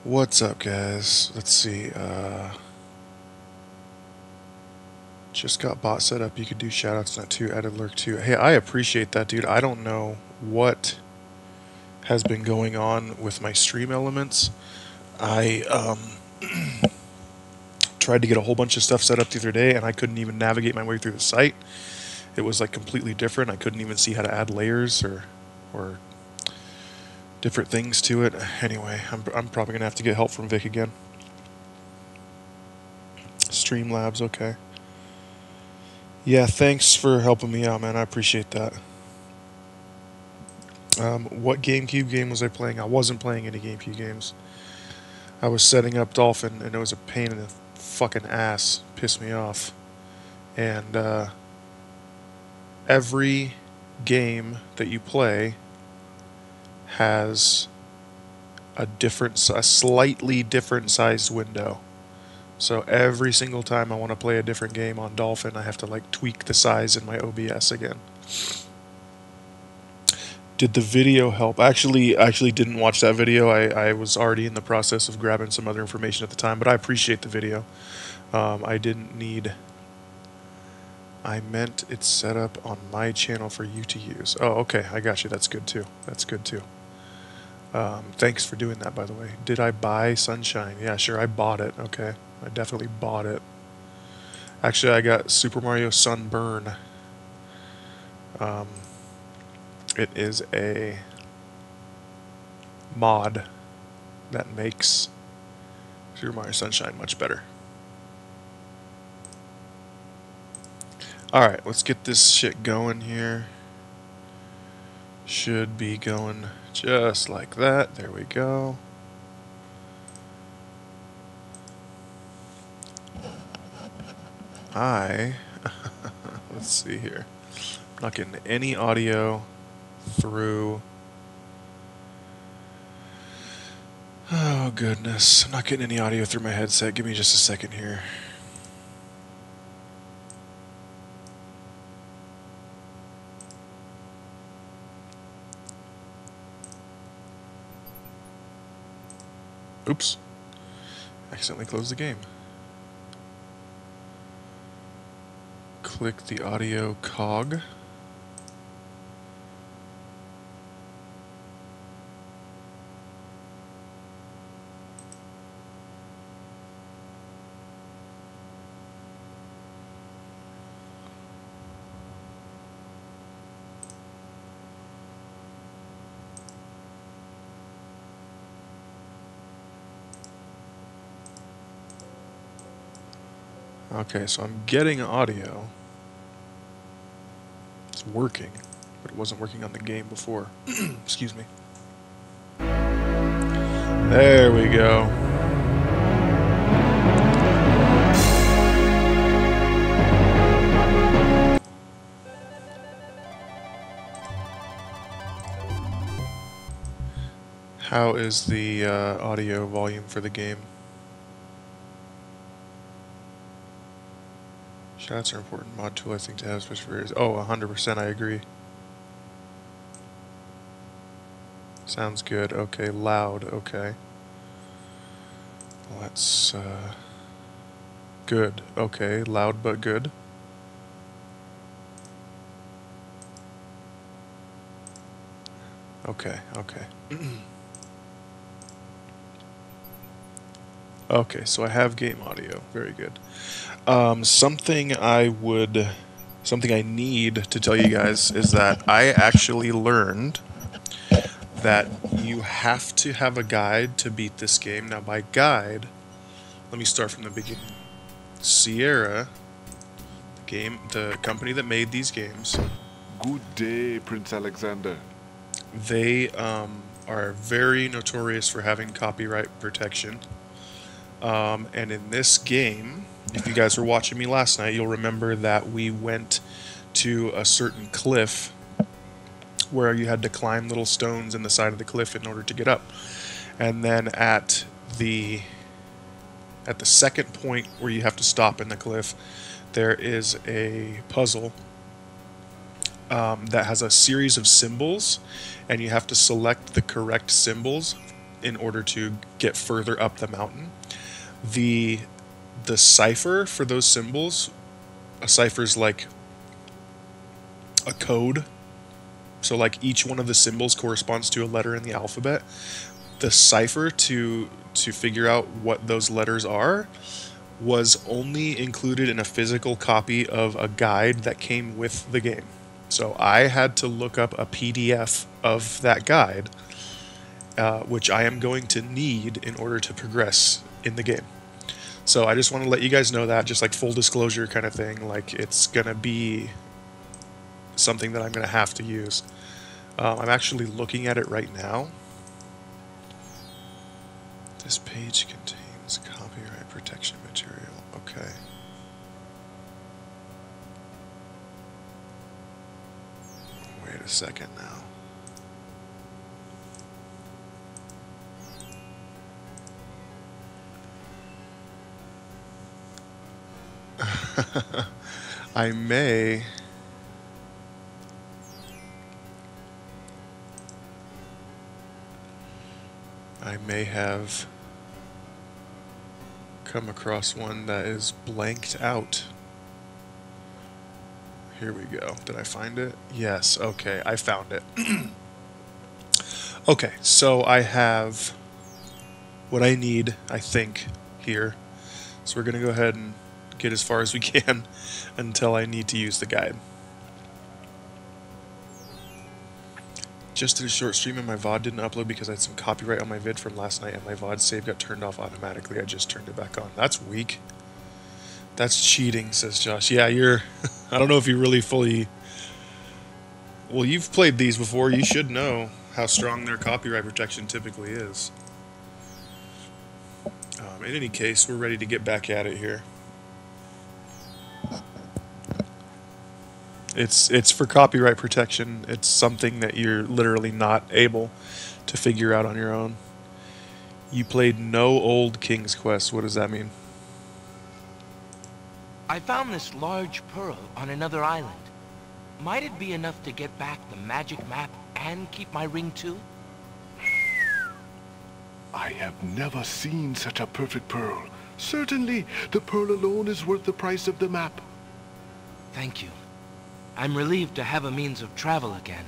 What's up, guys? Let's see. Just got bot set up. You could do shoutouts on that too. Added lurk too. Hey, I appreciate that, dude. I don't know what has been going on with my stream elements. I tried to get a whole bunch of stuff set up the other day, and I couldn't even navigate my way through the site. It was like completely different. I couldn't even see how to add layers or different things to it. Anyway, I'm probably gonna have to get help from Vic again. Streamlabs, okay. Yeah, thanks for helping me out, man. I appreciate that. What GameCube game was I playing? I wasn't playing any GameCube games. I was setting up Dolphin, and it was a pain in the fucking ass. Pissed me off. And every game that you play has a slightly different sized window. So every single time I want to play a different game on Dolphin, I have to like tweak the size in my OBS again. Did the video help? I actually didn't watch that video. I was already in the process of grabbing some other information at the time, but I appreciate the video. I didn't need... I meant it's set up on my channel for you to use. Oh, okay, I got you. That's good too. That's good too. Thanks for doing that, by the way. Did I buy Sunshine? Yeah, sure, I bought it. Okay, I definitely bought it. Actually, I got Super Mario Sunburn. It is a mod that makes Super Mario Sunshine much better. Alright, let's get this shit going here. Should be going just like that. There we go. Let's see here. I'm not getting any audio through. Oh goodness, I'm not getting any audio through my headset. Give me just a second here. Oops. Accidentally closed the game. Click the audio cog. Okay, so I'm getting audio. It's working, but it wasn't working on the game before. Excuse me. There we go. How is the audio volume for the game? Shots are important mod tool, I think, to have, especially for... Oh, 100%, I agree. Sounds good. Okay, loud. Okay. Let's... Good. Okay, loud but good. Okay, okay. Okay, so I have game audio. Very good. Something I need to tell you guys is that I actually learned that you have to have a guide to beat this game. Now, by guide, let me start from the beginning. Sierra, the company that made these games. Good day, Prince Alexander. They are very notorious for having copyright protection. And in this game, if you guys were watching me last night, you'll remember that we went to a certain cliff where you had to climb little stones in the side of the cliff in order to get up. And then at the second point where you have to stop in the cliff, there is a puzzle that has a series of symbols, and you have to select the correct symbols in order to get further up the mountain. The cipher for those symbols, a cipher is like a code. So like each one of the symbols corresponds to a letter in the alphabet. The cipher to figure out what those letters are was only included in a physical copy of a guide that came with the game. So I had to look up a PDF of that guide, which I am going to need in order to progress in the game. So I just want to let you guys know that, just like full disclosure kind of thing, like it's going to be something that I'm going to have to use. I'm actually looking at it right now. This page contains copyright protection material. Okay. Wait a second now. I may have come across one that is blanked out. Here we go. Did I find it? Yes. Okay, I found it. Okay, so I have what I need, I think, here. So we're going to go ahead and get as far as we can until I need to use the guide. Just did a short stream and my VOD didn't upload because I had some copyright on my vid from last night and my VOD save got turned off automatically. I just turned it back on. That's weak. That's cheating, says Josh. Yeah, you're... I don't know if you really fully... Well, you've played these before. You should know how strong their copyright protection typically is. In any case, we're ready to get back at it here. It's for copyright protection. It's something that you're literally not able to figure out on your own. You played no old King's Quest. What does that mean? I found this large pearl on another island. Might it be enough to get back the magic map and keep my ring too? I have never seen such a perfect pearl. Certainly, the pearl alone is worth the price of the map. Thank you. I'm relieved to have a means of travel again.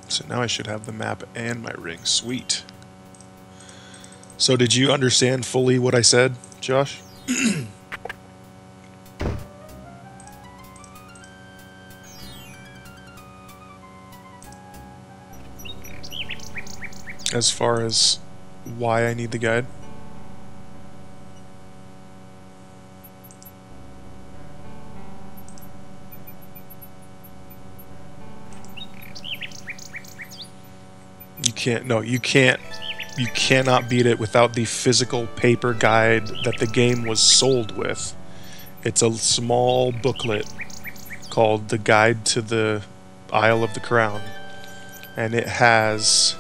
So now I should have the map and my ring. Sweet. So did you understand fully what I said, Josh? As far as why I need the guide? You cannot beat it without the physical paper guide that the game was sold with. It's a small booklet called The Guide to the Isle of the Crown, and it has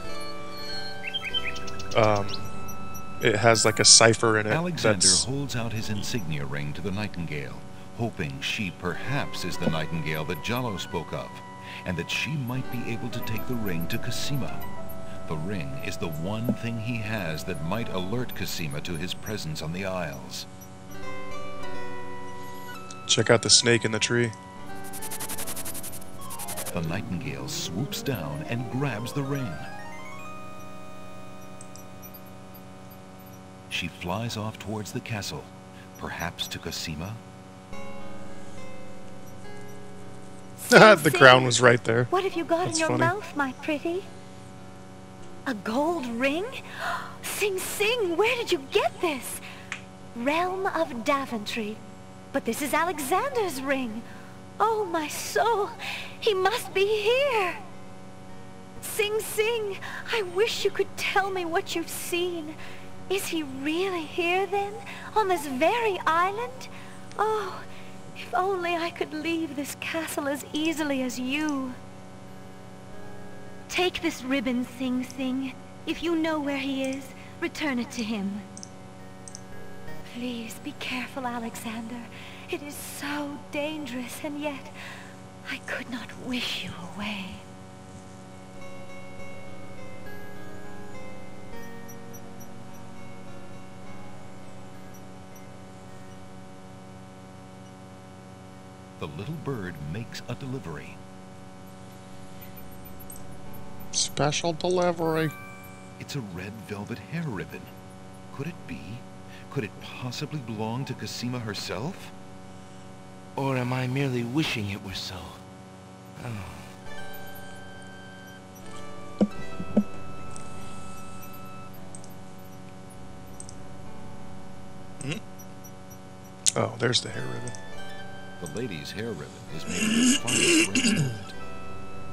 like a cipher in it. Alexander holds out his insignia ring to the Nightingale, hoping she perhaps is the Nightingale that Jallo spoke of, and that she might be able to take the ring to Cosima. The ring is the one thing he has that might alert Cosima to his presence on the Isles. Check out the snake in the tree. The Nightingale swoops down and grabs the ring. She flies off towards the castle, perhaps to Cosima. The crown was right there. What have you got That's in your funny. mouth, my pretty? A gold ring? Sing Sing, where did you get this? Realm of Daventry. But this is Alexander's ring. Oh, my soul, he must be here. Sing Sing, I wish you could tell me what you've seen. Is he really here then, on this very island? Oh, if only I could leave this castle as easily as you. Take this ribbon, Sing Sing. If you know where he is, return it to him. Please be careful, Alexander. It is so dangerous, and yet I could not wish you away. The little bird makes a delivery. Special delivery. It's a red velvet hair ribbon. Could it be? Could it possibly belong to Cosima herself? Or am I merely wishing it were so? Oh. Oh, there's the hair ribbon. The lady's hair ribbon is made of the finest red velvet.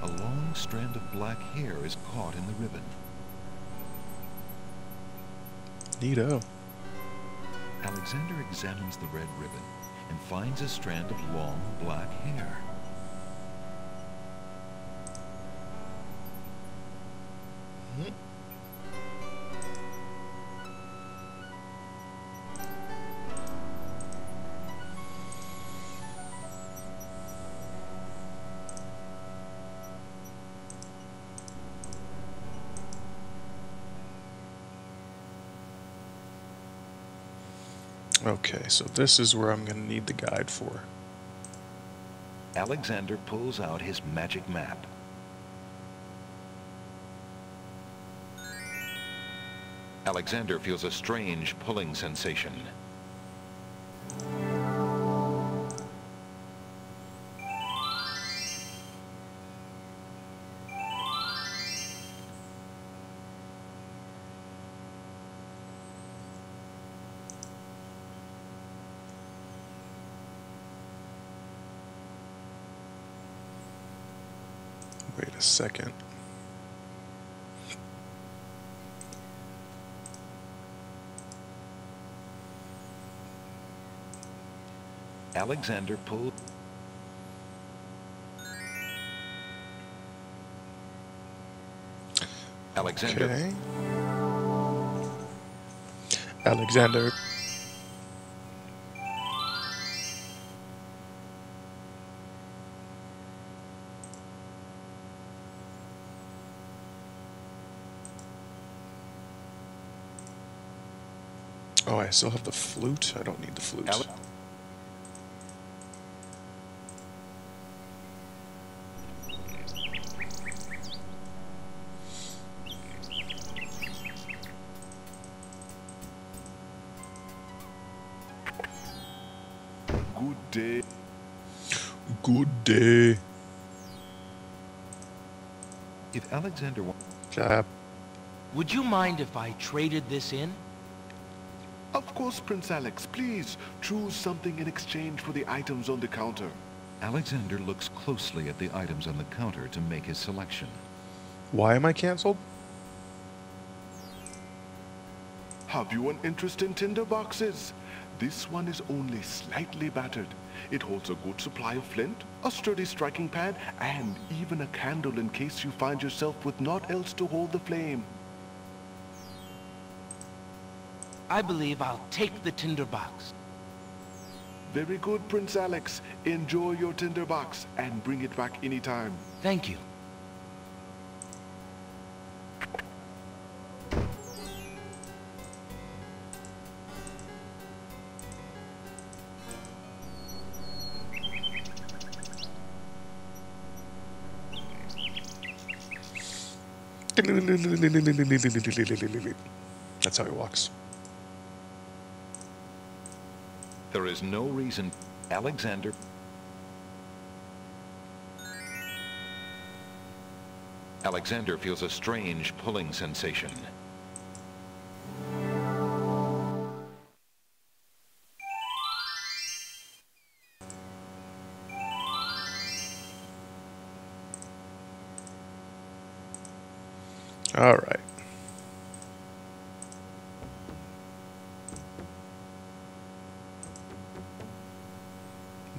A long strand of black hair is caught in the ribbon. Neato. Alexander examines the red ribbon and finds a strand of long black hair. Okay, so this is where I'm going to need the guide for. Alexander pulls out his magic map. Alexander feels a strange pulling sensation. Wait a second. Alexander pulled. Alexander. Okay. Alexander. Oh, I still have the flute? I don't need the flute. Good day. Good day. If Alexander Jab. Would you mind if I traded this in? Of course, Prince Alex. Please choose something in exchange for the items on the counter. Alexander looks closely at the items on the counter to make his selection. Why am I canceled? Have you an interest in tinder boxes? This one is only slightly battered. It holds a good supply of flint, a sturdy striking pad, and even a candle in case you find yourself with naught else to hold the flame. I believe I'll take the tinderbox. Very good, Prince Alex. Enjoy your tinderbox and bring it back anytime. Thank you. That's how he walks. There is no reason Alexander feels a strange pulling sensation. All right.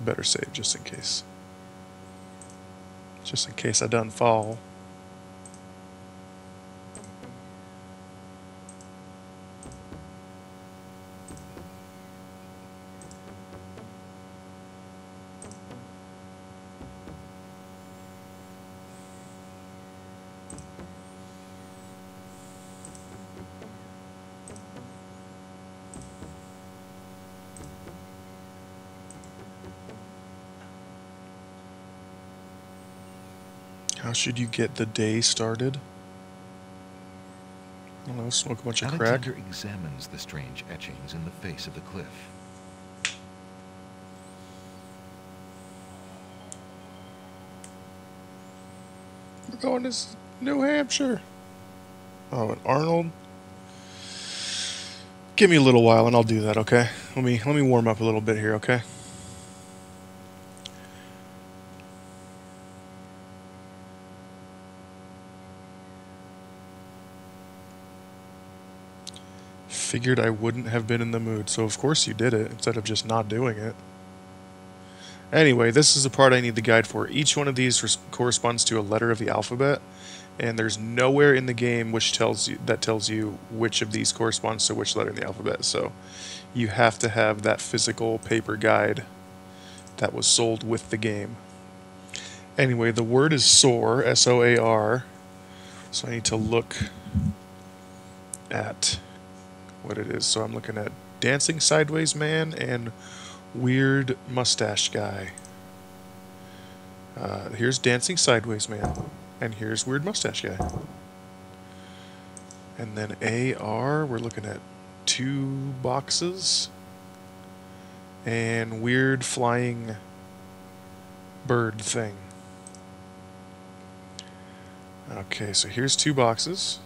Better save just in case. Just in case I done fall. How should you get the day started? I don't know, smoke a bunch of crack. Alexander examines the strange etchings in the face of the cliff. We're going to New Hampshire. Oh, and Arnold. Give me a little while and I'll do that, okay? Let me warm up a little bit here, okay? Figured I wouldn't have been in the mood, so of course you did it instead of just not doing it. Anyway, this is the part I need the guide for. Each one of these corresponds to a letter of the alphabet, and there's nowhere in the game which tells you which of these corresponds to which letter in the alphabet. So you have to have that physical paper guide that was sold with the game. Anyway, the word is soar, S-O-A-R. So I need to look at what it is. So I'm looking at Dancing Sideways Man and Weird Mustache Guy. Here's Dancing Sideways Man, and here's Weird Mustache Guy. And then AR, we're looking at 2 boxes and weird flying bird thing. Okay, so here's 2 boxes.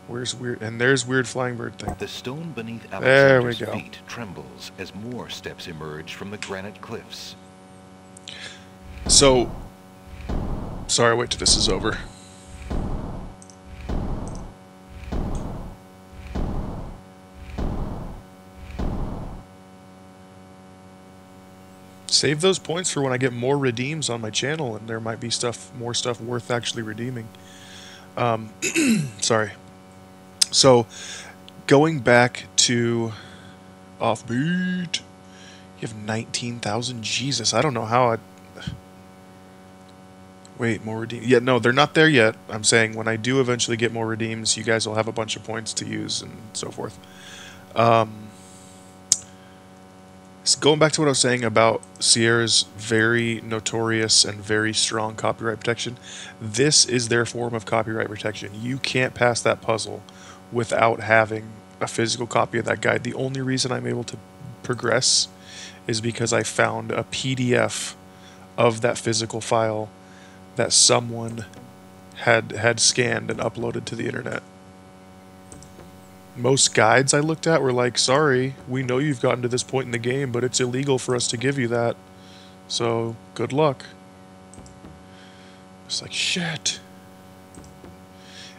Where's weird? And there's weird flying bird thing. The stone beneath There we Alexander's go. feet trembles as more steps emerge from the granite cliffs. So, sorry, wait till this is over. Save those points for when I get more redeems on my channel, and there might be more stuff worth actually redeeming. Sorry. So, going back to Offbeat, you have 19,000. Jesus, I don't know how I... Wait, more redeems. Yeah, no, they're not there yet. I'm saying when I do eventually get more redeems, you guys will have a bunch of points to use and so forth. So going back to what I was saying about Sierra's very notorious and very strong copyright protection, this is their form of copyright protection. You can't pass that puzzle without having a physical copy of that guide. The only reason I'm able to progress is because I found a PDF of that physical file that someone had scanned and uploaded to the internet. Most guides I looked at were like, sorry, we know you've gotten to this point in the game, but it's illegal for us to give you that. So, good luck. It's like, shit.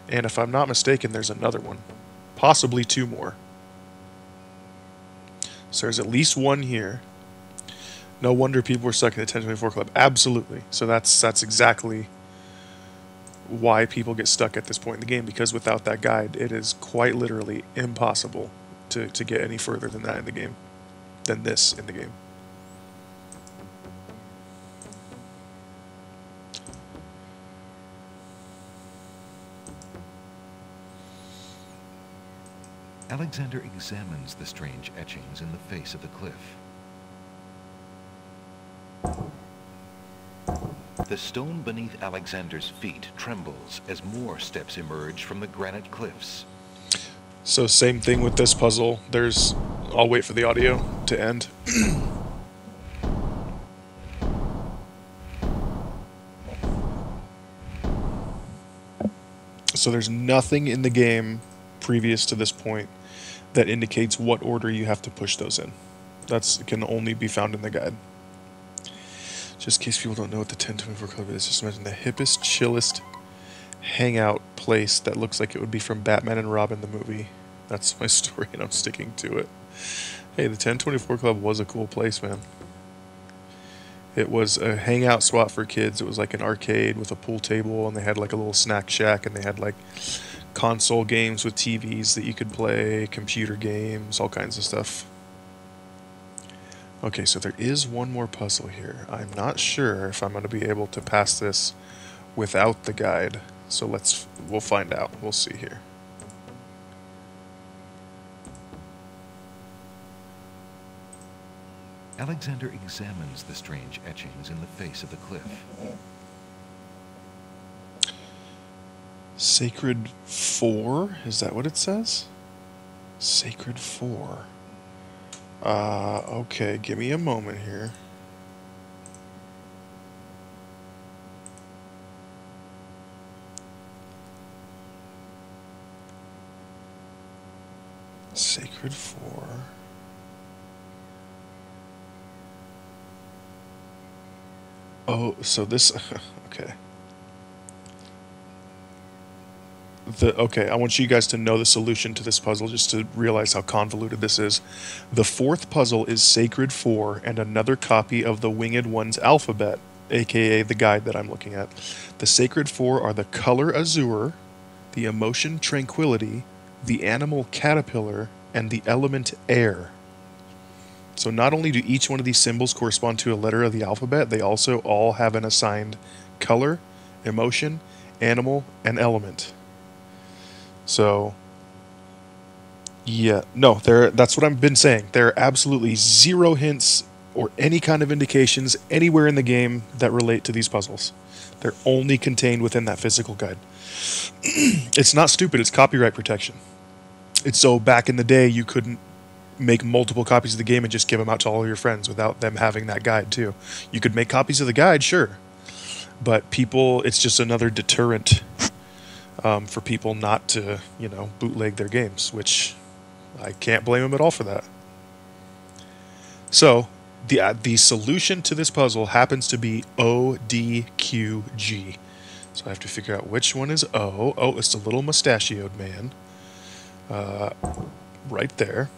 And if I'm not mistaken, there's another one. Possibly 2 more. So there's at least 1 here. No wonder people were stuck in the 1024 Club. Absolutely. So that's exactly why people get stuck at this point in the game, because without that guide, it is quite literally impossible to get any further than that in the game, than this in the game. Alexander examines the strange etchings in the face of the cliff. The stone beneath Alexander's feet trembles as more steps emerge from the granite cliffs. So same thing with this puzzle. I'll wait for the audio to end. So there's nothing in the game previous to this point that indicates what order you have to push those in. It can only be found in the guide. Just in case people don't know what the 1024 Club is, just imagine the hippest, chillest hangout place that looks like it would be from Batman and Robin the movie. That's my story, and I'm sticking to it. Hey, the 1024 Club was a cool place, man. It was a hangout spot for kids. It was like an arcade with a pool table, and they had like a little snack shack, and they had like console games with TVs that you could play, computer games, all kinds of stuff. Okay, so there is one more puzzle here. I'm not sure if I'm going to be able to pass this without the guide. So we'll find out. We'll see here. Alexander examines the strange etchings in the face of the cliff. Sacred 4? Is that what it says? Sacred 4. Okay, give me a moment here. Sacred 4. Oh, so this... okay. Okay, I want you guys to know the solution to this puzzle, just to realize how convoluted this is. The fourth puzzle is Sacred 4 and another copy of the Winged One's alphabet, aka the guide that I'm looking at. The Sacred 4 are the color azure, the emotion tranquility, the animal caterpillar, and the element air. So not only do each one of these symbols correspond to a letter of the alphabet, they also all have an assigned color, emotion, animal, and element. So, yeah, no, that's what I've been saying. There are absolutely zero hints or any kind of indications anywhere in the game that relate to these puzzles. They're only contained within that physical guide. It's not stupid, it's copyright protection. It's so back in the day you couldn't make multiple copies of the game and just give them out to all your friends without them having that guide too. You could make copies of the guide, sure, but people, it's just another deterrent for people not to, bootleg their games, which I can't blame them at all for that. So, the solution to this puzzle happens to be ODQG. So I have to figure out which one is O. Oh, it's the little mustachioed man. Right there.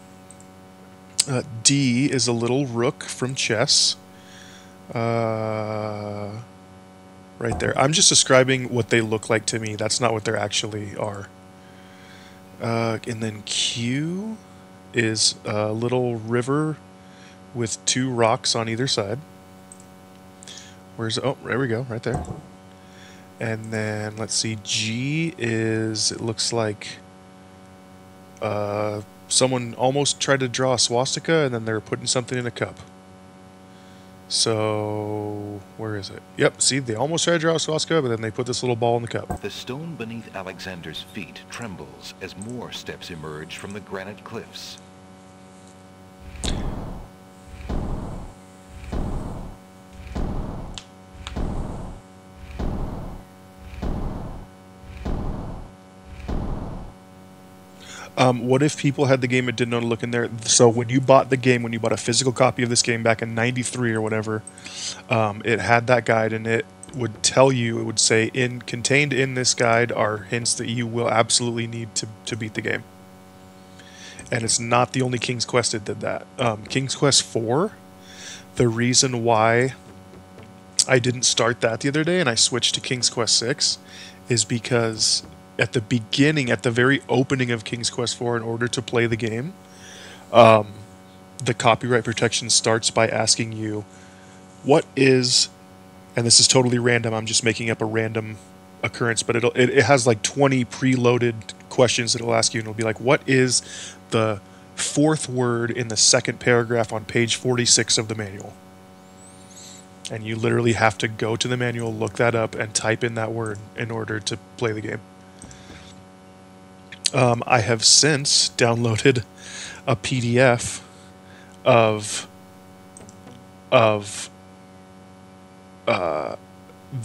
D is a little rook from chess. Right there. I'm just describing what they look like to me. That's not what they actually are. And then Q is a little river with two rocks on either side. Oh, there we go, right there. And then, let's see, G is, it looks like someone almost tried to draw a swastika and then they're putting something in a cup. So, where is it? Yep, see, they almost tried to draw a swastika, but then they put this little ball in the cup. The stone beneath Alexander's feet trembles as more steps emerge from the granite cliffs. What if people had the game and didn't know to look in there? So when you bought the game, when you bought a physical copy of this game back in '93 or whatever, it had that guide, and it would tell you, it would say, contained in this guide are hints that you will absolutely need to beat the game. And it's not the only King's Quest that did that. King's Quest 4, the reason why I didn't start that the other day and I switched to King's Quest 6 is because at the beginning, at the very opening of King's Quest 4, in order to play the game, the copyright protection starts by asking you, what is, and this is totally random, I'm just making up a random occurrence, but it has like 20 preloaded questions that it'll ask you, and it'll be like, what is the fourth word in the second paragraph on page 46 of the manual? And you literally have to go to the manual, look that up, and type in that word in order to play the game. I have since downloaded a PDF of the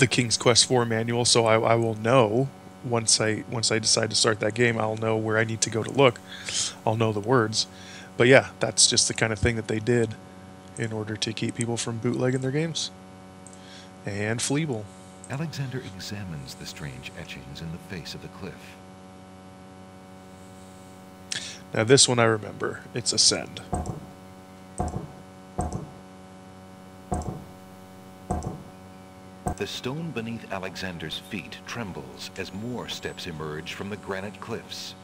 King's Quest 4 manual, so I will know once I decide to start that game. I'll know where I need to go to look. I'll know the words. But yeah, that's just the kind of thing that they did in order to keep people from bootlegging their games. And Fleeble. Alexander examines the strange etchings in the face of the cliff. Now this one I remember. It's Ascend. The stone beneath Alexander's feet trembles as more steps emerge from the granite cliffs.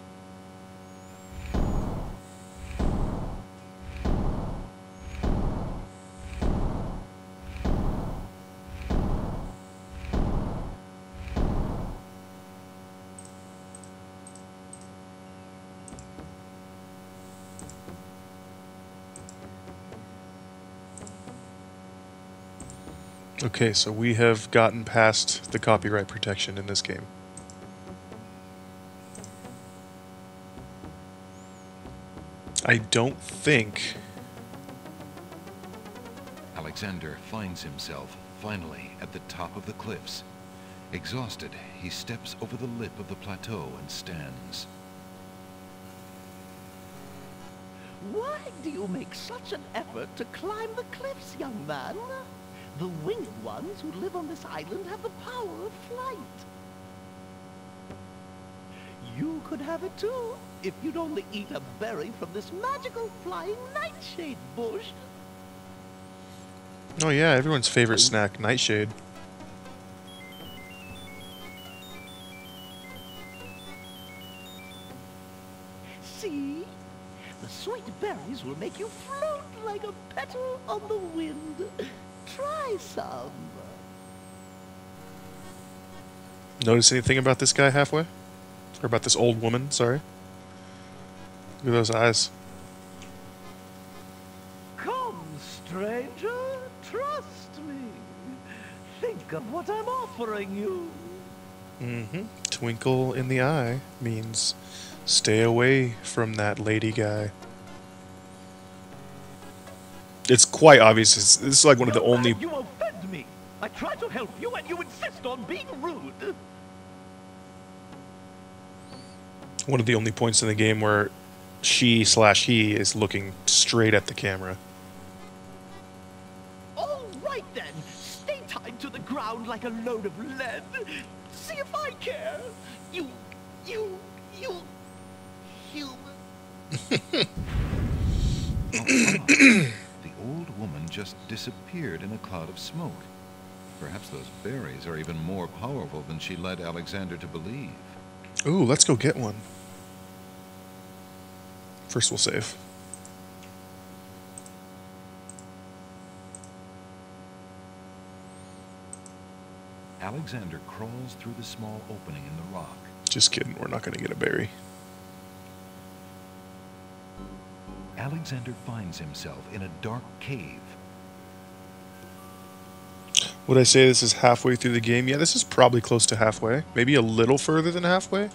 Okay, so we have gotten past the copyright protection in this game. I don't think... Alexander finds himself, finally, at the top of the cliffs. Exhausted, he steps over the lip of the plateau and stands. Why do you make such an effort to climb the cliffs, young man? The winged ones who live on this island have the power of flight. You could have it too, if you'd only eat a berry from this magical flying nightshade bush. Oh yeah, everyone's favorite snack, nightshade. See? The sweet berries will make you float like a petal on the wind. Try some. Notice anything about this guy halfway? Or about this old woman, sorry? Look at those eyes. Come, stranger, trust me. Think of what I'm offering you. Mm-hmm. Twinkle in the eye means stay away from that lady guy. It's quite obvious. This is like one of the only... You offend me. I try to help you and you insist on being rude. One of the only points in the game where she/he is looking straight at the camera. All right then. Stay tied to the ground like a load of lead. See if I care. You human. The old woman just disappeared in a cloud of smoke. Perhaps those berries are even more powerful than she led Alexander to believe. Ooh, let's go get one. First we'll save. Alexander crawls through the small opening in the rock. Just kidding, we're not going to get a berry. Alexander finds himself in a dark cave. Would I say this is halfway through the game? Yeah, this is probably close to halfway. Maybe a little further than halfway.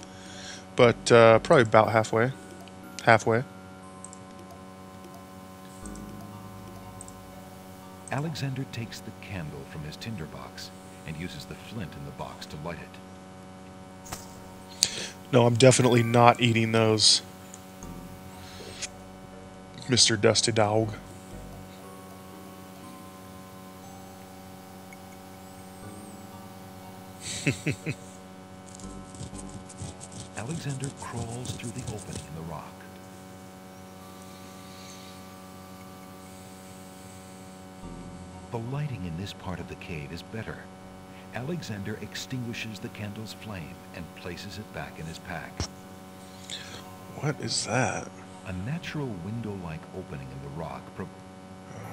But probably about halfway. Halfway. Alexander takes the candle from his tinderbox and uses the flint in the box to light it. No, I'm definitely not eating those, Mr. Dusty Dog. Alexander crawls through the opening in the rock. The lighting in this part of the cave is better. Alexander extinguishes the candle's flame and places it back in his pack. What is that? A natural window-like opening in the rock.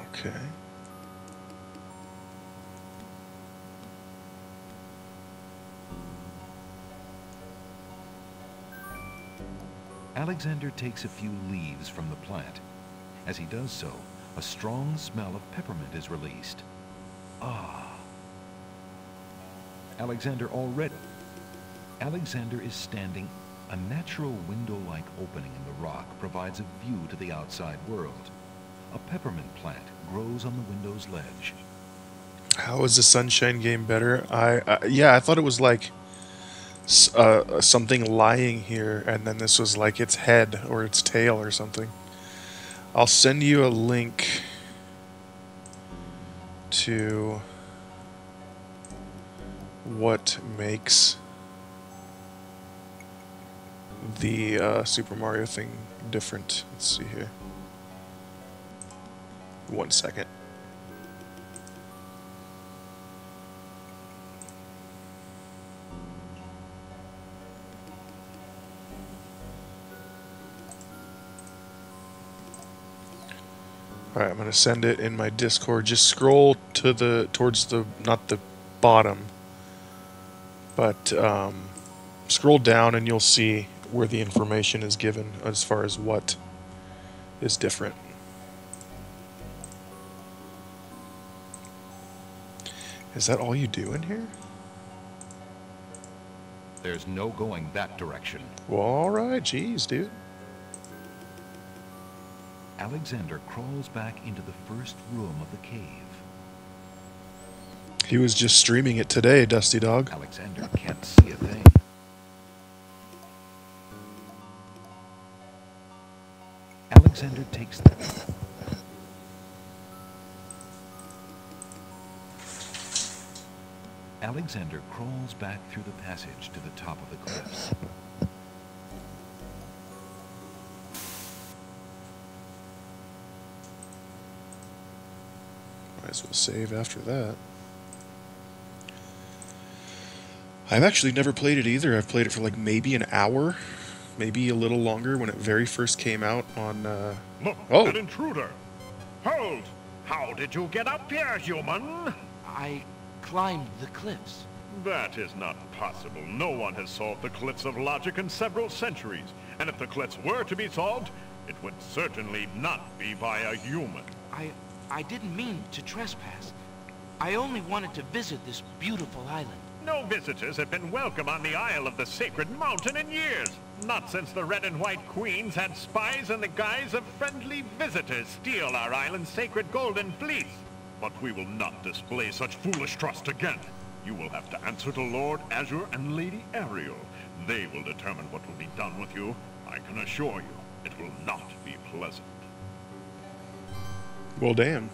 Okay. Alexander takes a few leaves from the plant. As he does so, a strong smell of peppermint is released. Ah. Alexander is standing. A natural window-like opening in the rock provides a view to the outside world. A peppermint plant grows on the window's ledge. How is the Sunshine game better? Yeah, I thought it was like something lying here, and then this was like its head or its tail or something. I'll send you a link to what makes the Super Mario thing different. Let's see here. 1 second. Alright, I'm gonna send it in my Discord. Just scroll to towards the, not the bottom, but scroll down and you'll see where the information is given as far as what is different. Is that all you do in here? There's no going that direction. Well, alright, jeez, dude. Alexander crawls back into the first room of the cave. He was just streaming it today, Dusty Dog. Alexander can't see a thing. Alexander takes the... Alexander crawls back through the passage to the top of the cliffs. Might as well save after that. I've actually never played it either. I've played it for like maybe an hour, maybe a little longer when it very first came out on... Look, Oh. an intruder! Hold! How did you get up here, human? I climbed the cliffs. That is not possible. No one has solved the cliffs of logic in several centuries. And if the cliffs were to be solved, it would certainly not be by a human. I didn't mean to trespass. I only wanted to visit this beautiful island. No visitors have been welcome on the Isle of the Sacred Mountain in years. Not since the Red and White Queens had spies in the guise of friendly visitors steal our island's sacred golden fleece. But we will not display such foolish trust again. You will have to answer to Lord Azure and Lady Ariel. They will determine what will be done with you. I can assure you, it will not be pleasant. Well, damn.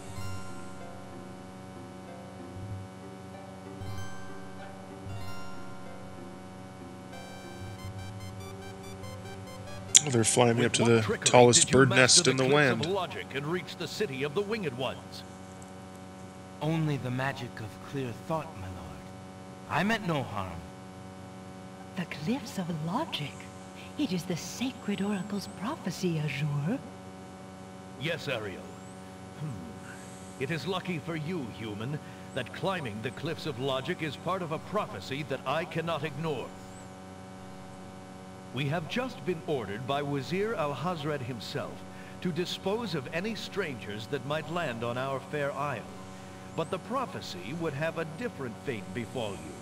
Oh, they're flying me up to the tallest bird nest in the land. Logic and reach the city of the winged ones. Only the magic of clear thought, my lord. I meant no harm. The cliffs of logic. It is the sacred oracle's prophecy, Azure. Yes, Ariel. It is lucky for you, human, that climbing the cliffs of logic is part of a prophecy that I cannot ignore. We have just been ordered by Wazir Al-Hazred himself to dispose of any strangers that might land on our fair isle. But the prophecy would have a different fate befall you.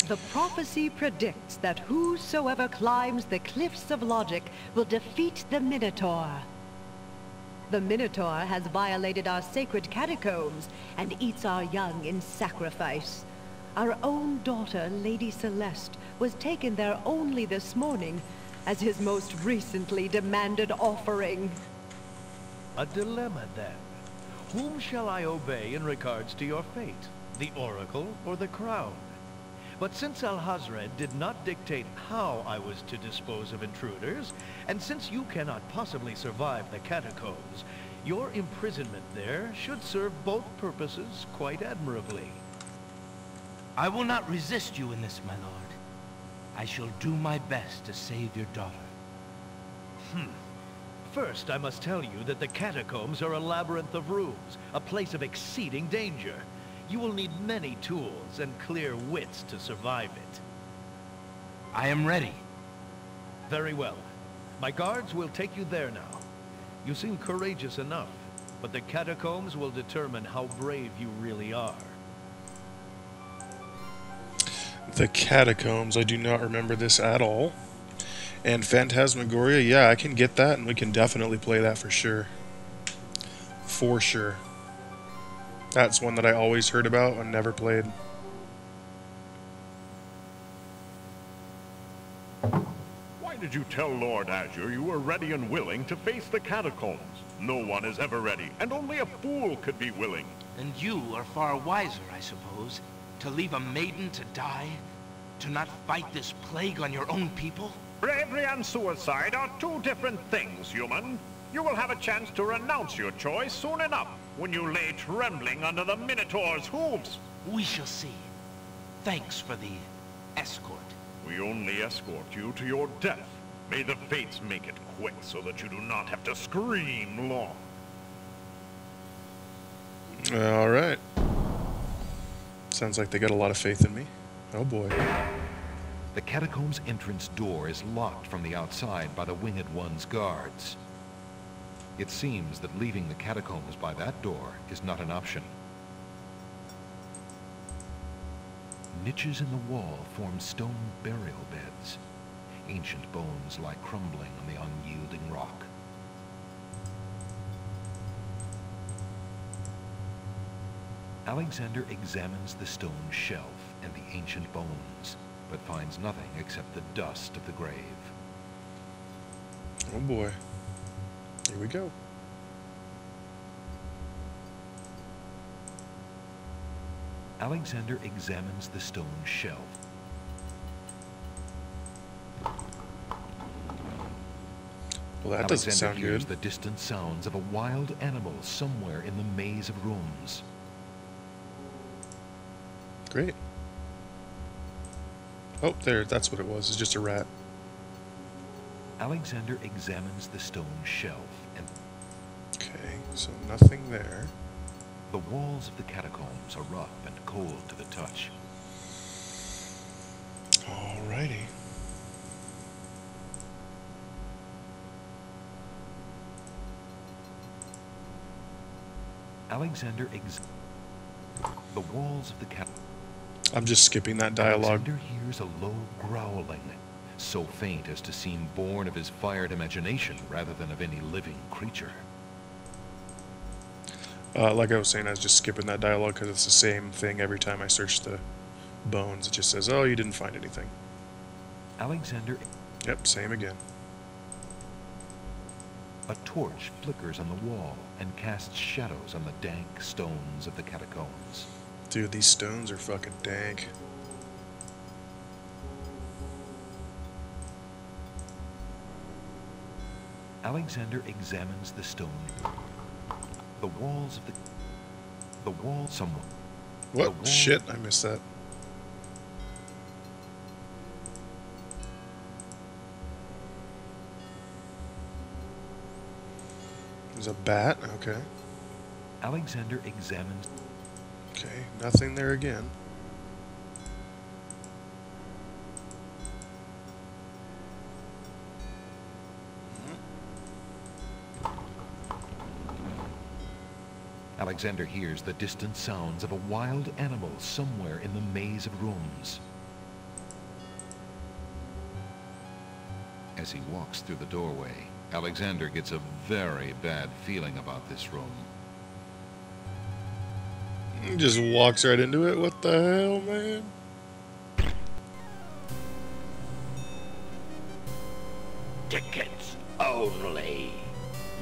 The prophecy predicts that whosoever climbs the cliffs of logic will defeat the Minotaur. The Minotaur has violated our sacred catacombs and eats our young in sacrifice. Our own daughter, Lady Celeste, was taken there only this morning as his most recently demanded offering. A dilemma, then. Whom shall I obey in regards to your fate? The Oracle or the Crown? But since Al-Hazred did not dictate how I was to dispose of intruders, and since you cannot possibly survive the catacombs, your imprisonment there should serve both purposes quite admirably. I will not resist you in this, my lord. I shall do my best to save your daughter. First, I must tell you that the catacombs are a labyrinth of rooms, a place of exceeding danger. You will need many tools and clear wits to survive it. I am ready. Very well. My guards will take you there now. You seem courageous enough, but the catacombs will determine how brave you really are. The catacombs, I do not remember this at all. And Phantasmagoria, yeah, I can get that, and we can definitely play that for sure. For sure. That's one that I always heard about and never played. Why did you tell Lord Azure you were ready and willing to face the catacombs? No one is ever ready, and only a fool could be willing. And you are far wiser, I suppose, to leave a maiden to die? To not fight this plague on your own people? Bravery and suicide are two different things, human. You will have a chance to renounce your choice soon enough, when you lay trembling under the Minotaur's hooves. We shall see. Thanks for the escort. We only escort you to your death. May the fates make it quick so that you do not have to scream long. Alright. Sounds like they got a lot of faith in me. Oh boy. The catacomb's entrance door is locked from the outside by the Winged One's guards. It seems that leaving the catacombs by that door is not an option. Niches in the wall form stone burial beds. Ancient bones lie crumbling on the unyielding rock. Alexander examines the stone shelf and the ancient bones, but finds nothing except the dust of the grave. Oh boy. Here we go. Alexander examines the stone shelf. Well, that doesn't Alexander sound hears good. the distant sounds of a wild animal somewhere in the maze of rooms. Great. Oh, there, that's what it was. It's just a rat. Alexander examines the stone shelf, and Okay, so nothing there. the walls of the catacombs are rough and cold to the touch. Alrighty. The walls of the catacombs. I'm just skipping that dialogue. Alexander hears a low growling, so faint as to seem born of his fired imagination rather than of any living creature. Like I was saying, I was just skipping that dialogue because it's the same thing every time I search the bones. It just says, oh, you didn't find anything. Alexander... Yep, same again. A torch flickers on the wall and casts shadows on the dank stones of the catacombs. Dude, these stones are fucking dank. Alexander examines the stone. The walls of the wall somewhat. What? Shit, I missed that. There's a bat, okay. Alexander examines. Okay, nothing there again. Alexander hears the distant sounds of a wild animal somewhere in the maze of rooms. As he walks through the doorway, Alexander gets a very bad feeling about this room. He just walks right into it. What the hell, man? Tickets only.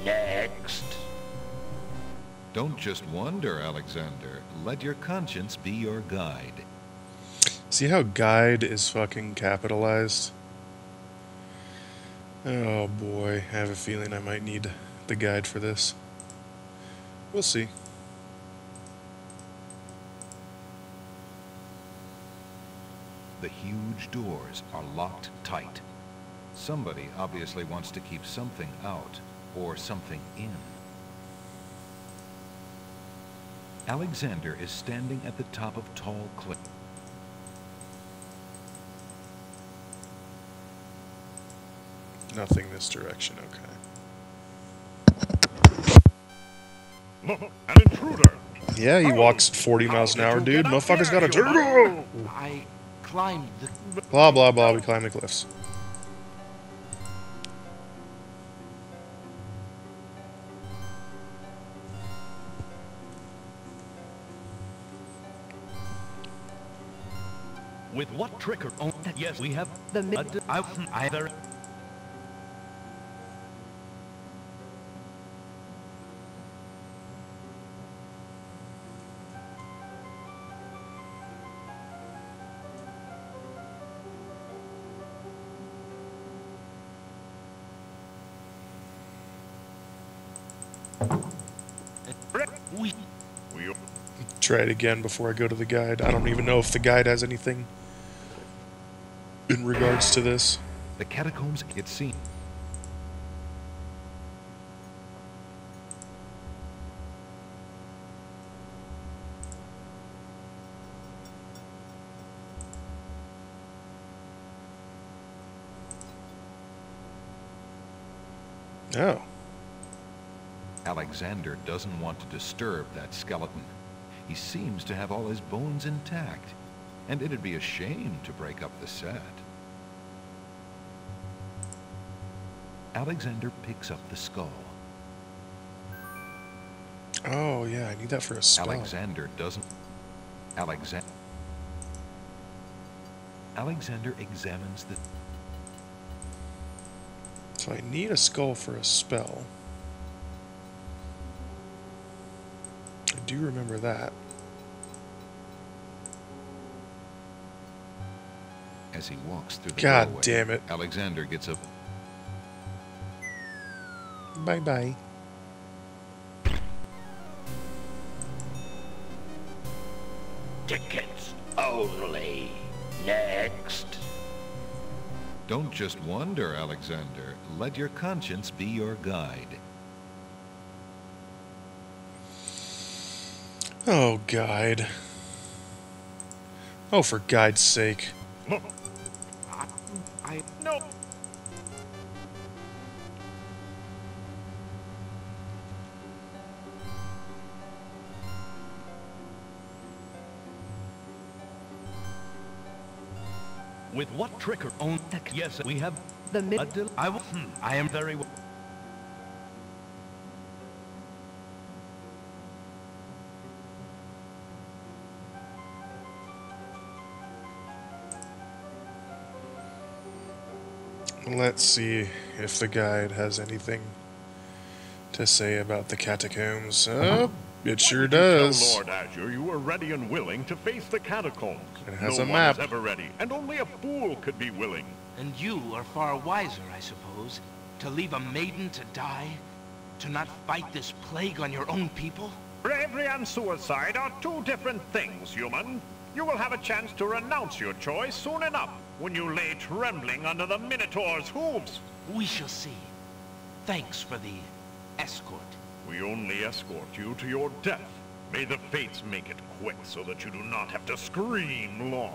Next. Don't just wonder, Alexander. Let your conscience be your guide. See how guide is fucking capitalized? Oh boy, I have a feeling I might need the guide for this. We'll see. The huge doors are locked tight. Somebody obviously wants to keep something out, or something in. Alexander is standing at the top of tall cliff. Nothing this direction, okay. Look, an intruder! Yeah, he walks 40 miles an hour, dude. Motherfucker's got a turbo! I climbed the... Blah, blah, blah, we climb the cliffs. With what trickery? Oh, yes, we have The either. We... Try it again before I go to the guide. I don't even know if the guide has anything in regards to this. The catacombs, it seems. Oh. Alexander doesn't want to disturb that skeleton. He seems to have all his bones intact, and it'd be a shame to break up the set. Alexander picks up the skull. Oh, yeah, I need that for a spell. Alexander doesn't... Alexander examines the... So I need a skull for a spell. I do remember that. As he walks through the God doorway, damn it. Alexander gets up. Bye-bye. Tickets only. Next. Don't just wander, Alexander. Let your conscience be your guide. Oh, guide. Oh, for guide's sake. No. With what trickery? Yes, we have The mid... I am very well. Let's see if the guide has anything to say about the catacombs. It sure Did you tell does. Lord Azure you were ready and willing to face the catacombs. It has no a one map. is ever ready, and only a fool could be willing. And you are far wiser, I suppose, to leave a maiden to die? To not fight this plague on your own people? Bravery and suicide are two different things, human. You will have a chance to renounce your choice soon enough, when you lay trembling under the Minotaur's hooves. We shall see. Thanks for the escort. We only escort you to your death. May the fates make it quick so that you do not have to scream long.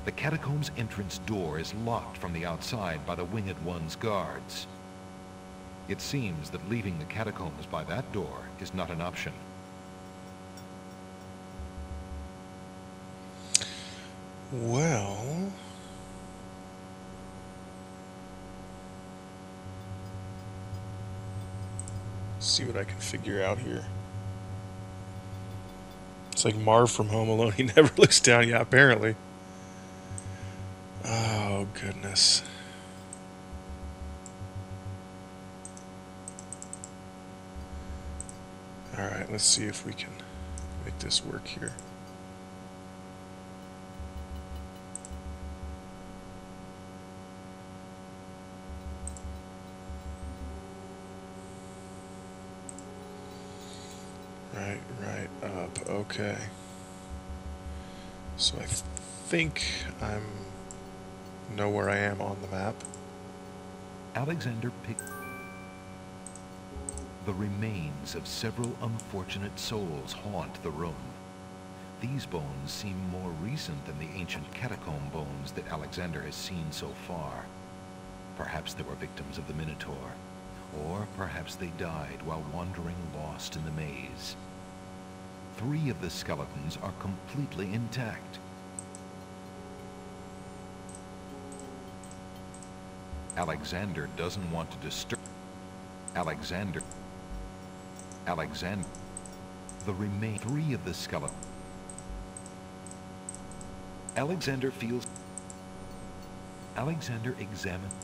The catacomb's entrance door is locked from the outside by the Winged One's guards. It seems that leaving the catacombs by that door is not an option. Well... see what I can figure out here. It's like Marv from Home Alone. He never looks down. Yeah, apparently. Oh, goodness. Alright, let's see if we can make this work here. Right, up. Okay. So I think I know where I am on the map. Alexander picked the remains of several unfortunate souls haunt the room. These bones seem more recent than the ancient catacomb bones that Alexander has seen so far. Perhaps they were victims of the Minotaur, or perhaps they died while wandering lost in the maze. 3 of the skeletons are completely intact. Alexander doesn't want to disturb... Alexander... The remain 3 of the skeleton. Alexander feels... Alexander examines...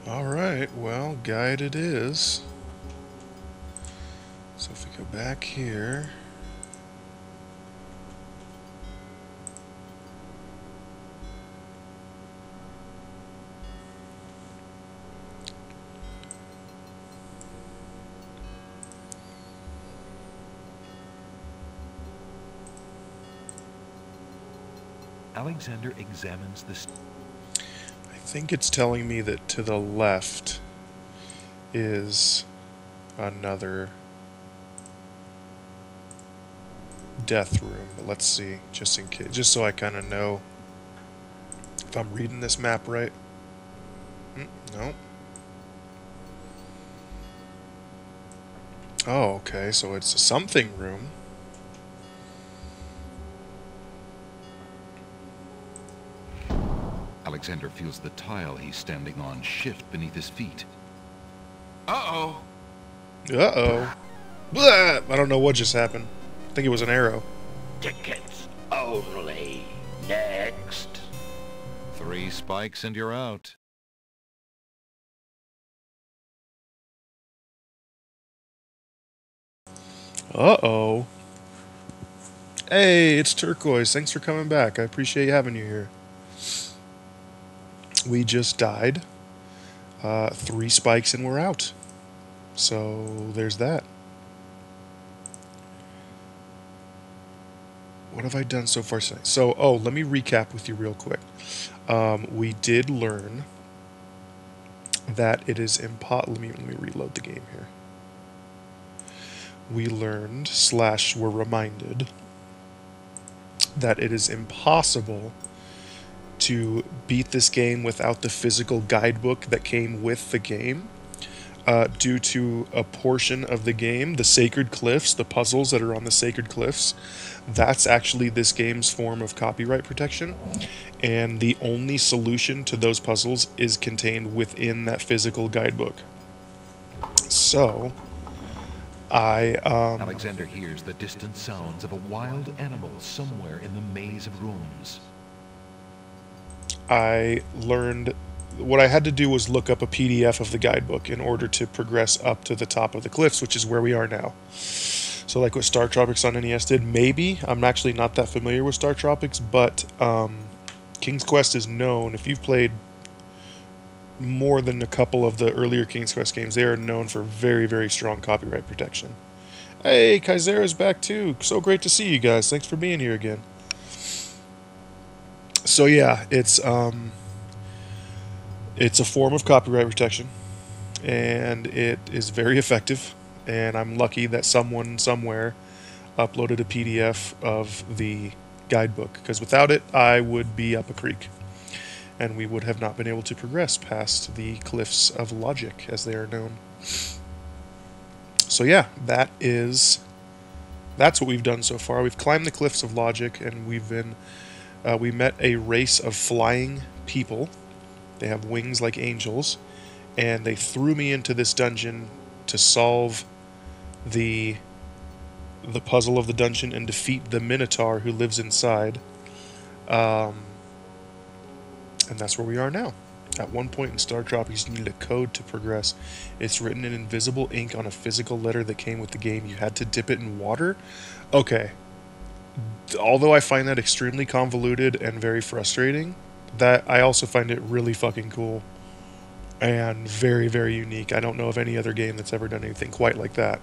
Alright, well, guide it is. So if we go back here... Alexander examines the... I think it's telling me that to the left is another death room. But let's see, just in case, just so I kind of know if I'm reading this map right. No. Oh, okay, so it's a something room. Alexander feels the tile he's standing on shift beneath his feet. Uh-oh. Uh-oh. Blah! I don't know what just happened. I think it was an arrow. Tickets only. Next. 3 spikes and you're out. Uh-oh. Hey, it's Turquoise. Thanks for coming back. I appreciate having you here. We just died. 3 spikes and we're out. So, there's that. What have I done so far tonight? So, let me recap with you real quick. We did learn that it is impossible. Let me reload the game here. We learned / were reminded that it is impossible to beat this game without the physical guidebook that came with the game, due to a portion of the game, the Sacred Cliffs, the puzzles that are on the Sacred Cliffs. That's actually this game's form of copyright protection, and the only solution to those puzzles is contained within that physical guidebook. So, Alexander hears the distant sounds of a wild animal somewhere in the maze of rooms. I learned what I had to do was look up a PDF of the guidebook in order to progress up to the top of the cliffs, which is where we are now. So like what Star Tropics on NES did, maybe. I'm actually not that familiar with Star Tropics, but King's Quest is known. If you've played more than a couple of the earlier King's Quest games, they are known for very, very strong copyright protection. Hey, Kaizera's back too. So great to see you guys. Thanks for being here again. So yeah, it's a form of copyright protection, and it is very effective. And I'm lucky that someone somewhere uploaded a PDF of the guidebook, because without it, I would be up a creek, and we would have not been able to progress past the Cliffs of Logic, as they are known. So yeah, that's what we've done so far. We've climbed the Cliffs of Logic, and we met a race of flying people. They have wings like angels, and they threw me into this dungeon to solve the puzzle of the dungeon and defeat the Minotaur who lives inside. And that's where we are now. At one point in Star Tropics, you needed a code to progress. It's written in invisible ink on a physical letter that came with the game. You had to dip it in water? Okay. Although I find that extremely convoluted and very frustrating, that I also find it really fucking cool and very, very unique. I don't know of any other game that's ever done anything quite like that.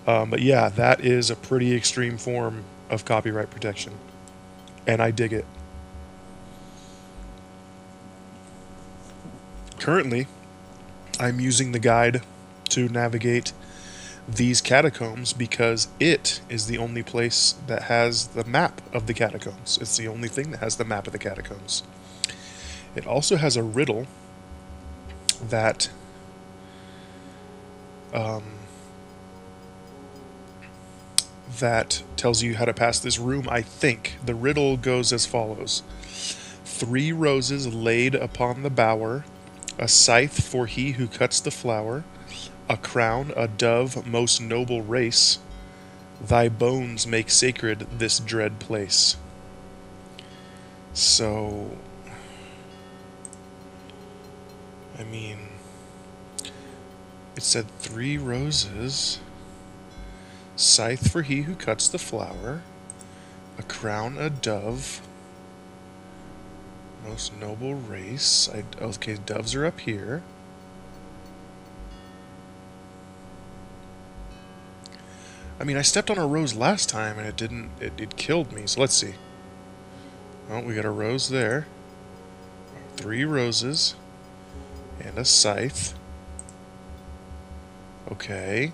But yeah, that is a pretty extreme form of copyright protection, and I dig it. Currently, I'm using the guide to navigate these catacombs because it is the only place that has the map of the catacombs. It's the only thing that has the map of the catacombs. It also has a riddle that that tells you how to pass this room, I think. The riddle goes as follows. 3 roses laid upon the bower, a scythe for he who cuts the flower, a crown, a dove, most noble race, thy bones make sacred this dread place. So, I mean, it said 3 roses, scythe for he who cuts the flower, a crown, a dove, most noble race. Okay, doves are up here. I mean, I stepped on a rose last time and it didn't, it killed me, so let's see. Oh, we got a rose there. 3 roses. And a scythe. Okay.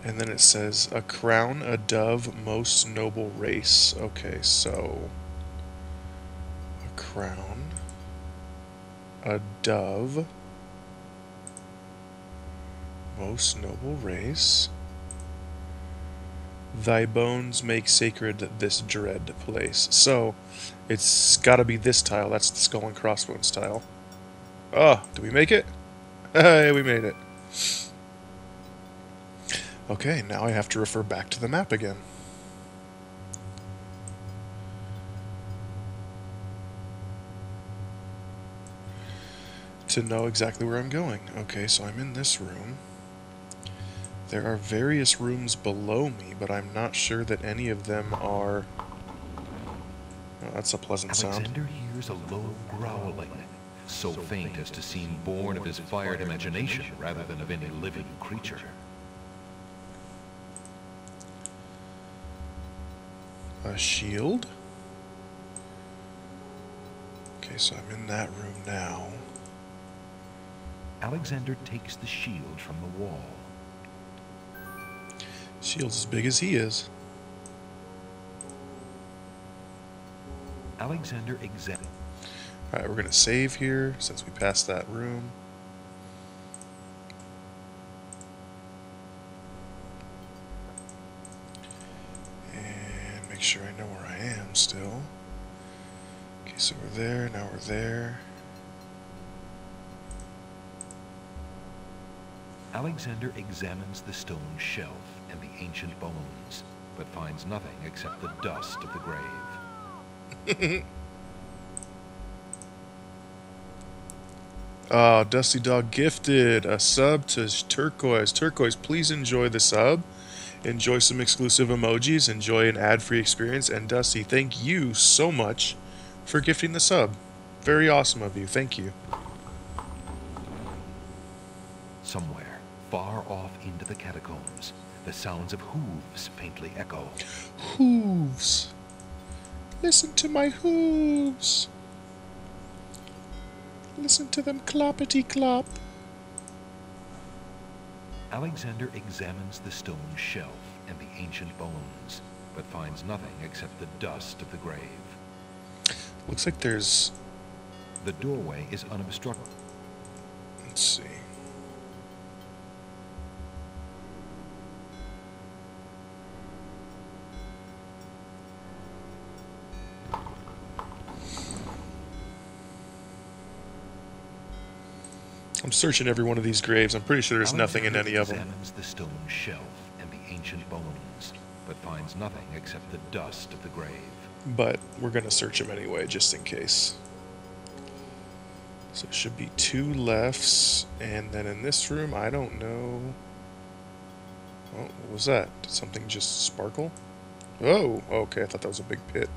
And then it says, a crown, a dove, most noble race. Okay, so a crown, a dove, Most noble race. Thy bones make sacred this dread place. So, it's gotta be this tile. That's the skull and crossbones tile. Oh, did we make it? Hey, we made it. Okay, now I have to refer back to the map again. To know exactly where I'm going. Okay, so I'm in this room. There are various rooms below me, but I'm not sure that any of them are... Oh, that's a pleasant sound. Alexander hears a low growling, so faint as to seem born of his fired imagination rather than of any living creature. A shield? Okay, so I'm in that room now. Alexander takes the shield from the wall. Shield's as big as he is. Alexander examines. Alright, we're gonna save here since we passed that room. And make sure I know where I am still. Okay, so we're there, now we're there. Alexander examines the stone shelf and the ancient bones, but finds nothing except the dust of the grave. Oh, Dusty Dog gifted a sub to Turquoise. Turquoise, please enjoy the sub. Enjoy some exclusive emojis. Enjoy an ad-free experience. And Dusty, thank you so much for gifting the sub. Very awesome of you. Thank you. Somewhere, far off into the catacombs, the sounds of hooves faintly echo. Hooves. Listen to my hooves. Listen to them cloppity-clop. Alexander examines the stone shelf and the ancient bones, but finds nothing except the dust of the grave. Looks like there's... The doorway is unobstructed. Let's see. I'm searching every one of these graves. I'm pretty sure there's nothing in any of them. Examines the stone shelf and the ancient bones, but finds nothing except the dust of the grave. But we're going to search them anyway, just in case. So it should be 2 lefts, and then in this room, I don't know... Oh, what was that? Did something just sparkle? Oh, okay, I thought that was a big pit.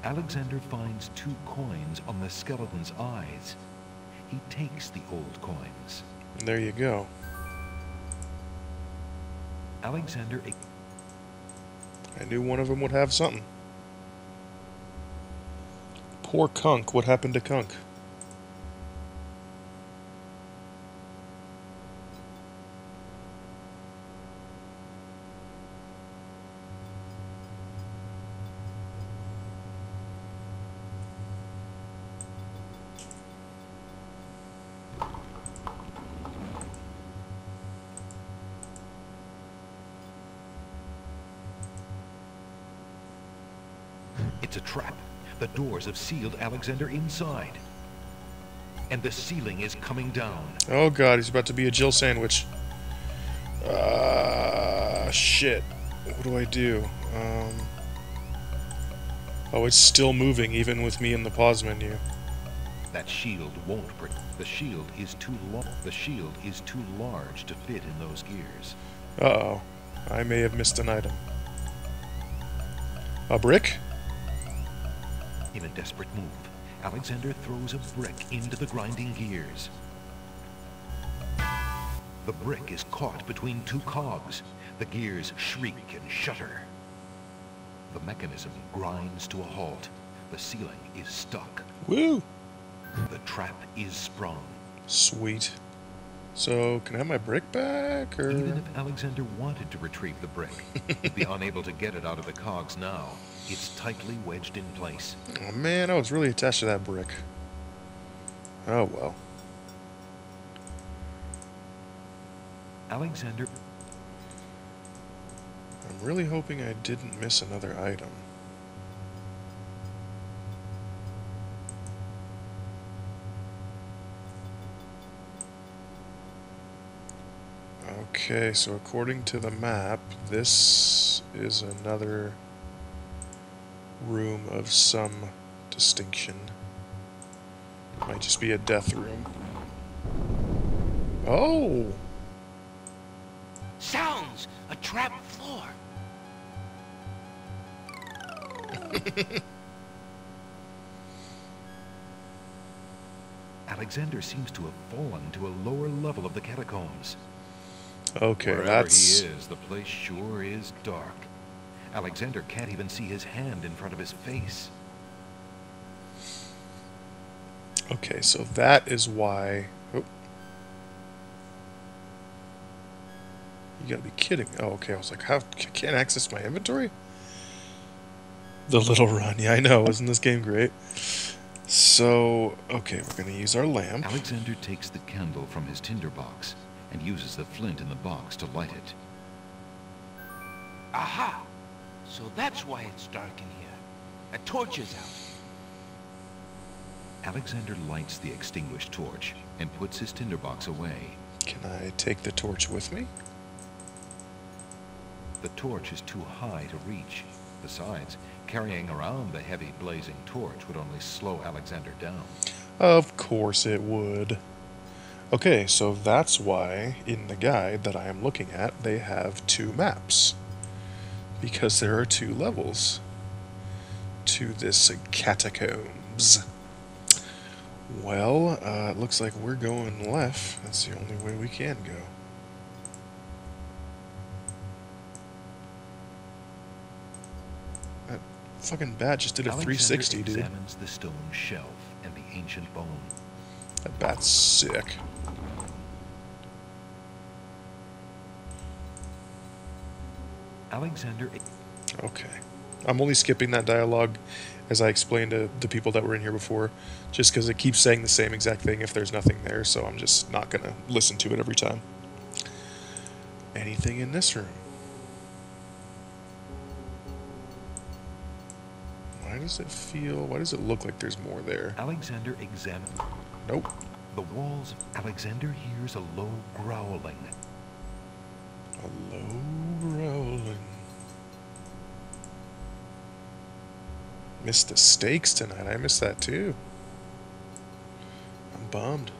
Alexander finds 2 coins on the skeleton's eyes. He takes the old coins. There you go. Alexander... I knew one of them would have something. Poor Kunk. What happened to Kunk? It's a trap. The doors have sealed Alexander inside. And the ceiling is coming down. Oh god, he's about to be a Jill sandwich. Shit. What do I do? Oh, it's still moving even with me in the pause menu. That shield won't the shield is too long. The shield is too large to fit in those gears. Uh-oh. I may have missed an item. A brick? In a desperate move, Alexander throws a brick into the grinding gears. The brick is caught between 2 cogs. The gears shriek and shudder. The mechanism grinds to a halt. The ceiling is stuck. Woo! The trap is sprung. Sweet. So, can I have my brick back, or...? Even if Alexander wanted to retrieve the brick, he'd be unable to get it out of the cogs now. It's tightly wedged in place. Oh man, I was really attached to that brick. Oh well. Alexander... I'm really hoping I didn't miss another item. Okay, so according to the map, this is another room of some distinction. Might just be a death room. Oh! Sounds! A trap floor! Alexander seems to have fallen to a lower level of the catacombs. Okay, Wherever that's... he is, the place sure is dark. Alexander can't even see his hand in front of his face. Okay, so that is why... Oh. You gotta be kidding. Oh, okay, I was like, how... I can't access my inventory? The little run. Yeah, I know. Isn't this game great? So, okay, we're gonna use our lamp. Alexander takes the candle from his tinderbox and uses the flint in the box to light it. Aha! So that's why it's dark in here. A torch is out. Alexander lights the extinguished torch and puts his tinderbox away. Can I take the torch with me? The torch is too high to reach. Besides, carrying around the heavy blazing torch would only slow Alexander down. Of course it would. Okay, so that's why in the guide that I am looking at, they have 2 maps. Because there are 2 levels to this catacombs. Well, it looks like we're going left. That's the only way we can go. That fucking bat just did a 360, dude. Examines the stone shelf and the ancient bone. That bat's sick. Alexander... Okay. I'm only skipping that dialogue as I explained to the people that were in here before, just because it keeps saying the same exact thing if there's nothing there, so I'm just not going to listen to it every time. Anything in this room? Why does it feel... Why does it look like there's more there? Alexander examines... Nope. The walls... Alexander hears a low growling. A low growling. Missed the stakes tonight. I missed that too. I'm bummed.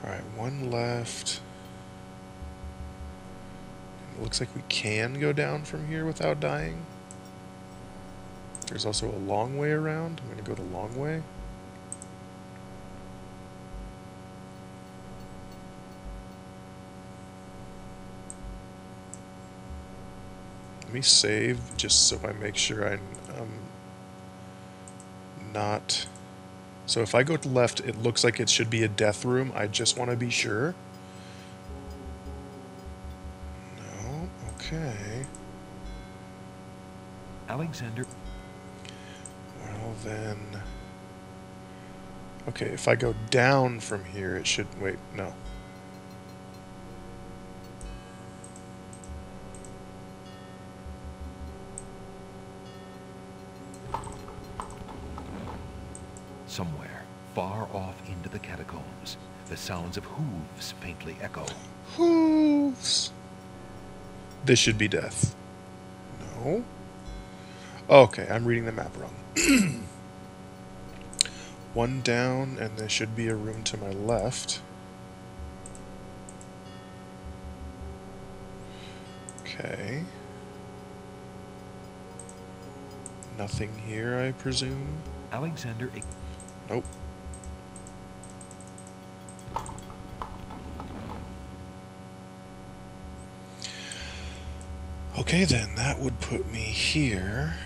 Alright, 1 left. It looks like we can go down from here without dying. There's also a long way around. I'm going to go the long way. Let me save just so I make sure I'm not... So if I go to left, it looks like it should be a death room. I just want to be sure. No, okay. Alexander... Well then... Okay, if I go down from here, it should... Wait, no. Somewhere, far off into the catacombs, the sounds of hooves faintly echo. Hooves! This should be death. No? Okay, I'm reading the map wrong. 1 down, and there should be a room to my left. Okay. Nothing here, I presume? Alexander... Nope. Okay then, that would put me here.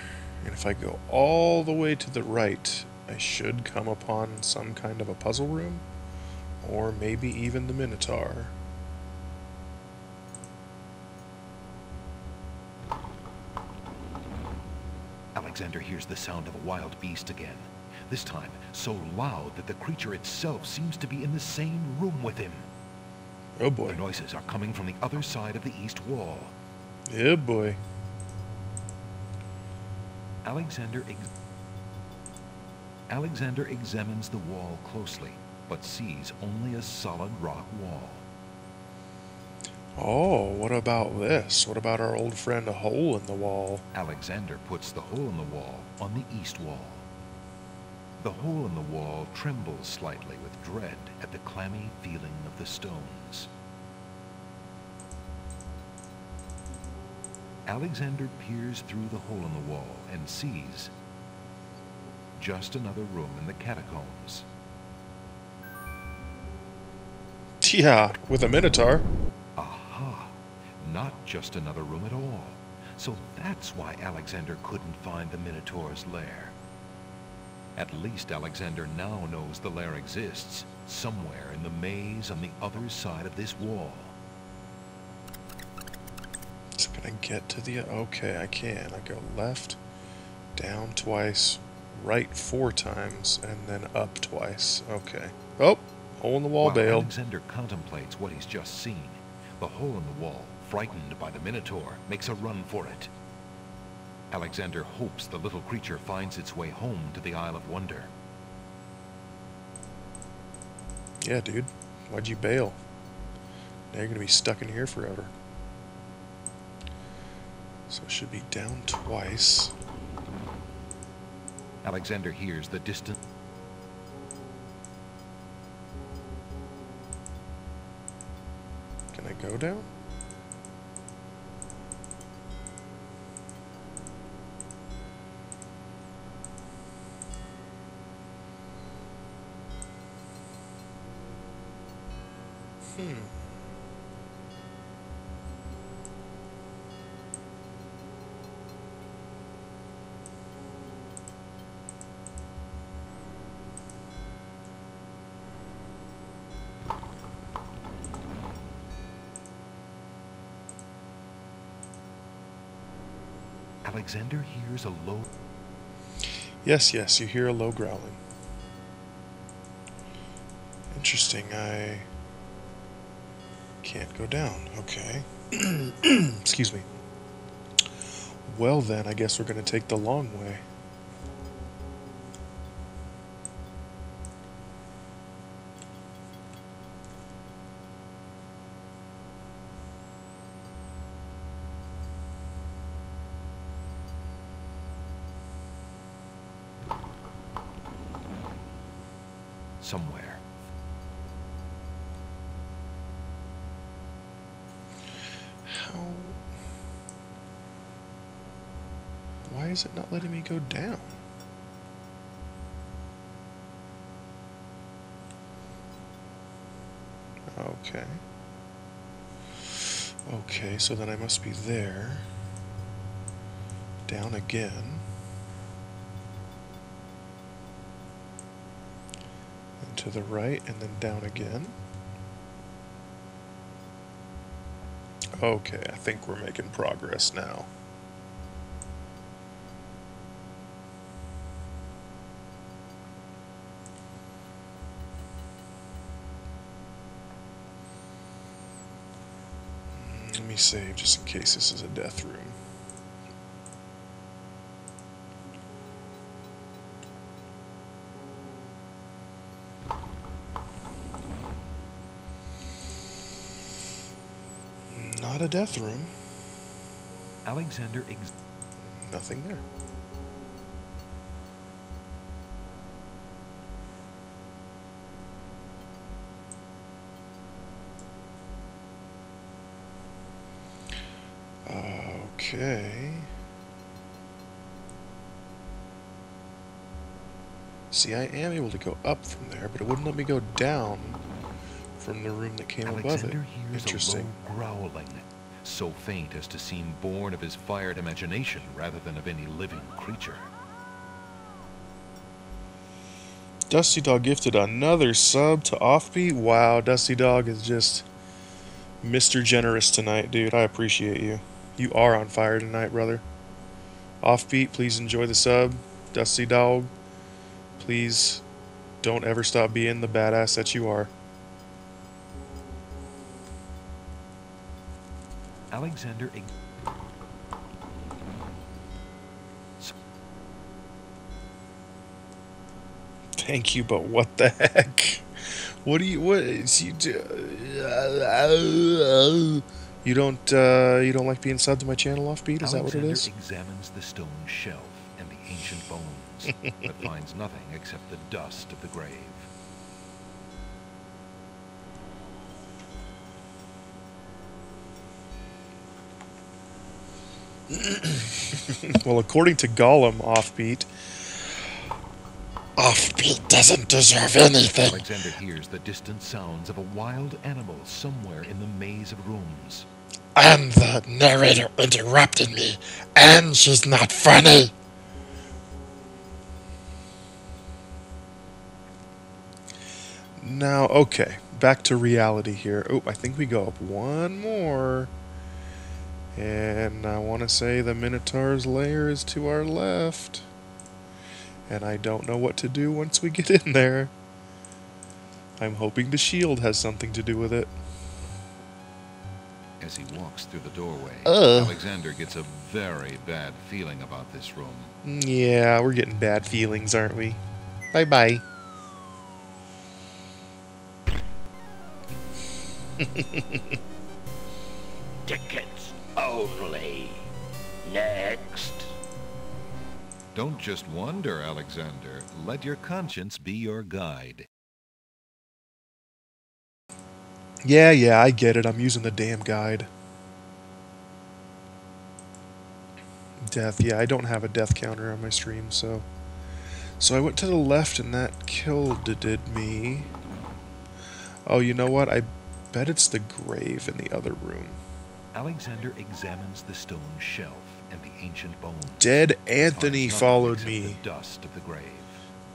And if I go all the way to the right, I should come upon some kind of a puzzle room. Or maybe even the Minotaur. Alexander hears the sound of a wild beast again. This time, so loud that the creature itself seems to be in the same room with him. Oh The boy. noises are coming from the other side of the east wall. Yeah, boy. Alexander examines the wall closely, but sees only a solid rock wall. Oh, what about this? What about our old friend, a hole in the wall? Alexander puts the hole in the wall on the east wall. The hole in the wall trembles slightly with dread at the clammy feeling of the stones. Alexander peers through the hole in the wall and sees just another room in the catacombs. Yeah, with a minotaur. Aha! Not just another room at all. So that's why Alexander couldn't find the Minotaur's lair. At least Alexander now knows the lair exists, somewhere in the maze on the other side of this wall. So can I get to the... Okay, I can. I go left, down twice, right 4 times, and then up twice. Okay. Oh! Hole in the wall While bailed. Alexander contemplates what he's just seen, the hole in the wall, frightened by the Minotaur, makes a run for it. Alexander hopes the little creature finds its way home to the Isle of Wonder. Yeah, dude. Why'd you bail? Now you're gonna be stuck in here forever. So it should be down twice. Alexander hears the distant... Can I go down? Alexander hears a low... Yes, yes, you hear a low growling. Interesting, I can't go down. Okay. Excuse me. Well then, I guess we're going to take the long way. somewhere. How? Why is it not letting me go down? Okay. Okay, so then I must be there. Down again. And to the right, and then down again. Okay, I think we're making progress now. Let me save just in case this is a death room. Not a death room. Alexander Nothing there. Okay. See, I am able to go up from there, but it wouldn't let me go down from the room that came above it. Alexander hears Interesting. a low growling, so faint as to seem born of his fired imagination rather than of any living creature. Dusty Dog gifted another sub to Offbeat. Wow, Dusty Dog is just Mr. Generous tonight, dude. I appreciate you. You are on fire tonight, brother. Offbeat, please enjoy the sub. Dusty Dog, please don't ever stop being the badass that you are. Alexander... Thank you, but what the heck? What do you, what is you do? You don't like being subbed to my channel, Offbeat? Is that what it Alexander is? examines the stone shelf and the ancient bones, but finds nothing except the dust of the grave. Well, according to Gollum, Offbeat doesn't deserve anything. Alexander hears the distant sounds of a wild animal somewhere in the maze of rooms. And the narrator interrupted me, and she's not funny. Now, okay, back to reality here. Oh, I think we go up one more. And I want to say the Minotaur's lair is to our left. And I don't know what to do once we get in there. I'm hoping the shield has something to do with it. As he walks through the doorway, Ugh. Alexander gets a very bad feeling about this room. Yeah, we're getting bad feelings, aren't we? Bye-bye. Tickets only. Next. Don't just wander, Alexander. Let your conscience be your guide. Yeah, I get it. I'm using the damn guide. Death. Yeah, I don't have a death counter on my stream, so... So I went to the left and that killed me. Oh, you know what? I bet it's the grave in the other room. Alexander examines the stone shelf and the ancient bones. Dead Anthony Finds nothing followed except me. the dust of the grave.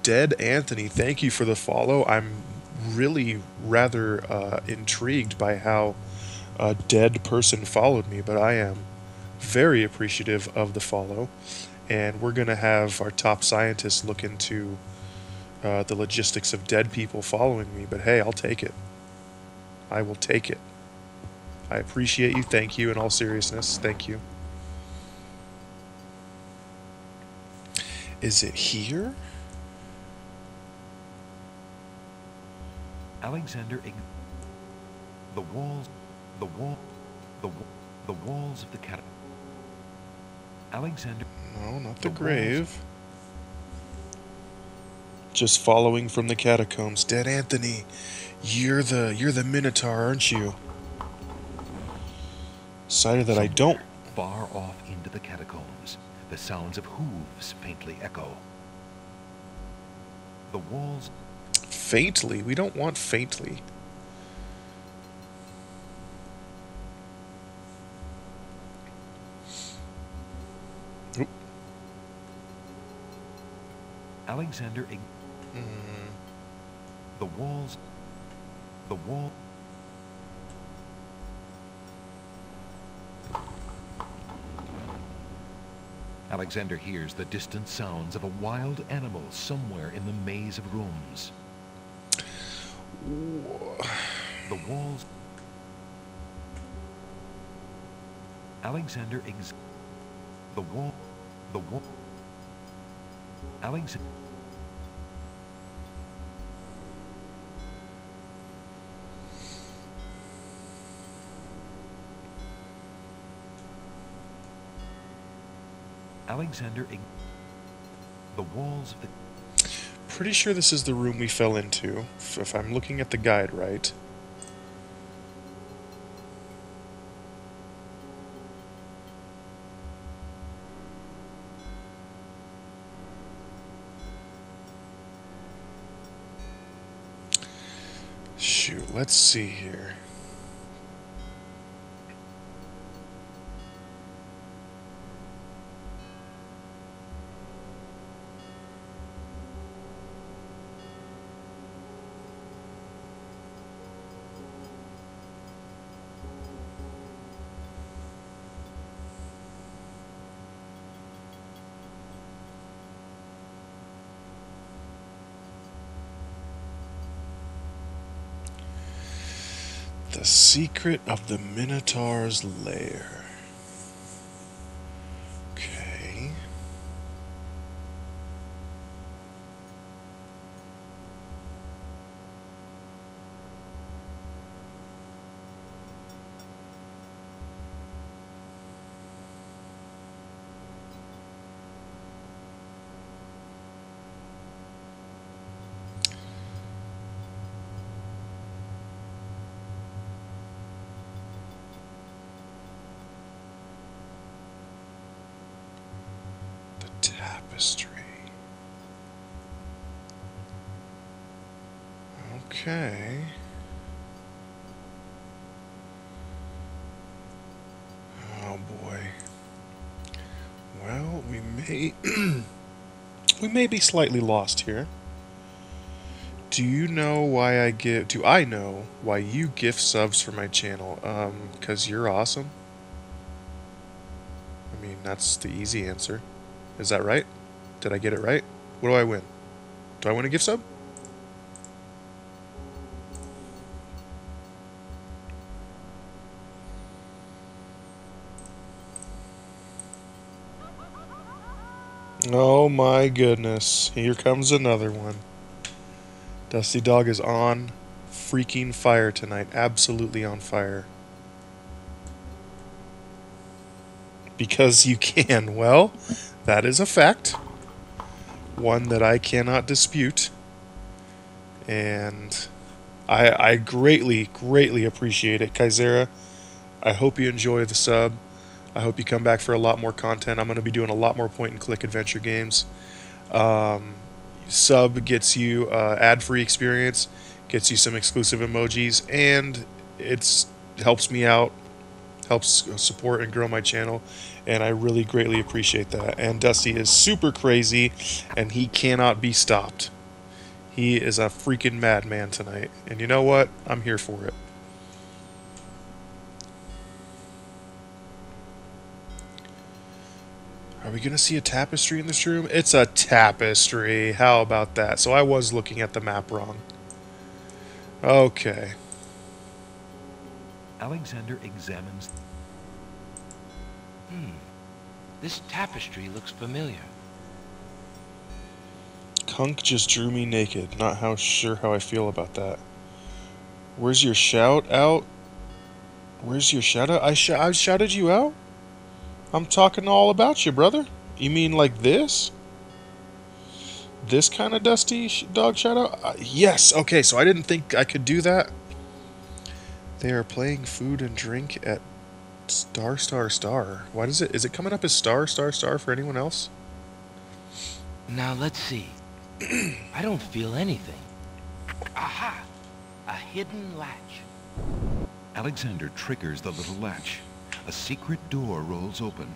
Dead Anthony, thank you for the follow. I'm really rather intrigued by how a dead person followed me, but I am very appreciative of the follow. And we're going to have our top scientists look into the logistics of dead people following me. But hey, I'll take it. I will take it. I appreciate you. Thank you. In all seriousness, thank you. Is it here? Alexander the walls of the cat. Alexander. No, not the grave. Just following from the catacombs. Dead Anthony, you're the Minotaur, aren't you? Decided that I don't. Far off into the catacombs, the sounds of hooves faintly echo. The walls. Faintly? We don't want faintly. Oop. Alexander. The walls. The wall. Alexander hears the distant sounds of a wild animal somewhere in the maze of rooms. The walls. Alexander the wall. The wall. Alexander. Alexander. The walls of the. Pretty sure this is the room we fell into, if I'm looking at the guide right. Shoot, let's see here. The secret of the Minotaur's lair. tapestry. Okay. Oh boy. Well, we may we may be slightly lost here. Do you know why I give? Do I know why you gift subs for my channel? 'Cause you're awesome. I mean, that's the easy answer. Is that right? Did I get it right? What do I win? Do I win a gift sub? Oh my goodness. Here comes another one. Dusty Dog is on freaking fire tonight. Absolutely on fire. Because you can. Well, that is a fact. One that I cannot dispute. And I greatly, greatly appreciate it. Kaisera, I hope you enjoy the sub. I hope you come back for a lot more content. I'm going to be doing a lot more point-and-click adventure games. Sub gets you ad-free experience, gets you some exclusive emojis, and it helps me out, helps support and grow my channel, and I really greatly appreciate that. And Dusty is super crazy, and he cannot be stopped. He is a freaking madman tonight, and you know what? I'm here for it. Are we going to see a tapestry in this room? It's a tapestry. How about that? So I was looking at the map wrong. Okay. Alexander examines. This tapestry looks familiar. Kunk just drew me naked. Not sure how I feel about that. Where's your shout out? Where's your shout out? I shouted you out? I'm talking all about you, brother. You mean like this? This kind of Dusty Dog shout out? Yes. Okay, so I didn't think I could do that. They are playing food and drink at star. Why does it? Is it coming up as star for anyone else? Now let's see. I don't feel anything. Aha! A hidden latch. Alexander triggers the little latch. A secret door rolls open.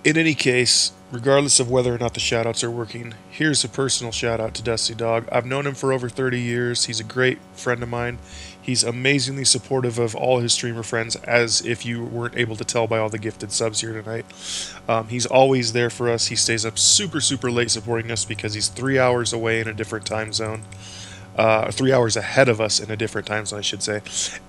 In any case, regardless of whether or not the shoutouts are working, here's a personal shout out to Dusty Dog. I've known him for over 30 years. He's a great friend of mine. He's amazingly supportive of all his streamer friends, as if you weren't able to tell by all the gifted subs here tonight. He's always there for us. He stays up super, super late supporting us because he's 3 hours away in a different time zone. 3 hours ahead of us in a different time zone, I should say.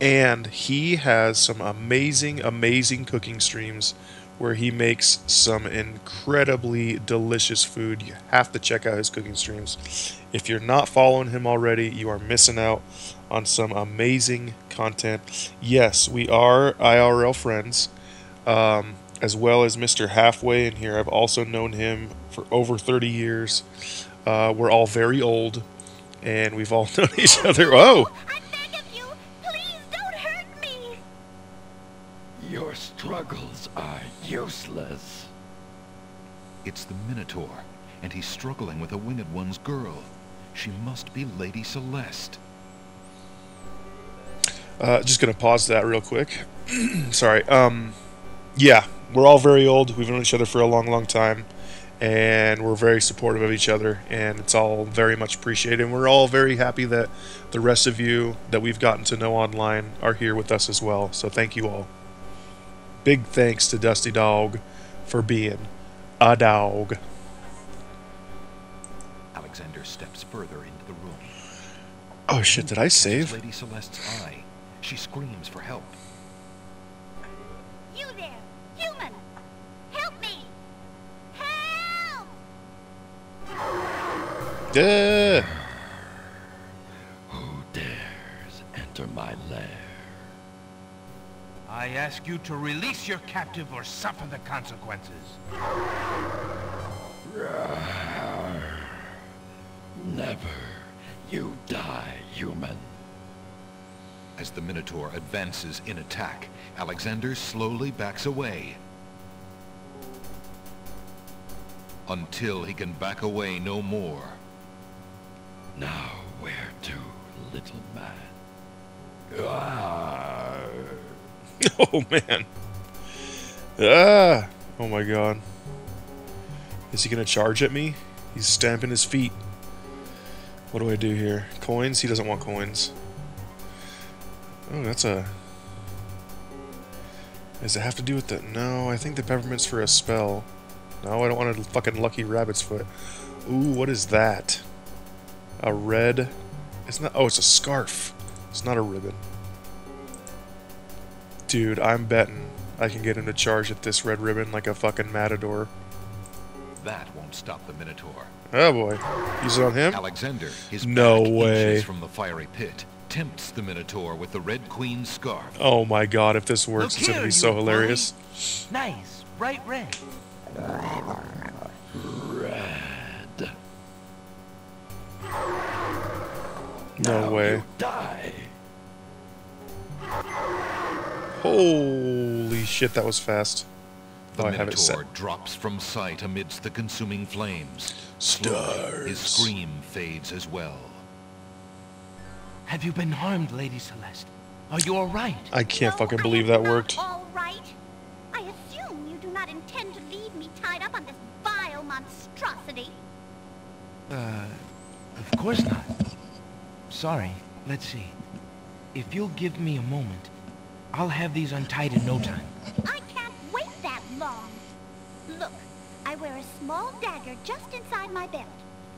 And he has some amazing, amazing cooking streams where he makes some incredibly delicious food. You have to check out his cooking streams. If you're not following him already, you are missing out on some amazing content. Yes, we are IRL friends, as well as Mr. Halfway in here. I've also known him for over 30 years. We're all very old, and we've all known each other. Oh! I beg of you, please don't hurt me! Your struggles are useless. It's the Minotaur, and he's struggling with a Winged One's girl. She must be Lady Celeste. Just gonna pause that real quick. Sorry. Yeah, we're all very old. We've known each other for a long, long time, and we're very supportive of each other, and it's all very much appreciated. And we're all very happy that the rest of you that we've gotten to know online are here with us as well. So thank you all. Big thanks to Dusty Dog for being a dog. Alexander steps further into the room. Oh shit, did I save? Lady Celeste's eye. She screams for help. You there, human! Help me! Help! Who dares enter my lair? I ask you to release your captive or suffer the consequences. Never. You die, human. As the Minotaur advances in attack, Alexander slowly backs away. until he can back away no more. Now where to, little man? Ah. Oh man. Ah. Oh my god. Is he gonna charge at me? He's stamping his feet. What do I do here? Coins? He doesn't want coins. Oh, that's a... Does it have to do with the... No, I think the peppermint's for a spell. No, I don't want a fucking lucky rabbit's foot. Ooh, what is that? A red... It's not... Oh, it's a scarf. It's not a ribbon. Dude, I'm betting I can get him to charge at this red ribbon like a fucking matador. That won't stop the Minotaur. Oh boy. Use it on him? Alexander, his no back way. inches from the fiery pit, tempts the Minotaur with the Red Queen's scarf. Oh my god, if this works, Look it's gonna here, be so you hilarious. bully. Nice, bright red. Red. No Now way. you die. Holy shit, that was fast. The Oh, I have it set. Minotaur drops from sight amidst the consuming flames. Stars. His scream fades as well. Have you been harmed, Lady Celeste? Are you alright? I can't No, fucking I believe am that not worked. all right. I assume you do not intend to leave me tied up on this vile monstrosity. Of course not. Sorry, let's see. If you'll give me a moment, I'll have these untied in no time. I can't wait that long. Look, I wear a small dagger just inside my belt.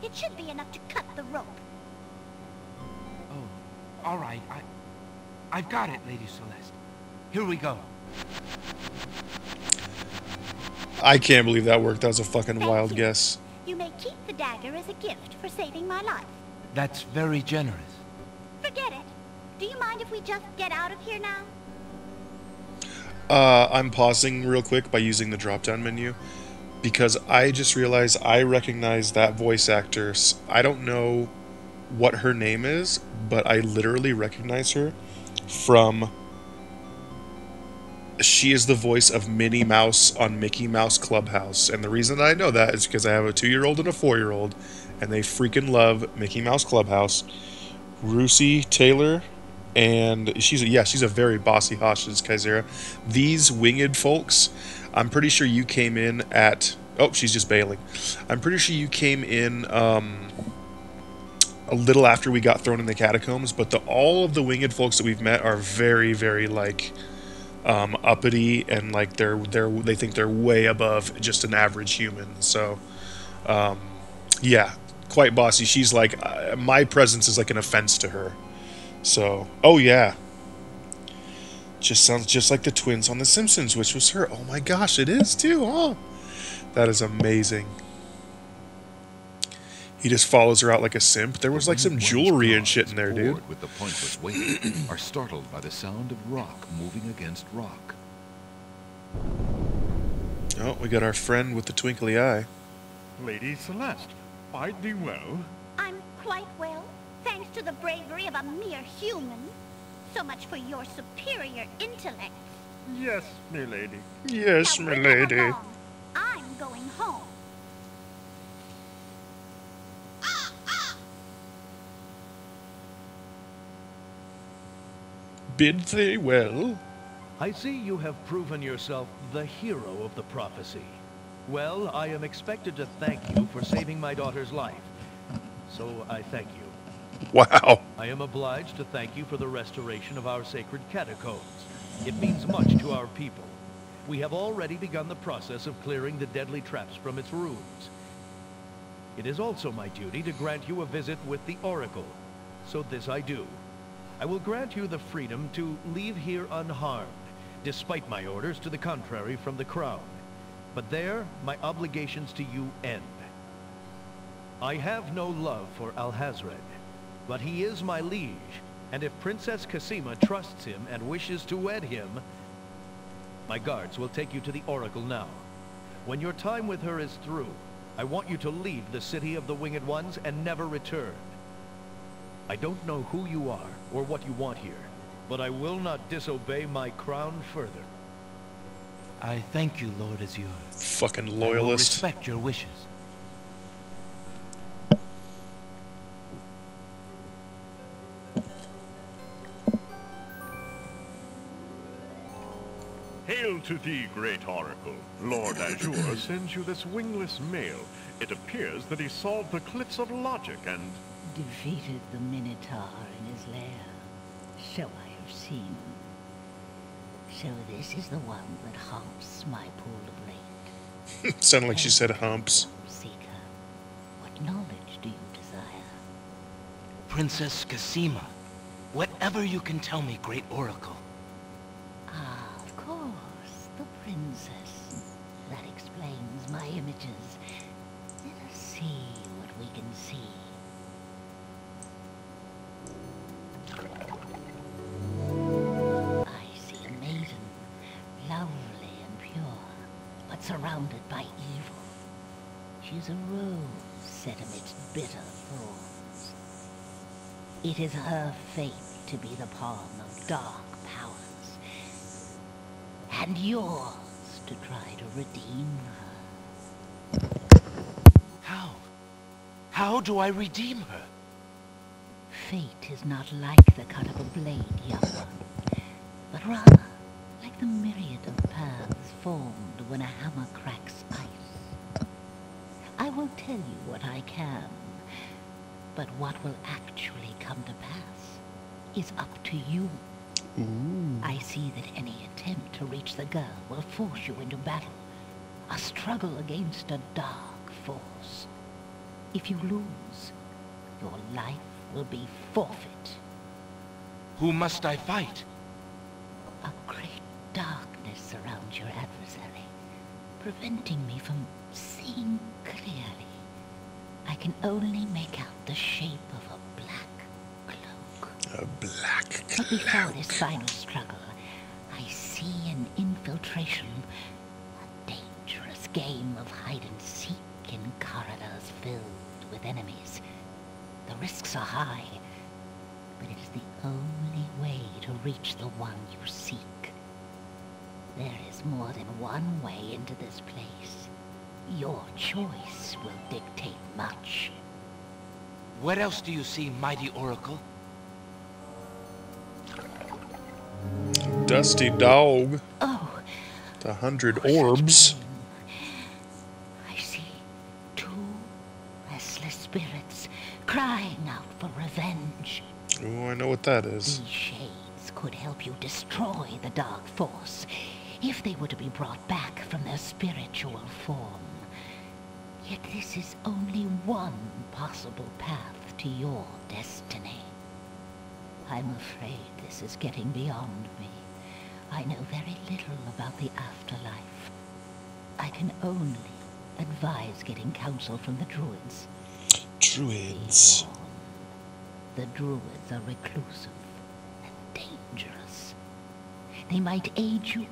It should be enough to cut the rope. Oh, alright, I've got it, Lady Celeste. Here we go. I can't believe that worked. That was a fucking Thank wild you. guess. You may keep the dagger as a gift for saving my life. That's very generous. Forget it. Do you mind if we just get out of here now? I'm pausing real quick by using the drop-down menu because I just realized I recognize that voice actor. I don't know what her name is, but I literally recognize her from... She is the voice of Minnie Mouse on Mickey Mouse Clubhouse. And the reason I know that is because I have a 2-year-old and a 4-year-old, and they freaking love Mickey Mouse Clubhouse. Rusey Taylor, and she's a very bossy hostage, Kaisera. These winged folks, I'm pretty sure you came in at... Oh, she's just bailing. I'm pretty sure you came in a little after we got thrown in the catacombs, but all of the winged folks that we've met are very, very, like... uppity, and like they think they're way above just an average human. So yeah, quite bossy. She's like, my presence is like an offense to her. So oh yeah, just sounds just like the twins on The Simpsons, which was her. Oh my gosh, it is too, huh? That is amazing. He just follows her out like a simp. There was like some jewelry and shit in there, dude. Bored with the pointless wait, are startled by the sound of rock moving against rock. Oh, we got our friend with the twinkly eye. Lady Celeste, are thee well? I'm quite well, thanks to the bravery of a mere human. So much for your superior intellect. Yes, milady. Yes, Now my bring him lady. along. I'm going home. Bid thee well. I see you have proven yourself the hero of the prophecy. Well, I am expected to thank you for saving my daughter's life. So I thank you. Wow. I am obliged to thank you for the restoration of our sacred catacombs. It means much to our people. We have already begun the process of clearing the deadly traps from its rooms. It is also my duty to grant you a visit with the Oracle. So this I do. I will grant you the freedom to leave here unharmed, despite my orders to the contrary from the Crown. But there, my obligations to you end. I have no love for Alhazred, but he is my liege, and if Princess Cassima trusts him and wishes to wed him, my guards will take you to the Oracle now. When your time with her is through, I want you to leave the City of the Winged Ones and never return. I don't know who you are or what you want here, but I will not disobey my crown further. I thank you, Lord Azure. Fucking I will loyalist. respect your wishes. to thee, great oracle. Lord Azure sends you this wingless mail. It appears that he solved the cliffs of logic and... Defeated the Minotaur in his lair. So I have seen. So this is the one that haunts my pool of lake. Sounded like she said humps. Seeker, what knowledge do you desire? Princess Cassima, whatever you can tell me, great oracle. Ah, of course, the princess. That explains my images. Let us see what we can see. I see a maiden, lovely and pure, but surrounded by evil. She's a rose set amidst bitter thorns. It is her fate to be the pawn of dark powers, and yours to try to redeem her. How? How do I redeem her? Fate is not like the cut of a blade, young one, but rather like the myriad of paths formed when a hammer cracks ice. I will tell you what I can, but what will actually come to pass is up to you. I see that any attempt to reach the girl will force you into battle, a struggle against a dark force. If you lose, your life will be forfeit. Who must I fight? A great darkness surrounds your adversary, preventing me from seeing clearly. I can only make out the shape of a black cloak. A black cloak. But before this final struggle, I see an infiltration, a dangerous game of hide and seek in corridors filled with enemies. The risks are high, but it is the only way to reach the one you seek. There is more than one way into this place. Your choice will dictate much. What else do you see, mighty oracle? Dusty dog. Oh, The 100 orbs. I see two restless spirits crying out for revenge. Oh, I know what that is. These shades could help you destroy the dark force if they were to be brought back from their spiritual form. Yet this is only one possible path to your destiny. I'm afraid this is getting beyond me. I know very little about the afterlife. I can only advise getting counsel from the druids. Druids. The druids are reclusive and dangerous. They might aid you,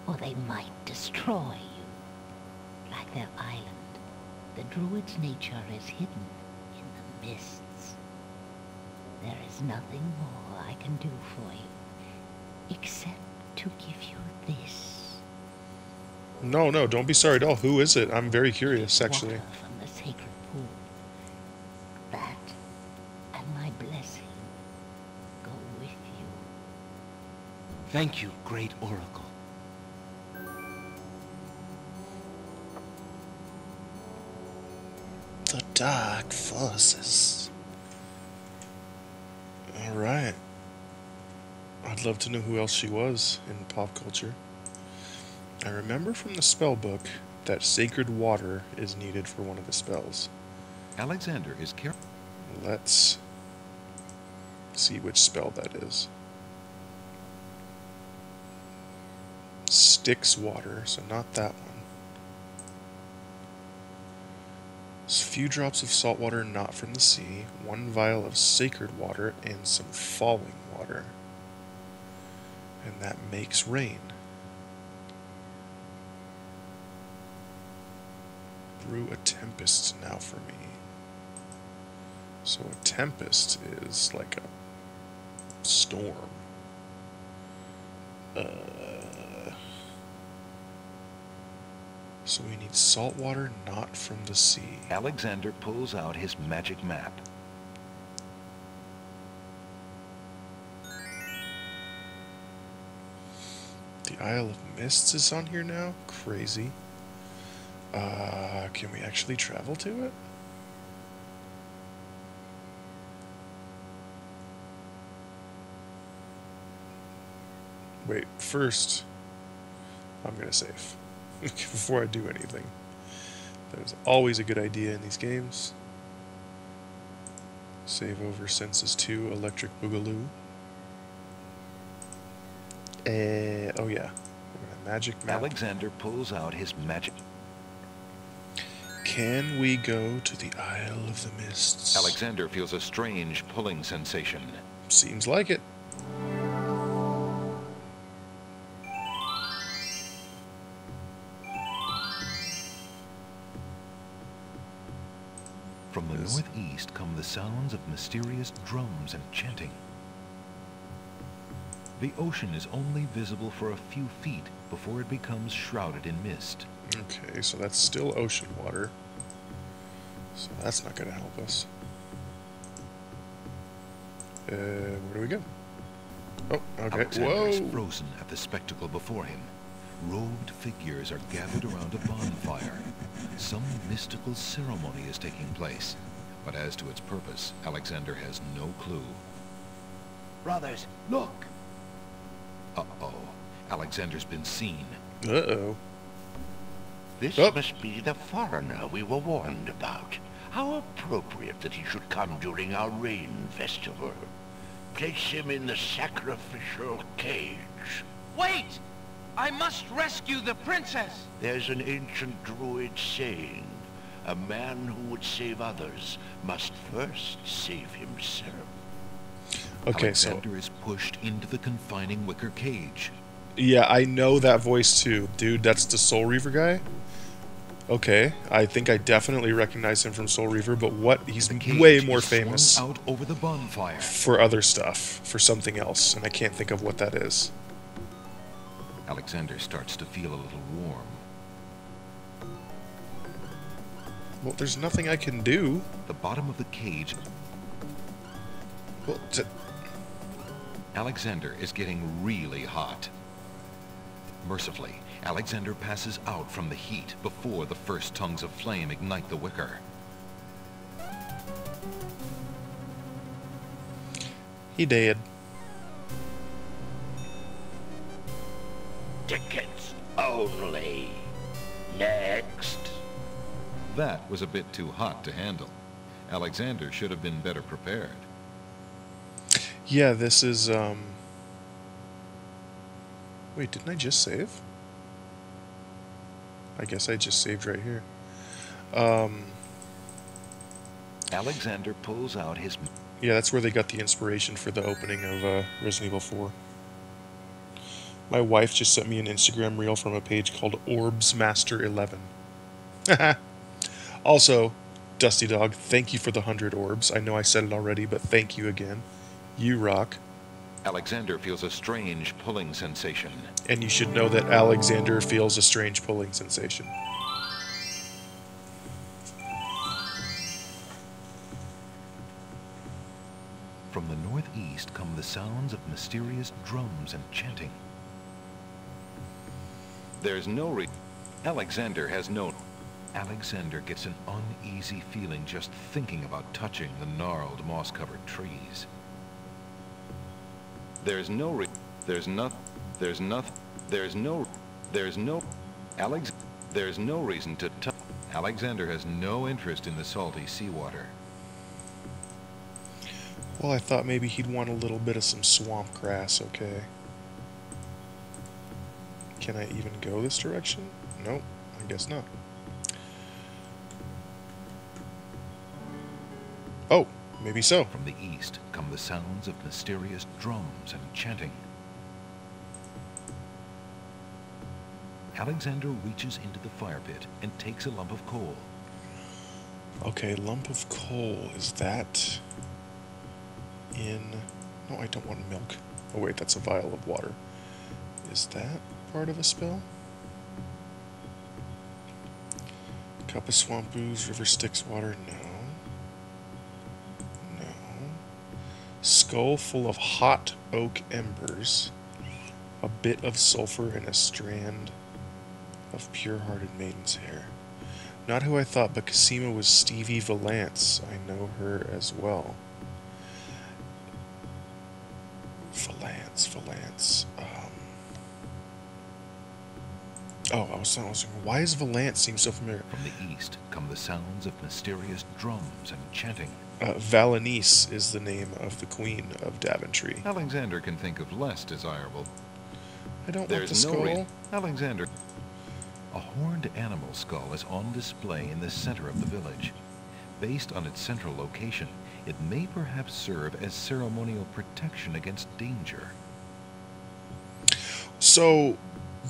or they might destroy you. Like their island, the druid's nature is hidden in the mists. There is nothing more I can do for you, except to give you this. No, don't be sorry at all. Who is it? I'm very curious, actually. Water from the sacred pool. That and my blessing go with you. Thank you, great oracle. The dark forces. Alright. I'd love to know who else she was in pop culture. I remember from the spell book that sacred water is needed for one of the spells. Alexander is careful. Let's see which spell that is. Styx water, so not that one. A few drops of salt water not from the sea, 1 vial of sacred water, and some falling water. And that makes rain. Brew a tempest now for me. So a tempest is like a storm. So we need salt water not from the sea. Alexander pulls out his magic map. The Isle of Mists is on here now? Crazy. Can we actually travel to it? Wait, first, I'm gonna save before I do anything. That is always a good idea in these games. Save over Senses 2, Electric Boogaloo. Oh yeah. Magic map. Alexander pulls out his magic. Can we go to the Isle of the Mists? Alexander feels a strange pulling sensation. Seems like it. From the northeast come the sounds of mysterious drums and chanting. The ocean is only visible for a few feet before it becomes shrouded in mist. Okay, so that's still ocean water. So that's not going to help us. Where do we go? Oh, okay. Alexander is Whoa! frozen at the spectacle before him. Robed figures are gathered around a bonfire. Some mystical ceremony is taking place, but as to its purpose, Alexander has no clue. Brothers, look! Uh-oh. Alexander's been seen. Uh-oh. This Oh. must be the foreigner we were warned about. How appropriate that he should come during our rain festival. Place him in the sacrificial cage. Wait! I must rescue the princess! There's an ancient druid saying, a man who would save others must first save himself. Okay, Alexander is pushed into the confining wicker cage. yeah, I know that voice too. Dude, that's the Soul Reaver guy? Okay, I think I definitely recognize him from Soul Reaver, but what? He's The cage way more is swung famous out over the bonfire. for other stuff, for something else, and I can't think of what that is. Alexander starts to feel a little warm. Well, there's nothing I can do. The bottom of the cage. Well, Alexander is getting really hot. Mercifully, Alexander passes out from the heat before the first tongues of flame ignite the wicker. he dead. Tickets only. Next. That was a bit too hot to handle. Alexander should have been better prepared. Yeah, this is, Wait, didn't I just save? I guess I just saved right here. Alexander pulls out his... Yeah, that's where they got the inspiration for the opening of Resident Evil 4. My wife just sent me an Instagram reel from a page called Orbs Master 11. Also, Dusty Dog, thank you for the 100 orbs. I know I said it already, but thank you again. You rock. Alexander feels a strange pulling sensation. And you should know that Alexander feels a strange pulling sensation. From the northeast come the sounds of mysterious drums and chanting. There's no Alexander has no... Alexander gets an uneasy feeling just thinking about touching the gnarled, moss-covered trees. There's no reason to touch. Alexander has no interest in the salty seawater. Well, I thought maybe he'd want a little bit of some swamp grass, okay. Can I even go this direction? Nope, I guess not. Oh, maybe so. From the east come the sounds of mysterious drums and chanting. Alexander reaches into the fire pit and takes a lump of coal. Okay, lump of coal. Is that in... No, I don't want milk. Oh wait, that's a vial of water. Is that part of a spell? Cup of swamp ooze, river Styx water, no. No. Skull full of hot oak embers. A bit of sulfur and a strand of pure-hearted maiden's hair. Not who I thought, but Cosima was Stevie Valance. I know her as well. Valance. Oh, I was thinking, why does Valance seem so familiar? From the east come the sounds of mysterious drums and chanting. Valanice is the name of the Queen of Daventry. Alexander can think of less desirable. I don't want the skull. Alexander. A horned animal skull is on display in the center of the village. Based on its central location, it may perhaps serve as ceremonial protection against danger. So,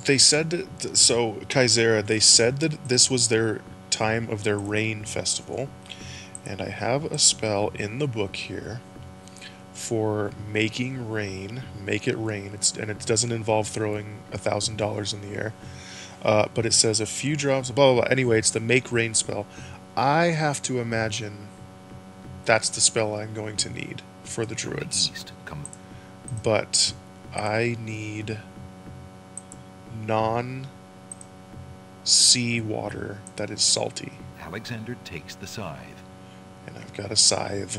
they said that, so Kaisera, they said that this was their time of their rain festival, and I have a spell in the book here for making rain, make it rain, and it doesn't involve throwing $1,000 in the air, but it says a few drops, blah, blah, blah. Anyway, it's the make rain spell. I have to imagine that's the spell I'm going to need for the druids. But I need non-sea water that is salty. Alexander takes the scythe. And I've got a scythe.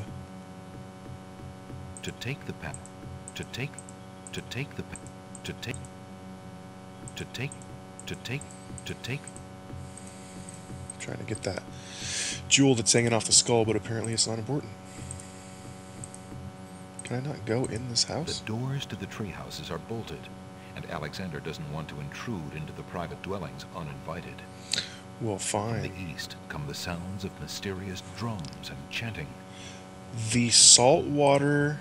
To take the path. To take the path. To take. I'm trying to get that jewel that's hanging off the skull, but apparently it's not important. Can I not go in this house? The doors to the tree houses are bolted, and Alexander doesn't want to intrude into the private dwellings uninvited. Well, fine. From the east come the sounds of mysterious drums and chanting. The salt water,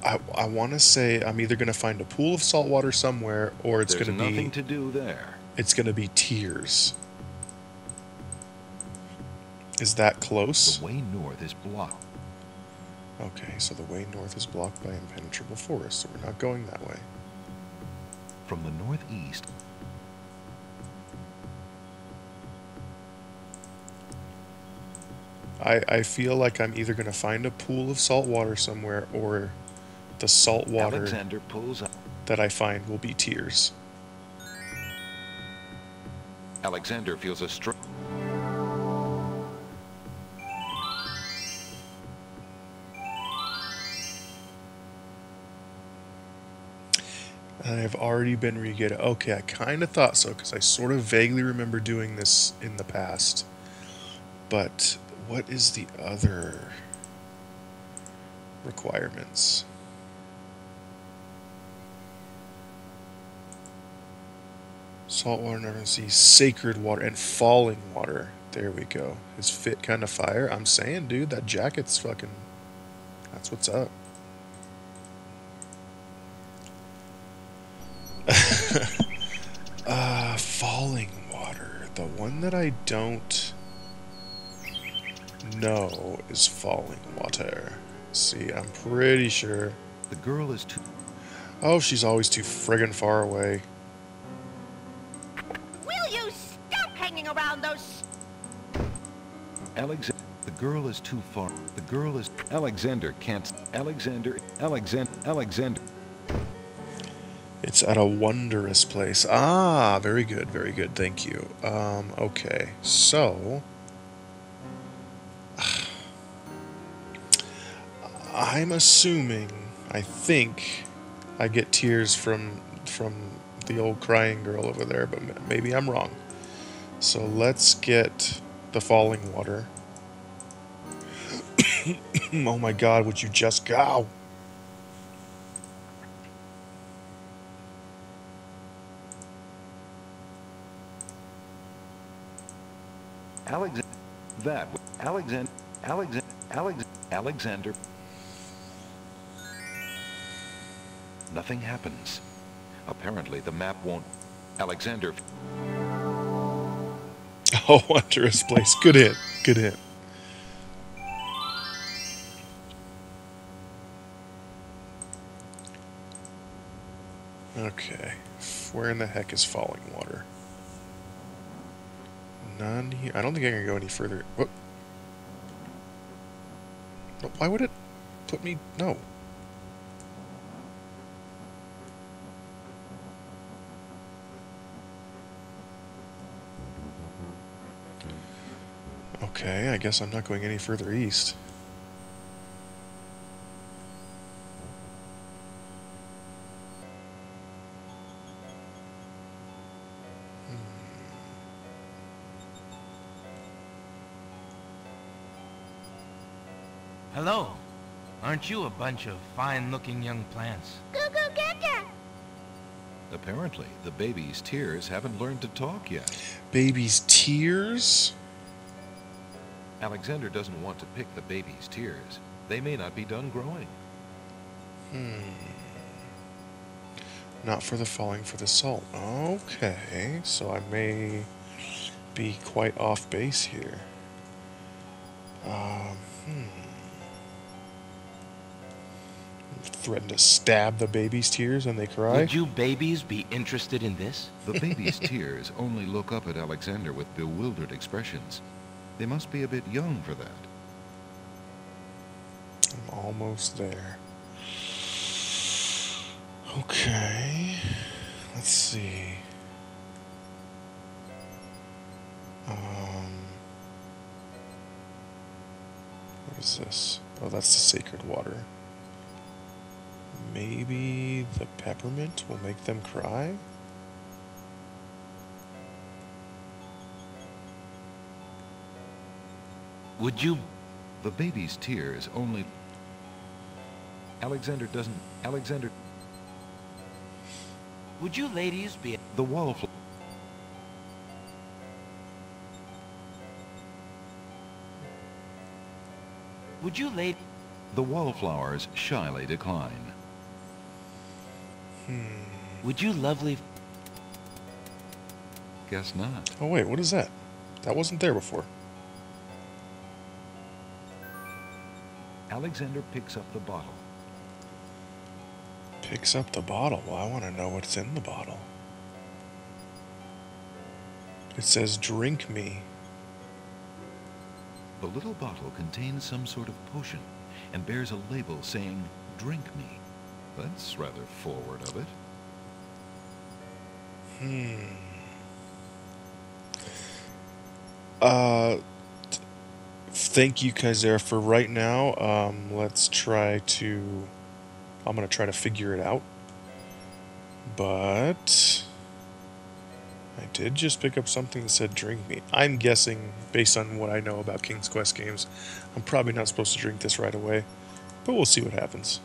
I want to say I'm either going to find a pool of salt water somewhere, or it's going to be... There's nothing to do there. It's going to be tears. Is that close? The way north is blocked. Okay, so the way north is blocked by impenetrable forest, so we're not going that way. From the northeast... I feel like I'm either going to find a pool of salt water somewhere, or the salt water Alexander pulls up. that I find will be tears. Alexander feels a strong... And I've already been re-getting... Okay, I kind of thought so, because I sort of vaguely remember doing this in the past. But what is the other requirements? Salt water, never see sacred water, and falling water. There we go. Is fit kind of fire? I'm saying, dude, that jacket's fucking... That's what's up. Falling water. The one that I don't know is falling water. See, I'm pretty sure. The girl is too... Oh, she's always too friggin' far away. Will you stop hanging around those... Alexander... The girl is too far. The girl is... Alexander can't... Alexander... It's at a wondrous place. Ah, very good, thank you. Okay, so... I'm assuming, I think, I get tears from the old crying girl over there, but maybe I'm wrong. So let's get the falling water. Oh my god, would you just go? Alexander. Nothing happens. Apparently the map won't... Alexander... Oh, wondrous place. Good hit. Okay. Where in the heck is falling water? None here. I don't think I can go any further. What? No, why would it put me... No. Okay, I guess I'm not going any further east. Hello. Aren't you a bunch of fine-looking young plants? Goo-goo gaga! Apparently, the baby's tears haven't learned to talk yet. Baby's tears? Alexander doesn't want to pick the baby's tears. They may not be done growing. Not for the falling for the salt. Okay, so I may be quite off base here. Threaten to stab the baby's tears and they cry? Would you babies be interested in this? The baby's tears only look up at Alexander with bewildered expressions. They must be a bit young for that. I'm almost there. Okay. Let's see. What is this? Oh, that's the sacred water. Maybe the peppermint will make them cry? Would you... The baby's tears only... Alexander... Would you ladies be... The wallflower... Would you ladies... The wallflowers shyly decline. Would you lovely... Guess not. Oh wait, what is that? That wasn't there before. Alexander picks up the bottle. Picks up the bottle. Well, I want to know what's in the bottle. It says, "Drink me." The little bottle contains some sort of potion and bears a label saying, "Drink me." That's rather forward of it. Thank you, Kaiser, for right now. Let's try to... I'm going to try to figure it out. But... I did just pick up something that said drink me. I'm guessing, based on what I know about King's Quest games, I'm probably not supposed to drink this right away. But we'll see what happens.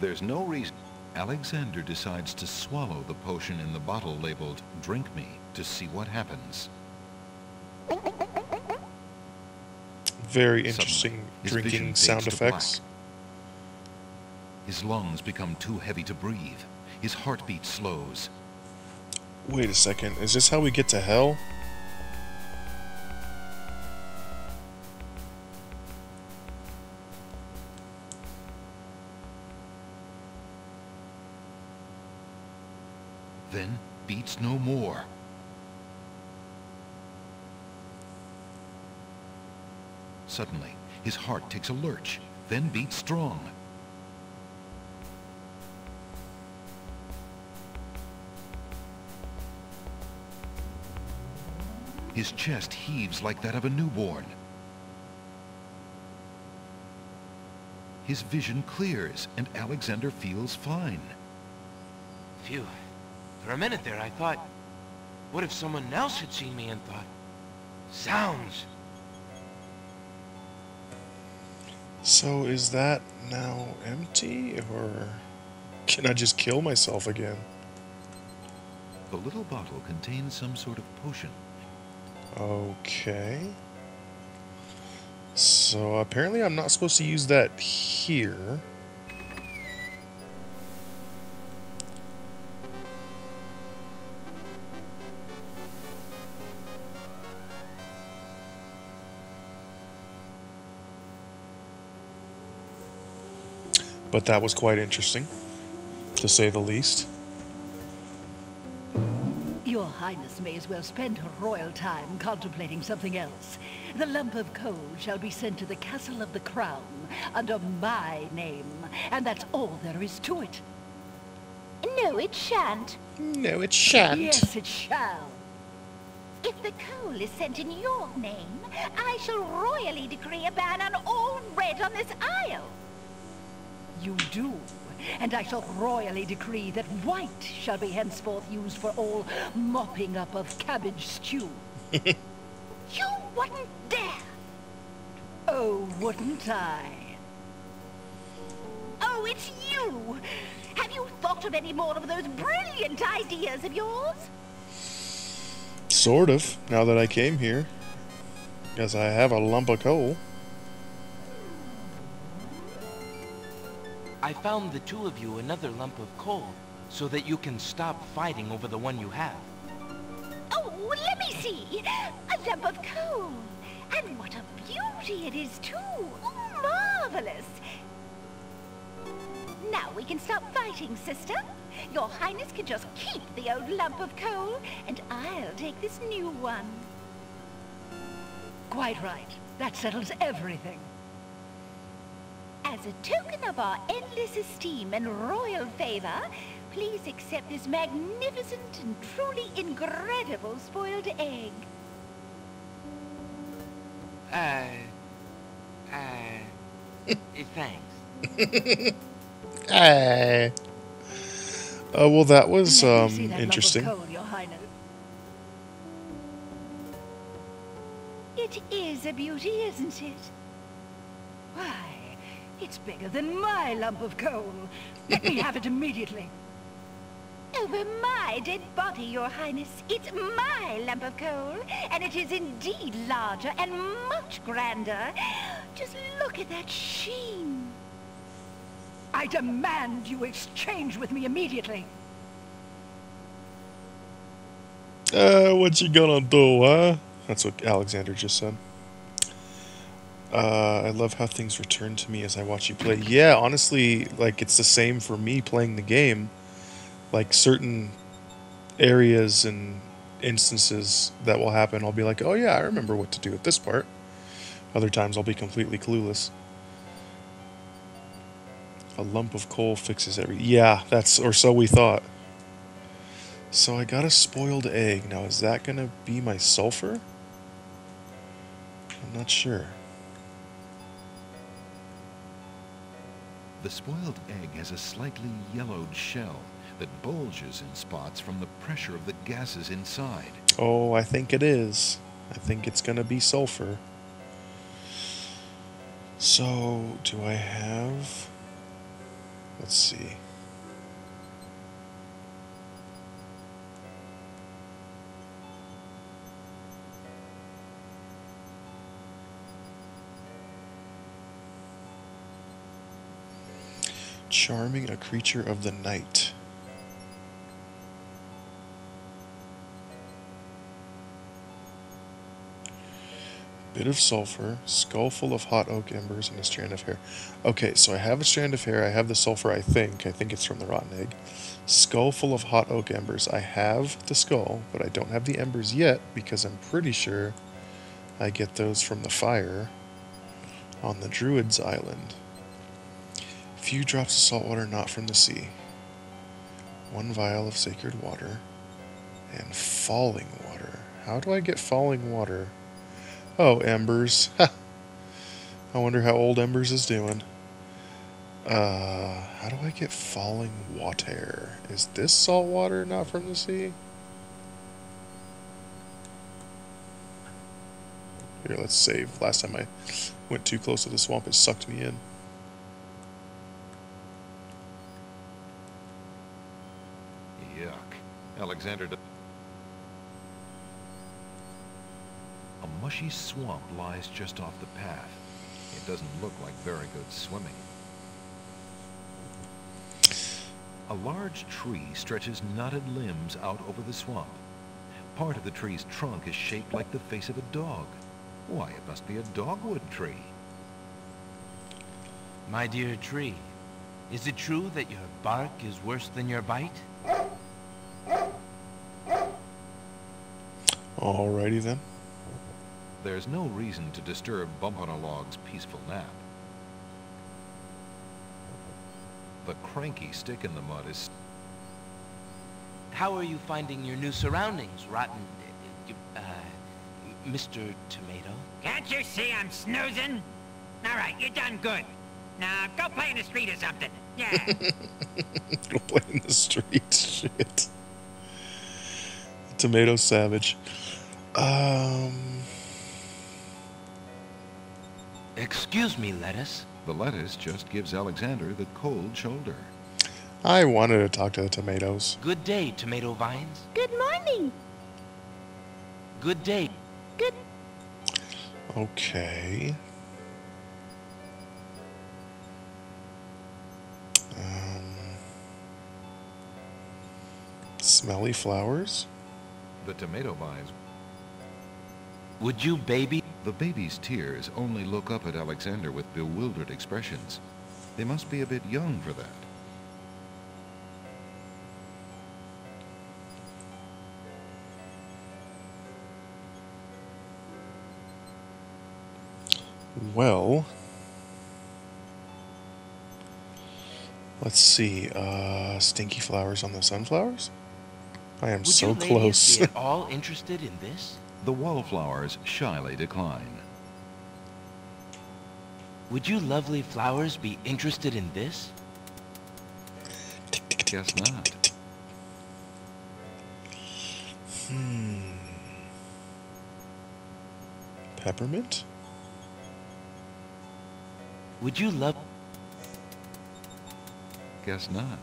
There's no reason. Alexander decides to swallow the potion in the bottle labeled "Drink Me" to see what happens. Very interesting Suddenly, his drinking vision sound fades to effects. black. His lungs become too heavy to breathe. His heartbeat slows. Wait a second, is this how we get to hell? Then beats no more. Suddenly, his heart takes a lurch, then beats strong. His chest heaves like that of a newborn. His vision clears, and Alexander feels fine. Phew. For a minute there, I thought, what if someone else had seen me and thought, zounds? So is that now empty, or can I just kill myself again? The little bottle contains some sort of potion. Okay. So apparently I'm not supposed to use that here. But that was quite interesting, to say the least. Your Highness may as well spend her royal time contemplating something else. The lump of coal shall be sent to the Castle of the Crown under my name, and that's all there is to it. No, it shan't. No, it shan't. Yes, it shall. If the coal is sent in your name, I shall royally decree a ban on all red on this isle. You do, and I shall royally decree that white shall be henceforth used for all mopping up of cabbage stew. You wouldn't dare! Oh, wouldn't I? Oh, it's you! Have you thought of any more of those brilliant ideas of yours? Sort of, now that I came here. Guess I have a lump of coal. I found the two of you another lump of coal, so that you can stop fighting over the one you have. Oh, let me see! A lump of coal! And what a beauty it is, too! Oh, marvelous! Now we can stop fighting, sister. Your Highness can just keep the old lump of coal, and I'll take this new one. Quite right. That settles everything. As a token of our endless esteem and royal favor, please accept this magnificent and truly incredible spoiled egg. Thanks. Well, that was Let me see that interesting. lump of coal, Your Highness. It is a beauty, isn't it? Why, it's bigger than my lump of coal. Let me have it immediately. Over my dead body, Your Highness. It's my lump of coal, and it is indeed larger and much grander. Just look at that sheen. I demand you exchange with me immediately. What you gonna do, huh? That's what Alexander just said. I love how things return to me as I watch you play. Yeah, honestly, like, it's the same for me playing the game. Like, certain areas and instances that will happen, I'll be like, oh yeah, I remember what to do at this part. Other times I'll be completely clueless. A lump of coal fixes everything. Yeah, that's, or so we thought. So I got a spoiled egg. Now, is that gonna be my sulfur? I'm not sure. The spoiled egg has a slightly yellowed shell that bulges in spots from the pressure of the gases inside. Oh, I think it is. I think it's gonna be sulfur. So, do I have... Let's see. Charming a creature of the night. Bit of sulfur, skull full of hot oak embers, and a strand of hair. Okay, so I have a strand of hair, I have the sulfur, I think it's from the rotten egg. Skull full of hot oak embers. I have the skull, but I don't have the embers yet, because I'm pretty sure I get those from the fire on the Druid's Island. Few drops of salt water not from the sea. 1 vial of sacred water. And falling water. How do I get falling water? Oh, embers. I wonder how old embers is doing. How do I get falling water? Is this salt water not from the sea? Here, let's save. Last time I went too close to the swamp, it sucked me in. Yuck. Alexander... A mushy swamp lies just off the path. It doesn't look like very good swimming. A large tree stretches knotted limbs out over the swamp. Part of the tree's trunk is shaped like the face of a dog. Why, it must be a dogwood tree. My dear tree, is it true that your bark is worse than your bite? Alrighty then. There's no reason to disturb Bump-on-a-Log's peaceful nap. The cranky stick in the mud is... How are you finding your new surroundings, Rotten? Mr. Tomato? Can't you see I'm snoozing? All right, you're done good. Now, go play in the street or something. Yeah. Go play in the street. Shit. Tomato savage. Excuse me, lettuce. The lettuce just gives Alexander the cold shoulder. I wanted to talk to the tomatoes. Good day, tomato vines. Good morning. Good day. Good. Okay. Smelly flowers. The tomato vines. Would you baby? The baby's tears only look up at Alexander with bewildered expressions. They must be a bit young for that. Well, let's see. Stinky flowers on the sunflowers? I am so Would you close. ladies be at all interested in this? The wallflowers shyly decline. Would you lovely flowers be interested in this? Guess not. Peppermint? Would you love... Guess not.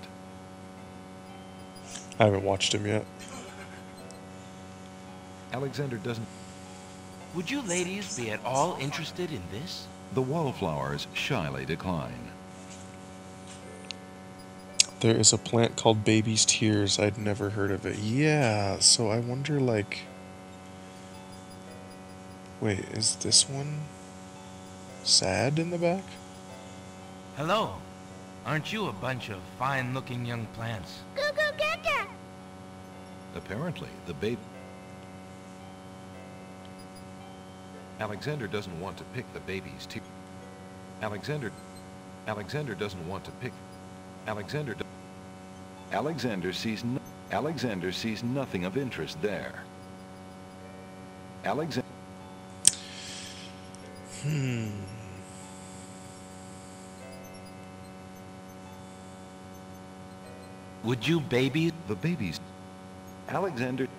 I haven't watched him yet. Alexander doesn't... Would you ladies be at all interested in this? The wallflowers shyly decline. There is a plant called Baby's Tears. I'd never heard of it. Yeah, so I wonder, like... Wait, is this one sad in the back? Hello. Aren't you a bunch of fine-looking young plants? Goo-goo gaga. Apparently, the baby... Alexander doesn't want to pick the baby's teeth. Alexander doesn't want to pick... Alexander sees nothing of interest there. Would you baby... The baby's... Alexander...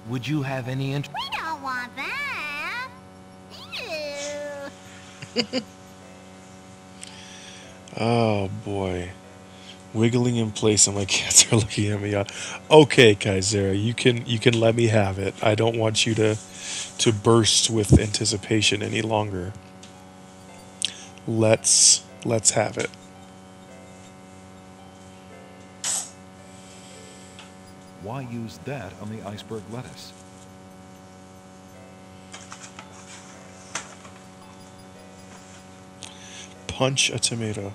Would you have any interest... We don't want that. Ew. Oh boy. Wiggling in place and my cats are looking at me. Okay, Kaisera, you can let me have it. I don't want you to burst with anticipation any longer. Let's have it. Why use that on the iceberg lettuce? Punch a tomato.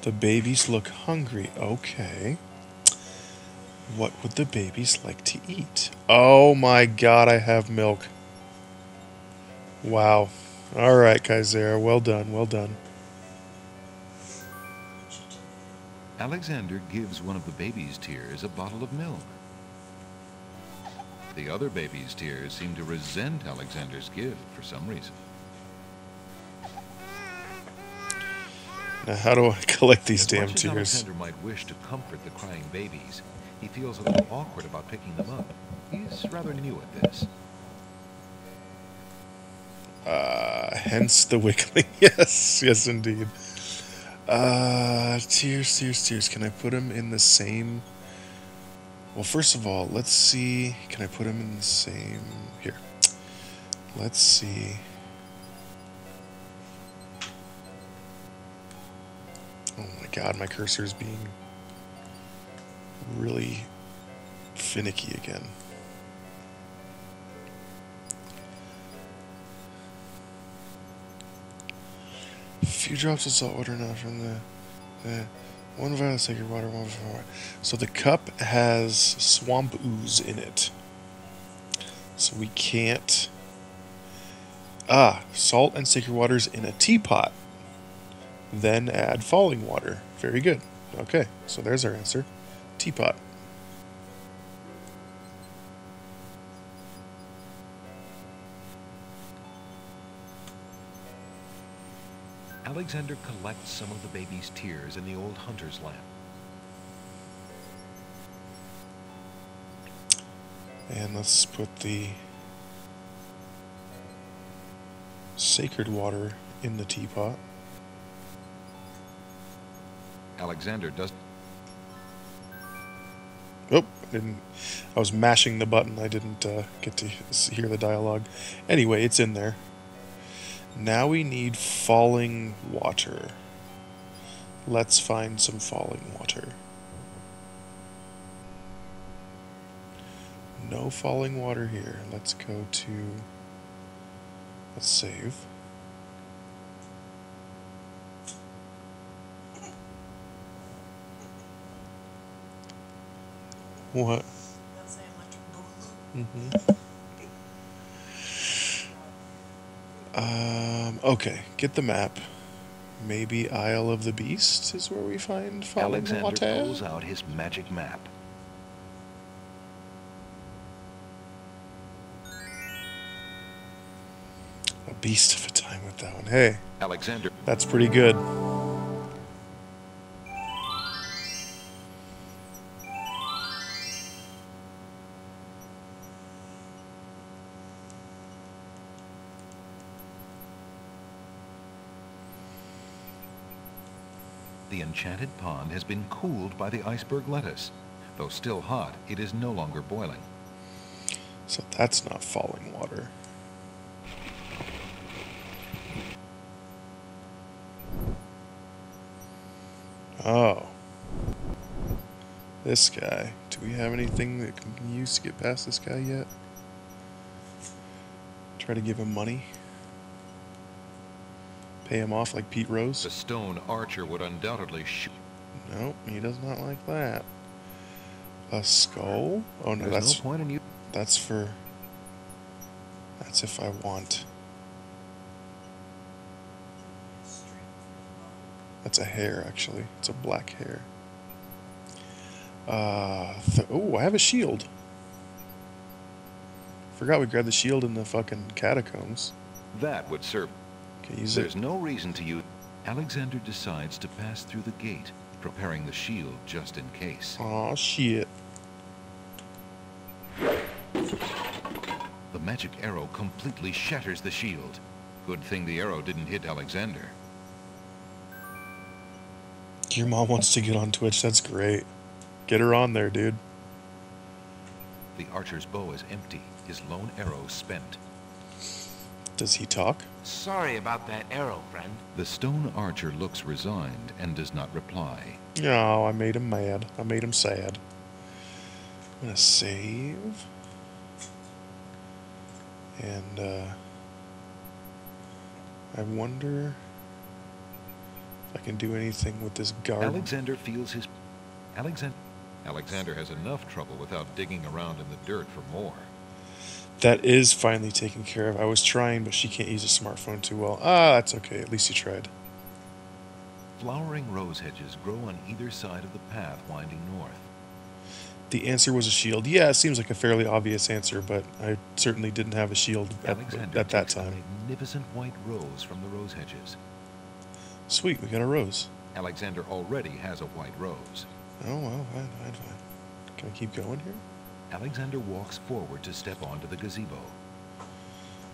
The babies look hungry. Okay. What would the babies like to eat? Oh my god, I have milk. Wow. Alright, Kaisera. Well done, well done. Alexander gives one of the baby's tears a bottle of milk. The other baby's tears seem to resent Alexander's gift for some reason. Now, how do I collect these damn As much as tears? Alexander might wish to comfort the crying babies, he feels a little awkward about picking them up. He's rather new at this. Hence the wiggling. Yes, yes indeed. Tears. Can I put them in the same... Well, first of all, let's see. Can I put them in the same... Here. Let's see. Oh my god, my cursor is being really finicky again. A few drops of salt water now from the one vial of sacred water, one vial water. So the cup has swamp ooze in it. So we can't... salt and sacred waters in a teapot. Then add falling water. Very good. Okay, so there's our answer. Teapot. Alexander collects some of the baby's tears in the old hunter's lamp. And let's put the sacred water in the teapot. Alexander does... Oh, I was mashing the button. I didn't get to hear the dialogue. Anyway, it's in there. Now we need falling water. Let's find some falling water. No falling water here. Let's go to... Let's save. What? Okay, get the map. Maybe Isle of the Beast is where we find falling Alexander water. pulls out his magic map. A beast of a time with that one. Hey, Alexander. That's pretty good. The enchanted pond has been cooled by the iceberg lettuce. Though still hot, it is no longer boiling. So that's not falling water. Oh. This guy. Do we have anything that can be used to get past this guy yet? Try to give him money? Pay him off like Pete Rose? The stone archer would undoubtedly shoot. Nope, he does not like that. A skull? Oh no, There's no point in you. That's for... That's if I want... That's a hair, actually. It's a black hair. Oh, I have a shield. Forgot we grabbed the shield in the fucking catacombs. That would serve. Okay, use There's it. no reason to use... Alexander decides to pass through the gate, preparing the shield just in case. Aw, shit. The magic arrow completely shatters the shield. Good thing the arrow didn't hit Alexander. Your mom wants to get on Twitch. That's great. Get her on there, dude. The archer's bow is empty, his lone arrow spent. Does he talk? Sorry about that arrow, friend. The stone archer looks resigned and does not reply. No, I made him mad. I made him sad. I'm gonna save. And, I wonder if I can do anything with this guard. Alexander feels his... Alexander has enough trouble without digging around in the dirt for more. That is finally taken care of. I was trying, but she can't use a smartphone too well. Ah, that's okay. At least you tried. Flowering rose hedges grow on either side of the path winding north. The answer was a shield. Yeah, it seems like a fairly obvious answer, but I certainly didn't have a shield at that takes time. A magnificent white rose from the rose hedges. Sweet, we got a rose. Alexander already has a white rose. Oh, well, fine. Can I keep going here? Alexander walks forward to step onto the gazebo.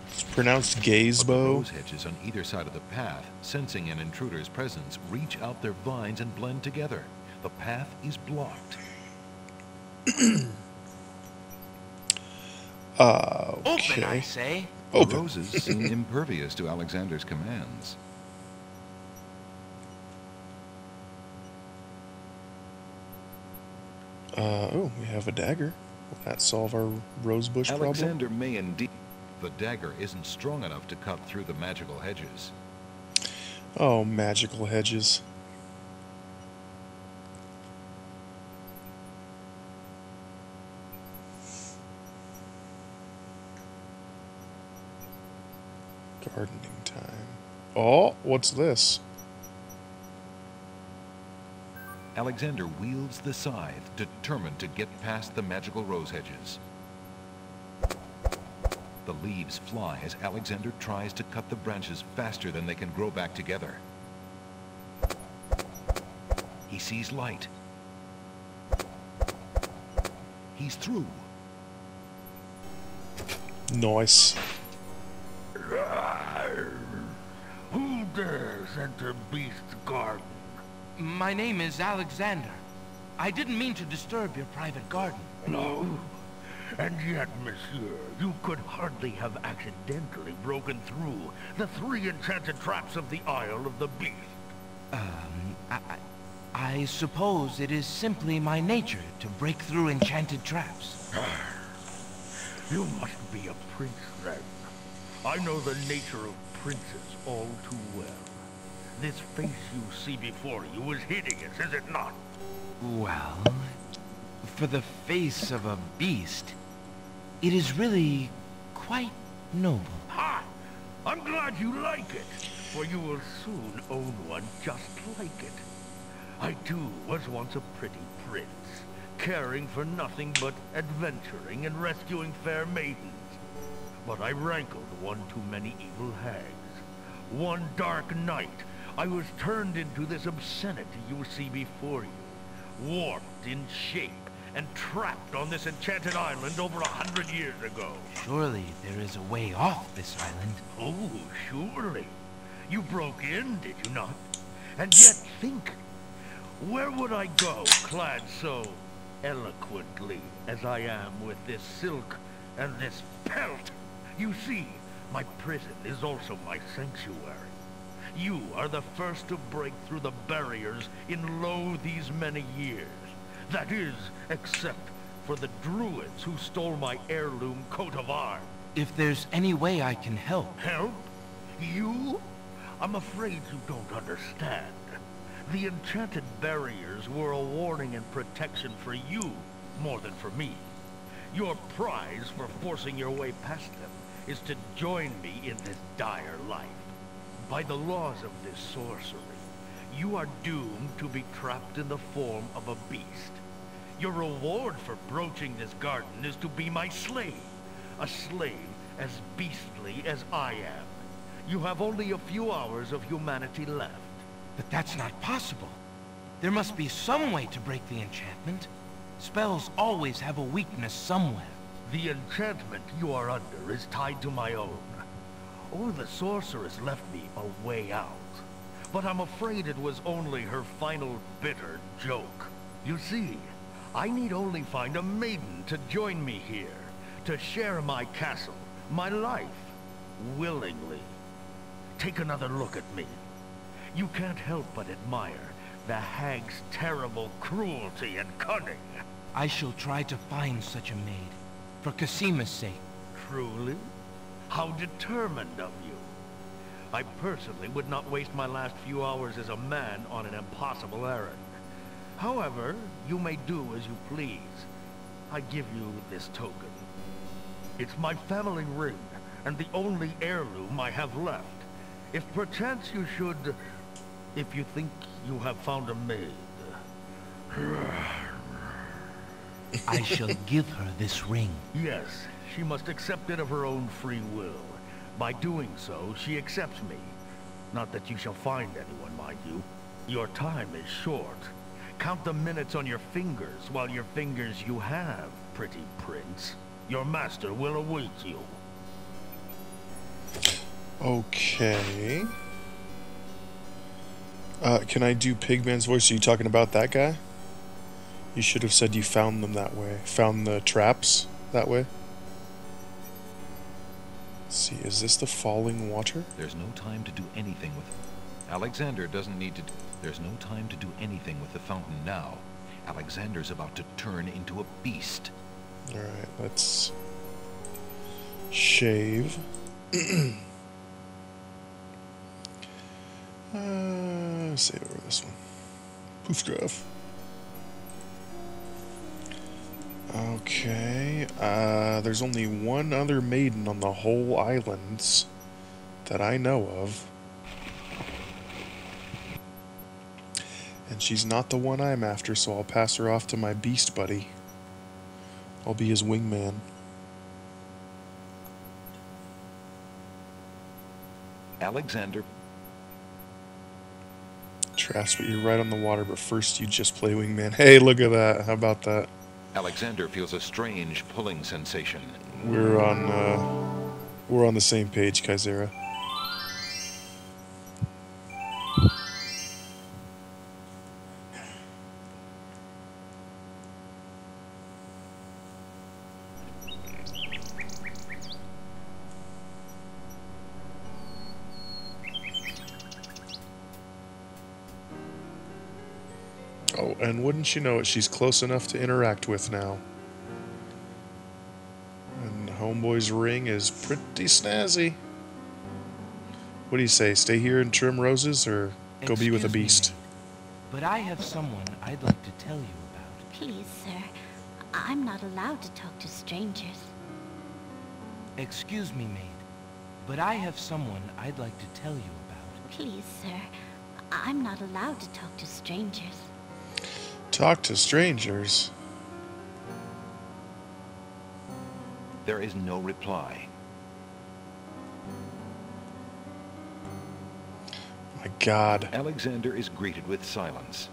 It's pronounced gazebo. The rose hedges on either side of the path, sensing an intruder's presence, reach out their vines and blend together. The path is blocked. Open, I say. The roses seem impervious to Alexander's commands. Oh, we have a dagger. Will that solve our rosebush problem? Alexander may indeed. The dagger isn't strong enough to cut through the magical hedges. Oh, magical hedges. Gardening time. Oh, what's this? Alexander wields the scythe, determined to get past the magical rose hedges. The leaves fly as Alexander tries to cut the branches faster than they can grow back together. He sees light. He's through. Nice. Who dares enter Beast's garden? My name is Alexander. I didn't mean to disturb your private garden. No. And yet, monsieur, you could hardly have accidentally broken through the 3 enchanted traps of the Isle of the Beast. I suppose it is simply my nature to break through enchanted traps. You must be a prince, then. I know the nature of princes all too well. This face you see before you is hideous, is it not? Well, for the face of a beast, it is really quite noble. Ha! I'm glad you like it, for you will soon own one just like it. I too was once a pretty prince, caring for nothing but adventuring and rescuing fair maidens. But I rankled one too many evil hags. One dark night, I was turned into this obscenity you see before you, warped in shape and trapped on this enchanted island over 100 years ago. Surely there is a way off this island. Oh, surely. You broke in, did you not? And yet think, where would I go clad so eloquently as I am with this silk and this pelt? You see, my prison is also my sanctuary. You are the first to break through the barriers in lo these many years. That is, except for the druids who stole my heirloom coat of arms. If there's any way I can help... Help? You? I'm afraid you don't understand. The enchanted barriers were a warning and protection for you, more than for me. Your prize for forcing your way past them is to join me in this dire life. By the laws of this sorcery, you are doomed to be trapped in the form of a beast. Your reward for broaching this garden is to be my slave. A slave as beastly as I am. You have only a few hours of humanity left. But that's not possible. There must be some way to break the enchantment. Spells always have a weakness somewhere. The enchantment you are under is tied to my own. Oh, the sorceress left me a way out. But I'm afraid it was only her final bitter joke. You see, I need only find a maiden to join me here, to share my castle, my life, willingly. Take another look at me. You can't help but admire the hag's terrible cruelty and cunning. I shall try to find such a maid, for Casima's sake. Truly? How determined of you. I personally would not waste my last few hours as a man on an impossible errand. However, you may do as you please. I give you this token. It's my family ring, and the only heirloom I have left. If perchance you should... if you think you have found a maid... I shall give her this ring. Yes, she must accept it of her own free will. By doing so, she accepts me. Not that you shall find anyone, mind you. Your time is short. Count the minutes on your fingers, while your fingers you have, pretty prince. Your master will await you. Okay. Can I do Pigman's voice? Are you talking about that guy? You should have said you found them that way. Found the traps that way. Let's see, is this the falling water? There's no time to do anything with... Alexander doesn't need to... There's no time to do anything with the fountain now. Alexander's about to turn into a beast. Alright, let's... shave. Save over this one. Poof scruff. Okay, there's only one other maiden on the whole islands that I know of. And she's not the one I'm after, so I'll pass her off to my beast buddy. I'll be his wingman. Alexander... Grasp you right on the water, but first you just play wingman. Hey, look at that. How about that? Alexander feels a strange pulling sensation. We're on the same page, Kaizera. Oh, and wouldn't you know it, she's close enough to interact with now. And Homeboy's ring is pretty snazzy. What do you say, stay here and trim roses, or go be with a beast? But I have someone I'd like to tell you about. Please, sir. I'm not allowed to talk to strangers. Excuse me, maid, but I have someone I'd like to tell you about. Please, sir. I'm not allowed to talk to strangers. Talk to strangers? There is no reply. My God. Alexander is greeted with silence.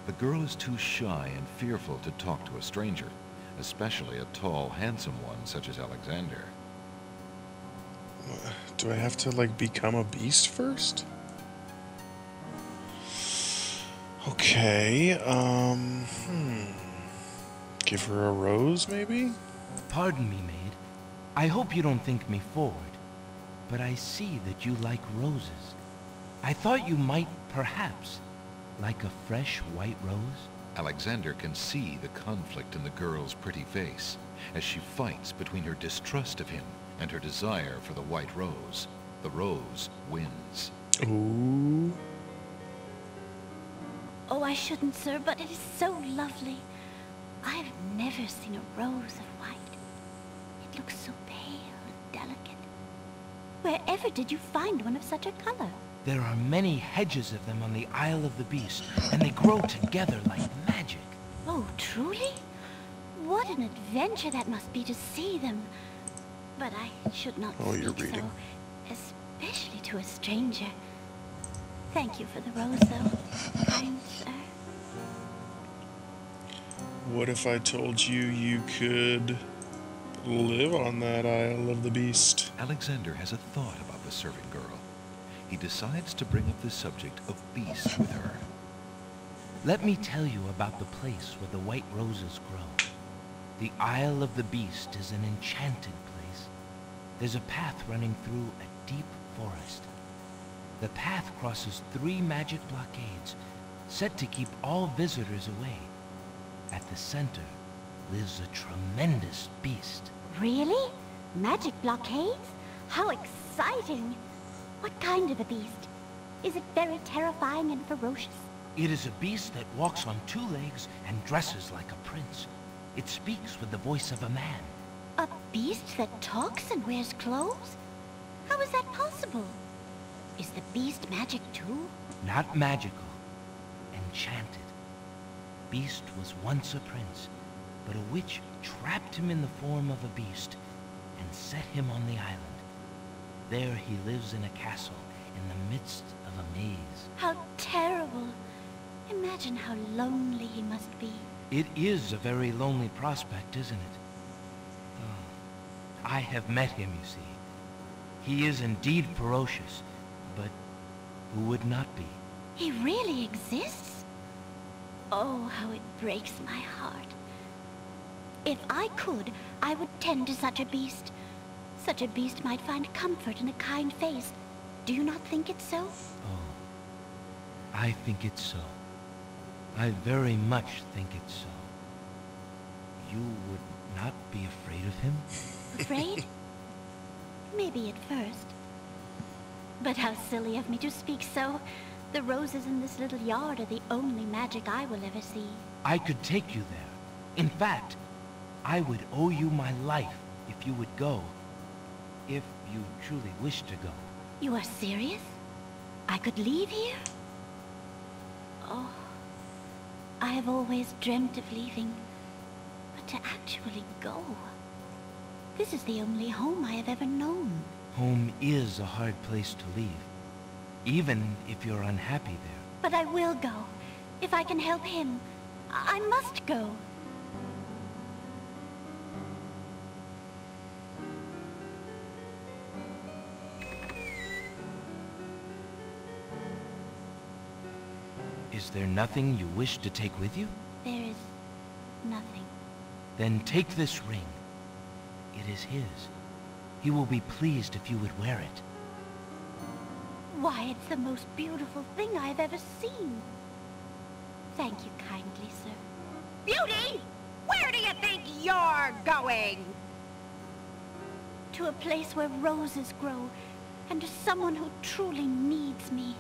The girl is too shy and fearful to talk to a stranger, especially a tall, handsome one such as Alexander. Do I have to, like, become a beast first? Okay, Give her a rose, maybe? Pardon me, maid. I hope you don't think me forward, but I see that you like roses. I thought you might, perhaps, like a fresh white rose. Alexander can see the conflict in the girl's pretty face as she fights between her distrust of him and her desire for the white rose. The rose wins. Ooh. Oh, I shouldn't, sir, but it is so lovely. I've never seen a rose of white. It looks so pale and delicate. Wherever did you find one of such a color? There are many hedges of them on the Isle of the Beast, and they grow together like magic. Oh, truly? What an adventure that must be to see them. But I should not speak so, especially to a stranger. Thank you for the rose, though, kind sir. What if I told you you could live on that Isle of the Beast? Alexander has a thought about the servant girl. He decides to bring up the subject of beasts with her. Let me tell you about the place where the white roses grow. The Isle of the Beast is an enchanted place. There's a path running through a deep forest. The path crosses 3 magic blockades, set to keep all visitors away. At the center lives a tremendous beast. Really? Magic blockades? How exciting! What kind of a beast? Is it very terrifying and ferocious? It is a beast that walks on 2 legs and dresses like a prince. It speaks with the voice of a man. A beast that talks and wears clothes? How is that possible? Is the beast magic too? Not magical. Enchanted. Beast was once a prince, but a witch trapped him in the form of a beast and set him on the island. There he lives in a castle in the midst of a maze. How terrible! Imagine how lonely he must be. It is a very lonely prospect, isn't it? Oh, I have met him, you see. He is indeed ferocious, but who would not be? He really exists? Oh, how it breaks my heart. If I could, I would tend to such a beast. Such a beast might find comfort in a kind face. Do you not think it so? Oh, I think it's so. I very much think it's so. You would not be afraid of him? Afraid? Maybe at first. But how silly of me to speak so. The roses in this little yard are the only magic I will ever see. I could take you there. In fact, I would owe you my life if you would go. If you truly wish to go. You are serious? I could leave here? Oh, I have always dreamt of leaving. But to actually go... This is the only home I have ever known. Home is a hard place to leave. even if you're unhappy there. But I will go. If I can help him, I must go. Is there nothing you wish to take with you? There is nothing. Then take this ring. It is his. He will be pleased if you would wear it. Why, it's the most beautiful thing I've ever seen. Thank you kindly, sir. Beauty! Where do you think you're going? To a place where roses grow, and to someone who truly needs me.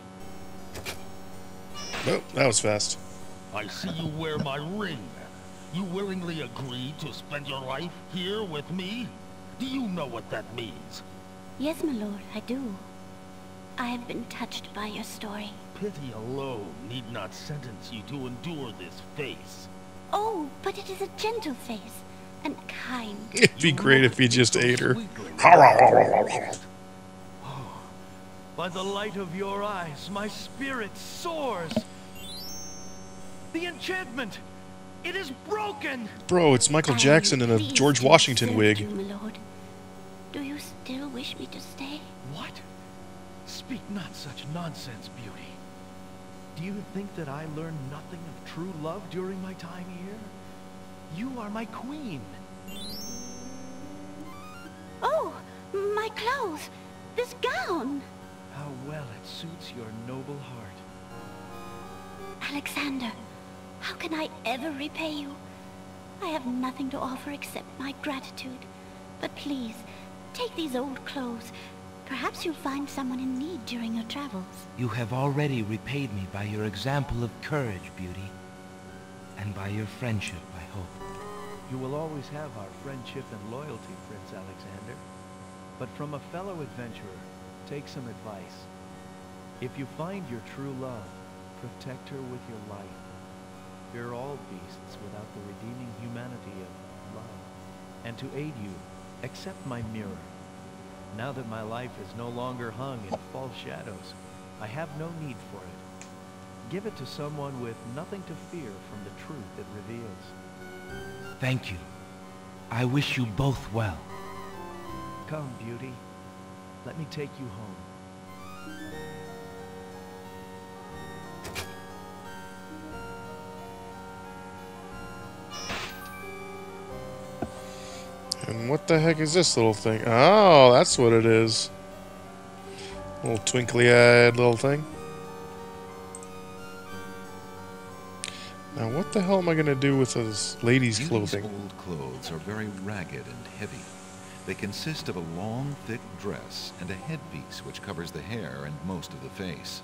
Oh, that was fast. I see you wear my ring. You willingly agreed to spend your life here with me? Do you know what that means? Yes, my lord, I do. I have been touched by your story. Pity alone need not sentence you to endure this face. Oh, but it is a gentle face, and kind. It'd be great if he just ate her. By the light of your eyes, my spirit soars. The enchantment! It is broken! Bro, it's Michael Jackson in a George Washington wig. You, my lord. Do you still wish me to stay? What? Speak not such nonsense, Beauty. Do you think that I learned nothing of true love during my time here? You are my queen. Oh, my clothes! This gown! How well it suits your noble heart. Alexander, how can I ever repay you? I have nothing to offer except my gratitude. But please, take these old clothes. Perhaps you'll find someone in need during your travels. You have already repaid me by your example of courage, Beauty. And by your friendship, I hope. You will always have our friendship and loyalty, Prince Alexander. But from a fellow adventurer, take some advice. If you find your true love, protect her with your life. Fear all beasts without the redeeming humanity of love. And to aid you, accept my mirror. Now that my life is no longer hung in false shadows, I have no need for it. Give it to someone with nothing to fear from the truth it reveals. Thank you. I wish you both well. Come, Beauty. Let me take you home. And what the heck is this little thing? Oh, that's what it is. Little twinkly-eyed little thing. Now, what the hell am I going to do with this lady's clothing? Beauty's old clothes are very ragged and heavy. They consist of a long, thick dress and a headpiece which covers the hair and most of the face.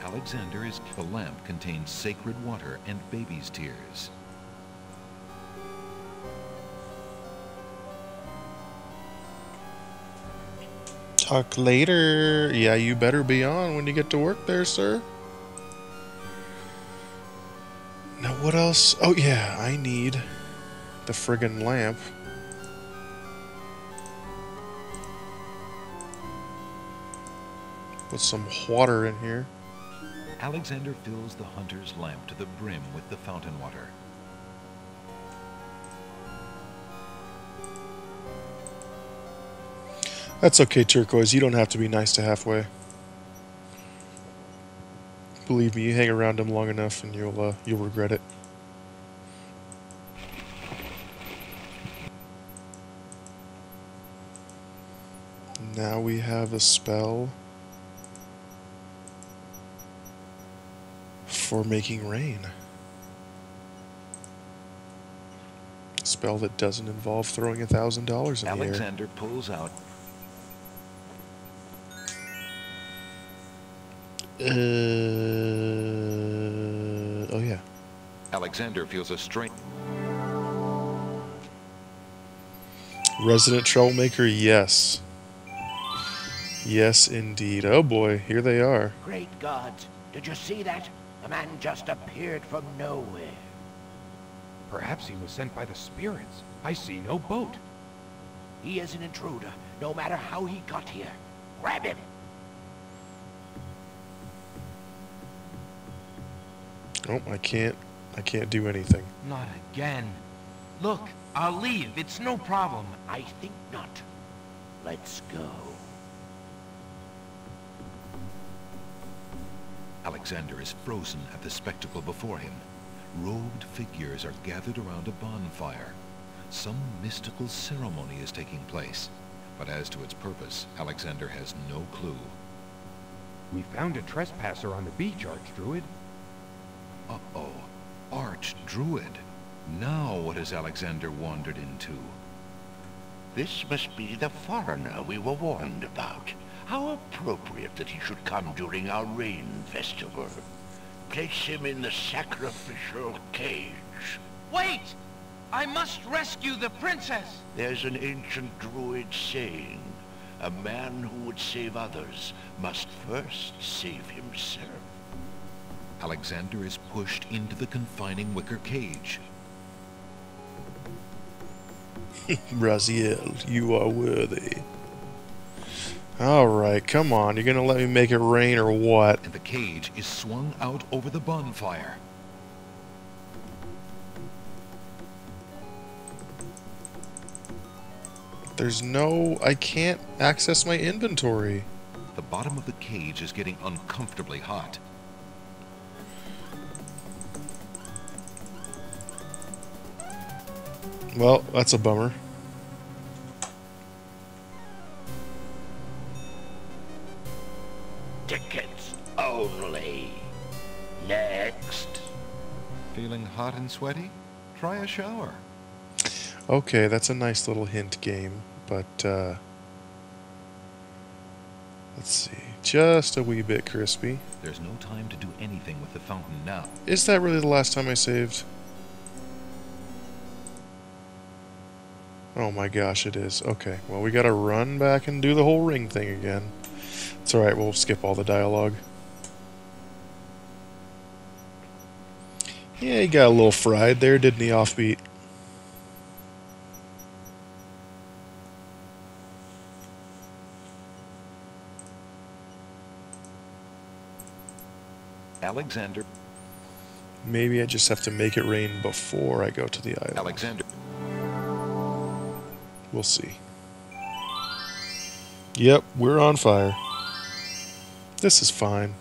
The lamp contains sacred water and baby's tears. Talk later. Yeah, you better be on when you get to work there, sir. Now, what else? Oh, yeah, I need the friggin' lamp. Put some water in here. Alexander fills the hunter's lamp to the brim with the fountain water. That's okay, Turquoise. You don't have to be nice to halfway. Believe me, you hang around him long enough and you'll regret it. Now we have a spell for making rain. A spell that doesn't involve throwing $1,000 in the air. Alexander pulls out. Oh yeah. Alexander feels a strain. Resident troublemaker, yes. Yes, indeed. Oh boy, here they are. Great gods, did you see that? The man just appeared from nowhere. Perhaps he was sent by the spirits. I see no boat. He is an intruder, no matter how he got here. Grab him! Oh, I can't do anything. Not again. Look, I'll leave. It's no problem. I think not. Let's go. Alexander is frozen at the spectacle before him. Robed figures are gathered around a bonfire. Some mystical ceremony is taking place, but as to its purpose, Alexander has no clue. We found a trespasser on the beach, Archdruid. Uh-oh. Archdruid. Now what has Alexander wandered into? This must be the foreigner we were warned about. How appropriate that he should come during our rain festival. Place him in the sacrificial cage. Wait! I must rescue the princess! There's an ancient druid saying, a man who would save others must first save himself. Alexander is pushed into the confining wicker cage. Raziel, you are worthy. Alright, come on. You're gonna let me make it rain or what? And the cage is swung out over the bonfire. There's no... I can't access my inventory. The bottom of the cage is getting uncomfortably hot. Well, that's a bummer. Tickets only. Next. Feeling hot and sweaty? Try a shower. Okay, that's a nice little hint game, but, let's see. Just a wee bit crispy. There's no time to do anything with the fountain now. Is that really the last time I saved? Oh my gosh, it is. Okay, well, we gotta run back and do the whole ring thing again. It's alright, we'll skip all the dialogue. Yeah, he got a little fried there, didn't he, offbeat? Alexander. Maybe I just have to make it rain before I go to the island. Alexander. We'll see. Yep, we're on fire. This is fine.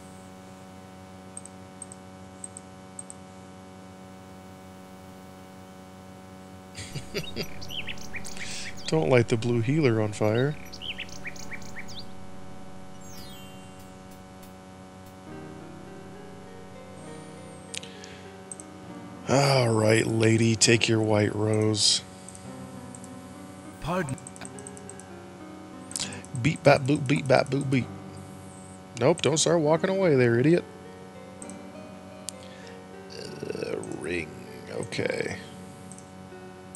Don't light the blue healer on fire. Alright, lady, take your white rose. Pardon. Beat bat boop beat bat boop beat. Nope, don't start walking away there, idiot. Ring. Okay.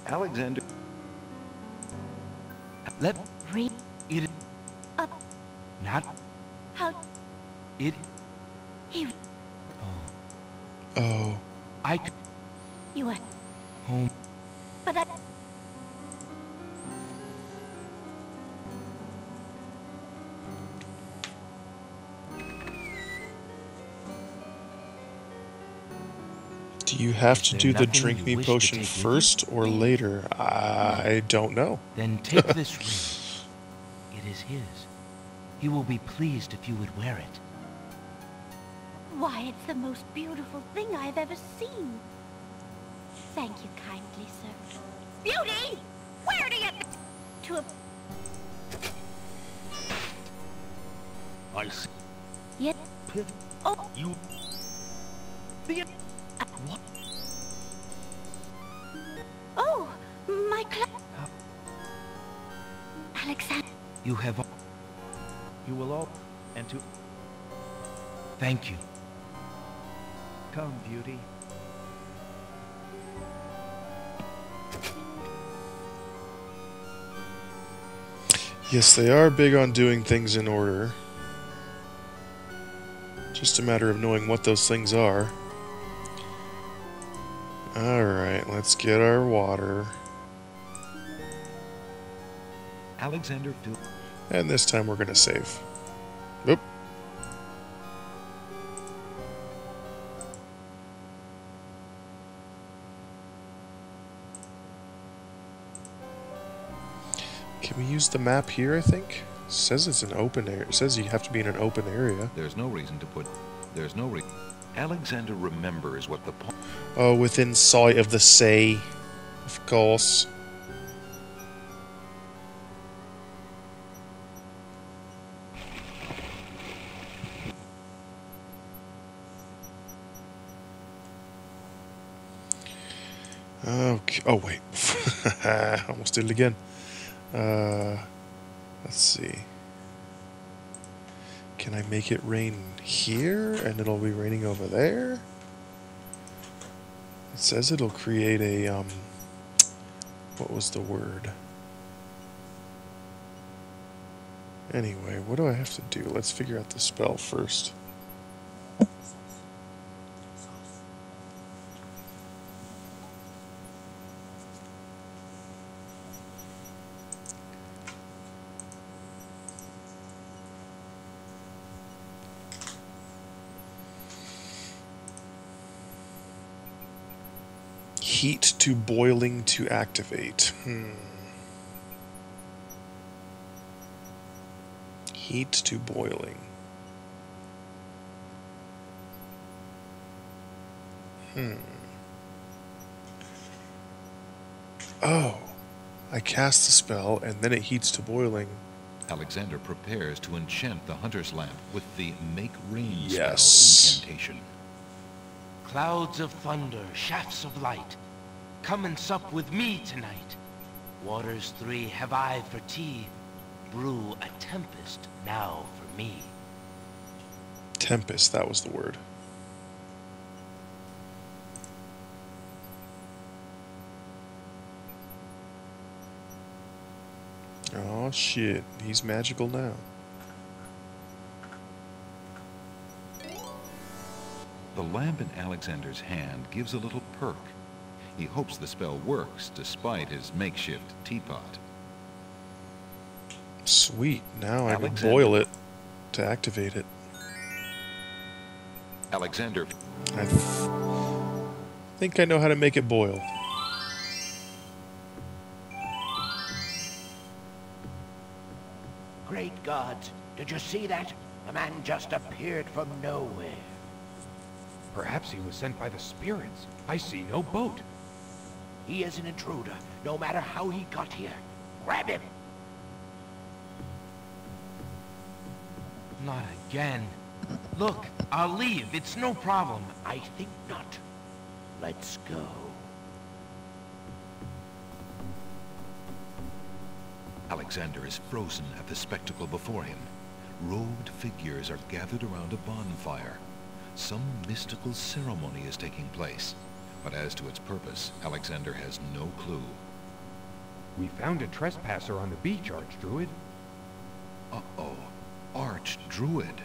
Alexander. Let Read it up. not How it. he Oh. I could you are, home. but I. Do you have to Is do there the nothing drink you me wish to potion take with you? first or later? I don't know. Then take this ring. It is his. He will be pleased if you would wear it. Why, it's the most beautiful thing I've ever seen. Thank you kindly, sir. Beauty! Where do you... To a... I see. Yet... Pit. Oh, You. The. What? oh, my Alexander. You have. You will all... and to... Thank you. Come, beauty. Yes, they are big on doing things in order. Just a matter of knowing what those things are. Alright, let's get our water. Alexander. And this time we're going to save. Oop. Can we use the map here, I think? It says it's an open area. It says you have to be in an open area. There's no reason to put... There's no reason... Alexander remembers what the... Oh, within sight of the sea. Of course. Okay. Oh, wait. Almost did it again. Let's see. Can I make it rain here and it'll be raining over there? It says it'll create a, what was the word? Anyway, what do I have to do? Let's figure out the spell first. Heat to boiling to activate. Heat to boiling. Oh. I cast the spell and then it heats to boiling. Alexander prepares to enchant the hunter's lamp with the Make Rain Yes. spell incantation. Clouds of thunder, shafts of light. Come and sup with me tonight. Waters 3 have I for tea. Brew a tempest now for me. Tempest, that was the word. Oh shit, he's magical now. The lamp in Alexander's hand gives a little perk. He hopes the spell works despite his makeshift teapot. Sweet, now I can Alexander. boil it to activate it. Alexander. I think I know how to make it boil. Great gods, did you see that? The man just appeared from nowhere. Perhaps he was sent by the spirits. I see no boat. He is an intruder, no matter how he got here. Grab him! Not again. Look, I'll leave. It's no problem. I think not. Let's go. Alexander is frozen at the spectacle before him. Robed figures are gathered around a bonfire. Some mystical ceremony is taking place, but as to its purpose, Alexander has no clue. We found a trespasser on the beach, Archdruid. Uh-oh. Archdruid.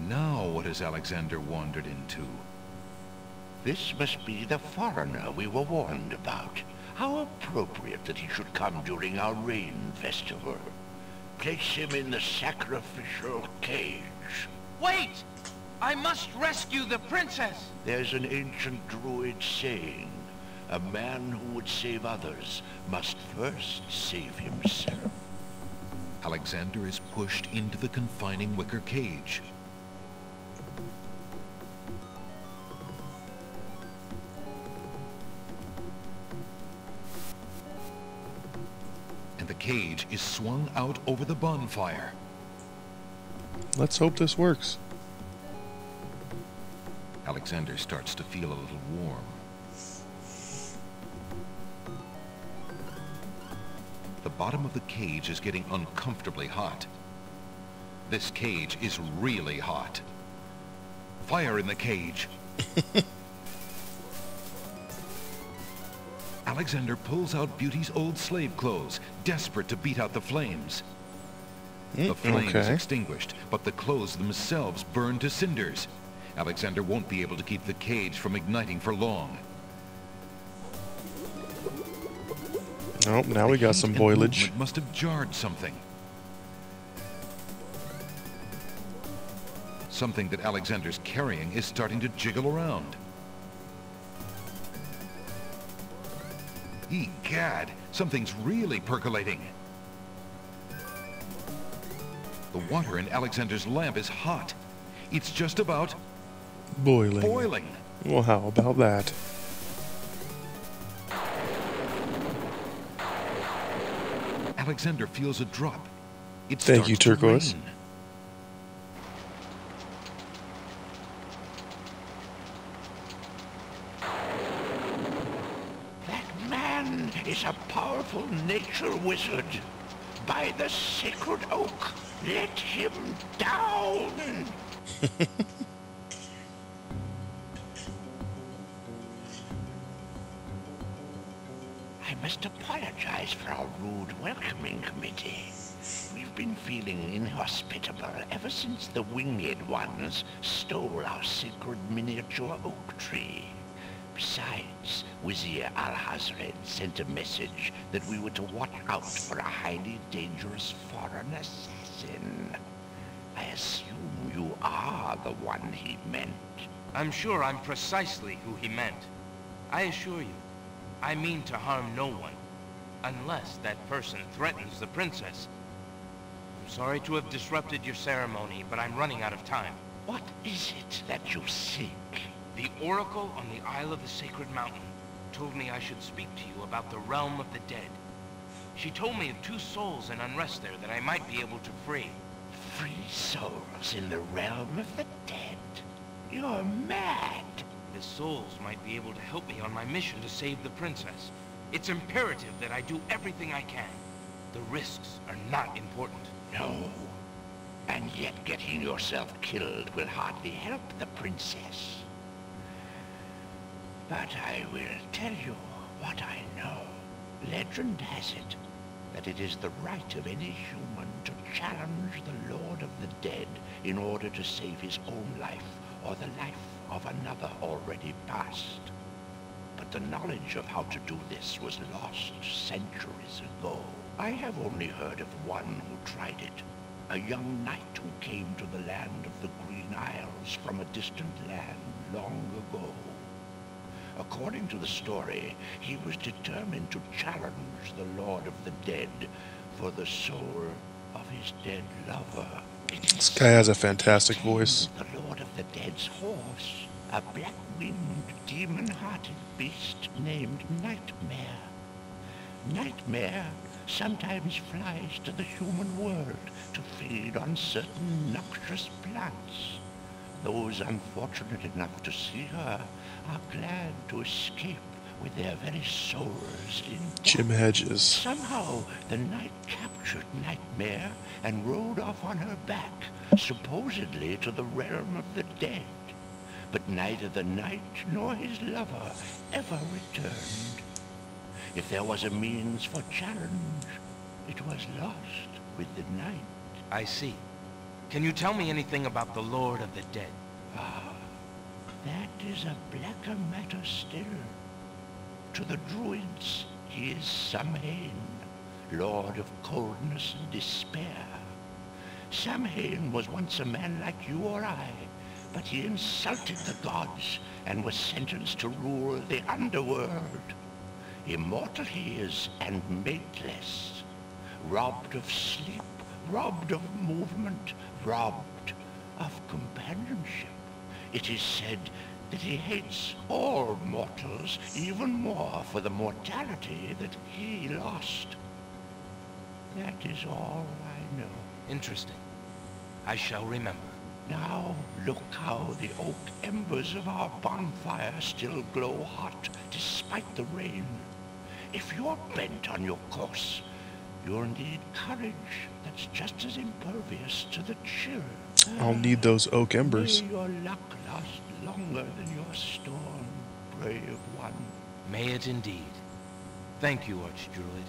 Now what has Alexander wandered into? This must be the foreigner we were warned about. How appropriate that he should come during our rain festival. Place him in the sacrificial cage. Wait! I must rescue the princess! There's an ancient druid saying, a man who would save others must first save himself. Alexander is pushed into the confining wicker cage. And the cage is swung out over the bonfire. Let's hope this works. Alexander starts to feel a little warm. The bottom of the cage is getting uncomfortably hot. This cage is really hot. Fire in the cage. Alexander pulls out Beauty's old slave clothes, desperate to beat out the flames. The flame is extinguished, but the clothes themselves burn to cinders. Alexander won't be able to keep the cage from igniting for long. Nope, now we got some boilage. Must have jarred something. Something that Alexander's carrying is starting to jiggle around. Egad, something's really percolating. The water in Alexander's lamp is hot. It's just about boiling. Well, how about that? Alexander feels a drop. It Thank you, starts to Turquoise. rain. That man is a powerful nature wizard. By the sacred oak, let him down! I must apologize for our rude welcoming committee. We've been feeling inhospitable ever since the winged ones stole our sacred miniature oak tree. Besides, Wizir Al-Hazred sent a message that we were to watch out for a highly dangerous foreign assassin. I assume you are the one he meant. I'm sure I'm precisely who he meant. I assure you, I mean to harm no one, unless that person threatens the princess. I'm sorry to have disrupted your ceremony, but I'm running out of time. What is it that you seek? The Oracle on the Isle of the Sacred Mountain told me I should speak to you about the realm of the dead. She told me of 2 souls in unrest there that I might be able to free. Free souls in the realm of the dead? You're mad! The souls might be able to help me on my mission to save the princess. It's imperative that I do everything I can. The risks are not important. No. And yet getting yourself killed will hardly help the princess. But I will tell you what I know. Legend has it that it is the right of any human to challenge the Lord of the Dead in order to save his own life or the life of another already past. But the knowledge of how to do this was lost centuries ago. I have only heard of one who tried it. A young knight who came to the land of the Green Isles from a distant land long ago. According to the story, he was determined to challenge the Lord of the Dead for the soul of his dead lover. This guy has a fantastic voice. The Lord of the Dead's horse, a black-winged, demon-hearted beast named Nightmare. Nightmare sometimes flies to the human world to feed on certain noxious plants. Those unfortunate enough to see her are glad to escape with their very souls in Jim Hedges. Somehow, the knight captured Nightmare and rode off on her back, supposedly to the realm of the dead. But neither the knight nor his lover ever returned. If there was a means for challenge, it was lost with the night. I see. Can you tell me anything about the Lord of the Dead? Ah, that is a blacker matter still. To the druids, he is Samhain, lord of coldness and despair. Samhain was once a man like you or I, but he insulted the gods and was sentenced to rule the underworld. Immortal he is and mateless, robbed of sleep, robbed of movement, robbed of companionship. It is said that he hates all mortals even more for the mortality that he lost. That is all I know. Interesting. I shall remember. Now look how the oak embers of our bonfire still glow hot despite the rain. If you're bent on your course, you'll need courage that's just as impervious to the chill. I'll need those oak embers. May your luck last longer than your storm, brave one. May it indeed. Thank you, Archdruid.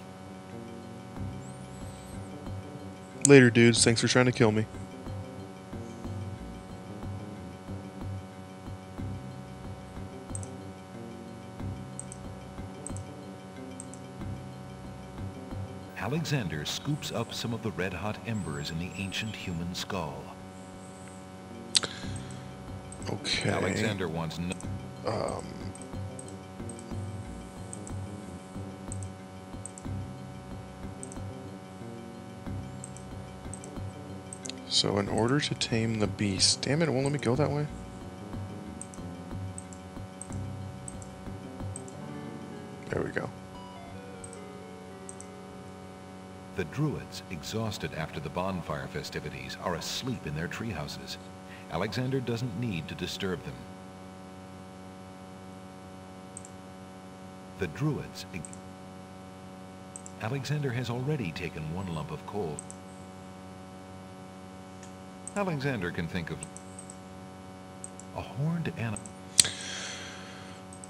Later, dudes. Thanks for trying to kill me. Alexander scoops up some of the red-hot embers in the ancient human skull. Okay. Alexander wants no... So in order to tame the beast... Damn it, it won't let me go that way. There we go. The druids, exhausted after the bonfire festivities, are asleep in their tree houses. Alexander doesn't need to disturb them. The druids... Alexander has already taken one lump of coal. Alexander can think of a horned animal.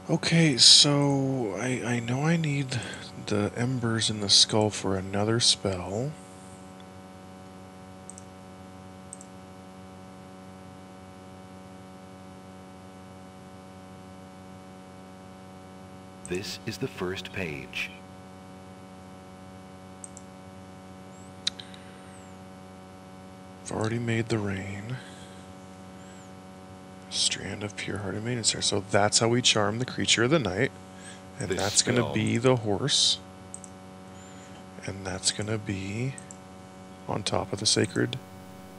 Okay, so I know I need the embers in the skull for another spell. This is the first page. I've already made the rain. Strand of pure-hearted maidens there. So that's how we charm the creature of the night. And This that's going to spell- be the horse. And that's going to be on top of the sacred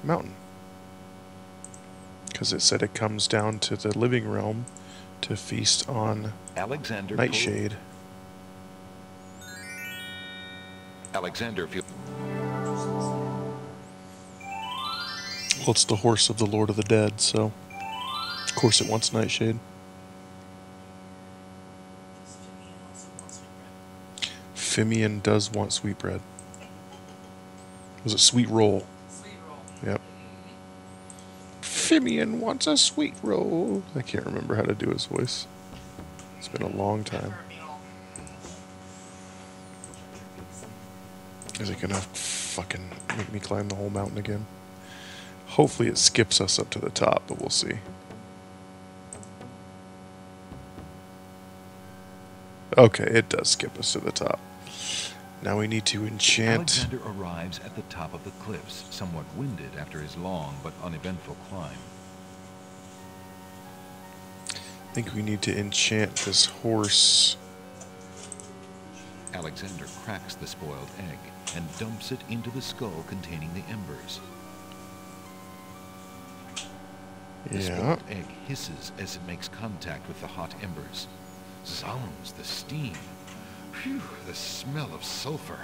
mountain. Because it said it comes down to the living realm to feast on Alexander Nightshade. Alexander feels... Well, it's the horse of the Lord of the Dead, so of course it wants Nightshade. Fimian does want sweetbread. Was it sweet roll? Sweet roll. Yep. Fimian wants a sweet roll. I can't remember how to do his voice. It's been a long time. Is it gonna fucking make me climb the whole mountain again? Hopefully it skips us up to the top, but we'll see. Okay, it does skip us to the top. Now we need to enchant... Alexander arrives at the top of the cliffs, somewhat winded after his long but uneventful climb. I think we need to enchant this horse. Alexander cracks the spoiled egg and dumps it into the skull containing the embers. The spoiled egg hisses as it makes contact with the hot embers. Zounds, the steam. Phew, the smell of sulfur.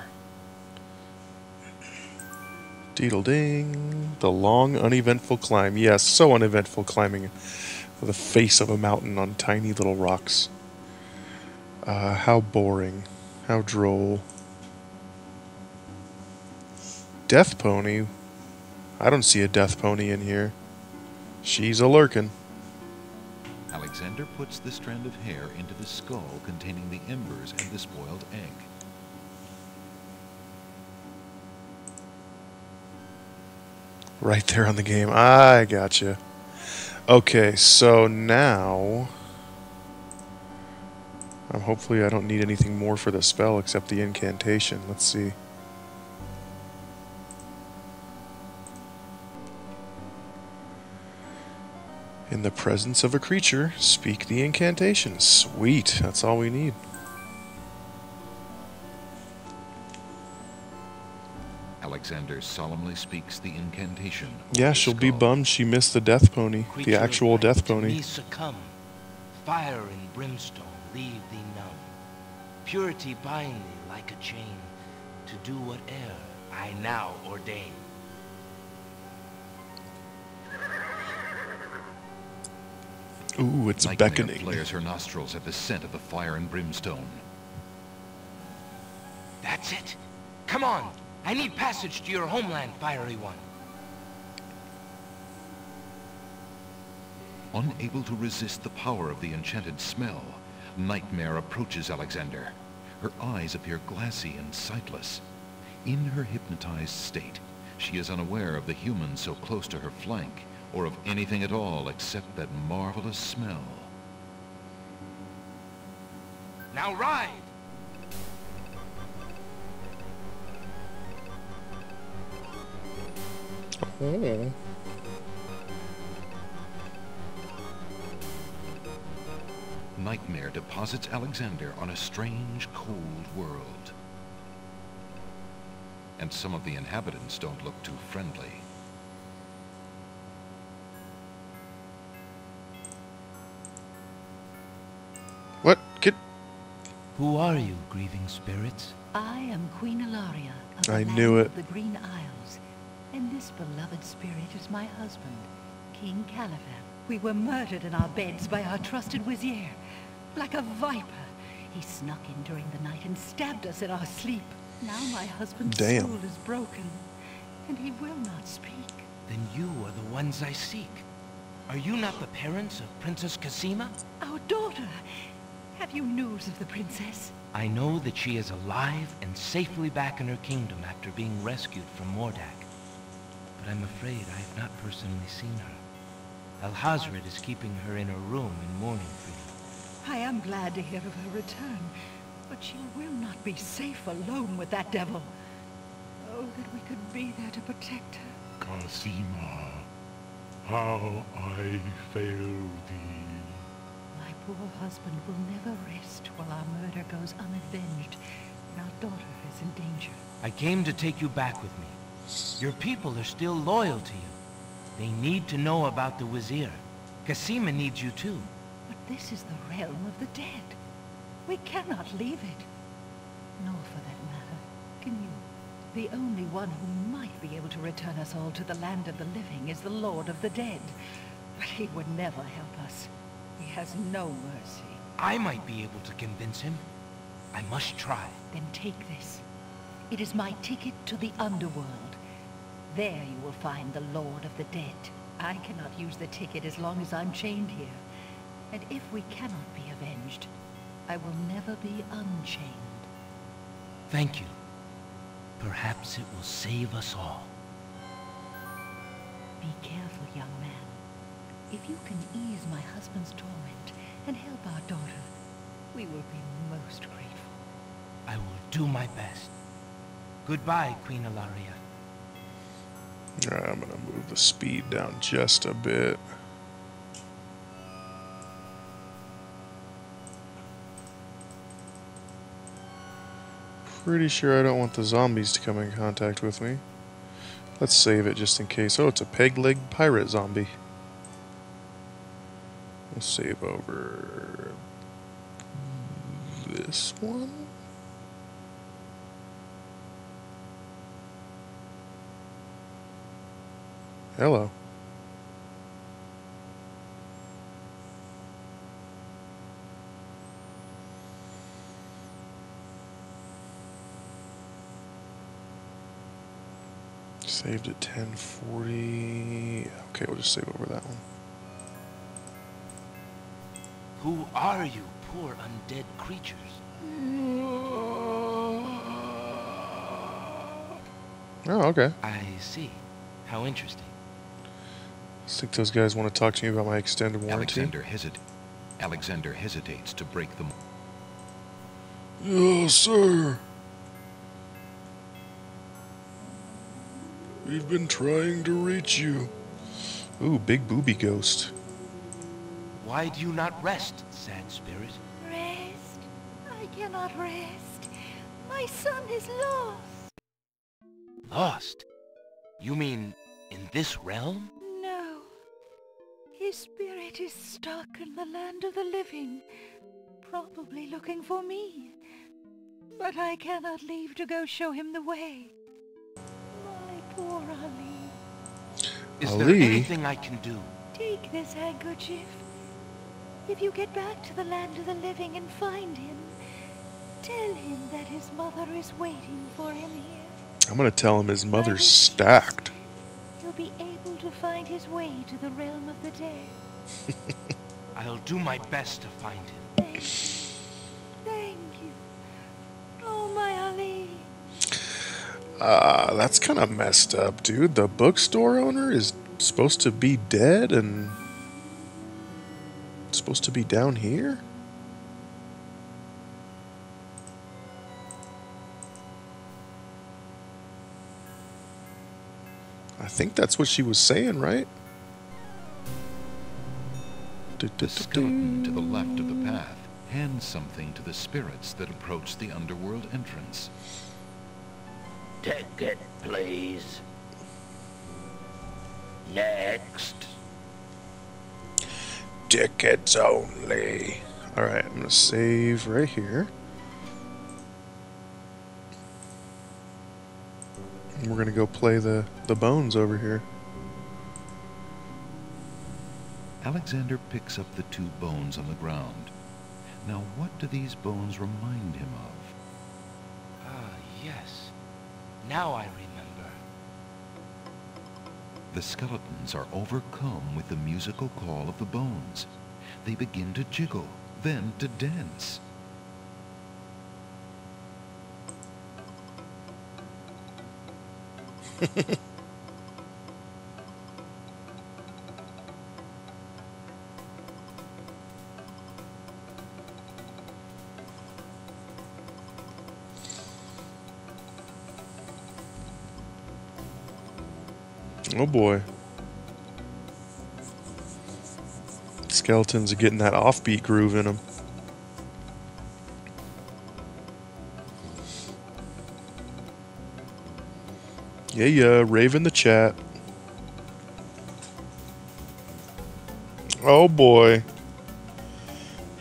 Deedle ding. The long, uneventful climb. Yes, so uneventful climbing with the face of a mountain on tiny little rocks. How boring. How droll. Death pony? I don't see a death pony in here. She's a lurkin'. Alexander puts the strand of hair into the skull containing the embers and the spoiled egg. Right there on the game. I gotcha. Okay, so now... hopefully I don't need anything more for the spell except the incantation. Let's see. In the presence of a creature, speak the incantation. Sweet, that's all we need. Alexander solemnly speaks the incantation. Yeah, she'll be bummed she missed the death pony. The actual death pony. Me succumb. Fire and brimstone leave thee numb. Purity bind thee like a chain to do whate'er I now ordain. Ooh, it's Nightmare beckoning. flares her nostrils at the scent of the fire and brimstone. That's it. Come on. I need passage to your homeland, fiery one. Unable to resist the power of the enchanted smell, Nightmare approaches Alexander. Her eyes appear glassy and sightless. In her hypnotized state, she is unaware of the humans so close to her flank, or of anything at all except that marvelous smell. Now ride! Oh. nightmare deposits Alexander on a strange, cold world. And some of the inhabitants don't look too friendly. What? Get... Who are you, grieving spirits? I am Queen Ilaria of I the knew land it. of the Green Isles, and this beloved spirit is my husband, King Caliban. We were murdered in our beds by our trusted Vizier. Like a viper, he snuck in during the night and stabbed us in our sleep. Now my husband's Damn. soul is broken, and he will not speak. Then you are the ones I seek. Are you not the parents of Princess Cosima? Our daughter! Have you news of the princess? I know that she is alive and safely back in her kingdom after being rescued from Mordak. But I'm afraid I have not personally seen her. Alhazred is keeping her in her room in mourning for you. I am glad to hear of her return, but she will not be safe alone with that devil. Oh, that we could be there to protect her. Cosima, how I fail thee. My poor husband will never rest while our murder goes unavenged, and our daughter is in danger. I came to take you back with me. Your people are still loyal to you. They need to know about the Vizier. Cosima needs you too. But this is the realm of the dead. We cannot leave it. Nor, for that matter, can you. The only one who might be able to return us all to the land of the living is the Lord of the Dead. But he would never help us. He has no mercy. I might be able to convince him. I must try. Then take this. It is my ticket to the underworld. There you will find the Lord of the Dead. I cannot use the ticket as long as I'm chained here. And if we cannot be avenged, I will never be unchained. Thank you. Perhaps it will save us all. Be careful, young man. If you can ease my husband's torment and help our daughter, we will be most grateful. I will do my best. Goodbye, Queen Ilaria. I'm gonna move the speed down just a bit. Pretty sure I don't want the zombies to come in contact with me. Let's save it just in case. Oh, it's a peg-leg pirate zombie. We'll save over this one. Hello. Saved at 1040. Okay, we'll just save over that one. Who are you, poor undead creatures? Oh, okay. I see. How interesting. I think those guys want to talk to me about my extended warranty. Alexander hesitates to break them. Yes, sir. We've been trying to reach you. Ooh, big booby ghost. Why do you not rest, sad spirit? Rest? I cannot rest. My son is lost. Lost? You mean in this realm? No. His spirit is stuck in the land of the living, probably looking for me. But I cannot leave to go show him the way. My poor Ali. Is there anything I can do? Take this handkerchief. If you get back to the land of the living and find him, tell him that his mother is waiting for him here. I'm gonna tell him his mother's stacked. He'll be able to find his way to the realm of the dead. I'll do my best to find him. Thank you. Thank you. Oh, my Ali. That's kind of messed up, dude. The bookstore owner is supposed to be dead and supposed to be down here? I think that's what she was saying, right? The skeleton to the left of the path hands something to the spirits that approach the underworld entrance. Ticket, please. Next. Tickets only. Alright, I'm gonna save right here. And we're gonna go play the bones over here. Alexander picks up the 2 bones on the ground. Now what do these bones remind him of? Ah, yes. Now I remember. The skeletons are overcome with the musical call of the bones. They begin to jiggle, then to dance. Oh boy. Skeletons are getting that offbeat groove in them. Yeah, rave in the chat. Oh boy.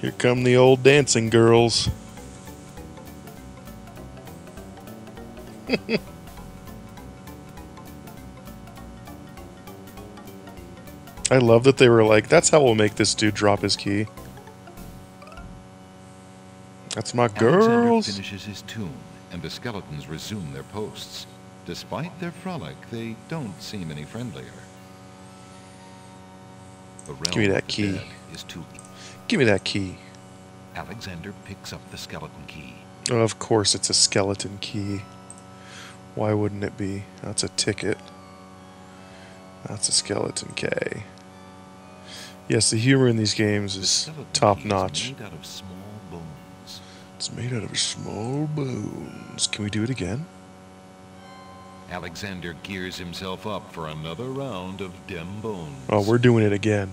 Here come the old dancing girls. I love that they were like, that's how we'll make this dude drop his key. That's my girls. Alexander finishes his tune, and the skeletons resume their posts. Despite their frolic, they don't seem any friendlier. The Give me realm that of the key. dead is too. Give me that key. Alexander picks up the skeleton key. Oh, of course it's a skeleton key. Why wouldn't it be? That's a ticket. That's a skeleton K. Yes, the humor in these games is top notch. Made out of small bones. It's made out of small bones. Can we do it again? Alexander gears himself up for another round of dem bones. Oh, we're doing it again.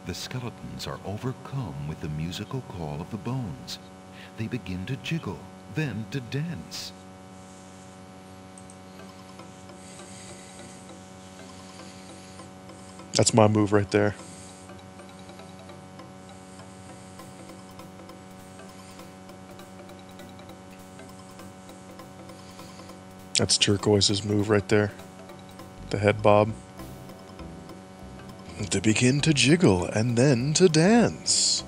The skeletons are overcome with the musical call of the bones. They begin to jiggle, then to dance. That's my move right there. That's Turquoise's move right there. The head bob. To begin to jiggle and then to dance.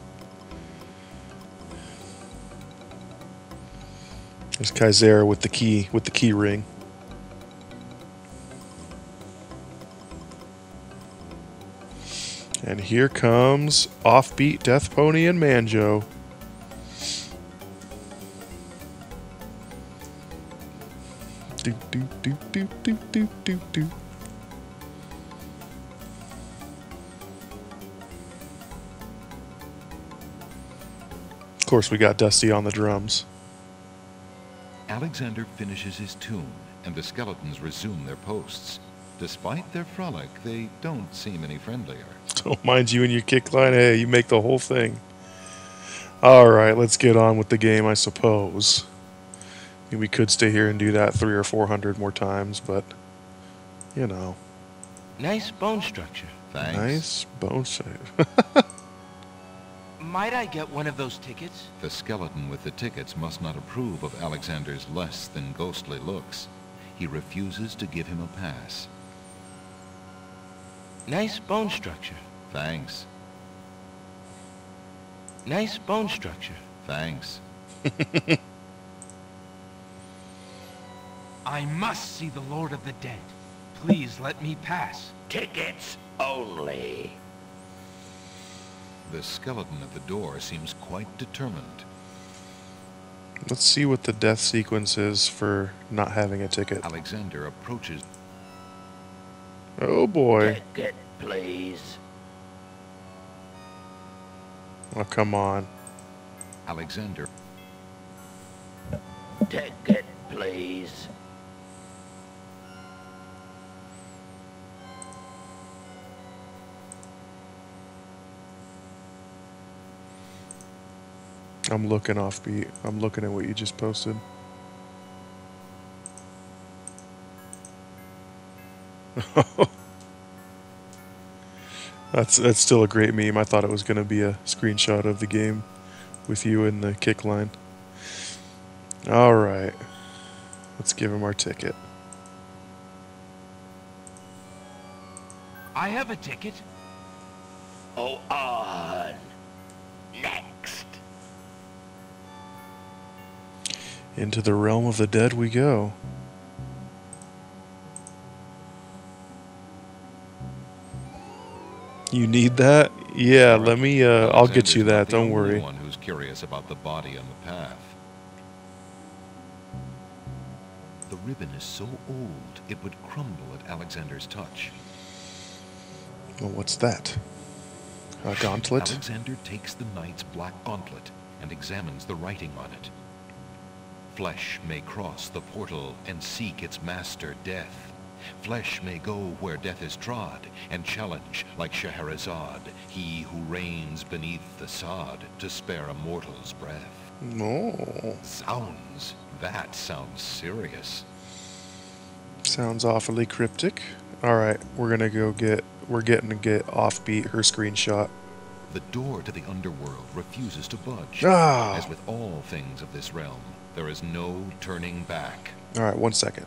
There's Kaizera with the key ring. And here comes Offbeat, Death Pony, and Manjo. Do do do do do do do do. Of course, we got Dusty on the drums. Alexander finishes his tune, and the skeletons resume their posts. Despite their frolic, they don't seem any friendlier. Don't mind you and your kick line. Hey, you make the whole thing. Alright, let's get on with the game, I suppose. I mean, we could stay here and do that 300 or 400 more times, but, you know. Nice bone structure. Thanks. Nice bone shape. Might I get one of those tickets? The skeleton with the tickets must not approve of Alexander's less than ghostly looks. He refuses to give him a pass. Nice bone structure. Thanks. Nice bone structure. Thanks. I must see the Lord of the Dead. Please let me pass. Tickets only. The skeleton at the door seems quite determined. Let's see what the death sequence is for not having a ticket. Alexander approaches. Oh boy. Ticket, please. Oh, come on. Alexander. Ticket, please. I'm looking offbeat. I'm looking at what you just posted. That's still a great meme. I thought it was gonna be a screenshot of the game with you in the kick line. All right, let's give him our ticket. I have a ticket. Oh, on. Next. Into the realm of the dead we go. You need that? Yeah, let me, I'll get you that, don't worry. One who's curious about the body on the path. The ribbon is so old, it would crumble at Alexander's touch. Well, what's that? A gauntlet? Alexander takes the knight's black gauntlet and examines the writing on it. Flesh may cross the portal and seek its master, death. Flesh may go where death is trod, and challenge, like Scheherazade, he who reigns beneath the sod, to spare a mortal's breath. No. That sounds serious. Sounds awfully cryptic. Alright, we're getting to get Offbeat her screenshot. The door to the underworld refuses to budge. Ah. As with all things of this realm, there is no turning back. Alright, 1 second.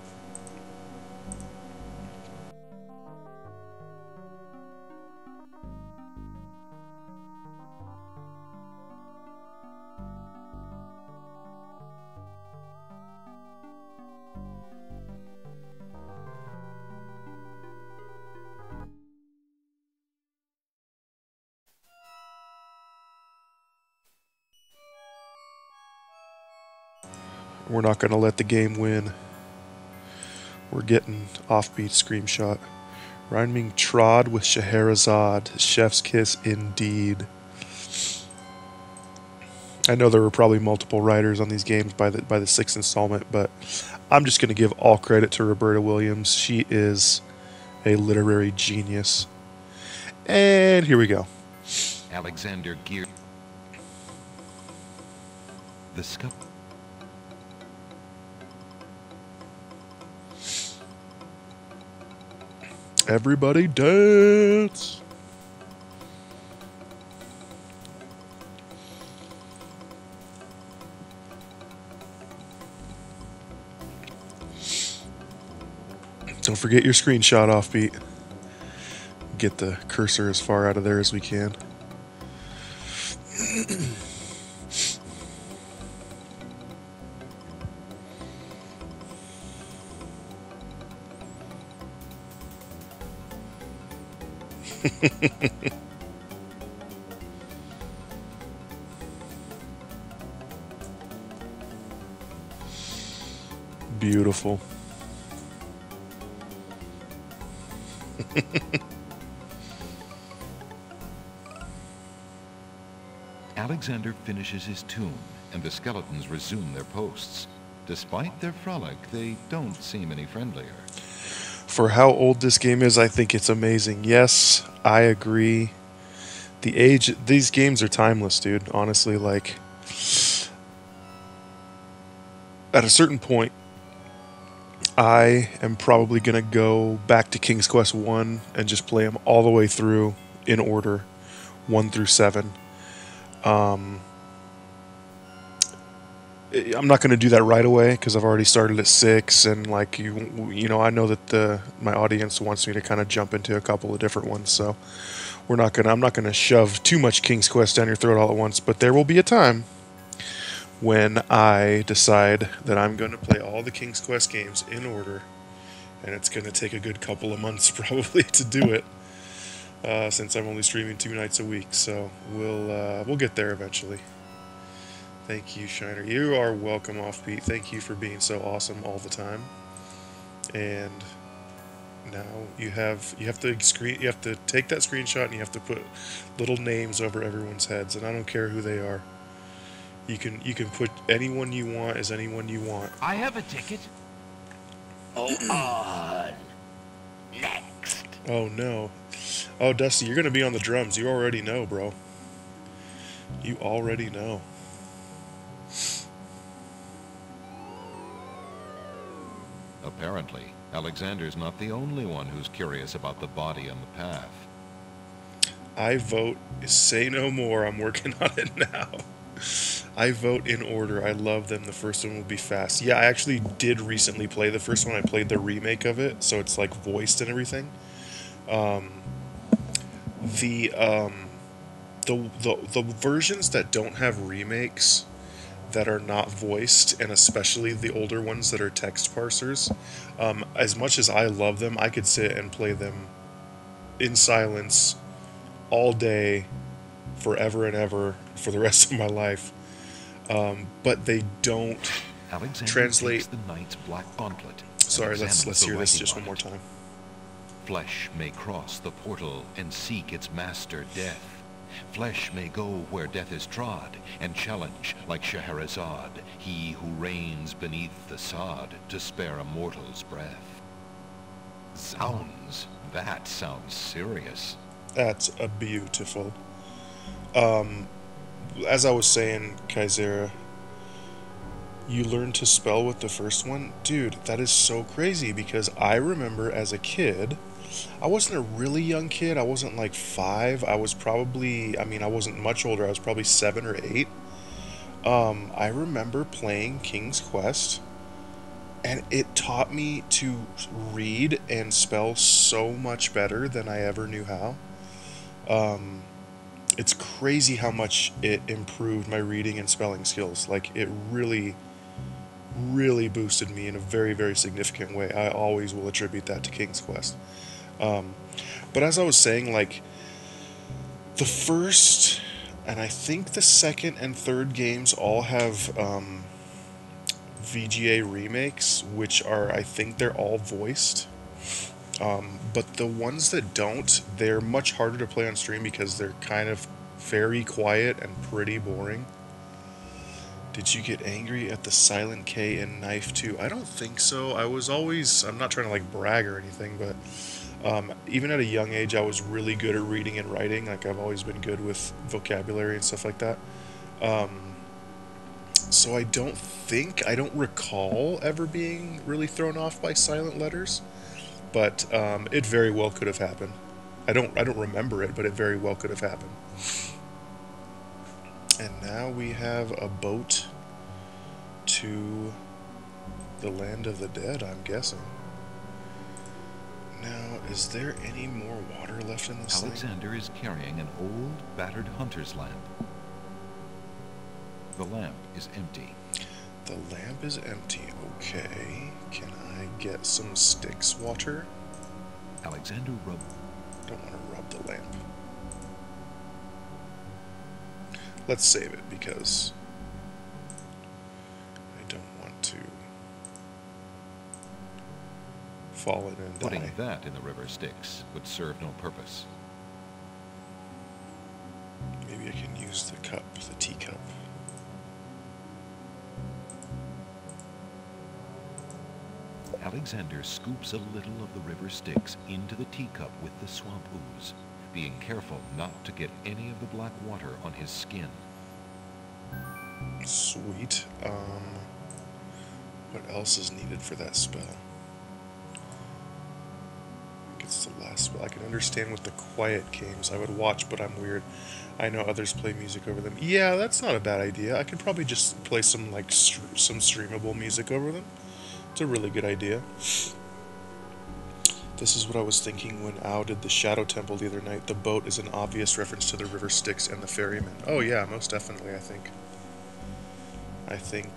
We're not going to let the game win. We're getting Offbeat screenshot. Rhyming trod with Scheherazade. Chef's kiss indeed. I know there were probably multiple writers on these games by the sixth installment, but I'm just going to give all credit to Roberta Williams. She is a literary genius. And here we go. Alexander Gear. The scup. Everybody dance! Don't forget your screenshot, Offbeat. Get the cursor as far out of there as we can. Beautiful. Alexander finishes his tune, and the skeletons resume their posts. Despite their frolic, they don't seem any friendlier. For how old this game is, I think it's amazing. Yes, I agree. The age, these games are timeless, dude. Honestly, like, at a certain point, I am probably going to go back to King's Quest 1 and just play them all the way through in order, 1 through 7. I'm not going to do that right away because I've already started at 6, and like you know, I know that my audience wants me to kind of jump into a couple of different ones, so I'm not going to shove too much King's Quest down your throat all at once. But there will be a time when I decide that I'm going to play all the King's Quest games in order, and it's going to take a good couple of months probably to do it, since I'm only streaming 2 nights a week. So we'll get there eventually. Thank you, Shiner. You are welcome, Offbeat. Thank you for being so awesome all the time. And now you have to take that screenshot and you have to put little names over everyone's heads, and I don't care who they are. You can put anyone you want as anyone you want. I have a ticket. Oh, on. Next. Oh no. Oh, Dusty, you're gonna be on the drums. You already know, bro. You already know. Apparently, Alexander's not the only one who's curious about the body on the path. I vote say no more. I'm working on it now. I vote in order. I love them. The first one will be fast. Yeah, I actually did recently play the first one. I played the remake of it, so it's like voiced and everything. The the versions that don't have remakes, that are not voiced, and especially the older ones that are text parsers, as much as I love them, I could sit and play them in silence all day, forever and ever, for the rest of my life. But they don't Alexander translate. takes the knight's black gauntlet. Sorry, let's hear this just one more time. Flesh may cross the portal and seek its master death. Flesh may go where death is trod, and challenge, like Scheherazade, he who reigns beneath the sod, to spare a mortal's breath. Zounds, that sounds serious. That's a beautiful. As I was saying, Kaisera, you learned to spell with the first one? Dude, that is so crazy, because I remember as a kid, I wasn't a really young kid, I wasn't like 5, I was probably, I wasn't much older, I was probably 7 or 8. I remember playing King's Quest, and it taught me to read and spell so much better than I ever knew how. It's crazy how much it improved my reading and spelling skills. Like, it really, really boosted me in a very, very significant way. I always will attribute that to King's Quest. But as I was saying, like, the first, and I think the second and third games all have VGA remakes, which are, I think they're all voiced. But the ones that don't, they're much harder to play on stream because they're kind of very quiet and pretty boring. Did you get angry at the Silent K in Knife 2? I don't think so. I'm not trying to like brag or anything, but even at a young age, I was really good at reading and writing. Like, I've always been good with vocabulary and stuff like that. So I don't recall ever being really thrown off by silent letters. But it very well could have happened. I don't remember it, but it very well could have happened. And now we have a boat to the land of the dead, I'm guessing. Now, is there any more water left in this Alexander thing? is carrying an old, battered hunter's lamp. The lamp is empty. The lamp is empty. Okay. Can I get some Styx water? Alexander Don't want to rub the lamp. Let's save it because I don't want to fall in and die. Putting that in the river Styx would serve no purpose. Maybe I can use the cup, the teacup. Alexander scoops a little of the river Styx into the teacup with the swamp ooze, being careful not to get any of the black water on his skin. Sweet. What else is needed for that spell? I think it's the last spell. I can understand with the quiet games I would watch, but I'm weird. I know others play music over them. Yeah, that's not a bad idea. I could probably just play some like some streamable music over them. It's a really good idea. This is what I was thinking when Ao did the Shadow Temple the other night. The boat is an obvious reference to the river Styx and the ferryman. Oh yeah, most definitely, I think.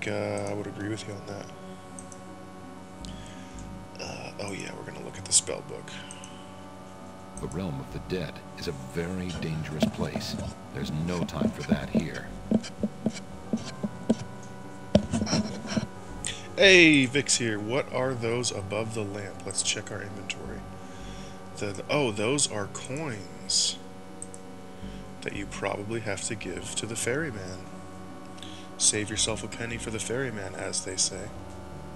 I would agree with you on that. Oh yeah, we're going to look at the spell book. The realm of the dead is a very dangerous place. There's no time for that here. Hey, Vix here. What are those above the lamp? Let's check our inventory. Oh, those are coins that you probably have to give to the ferryman. Save yourself a penny for the ferryman, as they say.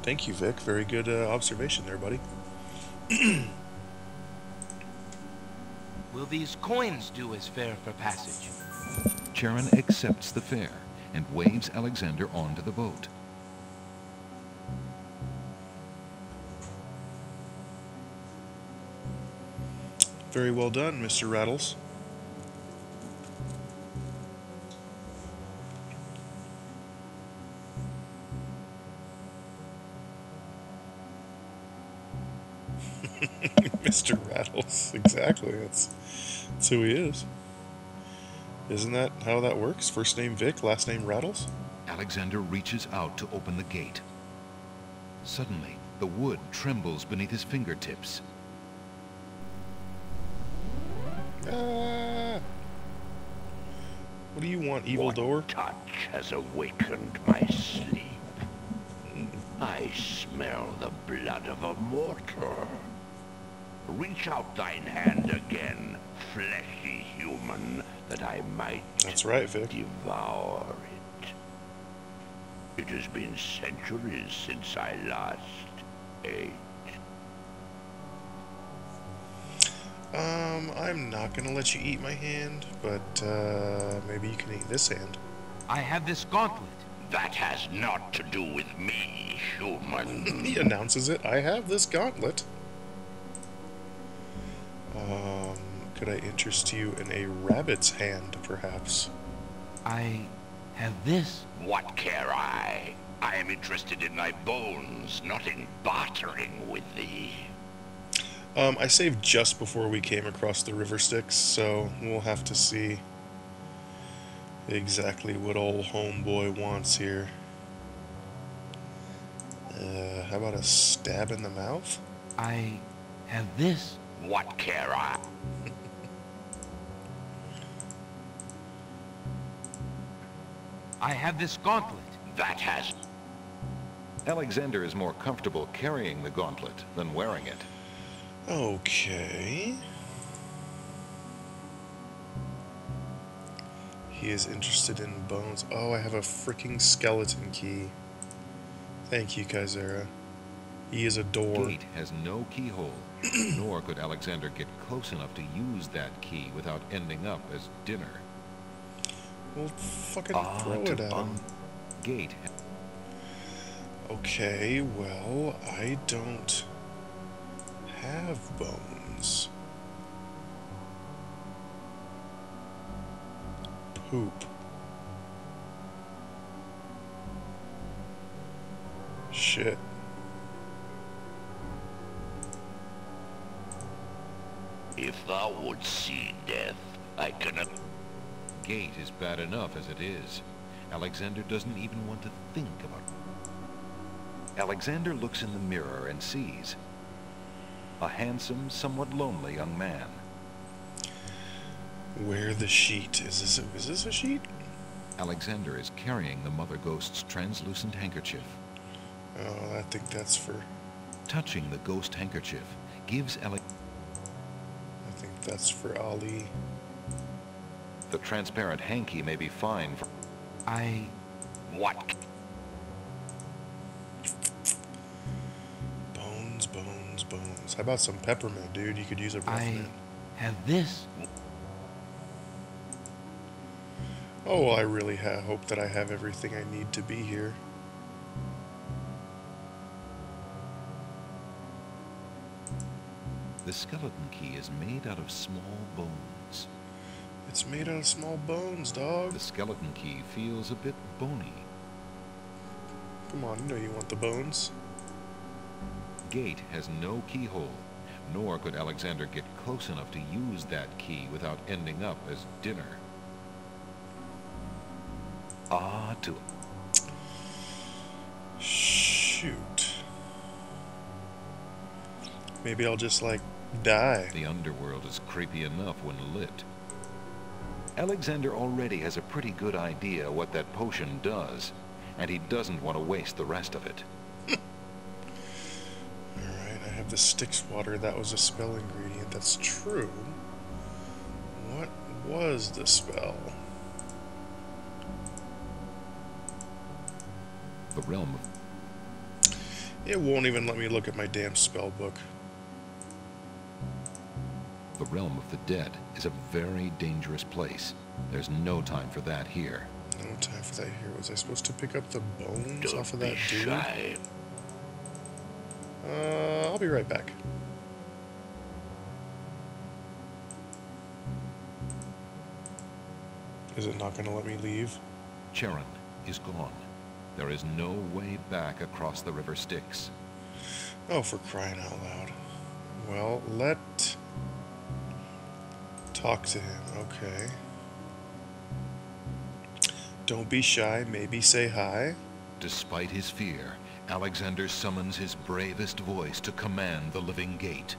Thank you, Vic. Very good observation there, buddy. Will these coins do as fare for passage? Charon accepts the fare and waves Alexander onto the boat. Very well done, Mr. Rattles. Mr. Rattles, exactly. That's who he is. Isn't that how that works? First name Vic, last name Rattles? Alexander reaches out to open the gate. Suddenly, the wood trembles beneath his fingertips. Ah. What do you want, evil door? Touch has awakened my sleep. I smell the blood of a mortal. Reach out thine hand again, fleshy human, that I might That's right, Vic. devour it. It has been centuries since I last ate. I'm not gonna let you eat my hand, but maybe you can eat this hand. I have this gauntlet. That has naught to do with me, human. He announces it. I have this gauntlet. Could I interest you in a rabbit's hand, perhaps? I have this. What care I? I am interested in thy bones, not in bartering with thee. I saved just before we came across the river Styx, so we'll have to see exactly what old homeboy wants here. How about a stab in the mouth? I have this. What care I? I have this gauntlet. That has... Alexander is more comfortable carrying the gauntlet than wearing it. Okay. He is interested in bones. Oh, I have a freaking skeleton key. Thank you, Kaizera. He is a door. Gate has no keyhole, nor could Alexander get close enough to use that key without ending up as dinner. Well, fucking throw it at him. Gate. Okay, well, I don't have bones. Poop. Shit. If thou wouldst see death, I cannot... Gate is bad enough as it is. Alexander doesn't even want to think about it. Alexander looks in the mirror and sees a handsome, somewhat lonely young man. Where the sheet? Is this a sheet? Alexander is carrying the Mother Ghost's translucent handkerchief. Oh, I think that's for... Touching the ghost handkerchief gives I think that's for Ali. The transparent hanky may be fine for... What? Bones, bones, bones. How about some peppermint, dude? You could use a breath mint. Have this. Oh, well, I really hope that I have everything I need to be here. The skeleton key is made out of small bones. It's made out of small bones, dog. The skeleton key feels a bit bony. Come on, you know you want the bones. Gate has no keyhole, nor could Alexander get close enough to use that key without ending up as dinner. To... Shoot. Maybe I'll just, like, die. The underworld is creepy enough when lit. Alexander already has a pretty good idea what that potion does, and he doesn't want to waste the rest of it. Alright, I have the Styx water. That was a spell ingredient. That's true. What was the spell? The realm of... It won't even let me look at my damn spell book. The realm of the dead is a very dangerous place. There's no time for that here. No time for that here. Was I supposed to pick up the bones off of that dude? Shy. I'll be right back. Is it not going to let me leave? Charon is gone. There is no way back across the river Styx. Oh, for crying out loud. Well, talk to him, okay. Don't be shy, maybe say hi. Despite his fear, Alexander summons his bravest voice to command the living gate.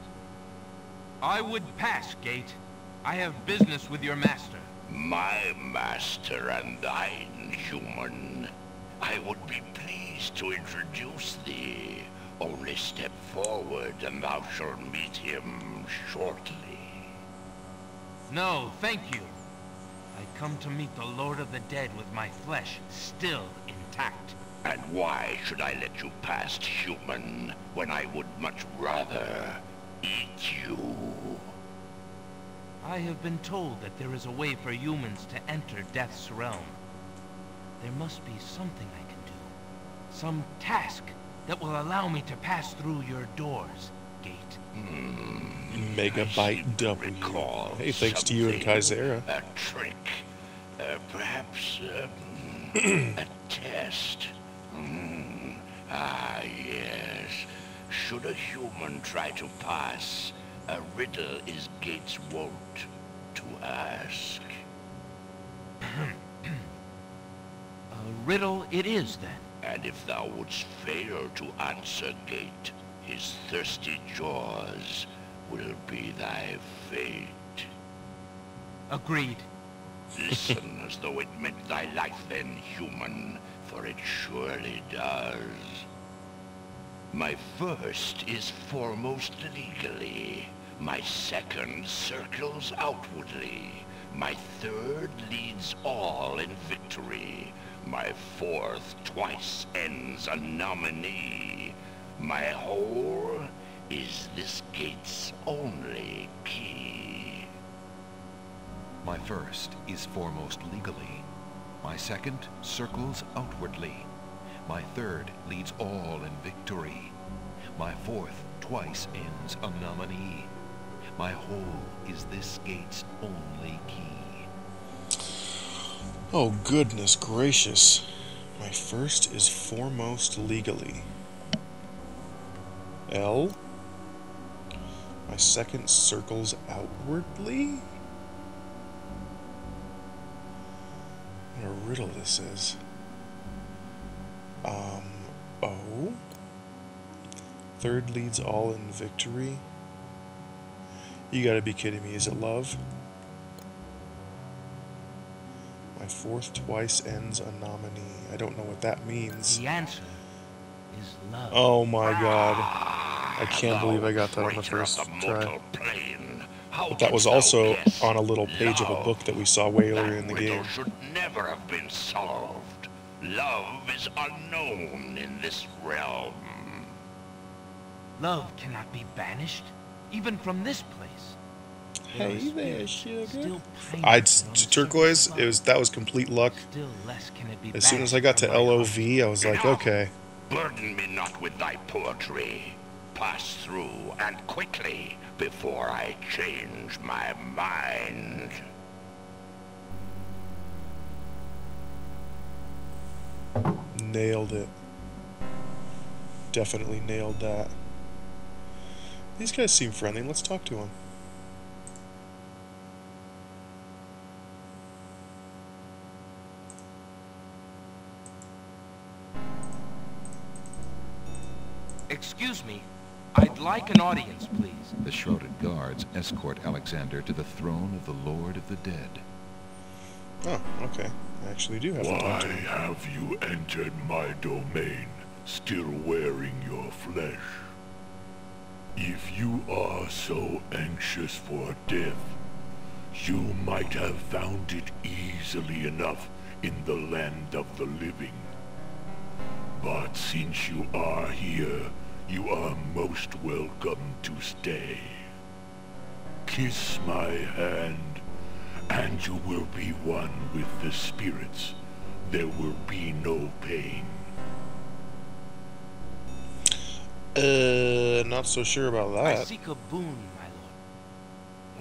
I would pass, Gate. I have business with your master. My master and thine, human. I would be pleased to introduce thee. Only step forward and thou shalt meet him shortly. No, thank you. I come to meet the Lord of the Dead with my flesh still intact. And why should I let you pass, human, when I would much rather eat you? I have been told that there is a way for humans to enter Death's realm. There must be something I can do. Some task that will allow me to pass through your doors, Gate. Megabyte W. Hey, thanks to you and Kaisera. A trick. Perhaps a test. Ah, yes. Should a human try to pass, a riddle is Gate's wont to ask. A riddle it is, then. And if thou wouldst fail to answer Gate, his thirsty jaws will be thy fate. Agreed. Listen as though it meant thy life then, human, for it surely does. My first is foremost legally. My second circles outwardly. My third leads all in victory. My fourth twice ends a nominee. My whole is this gate's only key. My first is foremost legally. My second circles outwardly. My third leads all in victory. My fourth twice ends a nominee. My whole is this gate's only key. Oh, goodness gracious. My first is foremost legally. L. My second circles outwardly? What a riddle this is. O. Third leads all in victory. You gotta be kidding me. Is it love? My fourth twice ends a nominee. I don't know what that means. The answer is love. Oh my god. I can't believe I got that on the first try. But that was also on a little page of a book that we saw way earlier in the game. Should never have been solved. Love is unknown in this realm. Love cannot be banished, even from this place. Hey there, sugar. Turquoise. That was complete luck. Still less can it be as soon as I got to LOV, I was like, okay. Burden me not with thy poetry. Pass through, and quickly, before I change my mind. Nailed it. Definitely nailed that. These guys seem friendly. Let's talk to them. Excuse me. I'd like an audience, please. The shrouded guards escort Alexander to the throne of the Lord of the Dead. Oh, okay. I actually do have to talk to him. Why have you entered my domain, still wearing your flesh? If you are so anxious for death, you might have found it easily enough in the land of the living. But since you are here, you are most welcome to stay. Kiss my hand, and you will be one with the spirits. There will be no pain. Not so sure about that. I seek a boon, my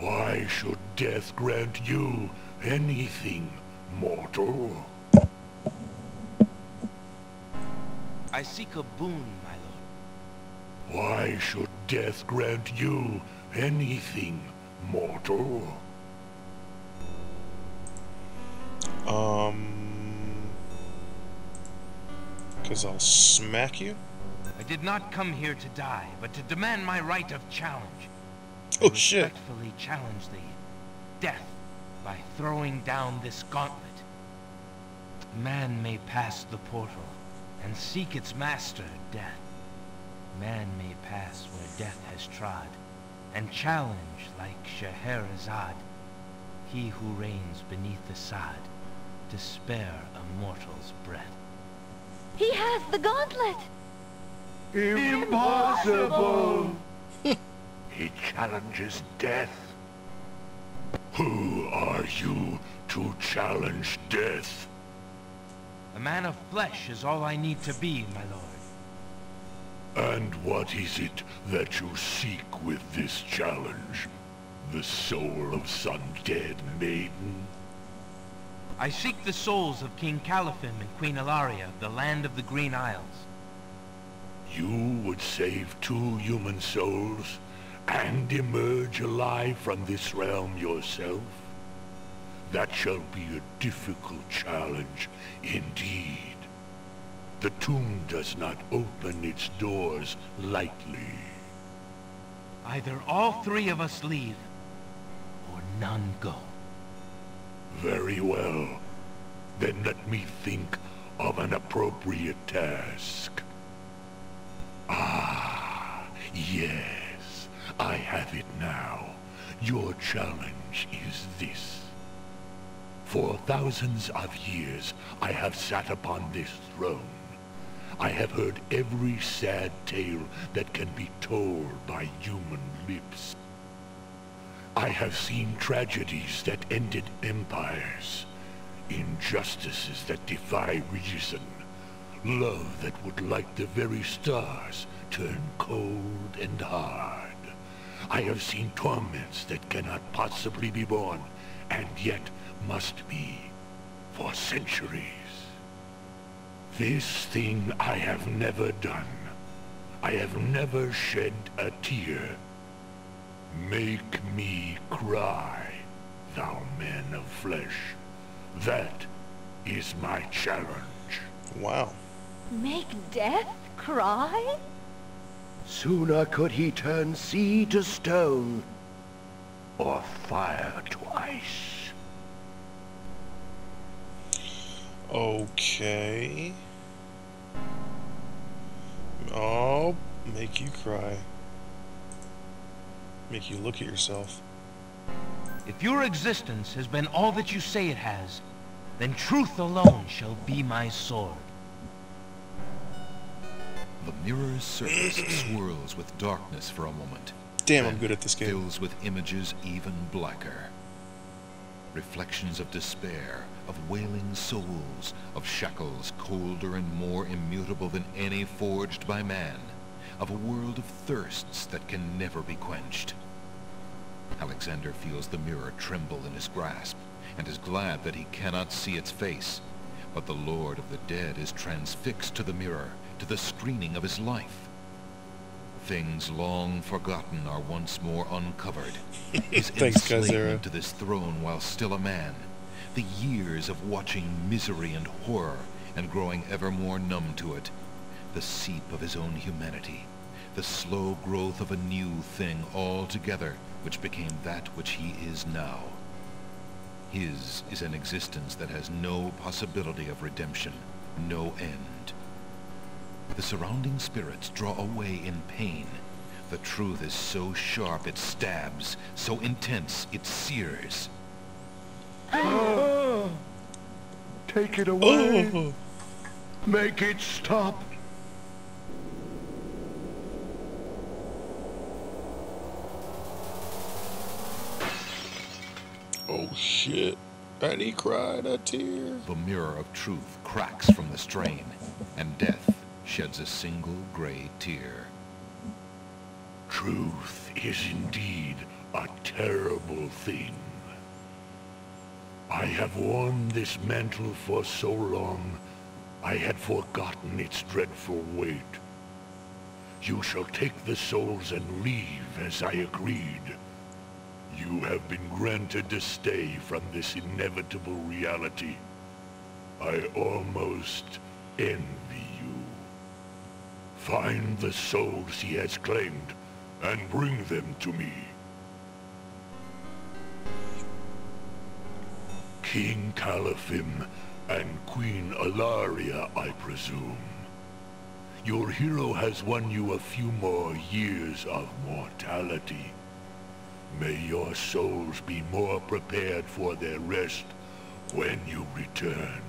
lord. Why should death grant you anything mortal? I seek a boon, my lord. Why should death grant you anything, mortal? Because I'll smack you? I did not come here to die, but to demand my right of challenge. Oh, shit. Respectfully challenge thee, death, by throwing down this gauntlet. Man may pass the portal and seek its master, death. Man may pass where death has trod, and challenge like Scheherazade, he who reigns beneath the sod, to spare a mortal's breath. He has the gauntlet! Impossible! He challenges death. Who are you to challenge death? A man of flesh is all I need to be, my lord. And what is it that you seek with this challenge? The soul of some dead maiden? I seek the souls of King Caliphem and Queen Ilaria of the land of the Green Isles. You would save 2 human souls and emerge alive from this realm yourself? That shall be a difficult challenge indeed. The tomb does not open its doors lightly. Either all 3 of us leave, or none go. Very well. Then let me think of an appropriate task. Ah, yes. I have it now. Your challenge is this. For thousands of years, I have sat upon this throne. I have heard every sad tale that can be told by human lips. I have seen tragedies that ended empires, injustices that defy reason, love that would light the very stars turn cold and hard. I have seen torments that cannot possibly be borne, and yet must be for centuries. This thing I have never done. I have never shed a tear. Make me cry, thou man of flesh. That is my challenge. Wow. Make death cry? Sooner could he turn sea to stone, or fire to ice. Okay. I'll make you cry. Make you look at yourself. If your existence has been all that you say it has, then truth alone shall be my sword. The mirror's surface swirls with darkness for a moment. Damn, I'm good at this game. Fills with images even blacker. Reflections of despair, of wailing souls, of shackles colder and more immutable than any forged by man, of a world of thirsts that can never be quenched. Alexander feels the mirror tremble in his grasp, and is glad that he cannot see its face. But the Lord of the Dead is transfixed to the mirror, to the screening of his life. Things long forgotten are once more uncovered. His enslavement to this throne while still a man. The years of watching misery and horror, and growing ever more numb to it. The seep of his own humanity. The slow growth of a new thing altogether, which became that which he is now. His is an existence that has no possibility of redemption, no end. The surrounding spirits draw away in pain. The truth is so sharp it stabs, so intense it sears. Take it away. Make it stop. Oh shit. And he cried a tear. The mirror of truth cracks from the strain, and death sheds a single gray tear. Truth is indeed a terrible thing. I have worn this mantle for so long, I had forgotten its dreadful weight. You shall take the souls and leave as I agreed. You have been granted to stay from this inevitable reality. I almost envy you. Find the souls he has claimed, and bring them to me. King Caliphim and Queen Alaria, I presume. Your hero has won you a few more years of mortality. May your souls be more prepared for their rest when you return.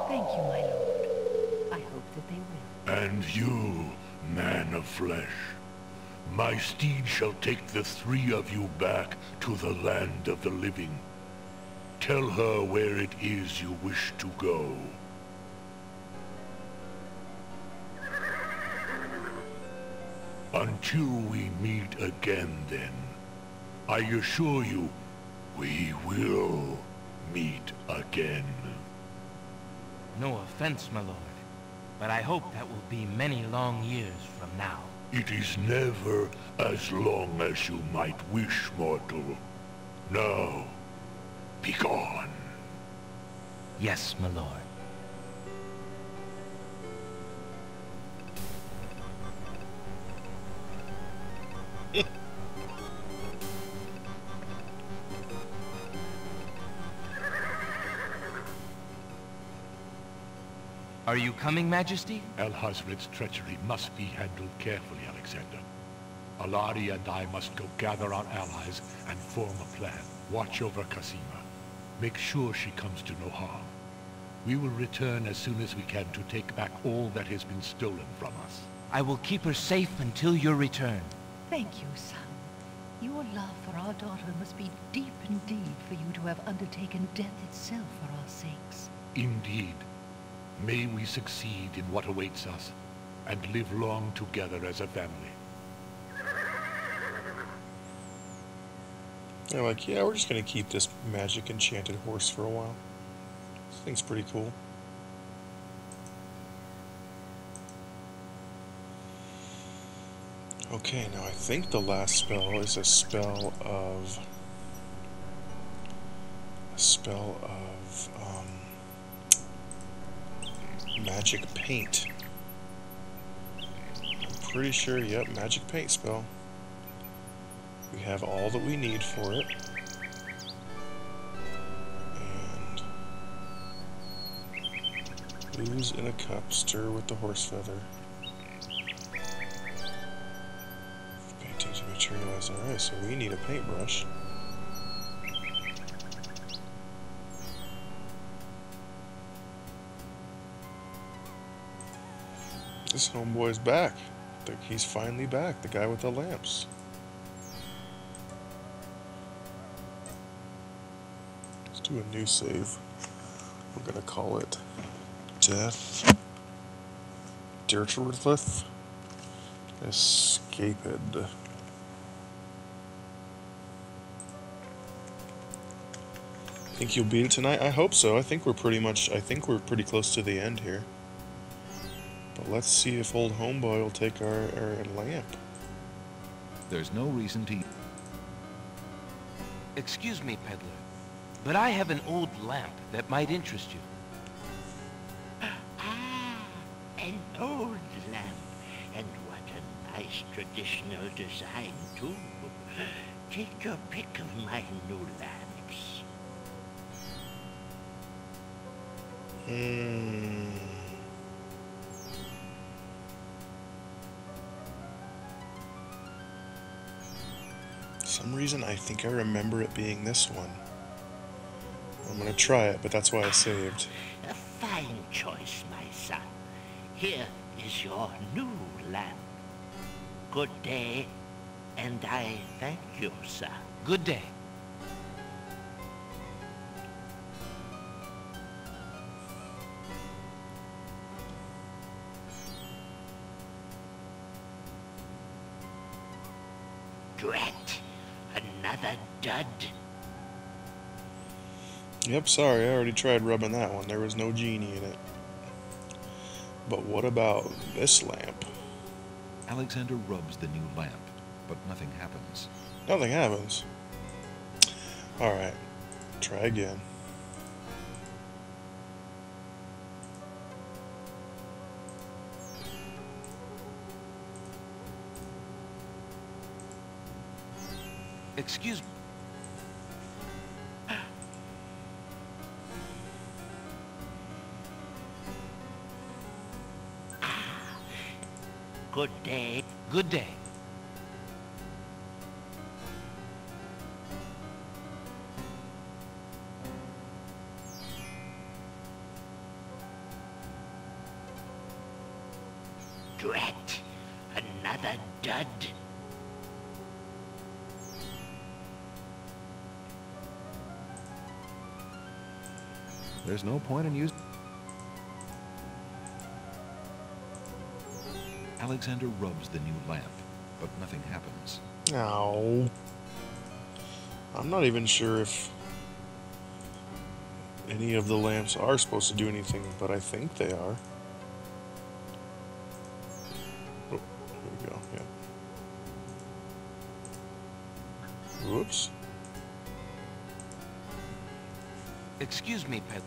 Thank you, my lord. I hope that they will. And you, man of flesh, my steed shall take the three of you back to the land of the living. Tell her where it is you wish to go. Until we meet again, then, I assure you, we will meet again. No offense, my lord, but I hope that will be many long years from now. It is never as long as you might wish, mortal. Now, be gone. Yes, my lord. Are you coming, Majesty? Al-Hazred's treachery must be handled carefully, Alexander. Alari and I must go gather our allies and form a plan. Watch over Cassima. Make sure she comes to no harm. We will return as soon as we can to take back all that has been stolen from us. I will keep her safe until your return. Thank you, son. Your love for our daughter must be deep indeed for you to have undertaken death itself for our sakes. Indeed. May we succeed in what awaits us, and live long together as a family. They're like, yeah, we're just gonna keep this magic enchanted horse for a while. This thing's pretty cool. Okay, now I think the last spell is a spell of magic paint. I'm pretty sure, yep, magic paint spell. We have all that we need for it. And ooze in a cup, stir with the horse feather. Painting to materialize. Alright, so we need a paintbrush. This homeboy's back. He's finally back, the guy with the lamps. Let's do a new save. We're gonna call it Death Dirtworth Escaped. Think you'll beat it tonight? I hope so. I think we're pretty close to the end here. But let's see if old homeboy will take our lamp. There's no reason to... Excuse me, peddler, but I have an old lamp that might interest you. An old lamp. And what a nice traditional design, too. Take your pick of my new lamps. For some reason, I think I remember it being this one. I'm gonna try it, but that's why I saved. A fine choice, my son. Here is your new lamp. Good day, and I thank you, sir. Good day. Drat! Another dud. Yep, sorry, I already tried rubbing that one. There was no genie in it. But what about this lamp? Alexander rubs the new lamp, but nothing happens. Nothing happens. Alright, try again. Excuse me. Good day. Good day. Drat. Another dud. There's no point in using... Alexander rubs the new lamp, but nothing happens. No. I'm not even sure if any of the lamps are supposed to do anything, but I think they are. Oh, here we go, yeah. Whoops. Excuse me, pet.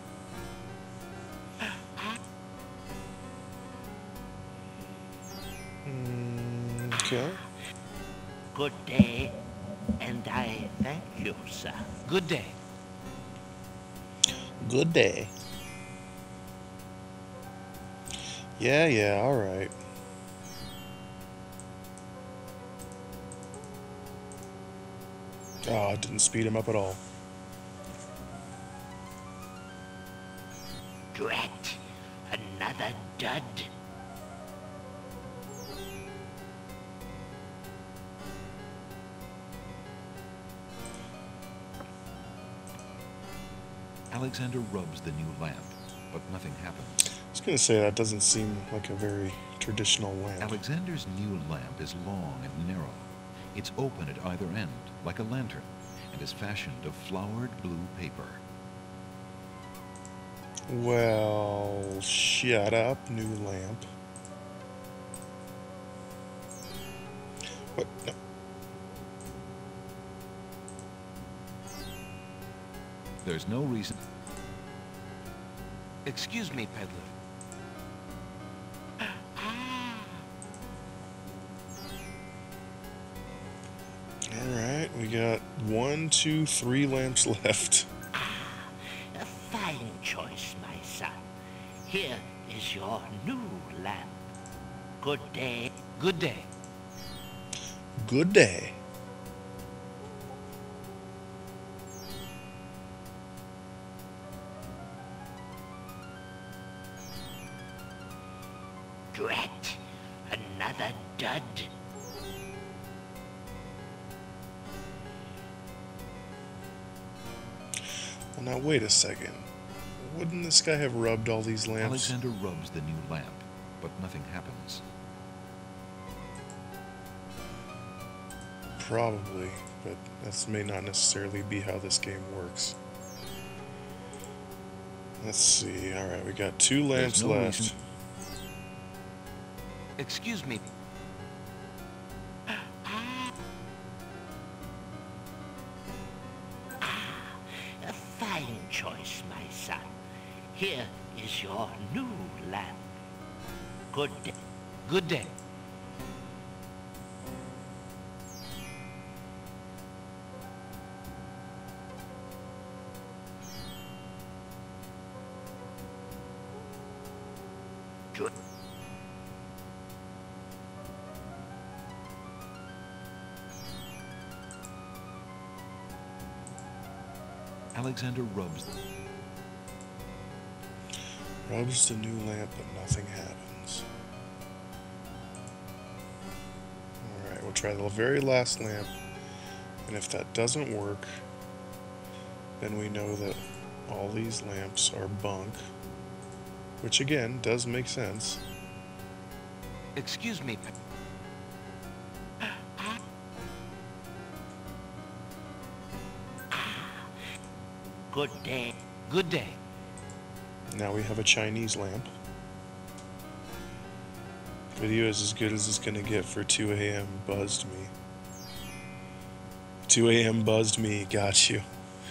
Okay. Good day, and I thank you, sir. Good day. Good day. Yeah, alright. Oh, it didn't speed him up at all. Drat. Another dud. Alexander rubs the new lamp, but nothing happens. I was going to say, that doesn't seem like a very traditional lamp. Alexander's new lamp is long and narrow. It's open at either end, like a lantern, and is fashioned of flowered blue paper. Well, shut up, new lamp. What? No. There's no reason... Excuse me, peddler. Alright, we got 1, 2, 3 lamps left. A fine choice, my son. Here is your new lamp. Good day. Good day. Good day. Drat. Another dud. Well, now wait a second. Wouldn't this guy have rubbed all these lamps? Alexander rubs the new lamp, but nothing happens. Probably, but that may not necessarily be how this game works. Let's see. Alright, we got 2 lamps left. Excuse me. A fine choice, my son. Here is your new lamp. Good day. Good day. Good. Alexander rubs the new lamp, but nothing happens. Alright, we'll try the very last lamp, and if that doesn't work, then we know that all these lamps are bunk, which again does make sense. Excuse me. Good day. Good day. Now we have a Chinese lamp. Video is as good as it's gonna get for 2 a.m. buzzed me. 2 a.m. buzzed me, got you.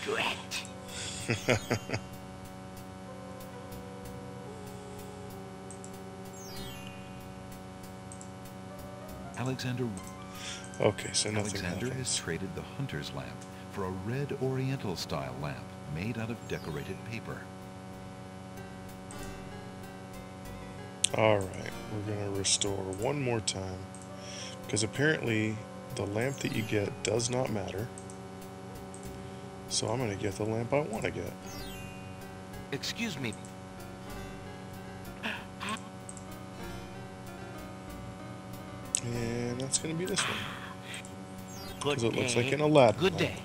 Correct. Alexander. Okay, so nothing Alexander happens. has traded the hunter's lamp for a red oriental style lamp made out of decorated paper. Alright, we're gonna restore one more time. Because apparently the lamp that you get does not matter. So I'm gonna get the lamp I want to get. Excuse me. And that's gonna be this one. Good Because it looks like day. an Aladdin Good lamp. day.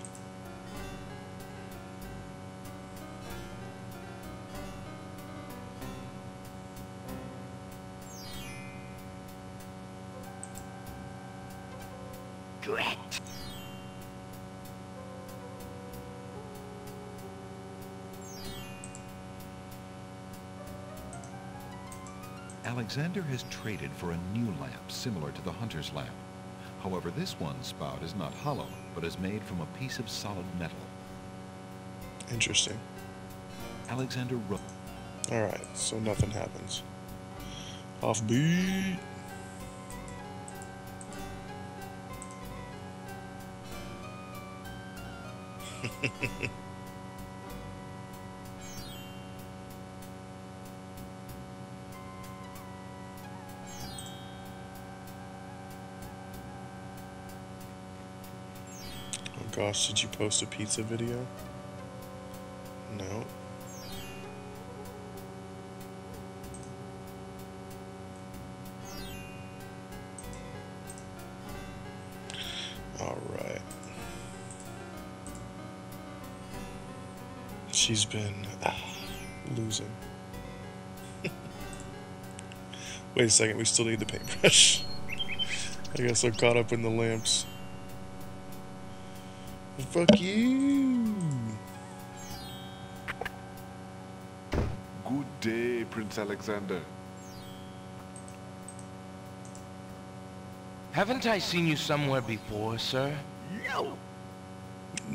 Correct. Alexander has traded for a new lamp similar to the hunter's lamp. However, this one's spout is not hollow, but is made from a piece of solid metal. Interesting. Alexander Alright, so nothing happens. Offbeat. Oh gosh, did you post a pizza video? No. Alright. She's been losing. Wait a second, we still need the paintbrush. I guess I'm caught up in the lamps. Fuck you! Good day, Prince Alexander. Haven't I seen you somewhere before, sir? No.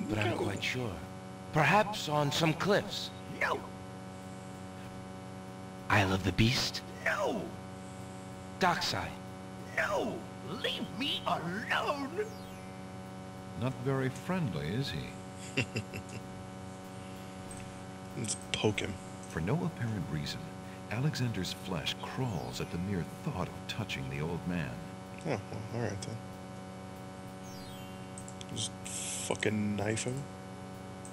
But I'm quite sure. Perhaps on some cliffs. No. Isle of the Beast? No. Dockside? No. Leave me alone. not very friendly, is he? Let's poke him. For no apparent reason, Alexander's flesh crawls at the mere thought of touching the old man. Oh, well, alright then. Just fucking knife him.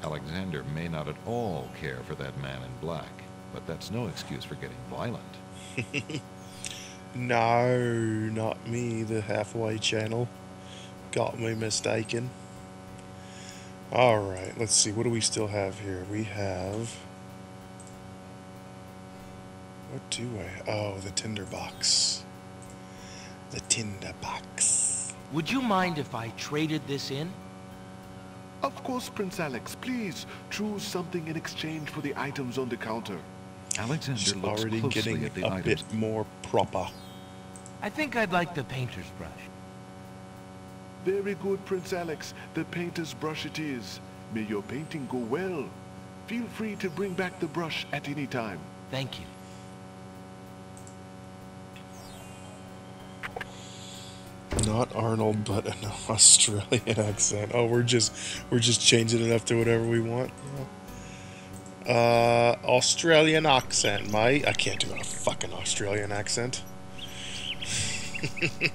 Alexander may not at all care for that man in black, but that's no excuse for getting violent. No, not me, the halfway channel. Got me mistaken. Alright, let's see, what do we still have here? We have... What do I... Oh, the tinderbox. The tinderbox. Would you mind if I traded this in? Of course, Prince Alex. Please choose something in exchange for the items on the counter. Alexander She's looks already closely getting at the a items. bit more proper. I think I'd like the painter's brush. Very good, Prince Alex. The painter's brush it is. May your painting go well. Feel free to bring back the brush at any time. Thank you. Not Arnold, but an Australian accent. Oh, we're just changing it up to whatever we want. Australian accent, mate. I can't do a fucking Australian accent.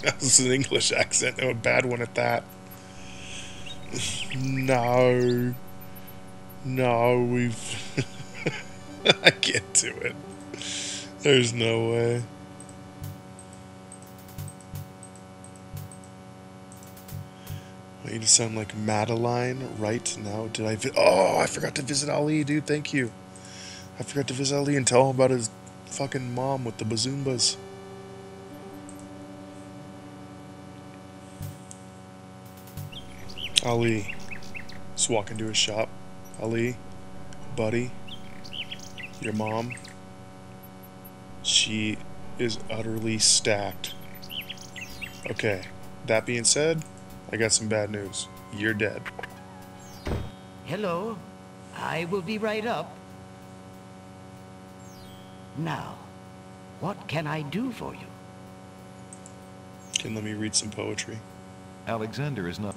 That's an English accent, and a bad one at that. No. No, we've... I can't do it. There's no way. I need to sound like Madeline right now. Did I... Oh, I forgot to visit Ali, dude. Thank you. I forgot to visit Ali and tell him about his fucking mom with the bazoombas. Ali. Just walk into his shop. Ali. buddy, your mom, she is utterly stacked. Okay, that being said, I got some bad news. You're dead. Hello. I will be right up. Now, what can I do for you? Can let me read some poetry. Alexander is not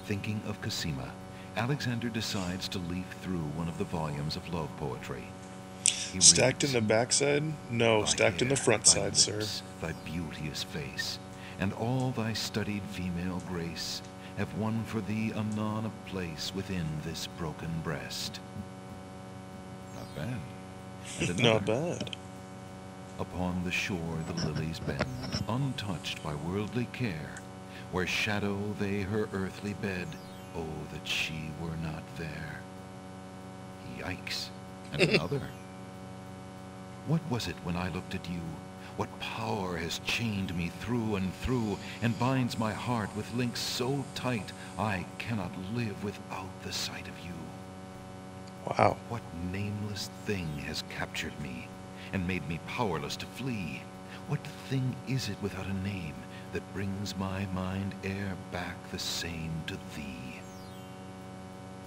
thinking of Cosima. Alexander decides to leaf through one of the volumes of love poetry. He Stacked reads, in the backside? No, "Thy stacked in the hair, front thy side, sir. lips, thy beauteous face, and all thy studied female grace have won for thee anon a place within this broken breast." Not bad. And another. Not bad. Upon the shore the lilies bend, untouched by worldly care, where shadow they her earthly bed. Oh, that she were not there. Yikes. And another. What was it when I looked at you? What power has chained me through and through, and binds my heart with links so tight I cannot live without the sight of you? Wow. What nameless thing has captured me and made me powerless to flee? What thing is it without a name that brings my mind e'er back the same to thee?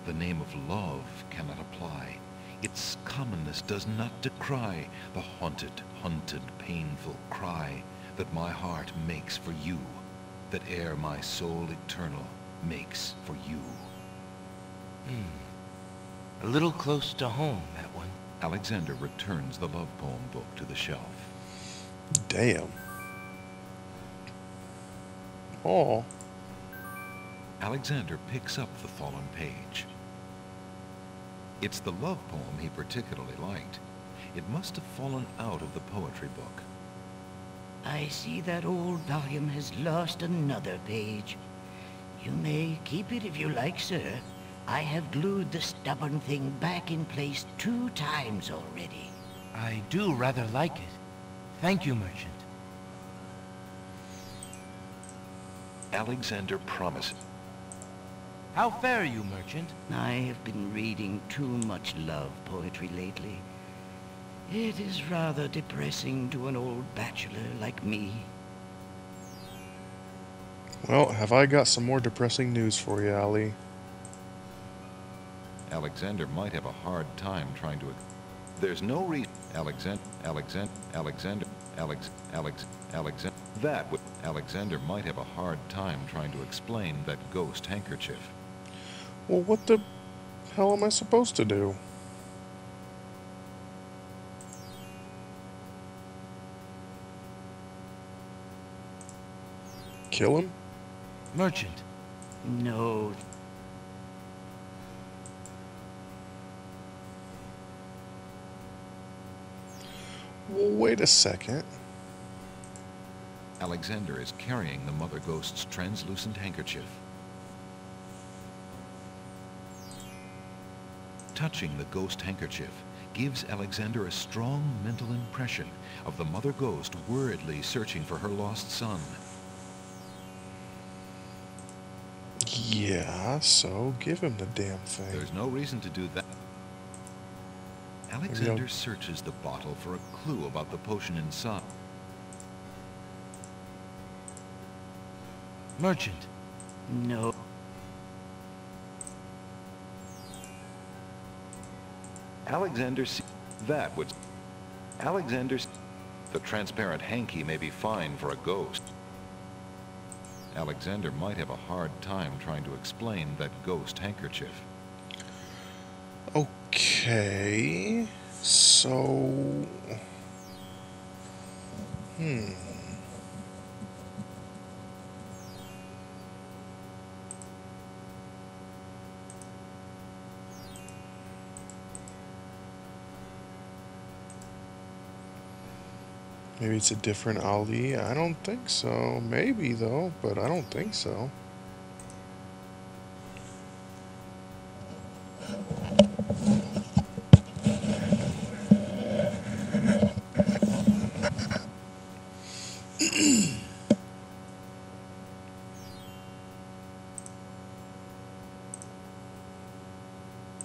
The name of love cannot apply. Its commonness does not decry the haunted, hunted, painful cry that my heart makes for you, that e'er my soul eternal makes for you. A little close to home, that one. Alexander returns the love poem book to the shelf. Damn. Oh. Alexander picks up the fallen page. It's the love poem he particularly liked. It must have fallen out of the poetry book. I see that old volume has lost another page. You may keep it if you like, sir. I have glued the stubborn thing back in place 2 times already. I do rather like it. Thank you, merchant. Alexander promises. How fare you, merchant? I have been reading too much love poetry lately. It is rather depressing to an old bachelor like me. Well, have I got some more depressing news for you, Ali? Alexander might have a hard time trying to... There's no reason... Alexander might have a hard time trying to explain that ghost handkerchief. Well, what the hell am I supposed to do? Kill him? Merchant. No. Well, wait a second. Alexander is carrying the mother ghost's translucent handkerchief. Touching the ghost handkerchief gives Alexander a strong mental impression of the mother ghost worriedly searching for her lost son. Yeah, so give him the damn thing. There's no reason to do that. Alexander searches the bottle for a clue about the potion inside. Merchant. No. Alexander that would... Alexander's... The transparent hanky may be fine for a ghost. Alexander might have a hard time trying to explain that ghost handkerchief. Okay, so... Maybe it's a different Ali. I don't think so. Maybe, though, but I don't think so.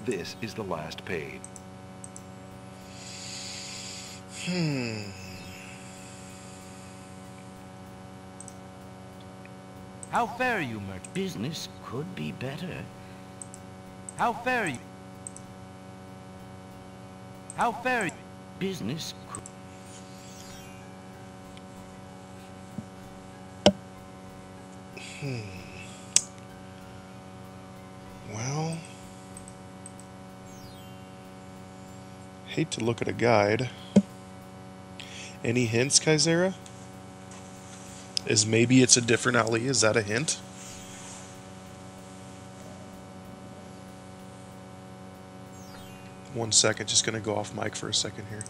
This is the last page. How fare you, merchant? Business could be better. How fare you? How fare you? Business could... Well, hate to look at a guide. Any hints, Kaisera? Is maybe it's a different alley? Is that a hint? One second, just gonna go off mic for a second here.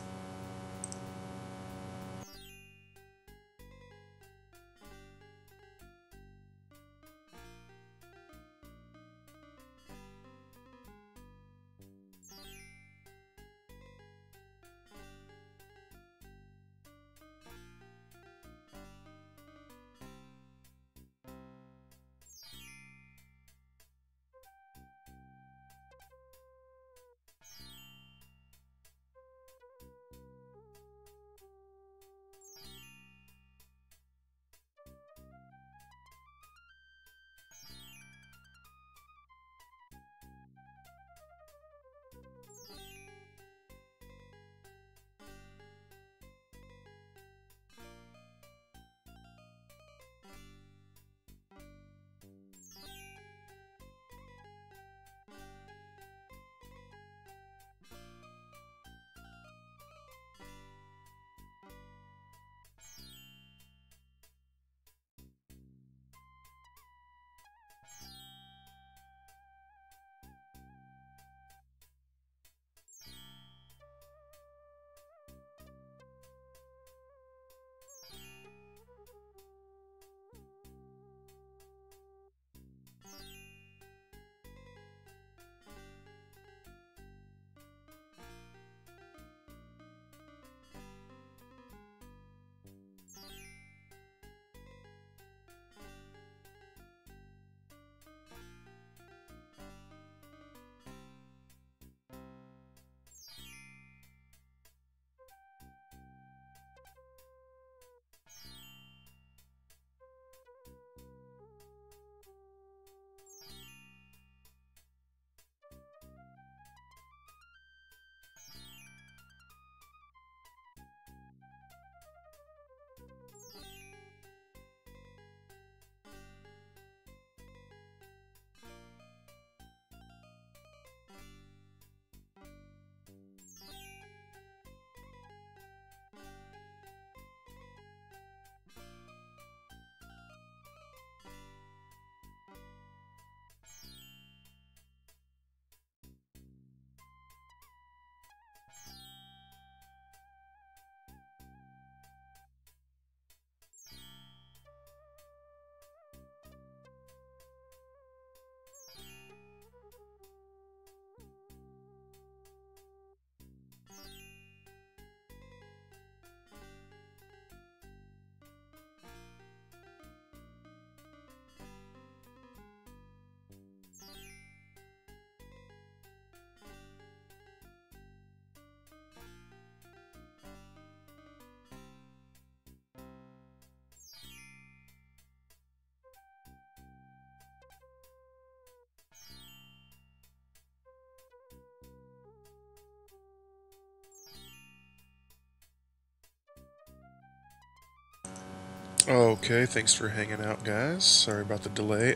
Okay, thanks for hanging out, guys. Sorry about the delay.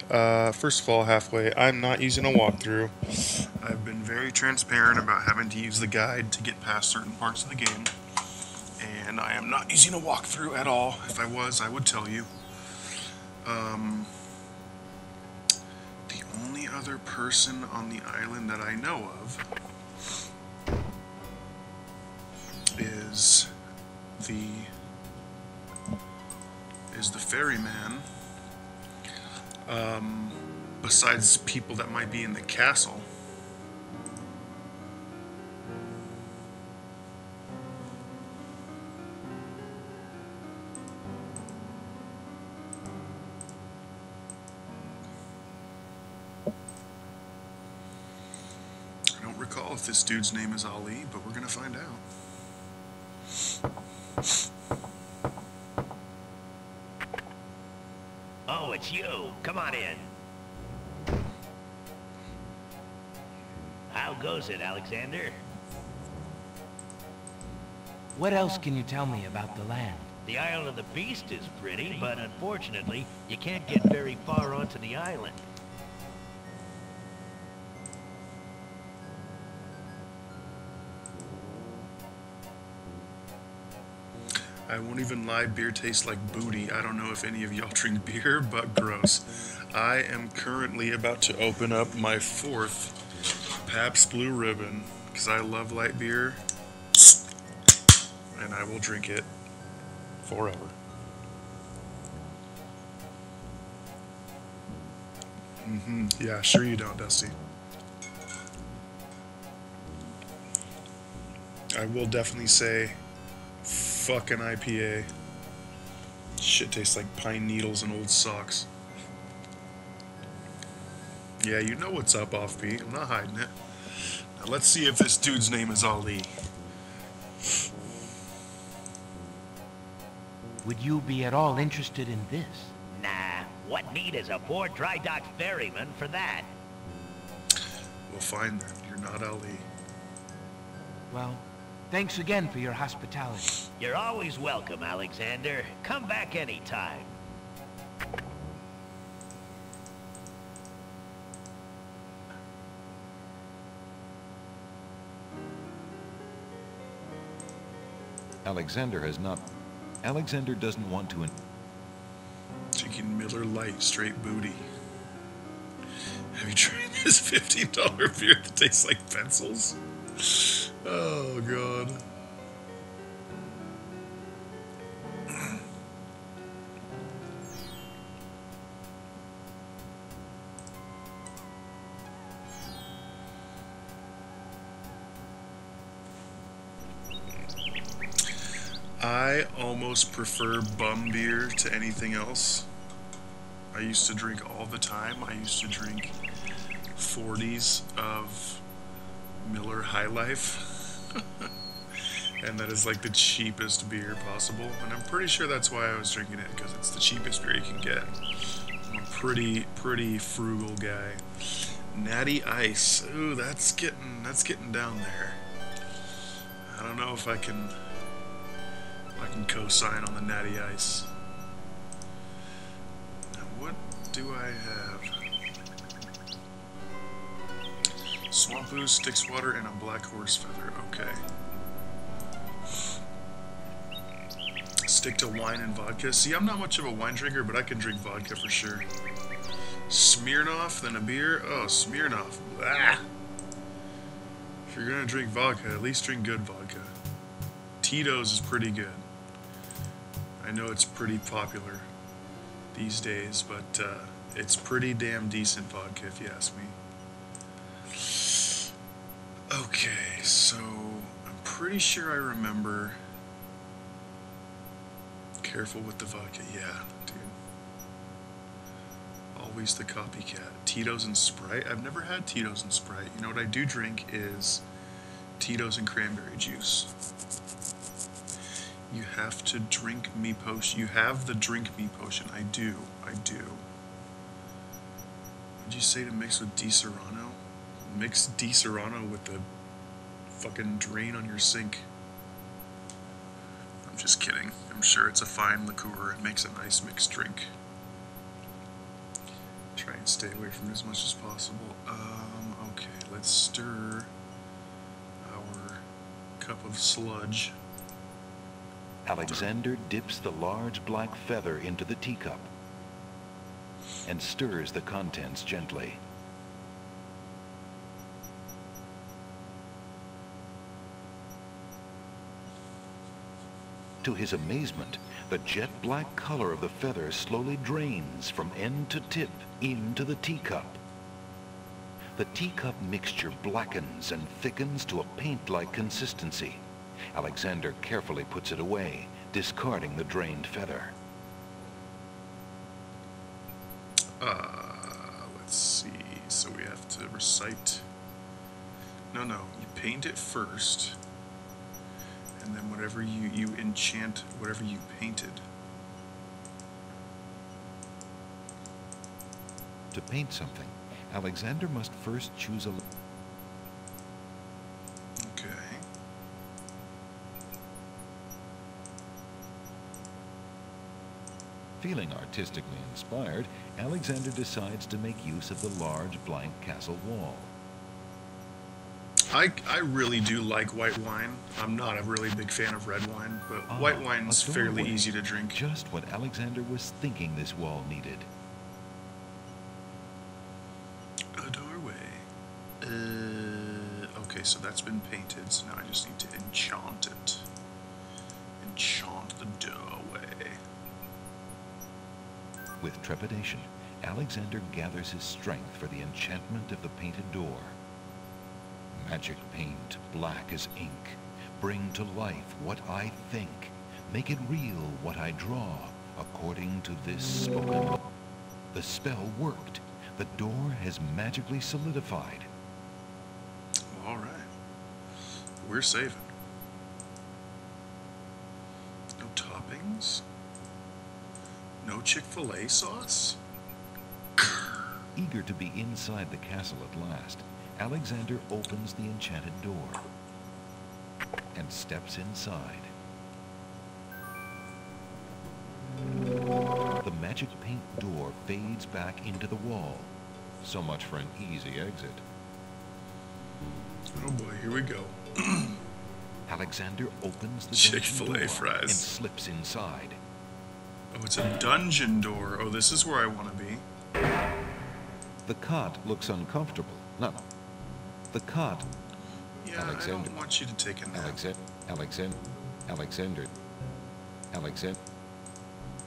First of all, halfway, I'm not using a walkthrough. I've been very transparent about having to use the guide to get past certain parts of the game. And I am not using a walkthrough at all. If I was, I would tell you. The only other person on the island that I know of is the ferryman, besides people that might be in the castle. I don't recall if this dude's name is Ali, but we're gonna find out. Oh, it's you. Come on in. How goes it, Alexander? What else can you tell me about the land? The Isle of the Beast is pretty, but unfortunately, you can't get very far onto the island. I won't even lie, beer tastes like booty. I don't know if any of y'all drink beer, but gross. I am currently about to open up my 4th Pabst Blue Ribbon, because I love light beer, and I will drink it forever. Yeah, sure you don't, Dusty. I will definitely say, fuck an IPA. Shit tastes like pine needles and old socks. Yeah, you know what's up, Offbeat. I'm not hiding it. Now let's see if this dude's name is Ali. Would you be at all interested in this? Nah, what need is a poor dry dock ferryman for that? We'll find that. You're not Ali. Well, thanks again for your hospitality. You're always welcome, Alexander. Come back anytime. Alexander doesn't want to... Drinking Miller Lite, straight booty. Have you tried this $15 beer that tastes like pencils? Oh, God. I almost prefer bum beer to anything else. I used to drink all the time. I used to drink 40s of Miller High Life. And that is like the cheapest beer possible. And I'm pretty sure that's why I was drinking it, because it's the cheapest beer you can get. I'm a pretty frugal guy. Natty Ice. Ooh, that's getting down there. I don't know if I can co-sign on the Natty Ice. Now, what do I have? Swamp Ooze, Styx Water, and a Black Horse Feather. Okay. Stick to wine and vodka. See, I'm not much of a wine drinker, but I can drink vodka for sure. Smirnoff, then a beer. Oh, Smirnoff. Ah. If you're gonna drink vodka, at least drink good vodka. Tito's is pretty good. I know it's pretty popular these days, but it's pretty damn decent vodka if you ask me. Okay, so I'm pretty sure I remember. Careful with the vodka, yeah, dude. Always the copycat. Tito's and Sprite. I've never had Tito's and Sprite. You know what I do drink is Tito's and cranberry juice. You have to drink me potion. You have the drink me potion. I do. What'd you say to mix with Di Serrano? Mix Di Serrano with the fucking drain on your sink. I'm just kidding. I'm sure it's a fine liqueur. It makes a nice mixed drink. Try and stay away from it as much as possible. Okay, let's stir our cup of sludge. Alexander dips the large black feather into the teacup and stirs the contents gently. To his amazement, the jet black color of the feather slowly drains from end to tip into the teacup. The teacup mixture blackens and thickens to a paint-like consistency. Alexander carefully puts it away, discarding the drained feather. Let's see. So we have to recite No, you paint it first, and then whatever you enchant whatever you painted. To paint something, Alexander must first choose a... Okay. Feeling artistically inspired, Alexander decides to make use of the large blank castle wall. I really do like white wine. I'm not a really big fan of red wine, but white wine's fairly easy to drink. Just what Alexander was thinking this wall needed. A doorway. Okay, so that's been painted, so now I just need to enchant it. Enchant the doorway. With trepidation, Alexander gathers his strength for the enchantment of the painted door. Magic paint, black as ink. Bring to life what I think. Make it real what I draw, according to this spoken. The spell worked. The door has magically solidified. All right. We're saving. No toppings. No Chick-fil-A sauce. Eager to be inside the castle at last, Alexander opens the enchanted door and steps inside. The magic paint door fades back into the wall. So much for an easy exit. Oh boy, here we go. Alexander opens the Chick-fil-A door fries and slips inside. Oh, it's a dungeon door. Oh, this is where I want to be. The cot looks uncomfortable. No. The cot. Yeah, Alexander. I don't want you to take a nap.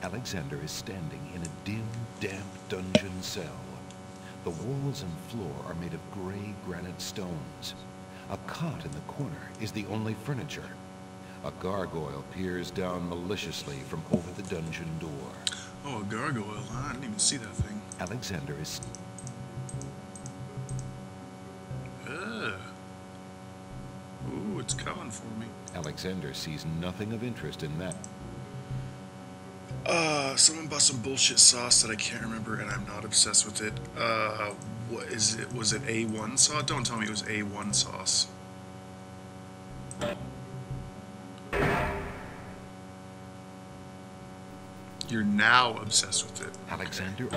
Alexander is standing in a dim, damp dungeon cell. The walls and floor are made of gray granite stones. A cot in the corner is the only furniture. A gargoyle peers down maliciously from over the dungeon door. Oh, a gargoyle, huh? I didn't even see that thing. Alexander is... Ooh, it's coming for me. Alexander sees nothing of interest in that. Someone bought some bullshit sauce that I can't remember, and I'm not obsessed with it. What is it? Was it A1 sauce? Don't tell me it was A1 sauce. You're now obsessed with it. Alexander.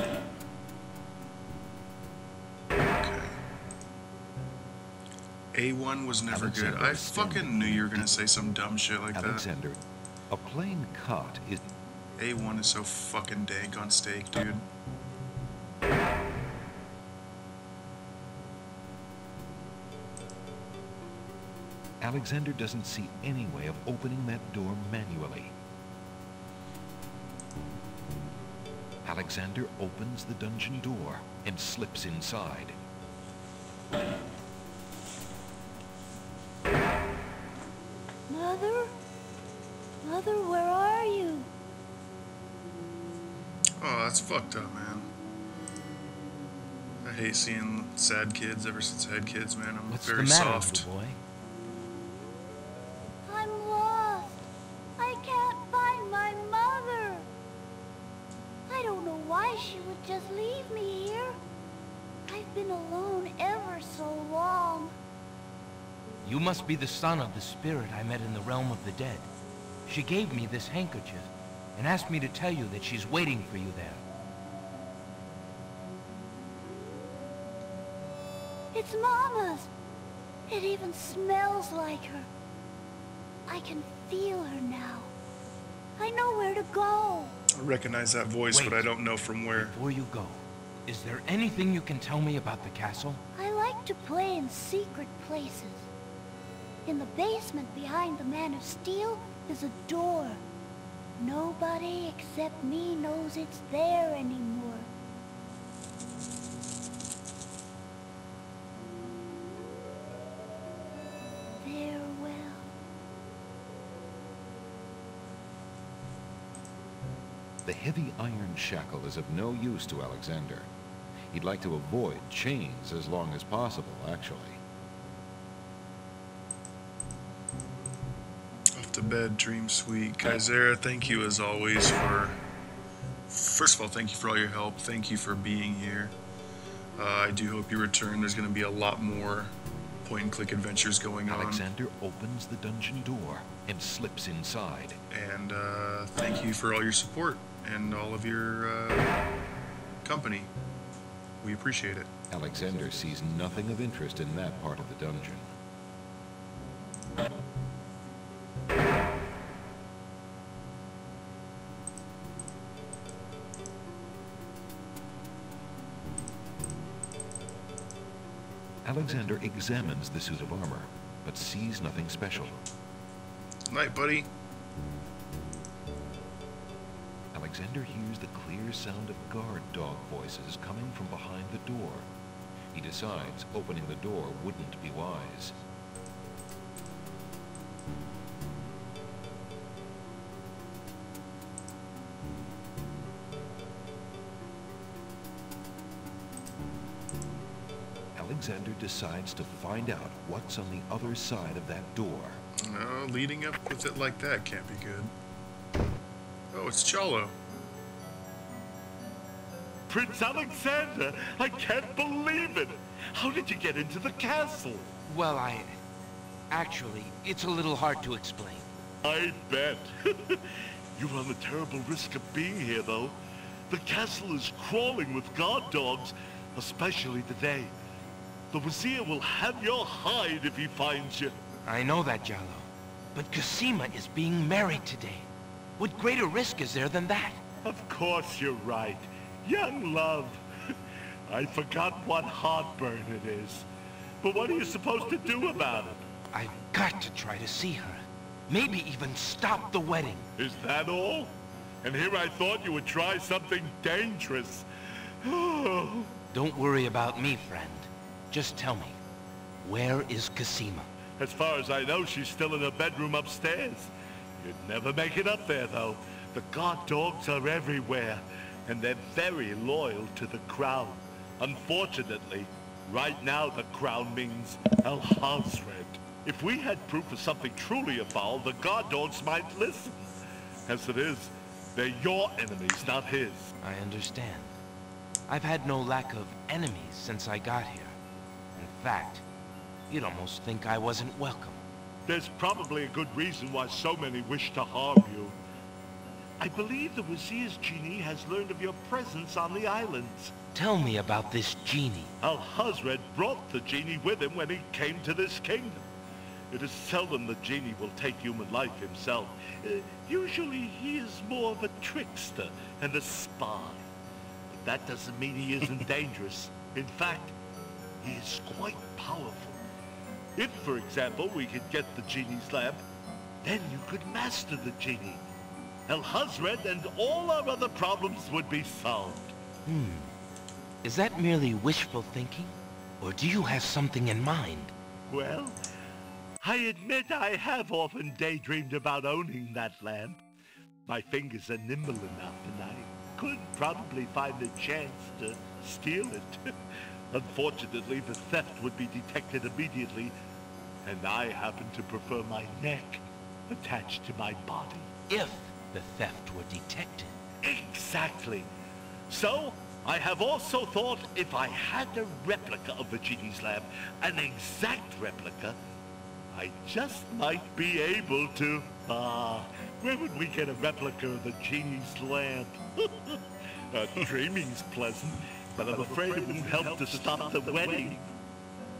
Okay. A1 was never good. I fucking knew you were gonna say some dumb shit like that. Alexander, a plain cot is... A1 is so fucking dank on steak, dude. Alexander doesn't see any way of opening that door manually. Alexander opens the dungeon door and slips inside. Mother? Mother, where are you? Oh, that's fucked up, man. I hate seeing sad kids ever since I had kids, man. I'm What's very the matter, soft. little boy? I'm lost. I can't find my mother. I don't know why she would just leave me here. I've been alone ever so long. You must be the son of the spirit I met in the realm of the dead. She gave me this handkerchief and asked me to tell you that she's waiting for you there. It's Mama's. It even smells like her. I can feel her now. I know where to go. I recognize that voice, Wait. but I don't know from where. Before you go, is there anything you can tell me about the castle? I like to play in secret places. In the basement behind the Man of Steel is a door. Nobody except me knows it's there anymore. Farewell. The heavy iron shackle is of no use to Alexander. He'd like to avoid chains as long as possible, actually. to bed, dream sweet. Kaisera, thank you as always for... First of all, thank you for all your help. Thank you for being here. I do hope you return. There's going to be a lot more point-and-click adventures going on. Alexander opens the dungeon door and slips inside. And thank you for all your support and all of your company. We appreciate it. Alexander sees nothing of interest in that part of the dungeon. Alexander examines the suit of armor, but sees nothing special. Night, buddy. Alexander hears the clear sound of guard dog voices coming from behind the door. He decides opening the door wouldn't be wise. Alexander decides to find out what's on the other side of that door. No, leading up with it like that can't be good. Oh, it's Jalo. Prince Alexander, I can't believe it. How did you get into the castle? Well, actually, it's a little hard to explain. I bet. You run the terrible risk of being here, though. The castle is crawling with guard dogs, especially today. The Wazir will have your hide if he finds you. I know that, Jalo. But Cosima is being married today. What greater risk is there than that? Of course you're right. Young love. I forgot what heartburn it is. But what are you supposed to do about it? I've got to try to see her. Maybe even stop the wedding. Is that all? And here I thought you would try something dangerous. Don't worry about me, friend. Just tell me, where is Cosima? As far as I know, she's still in her bedroom upstairs. You'd never make it up there, though. The guard dogs are everywhere, and they're very loyal to the crown. Unfortunately, right now the crown means El Hazred. If we had proof of something truly foul, the guard dogs might listen. As it is, they're your enemies, not his. I understand. I've had no lack of enemies since I got here. In fact, you'd almost think I wasn't welcome. There's probably a good reason why so many wish to harm you. I believe the Wazir's genie has learned of your presence on the islands. Tell me about this genie. Al Hazred brought the genie with him when he came to this kingdom. It is seldom the genie will take human life himself. Usually he is more of a trickster and a spy. But that doesn't mean he isn't dangerous. In fact, he is quite powerful. If, for example, we could get the genie's lamp, then you could master the genie. El Hazred and all our other problems would be solved. Is that merely wishful thinking? Or do you have something in mind? Well, I admit I have often daydreamed about owning that lamp. My fingers are nimble enough, and I could probably find a chance to steal it. Unfortunately, the theft would be detected immediately, and I happen to prefer my neck attached to my body. If the theft were detected. Exactly. So, I have also thought if I had a replica of the genie's lamp, an exact replica, I just might be able to... where would we get a replica of the genie's lamp? Dreaming's pleasant, but I'm afraid it won't help to stop the wedding.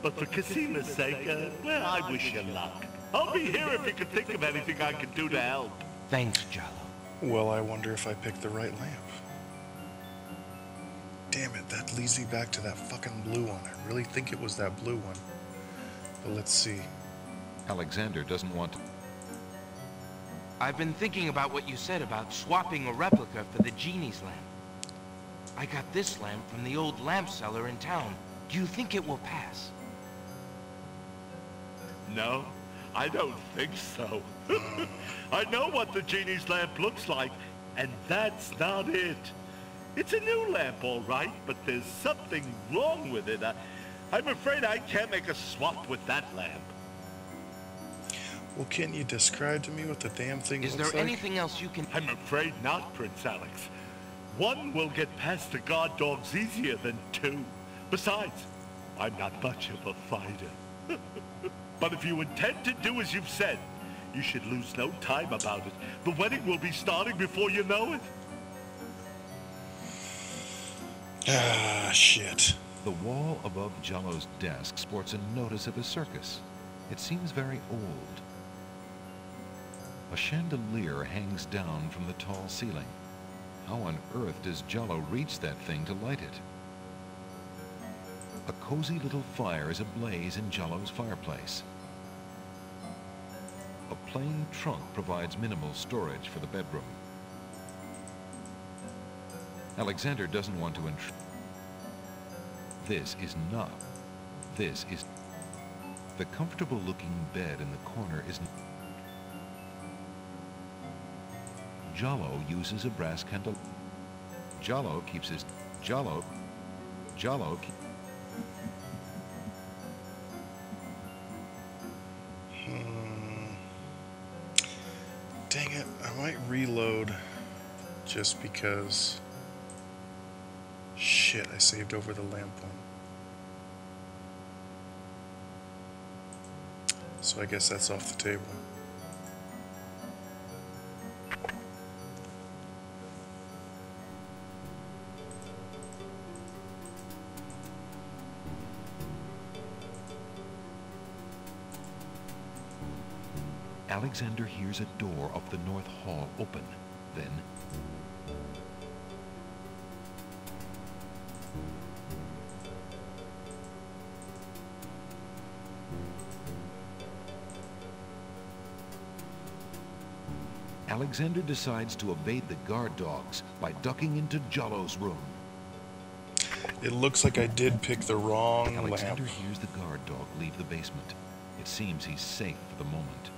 But for Cosima's sake, well, I wish you luck. I'll be here if you can think of anything I can do to help. Thanks, Jalo. Well, I wonder if I picked the right lamp. Damn it, that leads me back to that fucking blue one. I really think it was that blue one. But let's see. Alexander doesn't want to... I've been thinking about what you said about swapping a replica for the genie's lamp. I got this lamp from the old lamp seller in town. Do you think it will pass? No, I don't think so. I know what the genie's lamp looks like, and that's not it. It's a new lamp, all right, but there's something wrong with it. I'm afraid I can't make a swap with that lamp. Well, can you describe to me what the damn thing Is looks there like? anything else you can... I'm afraid not, Prince Alex. One will get past the guard dogs easier than two. Besides, I'm not much of a fighter. But if you intend to do as you've said, you should lose no time about it. The wedding will be starting before you know it. Ah, shit. The wall above Jell-O's desk sports a notice of a circus. It seems very old. A chandelier hangs down from the tall ceiling. How on earth does Jell-O reach that thing to light it? A cozy little fire is ablaze in Jell-O's fireplace. A plain trunk provides minimal storage for the bedroom. Alexander doesn't want to This is not. This is... The comfortable-looking bed in the corner isn't... Jell-O uses a brass candle. Jell-O keeps his... Jell-O... Dang it, I might reload just because... Shit, I saved over the lamp one. So I guess that's off the table. Alexander hears a door of the north hall open. Then... Alexander decides to evade the guard dogs by ducking into Jell-O's room. It looks like I did pick the wrong Alexander lamp. hears the guard dog leave the basement. It seems he's safe for the moment.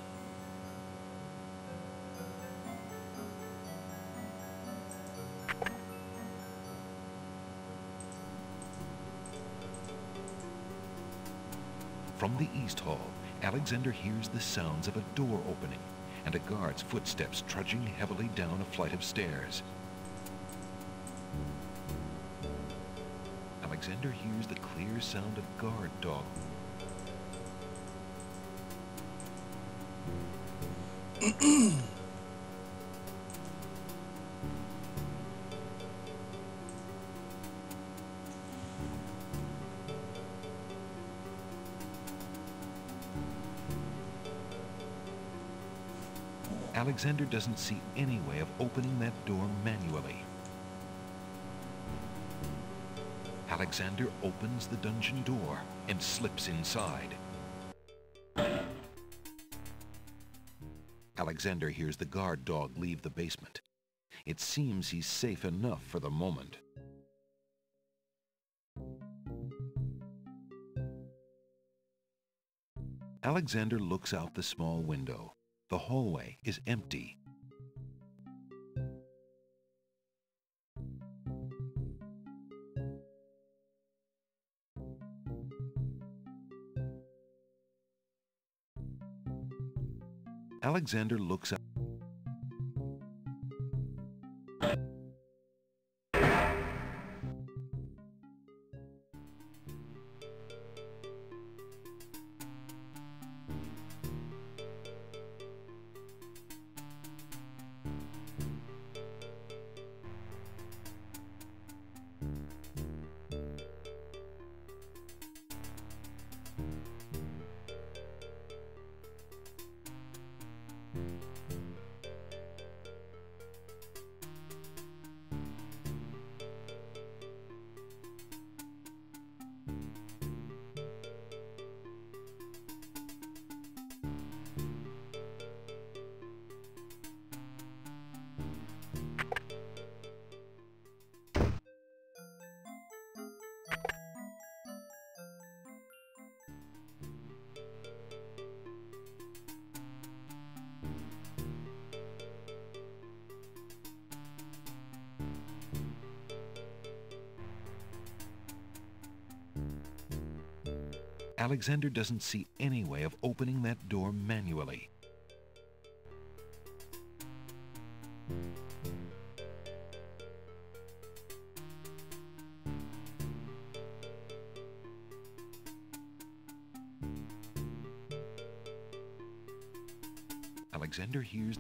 From the East Hall, Alexander hears the sounds of a door opening and a guard's footsteps trudging heavily down a flight of stairs. Alexander hears the clear sound of guard dog. Alexander doesn't see any way of opening that door manually. Alexander opens the dungeon door and slips inside. Alexander hears the guard dog leave the basement. It seems he's safe enough for the moment. Alexander looks out the small window. The hallway is empty. Alexander looks out. Alexander doesn't see any way of opening that door manually. Alexander hears...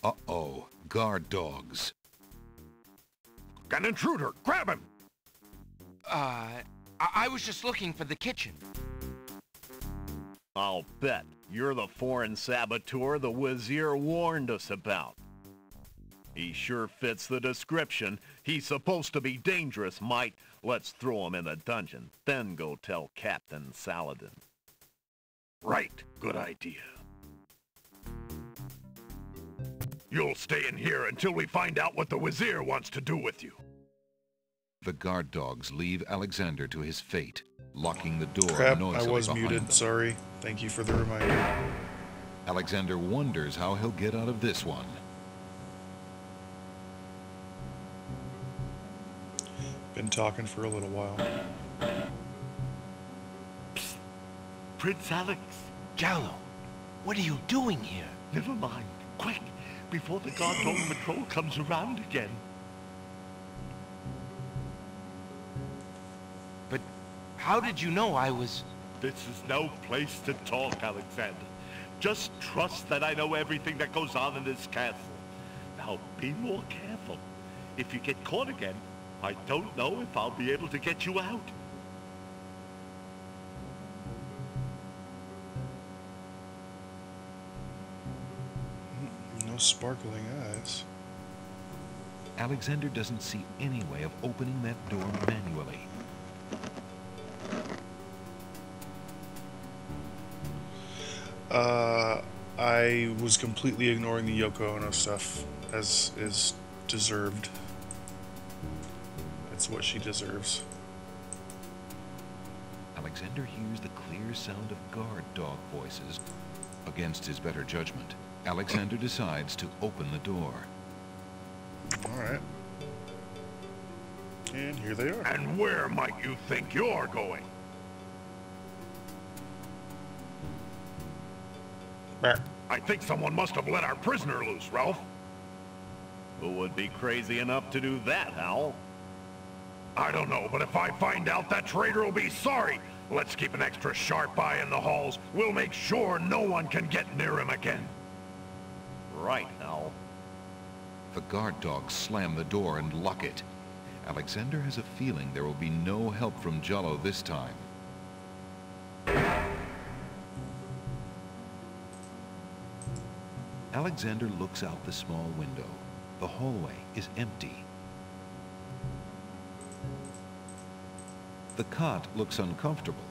Uh-oh, guard dogs. An intruder! Grab him! I was just looking for the kitchen. I'll bet you're the foreign saboteur the Wazir warned us about. He sure fits the description. He's supposed to be dangerous, might. Let's throw him in the dungeon, then go tell Captain Saladin. Right, good idea. You'll stay in here until we find out what the Wazir wants to do with you. The guard dogs leave Alexander to his fate, locking the door Crap, noisily I was behind muted. them. Sorry. Thank you for the reminder. Alexander wonders how he'll get out of this one. Been talking for a little while. Psst. Prince Alex. Jallo, what are you doing here? Never mind. Quick, before the guard dog patrol comes around again. But how did you know I was... This is no place to talk, Alexander. Just trust that I know everything that goes on in this castle. Now, be more careful. If you get caught again, I don't know if I'll be able to get you out. No sparkling eyes. Alexander doesn't see any way of opening that door manually. I was completely ignoring the Yoko Ono stuff, as is deserved. It's what she deserves. Alexander hears the clear sound of guard dog voices. Against his better judgment, Alexander decides to open the door. Alright. And here they are. And where might you think you're going? I think someone must have let our prisoner loose, Ralph. Who would be crazy enough to do that, Hal? I don't know, but if I find out, that traitor will be sorry. Let's keep an extra sharp eye in the halls. We'll make sure no one can get near him again. Right, Hal. The guard dogs slam the door and lock it. Alexander has a feeling there will be no help from Jallo this time. Alexander looks out the small window. The hallway is empty. The cot looks uncomfortable.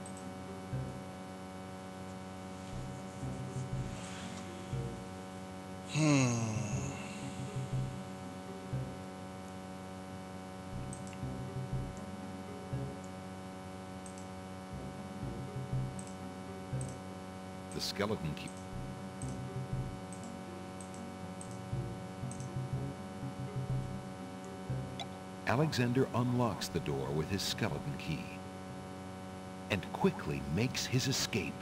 The skeleton key. Alexander unlocks the door with his skeleton key and quickly makes his escape.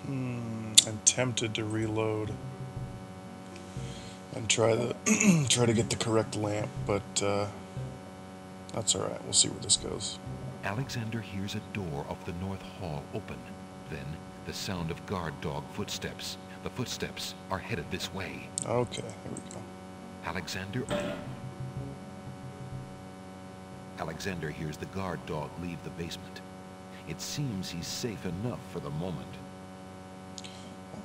I'm tempted to reload and try try to get the correct lamp, but that's all right. We'll see where this goes. Alexander hears a door of the north hall open. Then the sound of guard dog footsteps. The footsteps are headed this way. Okay, here we go. Alexander hears the guard dog leave the basement. It seems he's safe enough for the moment.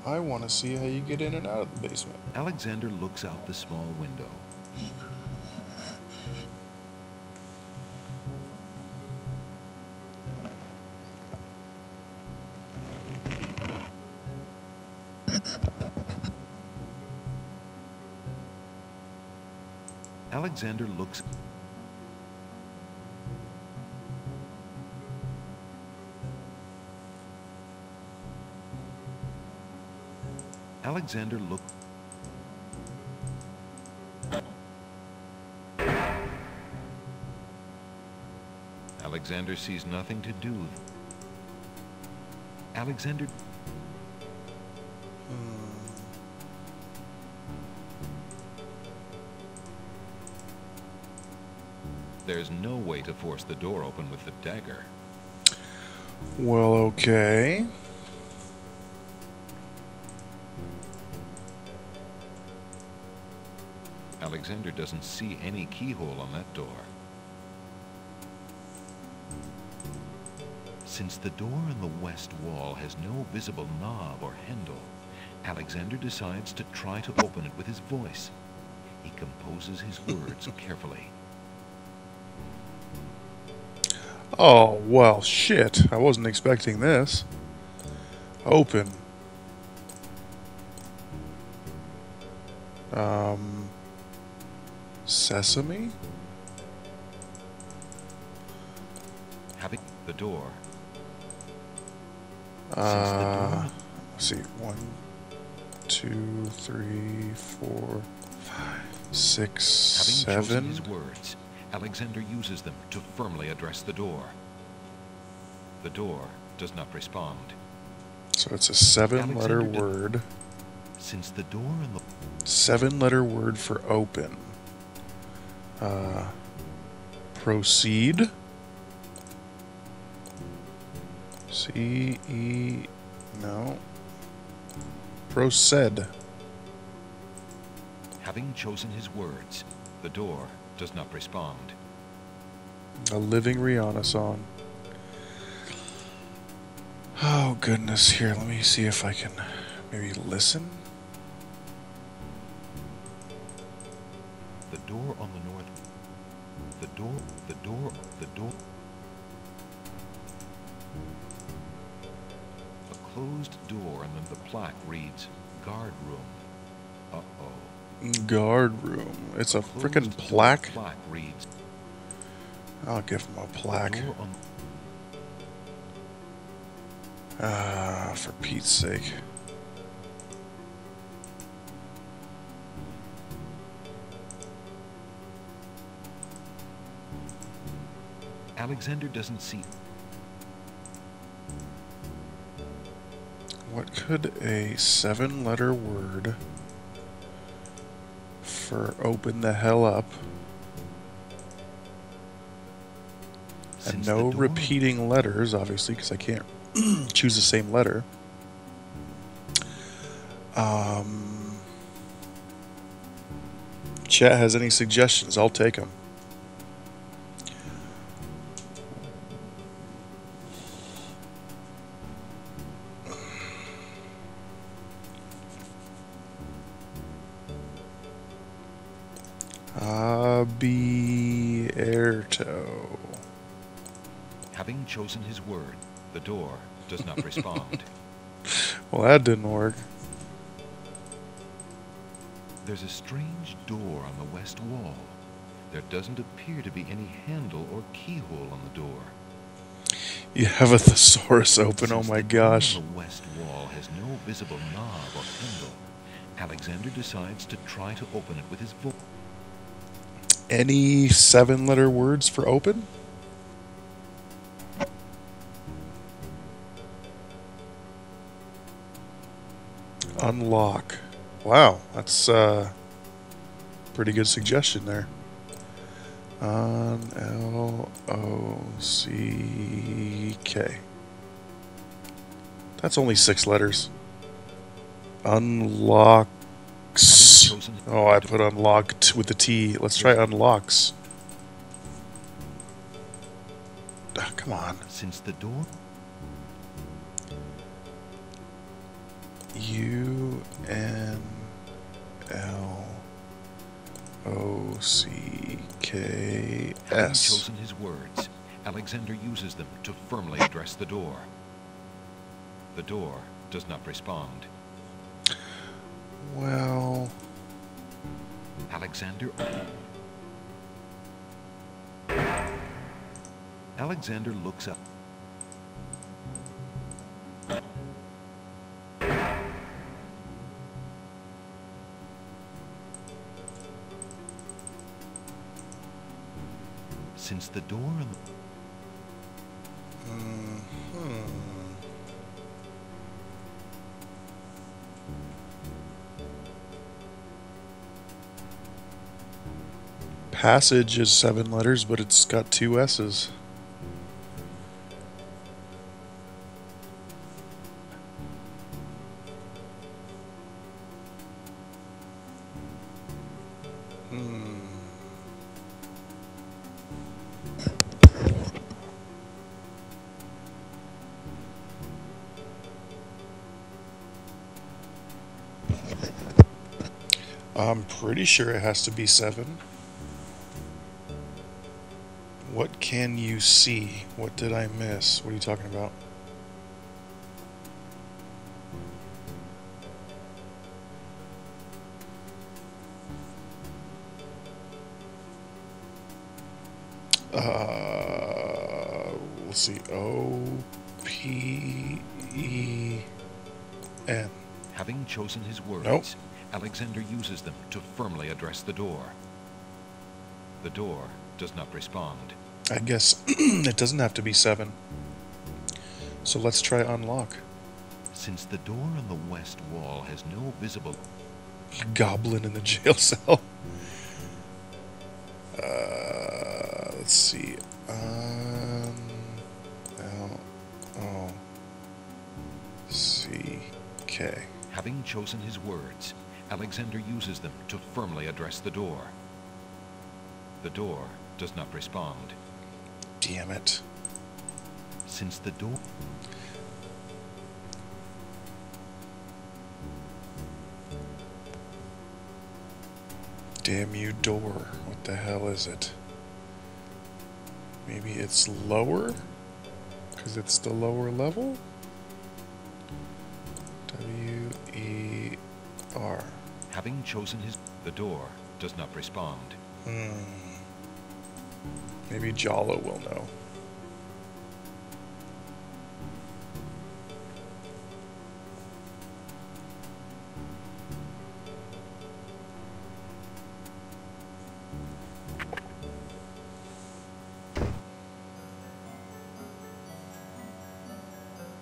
I want to see how you get in and out of the basement. Alexander looks out the small window. Alexander looks. Alexander looked. Alexander sees nothing to do. Alexander. There's no way to force the door open with the dagger. Well, okay. Alexander doesn't see any keyhole on that door. Since the door on the west wall has no visible knob or handle, Alexander decides to try to open it with his voice. He composes his words carefully. Oh, well, shit. I wasn't expecting this. Open. Sesame? Having the door. Let's see. 1, 2, 3, 4, 5, 6, Having 7. chosen his words, Alexander uses them to firmly address the door. The door does not respond. So it's a 7-letter word. Since the door in the 7-letter word for open. Proceed. C-E... No. Proceed. Having chosen his words, the door does not respond. A living Rihanna song. Oh, goodness. Here, let me see if I can maybe listen. The door on the north. The door. A closed door, and then the plaque reads, guard room. Uh-oh. Guard room. It's a freaking plaque. The plaque reads. I'll give him a plaque. For Pete's sake. Alexander doesn't see. What could a 7-letter word for open the hell up and no repeating letters, obviously, because I can't choose the same letter. Chat has any suggestions? I'll take them. Abierto. Having chosen his word, the door does not respond. Well, that didn't work. There's a strange door on the west wall. There doesn't appear to be any handle or keyhole on the door. You have a thesaurus open, Since oh my the door gosh. on the west wall has no visible knob or handle, Alexander decides to try to open it with his voice. Any 7-letter words for open? Unlock. Wow, that's pretty good suggestion there. L-O-C-K. That's only 6 letters. Unlocks. Oh, I put unlocked with the T. Let's try unlocks. Ah, come on. Since the door... U-N-L-O-C-K-S. Having chosen his words, Alexander uses them to firmly address the door. The door does not respond. Well... Alexander looks up. Since the door on the... Passage is 7 letters, but it's got 2 S's. I'm pretty sure it has to be 7. What can you see? What did I miss? What are you talking about? Let's see. O-P-E-N. Having chosen his words, nope. Alexander uses them to firmly address the door. The door does not respond. I guess it doesn't have to be 7. So let's try unlock. Since the door on the west wall has no visible... Goblin in the jail cell. Let's see. L-O-C-K. Having chosen his words, Alexander uses them to firmly address the door. The door does not respond. Damn it. Since the door... Damn you, door. What the hell is it? Maybe it's lower? Because it's the lower level? W-E-R. Having chosen his... The door does not respond. Maybe Jalo will know.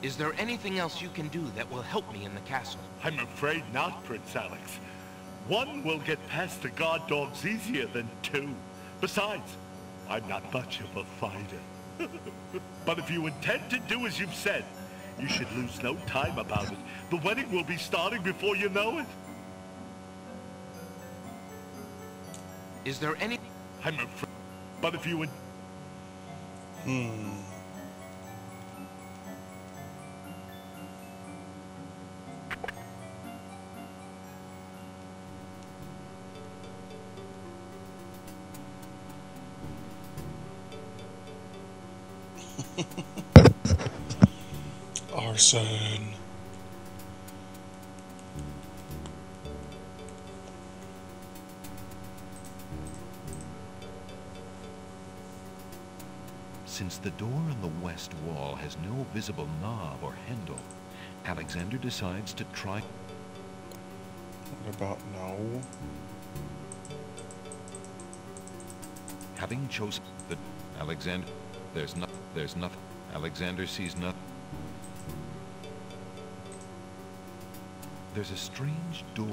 Is there anything else you can do that will help me in the castle? I'm afraid not, Prince Alex. 1 will get past the guard dogs easier than 2. Besides, I'm not much of a fighter. But if you intend to do as you've said, you should lose no time about it. The wedding will be starting before you know it. Is there any... I'm afraid... But if you... Arson. Since the door on the west wall has no visible knob or handle, Alexander decides to try... What about no? Having chosen the... Alexander... There's nothing. Alexander sees nothing. There's a strange door.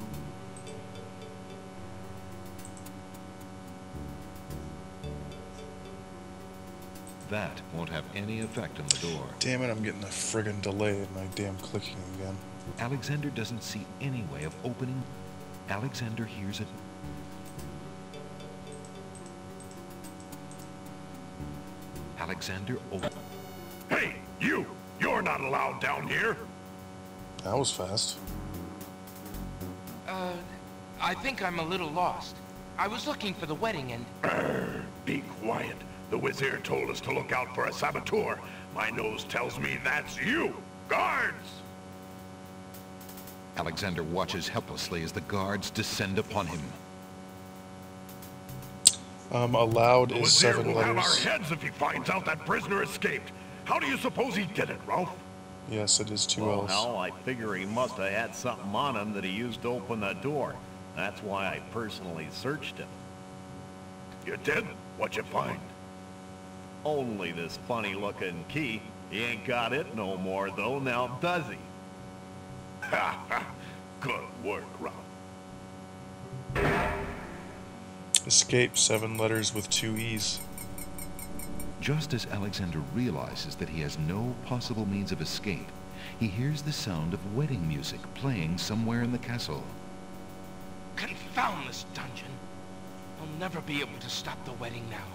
That won't have any effect on the door. Damn it, I'm getting a friggin' delay in my damn clicking again. Alexander doesn't see any way of opening. Alexander hears it. Alexander opens. Hey, you! You're not allowed down here! That was fast. I think I'm a little lost. I was looking for the wedding and... Be quiet. The Wizir told us to look out for a saboteur. My nose tells me that's you! Guards! Alexander watches helplessly as the guards descend upon him. Allowed The is Wizir 7 will have our letters. heads if he finds out that prisoner escaped. How do you suppose he did it, Ralph? Yes, it is 2 Well, L's. hell, I figure he must have had something on him that he used to open the door. That's why I personally searched him. You did? What'd you find? Only this funny-looking key. He ain't got it no more, though, now does he? Ha ha! Good work, Ralph. Escape, 7 letters with 2 E's. Just as Alexander realizes that he has no possible means of escape, he hears the sound of wedding music playing somewhere in the castle. Confound this dungeon. I'll never be able to stop the wedding now.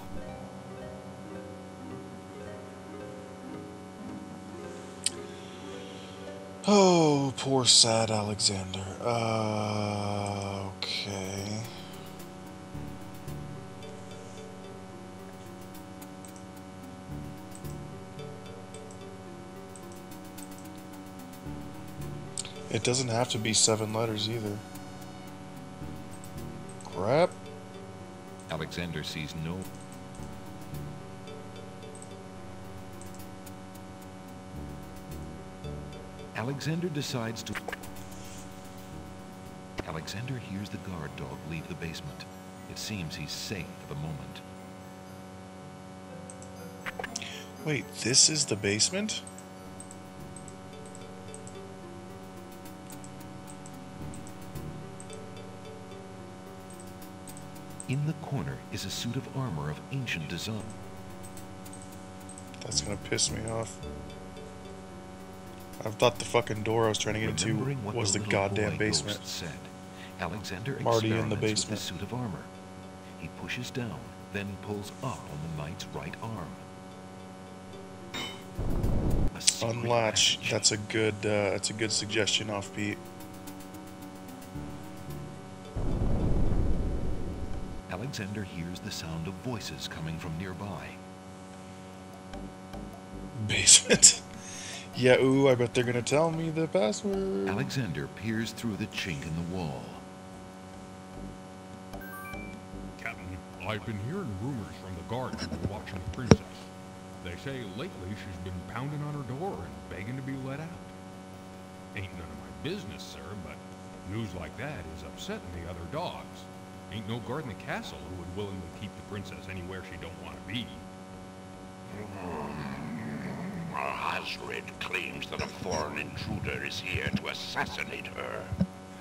Oh, poor sad Alexander. Okay. It doesn't have to be 7 letters either. Crap. Alexander sees no... Alexander decides to... Alexander hears the guard dog leave the basement. It seems he's safe for the moment. Wait, this is the basement? In the corner is a suit of armor of ancient design. That's gonna piss me off. I thought the fucking door I was trying to get into Remembering what was the little goddamn boy basement. ghost said, Alexander Marty in experiments the with basement. the suit of armor. He pushes down, then pulls up on the knight's right arm. Unlatch. That's a good suggestion, Offbeat. Alexander hears the sound of voices coming from nearby. Basement. Yeah, ooh, I bet they're gonna tell me the password. Alexander peers through the chink in the wall. Captain, I've been hearing rumors from the guards who were watching the princess. They say lately she's been pounding on her door and begging to be let out. Ain't none of my business, sir, but news like that is upsetting the other dogs. Ain't no guard in the castle who would willingly keep the princess anywhere she don't want to be. Hasred claims that a foreign intruder is here to assassinate her.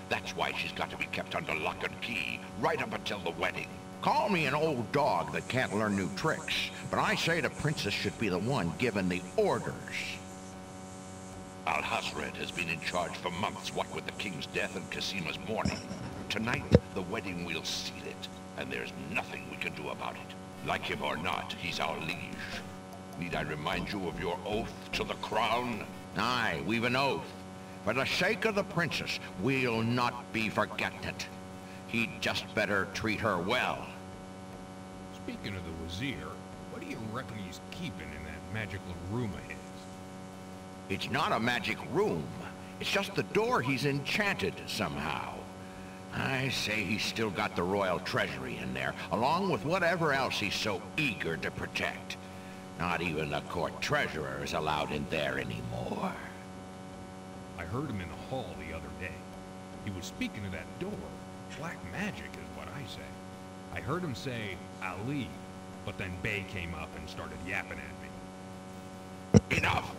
That's why she's got to be kept under lock and key, right up until the wedding. Call me an old dog that can't learn new tricks, but I say the princess should be the one given the orders. Al-Hasred has been in charge for months, what with the king's death and Casima's mourning. Tonight, the wedding will seal it, and there's nothing we can do about it. Like him or not, he's our liege. Need I remind you of your oath to the crown? Aye, we've an oath. For the sake of the princess, we'll not be forgetting it. He'd just better treat her well. Speaking of the Wazir, what do you reckon he's keeping in that magic little room of his? It's not a magic room. It's just the door he's enchanted somehow. I say he's still got the royal treasury in there, along with whatever else he's so eager to protect. Not even the court treasurer is allowed in there anymore. I heard him in the hall the other day. He was speaking of that door. Black magic is what I say. I heard him say, Ali, but then Bay came up and started yapping at me. Enough!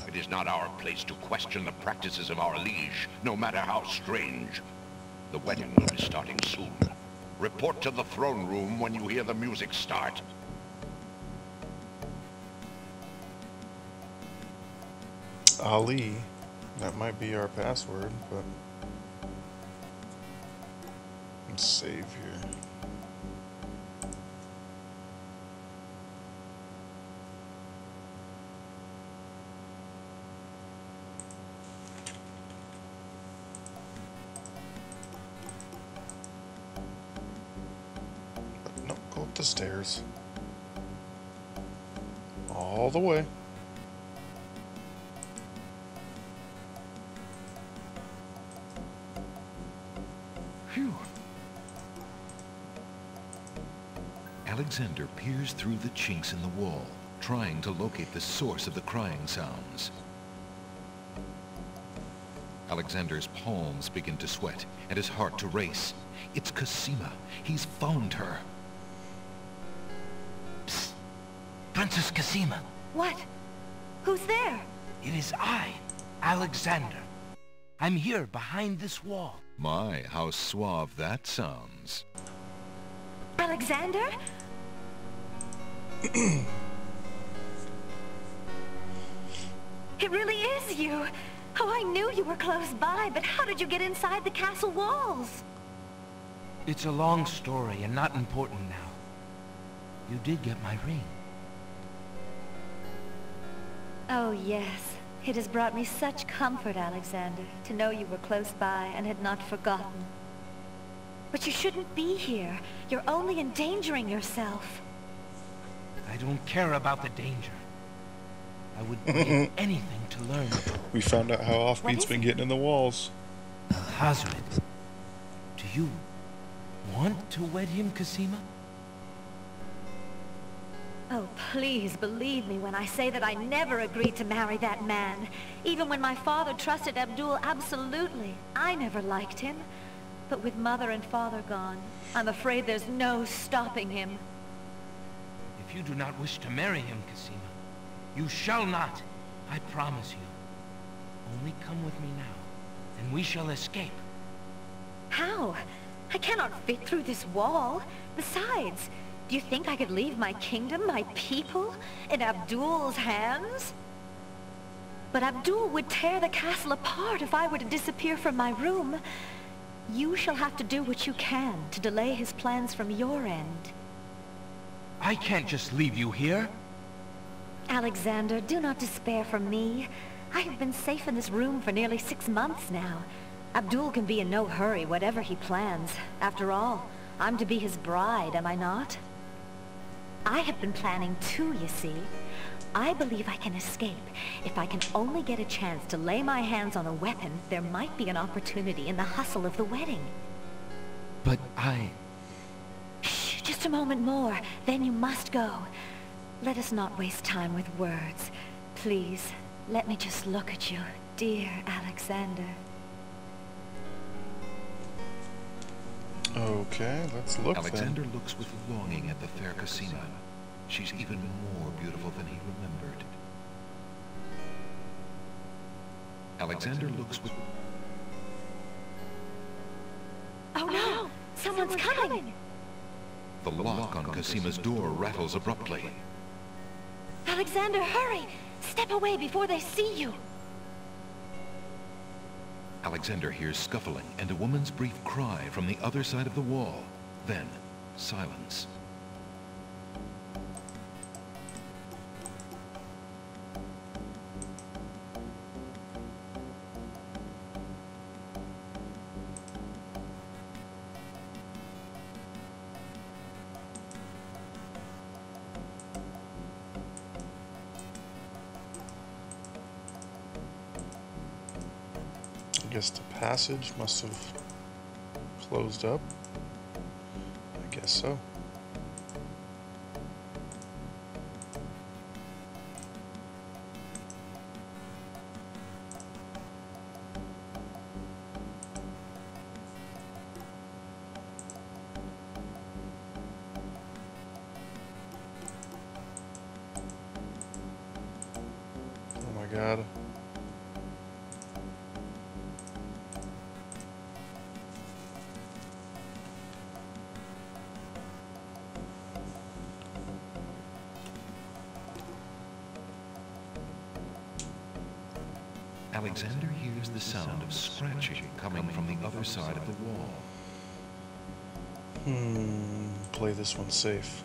It is not our place to question the practices of our liege, no matter how strange. The wedding will be starting soon. Report to the throne room when you hear the music start. Ali. That might be our password, but let's save here. No, go up the stairs. All the way. Phew. Alexander peers through the chinks in the wall, trying to locate the source of the crying sounds. Alexander's palms begin to sweat, and his heart to race. It's Cosima. He's found her. Psst. Princess Cosima. What? Who's there? It is I, Alexander. I'm here behind this wall. My, how suave that sounds. Alexander? It really is you. Oh, I knew you were close by, but how did you get inside the castle walls? It's a long story and not important now. You did get my ring. Oh, yes. It has brought me such comfort, Alexander, to know you were close by and had not forgotten. But you shouldn't be here. You're only endangering yourself. I don't care about the danger. I would give anything to learn. We found out how Offbeat's been getting in the walls. Hazred, do you want to wed him, Cosima? Oh, please believe me when I say that I never agreed to marry that man. Even when my father trusted Abdul absolutely. I never liked him. But with mother and father gone, I'm afraid there's no stopping him. If you do not wish to marry him, Cosima, you shall not. I promise you. Only come with me now, and we shall escape. How? I cannot fit through this wall. Besides, do you think I could leave my kingdom, my people, in Abdul's hands? But Abdul would tear the castle apart if I were to disappear from my room. You shall have to do what you can to delay his plans from your end. I can't just leave you here. Alexander, do not despair for me. I have been safe in this room for nearly 6 months now. Abdul can be in no hurry, whatever he plans. After all, I'm to be his bride, am I not? I have been planning too, you see. I believe I can escape. If I can only get a chance to lay my hands on a weapon, there might be an opportunity in the hustle of the wedding. But I... Shh, just a moment more, then you must go. Let us not waste time with words. Please, let me just look at you, dear Alexander. Okay, let's look. Alexander looks with longing at the fair Cosima. She's even more beautiful than he remembered. Alexander looks with... Oh no! Someone's coming! The lock on Cosima's door rattles abruptly. Alexander, hurry! Step away before they see you! Alexander hears scuffling and a woman's brief cry from the other side of the wall. Then, silence. I guess the passage must have closed up. I guess so. Oh my god. Alexander hears the sound of scratching coming from the other side of the wall. Play this one safe.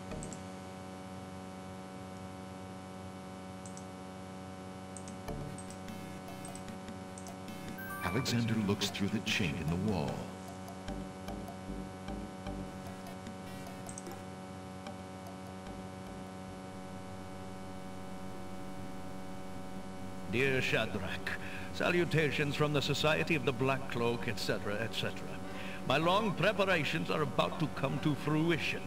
Alexander looks through the chink in the wall. Dear Shadrach, salutations from the Society of the Black Cloak, etc., etc. My long preparations are about to come to fruition.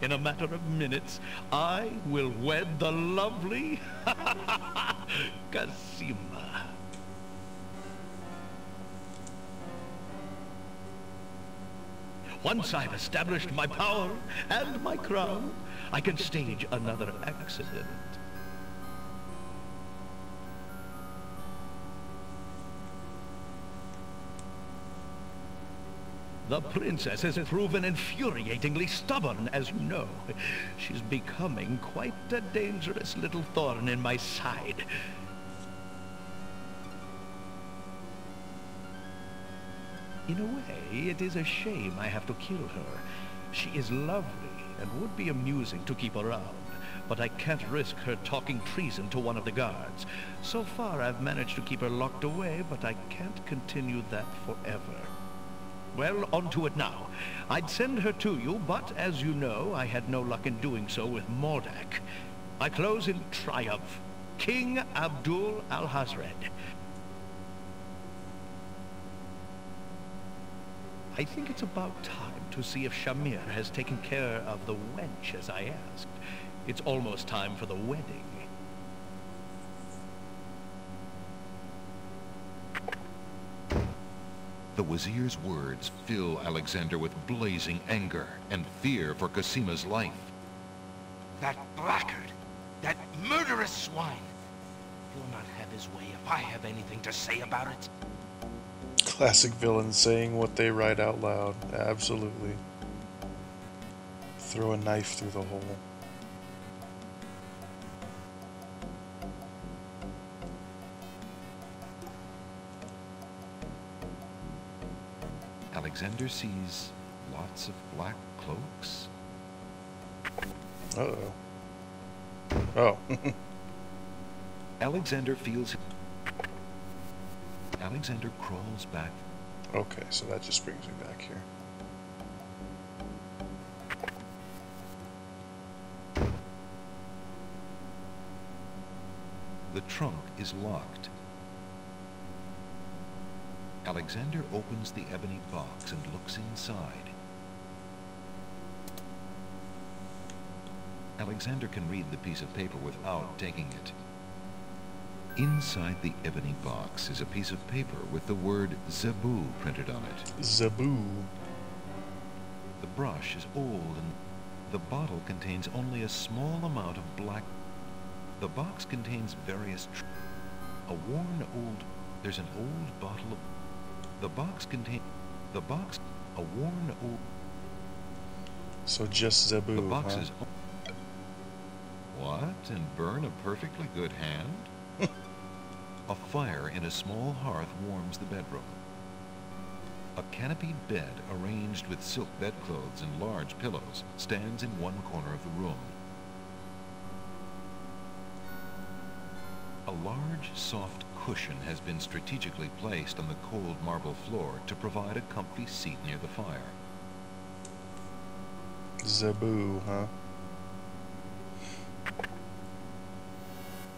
In a matter of minutes, I will wed the lovely Cassima. Once I've established my power and my crown, I can stage another accident. The princess has proven infuriatingly stubborn, as you know. She's becoming quite a dangerous little thorn in my side. In a way, it is a shame I have to kill her. She is lovely and would be amusing to keep around, but I can't risk her talking treason to one of the guards. So far, I've managed to keep her locked away, but I can't continue that forever. Well, on to it now. I'd send her to you, but as you know, I had no luck in doing so with Mordak. I close in triumph. King Abdul al-Hazred. I think it's about time to see if Shamir has taken care of the wench as I asked. It's almost time for the wedding. The Wazir's words fill Alexander with blazing anger and fear for Cassima's life. That blackguard! That murderous swine! He'll not have his way if I have anything to say about it. Classic villains saying what they write out loud. Absolutely. Throw a knife through the hole. Alexander sees lots of black cloaks. Uh-oh. Oh. Alexander crawls back. Okay, so that just brings me back here. The trunk is locked. Alexander opens the ebony box and looks inside. Alexander can read the piece of paper without taking it. Inside the ebony box is a piece of paper with the word Zebu printed on it. Zebu. The brush is old and the bottle contains only a small amount of black. The box contains various there's an old bottle of... The box contains... a worn old... So just Zebu, The box huh? is... What? And burn a perfectly good hand? A fire in a small hearth warms the bedroom. A canopied bed arranged with silk bedclothes and large pillows stands in one corner of the room. A large, soft cushion has been strategically placed on the cold marble floor to provide a comfy seat near the fire. Zebu, huh?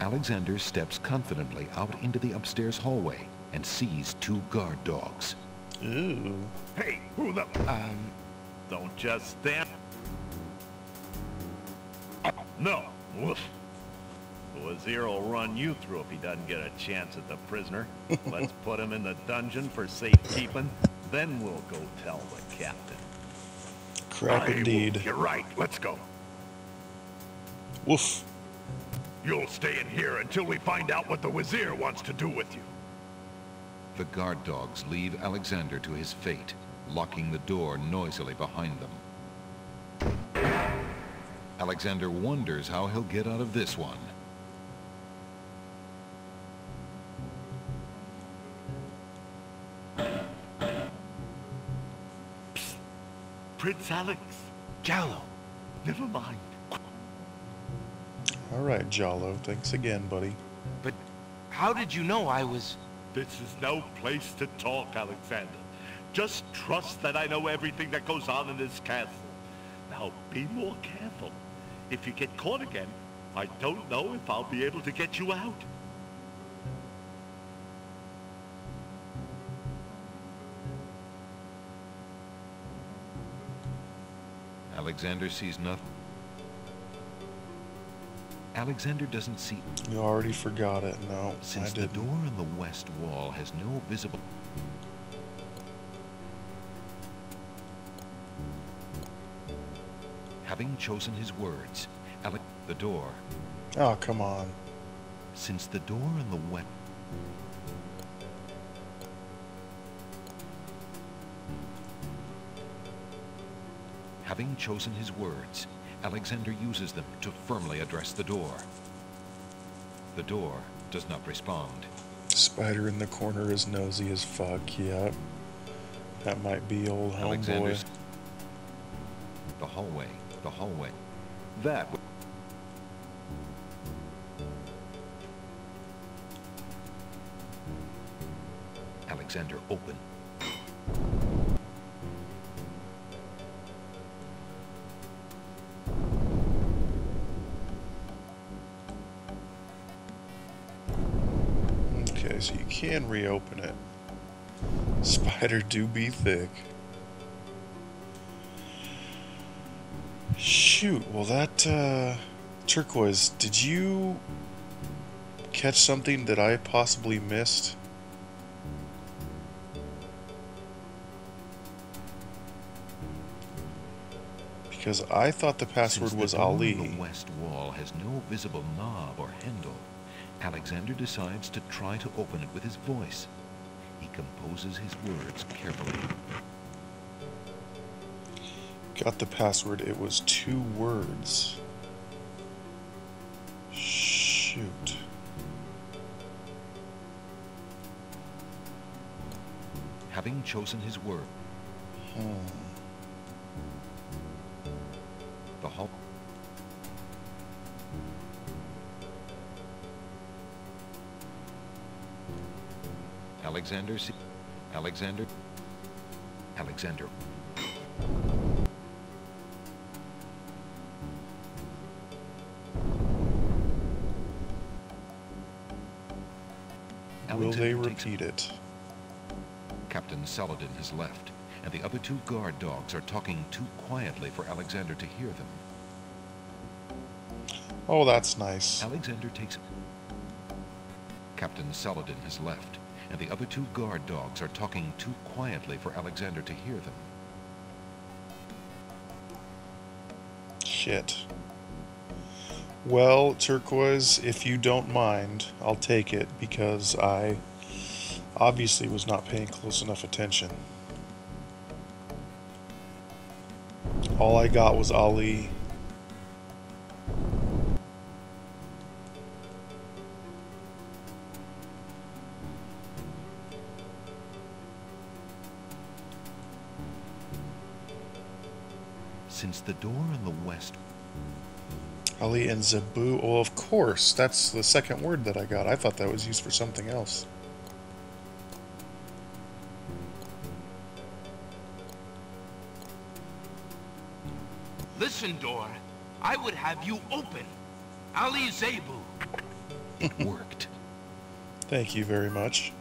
Alexander steps confidently out into the upstairs hallway and sees two guard dogs. Ooh. Hey, who the... Don't just stand... No. Woof. The Wazir will run you through if he doesn't get a chance at the prisoner. Let's put him in the dungeon for safekeeping, then we'll go tell the captain. Crap indeed. You're right. Let's go. Woof. You'll stay in here until we find out what the Wazir wants to do with you. The guard dogs leave Alexander to his fate, locking the door noisily behind them. Alexander wonders how he'll get out of this one. Prince Alex. Jallo. Never mind. Alright, Jalo. Thanks again, buddy. But how did you know I was... This is no place to talk, Alexander. Just trust that I know everything that goes on in this castle. Now, be more careful. If you get caught again, I don't know if I'll be able to get you out. Alexander sees nothing. Alexander doesn't see... You already forgot it. No, Since I didn't. the door on the west wall has no visible... Having chosen his words, the door... Oh, come on. Since the door on the west... Having chosen his words, Alexander uses them to firmly address the door. The door does not respond. Spider in the corner is nosy as fuck, yep. That might be old homeboy. The hallway, the hallway. That... Alexander opened. Okay, so you can reopen it. Spider do be thick. Shoot, well that, Turquoise, did you catch something that I possibly missed? Because I thought the password was Ali. Since the door on the west wall has no visible knob or handle, Alexander decides to try to open it with his voice. He composes his words carefully. Got the password. It was 2 words. Shoot. Having chosen his word. The hall. Alexander. Alexander. Will they repeat it? Captain Saladin has left, and the other 2 guard dogs are talking too quietly for Alexander to hear them. Oh, that's nice. Alexander takes... Captain Saladin has left, and the other 2 guard dogs are talking too quietly for Alexander to hear them. Shit. Well, Turquoise, if you don't mind, I'll take it, because I obviously was not paying close enough attention. All I got was Ali. Since the door on the west... Ali and Zabu. Oh, of course. That's the second word that I got. I thought that was used for something else. Listen, door. I would have you open. Ali Zebu. It worked. Thank you very much.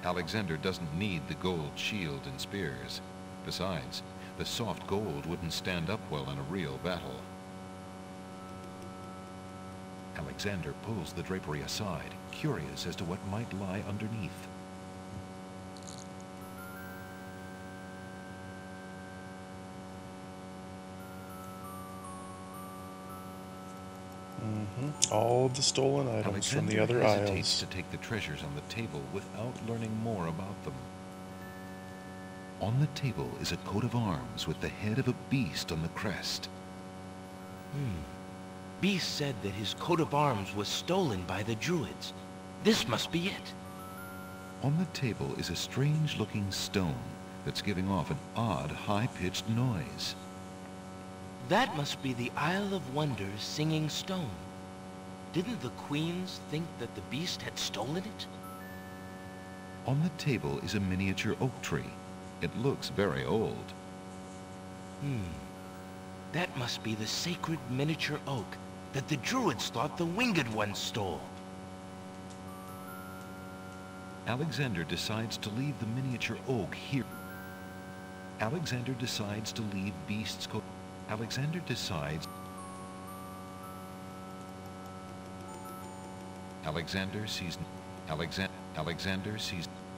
Alexander doesn't need the gold shield and spears. Besides, the soft gold wouldn't stand up well in a real battle. Alexander pulls the drapery aside, curious as to what might lie underneath. All of the stolen items Alexander from the other hesitates aisles. to take the treasures on the table without learning more about them. On the table is a coat of arms with the head of a beast on the crest. Beast said that his coat of arms was stolen by the druids. This must be it. On the table is a strange-looking stone, that's giving off an odd, high-pitched noise. That must be the Isle of Wonders singing stone. Didn't the queens think that the beast had stolen it? On the table is a miniature oak tree. It looks very old. That must be the sacred miniature oak that the druids thought the winged ones stole. Alexander decides to leave the miniature oak here. Alexander decides to leave Beast's coat. Alexander decides... Alexander sees...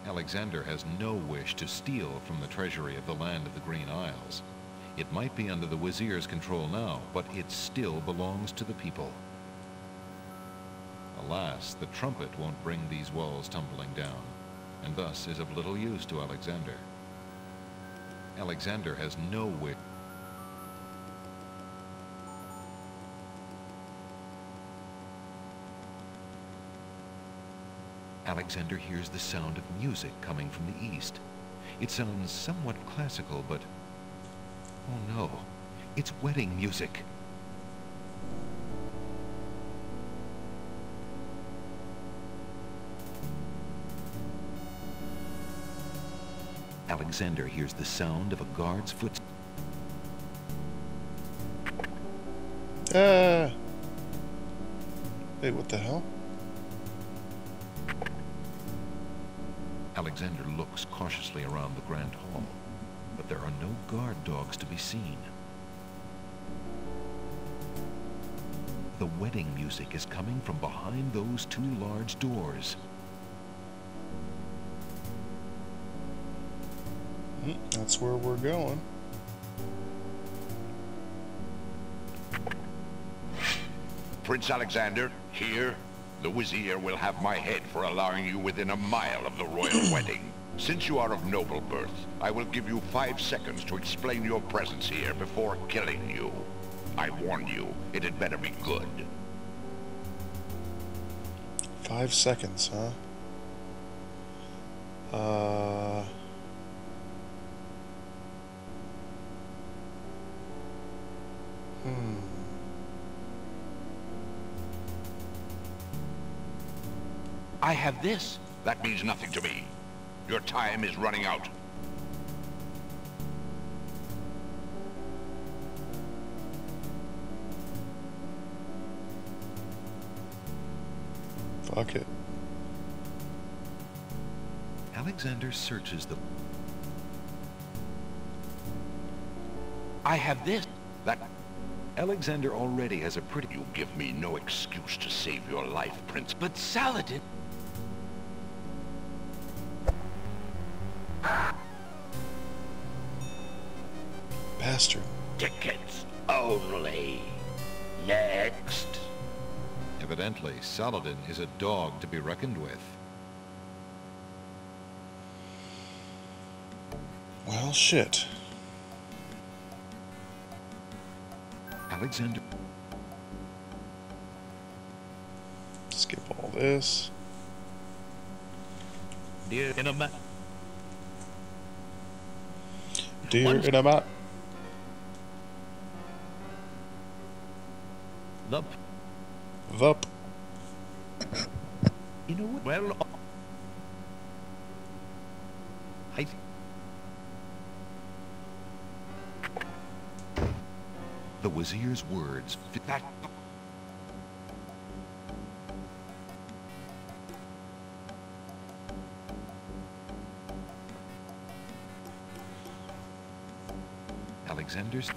Alexander has no wish to steal from the treasury of the land of the Green Isles. It might be under the Wazir's control now, but it still belongs to the people. Alas, the trumpet won't bring these walls tumbling down, and thus is of little use to Alexander. Alexander has no wish. Alexander hears the sound of music coming from the east. It sounds somewhat classical, but... oh no, it's wedding music. Alexander hears the sound of a guard's foot. Hey, what the hell? Alexander looks cautiously around the grand hall, but there are no guard dogs to be seen. The wedding music is coming from behind those two large doors. That's where we're going. Prince Alexander, here, the Wazir will have my head for allowing you within a mile of the royal wedding. Since you are of noble birth, I will give you 5 seconds to explain your presence here before killing you. I warn you, it had better be good. 5 seconds, huh? I have this. That means nothing to me. Your time is running out. Fuck it. Alexander searches the... I have this. That... Alexander already has a pretty... You give me no excuse to save your life, Prince. But Saladin... Bastard. Tickets only. Next. Evidently, Saladin is a dog to be reckoned with. Well, shit. Alexander... Skip all this. Deer in a map. Deer in a map. Vup. You know what? Well, The Wazir's words fit that. Alexander's...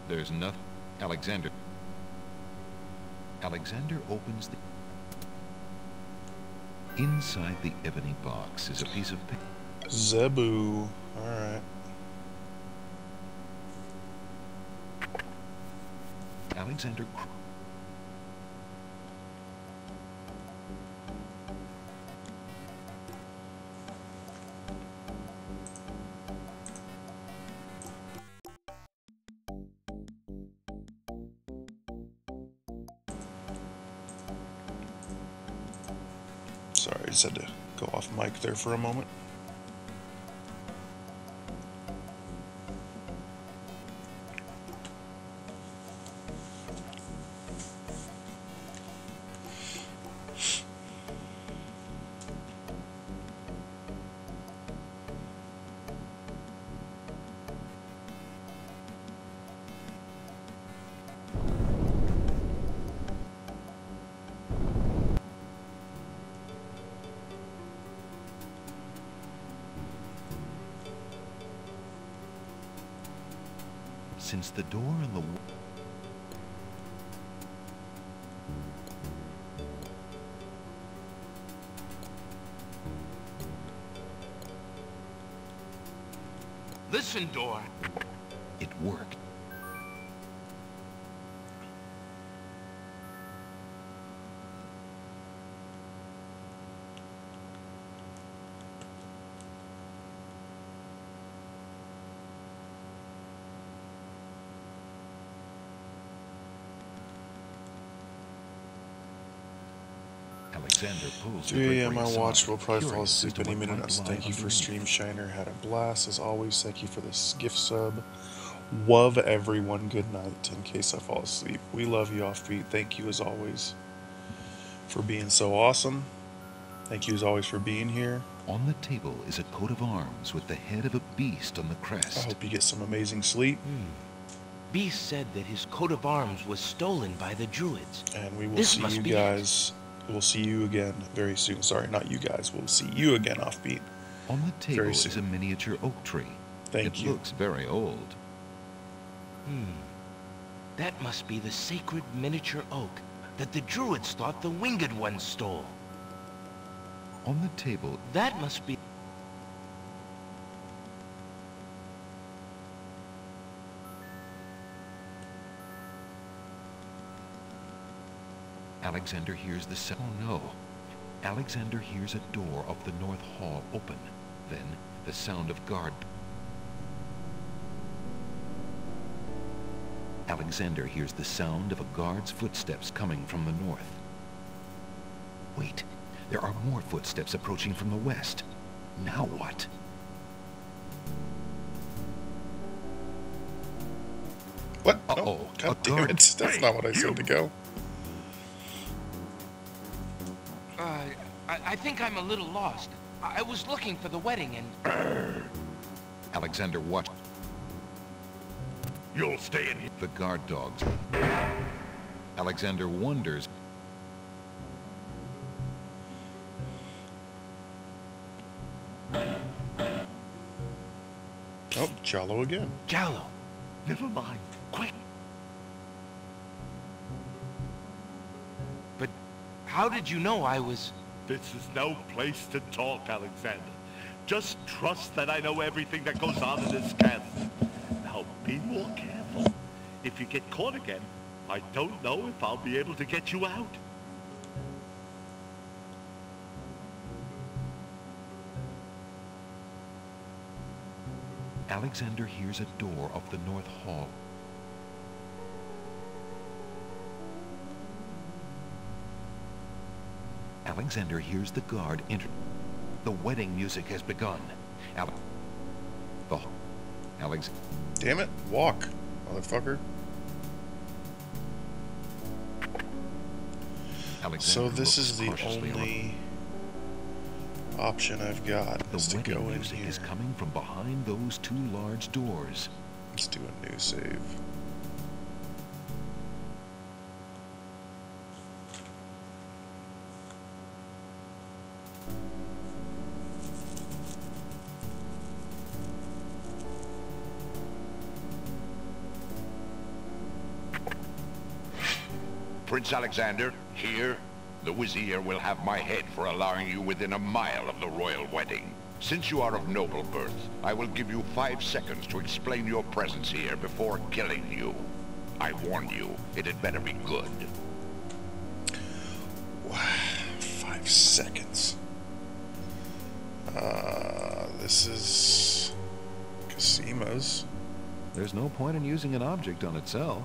There's nothing. Alexander opens the... Inside the ebony box is a piece of paper. Zebu. Alright. Alexander... Sorry, I just had to Go off mic there for a moment. Since the door on the Listen, door. it worked. Alexander pulls 3 a.m. my watch will probably fall asleep any minute now. Thank you for stream, Shiner. Had a blast as always. Thank you for this gift sub. Love everyone. Good night. In case I fall asleep, we love you, Offbeat. Thank you as always for being so awesome. Thank you as always for being here. On the table is a coat of arms with the head of a beast on the crest. I hope you get some amazing sleep. Beast said that his coat of arms was stolen by the druids. And we will see you guys. We'll see you again very soon. Sorry, not you guys. We'll see you again, Offbeat. On the table is a miniature oak tree. Thank you. It looks very old. That must be the sacred miniature oak that the druids thought the winged ones stole. On the table... That must be... Alexander hears the sound. Oh no. Alexander hears a door of the north hall open. Then the sound of guard. Alexander hears the sound of a guard's footsteps coming from the north. Wait, there are more footsteps approaching from the west. Now what? What? Uh-oh. God damn it. That's not what I said to go. I think I'm a little lost. I was looking for the wedding and... Alexander watched. You'll stay in here. The guard dogs. Alexander wonders. Oh, Jallo again. Jallo. Never mind. Quick. But how did you know I was... This is no place to talk, Alexander. Just trust that I know everything that goes on in this castle. Now, be more careful. If you get caught again, I don't know if I'll be able to get you out. Alexander hears a door of the north hall. Alexander hears the guard enter. The wedding music has begun. Alex. Damn it! Walk, motherfucker. Alexander So this is the only option I've got is to go in music here. is coming from behind those two large doors. Let's do a new save. Prince Alexander, here, the Vizier will have my head for allowing you within a mile of the royal wedding. Since you are of noble birth, I will give you 5 seconds to explain your presence here before killing you. I warn you, it had better be good. 5 seconds. This is Casima's. There's no point in using an object on itself.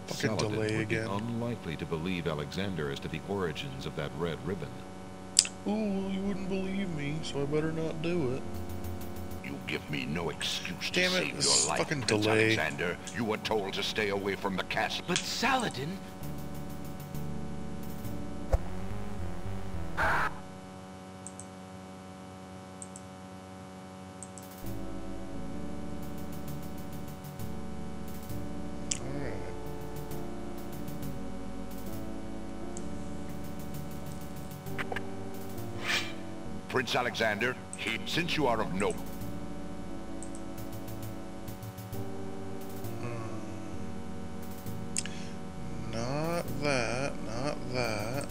Fucking Saladin delay would again. be unlikely to believe Alexander as to the origins of that red ribbon. Ooh, you wouldn't believe me, so I better not do it. You give me no excuse to Damn it, save this your life, fucking Prince delay. Alexander. You were told to stay away from the castle. But Saladin... Prince Alexander, since you are of no... Not that, not that.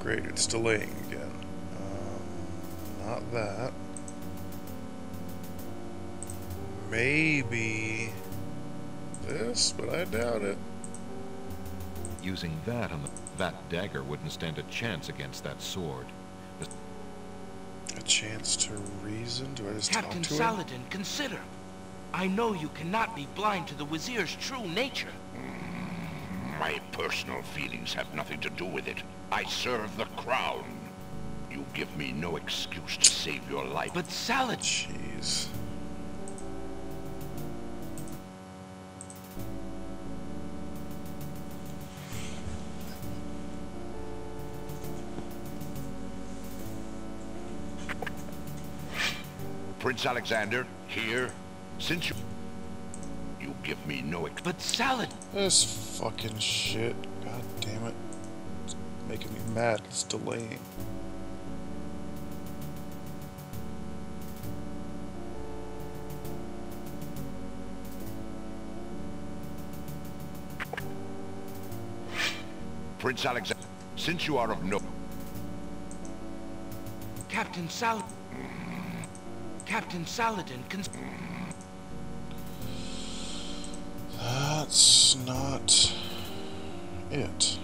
Great, it's delaying again. Not that. Maybe this, but I doubt it. Using that on that dagger wouldn't stand a chance against that sword. A chance to reason? Do I just Captain talk to Saladin, consider. I know you cannot be blind to the Wazir's true nature. My personal feelings have nothing to do with it. I serve the crown. You give me no excuse to save your life. But Saladin... Jeez. Prince Alexander, here, since you give me no But Saladin... This fucking shit. God damn it. It's making me mad. It's delaying. Prince Alexander, since you are of no... Captain Saladin... Captain Saladin, That's not it.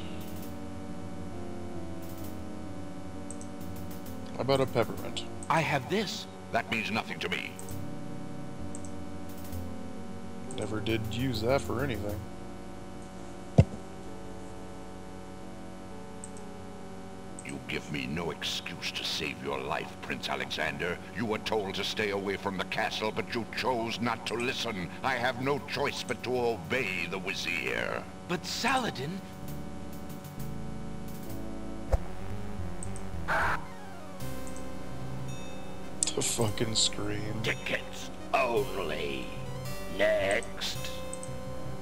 How about a peppermint? I have this. That means nothing to me. Never did use that for anything. You give me no excuse to save your life, Prince Alexander. You were told to stay away from the castle, but you chose not to listen. I have no choice but to obey the Wazir. But Saladin... The fucking scream. Tickets only. Next.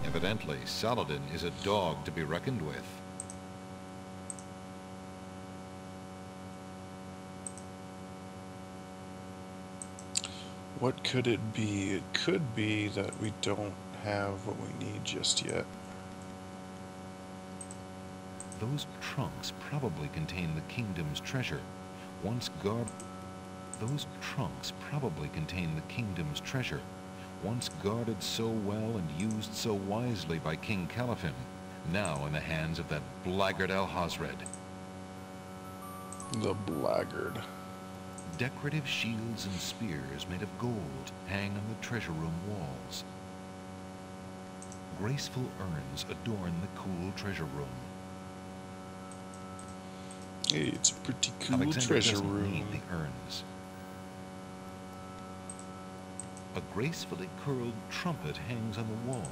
Evidently, Saladin is a dog to be reckoned with. What could it be? It could be that we don't have what we need just yet. Those trunks probably contain the kingdom's treasure. Once guarded... Those trunks probably contain the kingdom's treasure. Once guarded so well and used so wisely by King Caliphin, now in the hands of that blackguard Alhazred. The blackguard. Decorative shields and spears made of gold hang on the treasure room walls. Graceful urns adorn the cool treasure room. Hey, it's a pretty cool Alexander treasure doesn't room. need the urns. A gracefully curled trumpet hangs on the wall.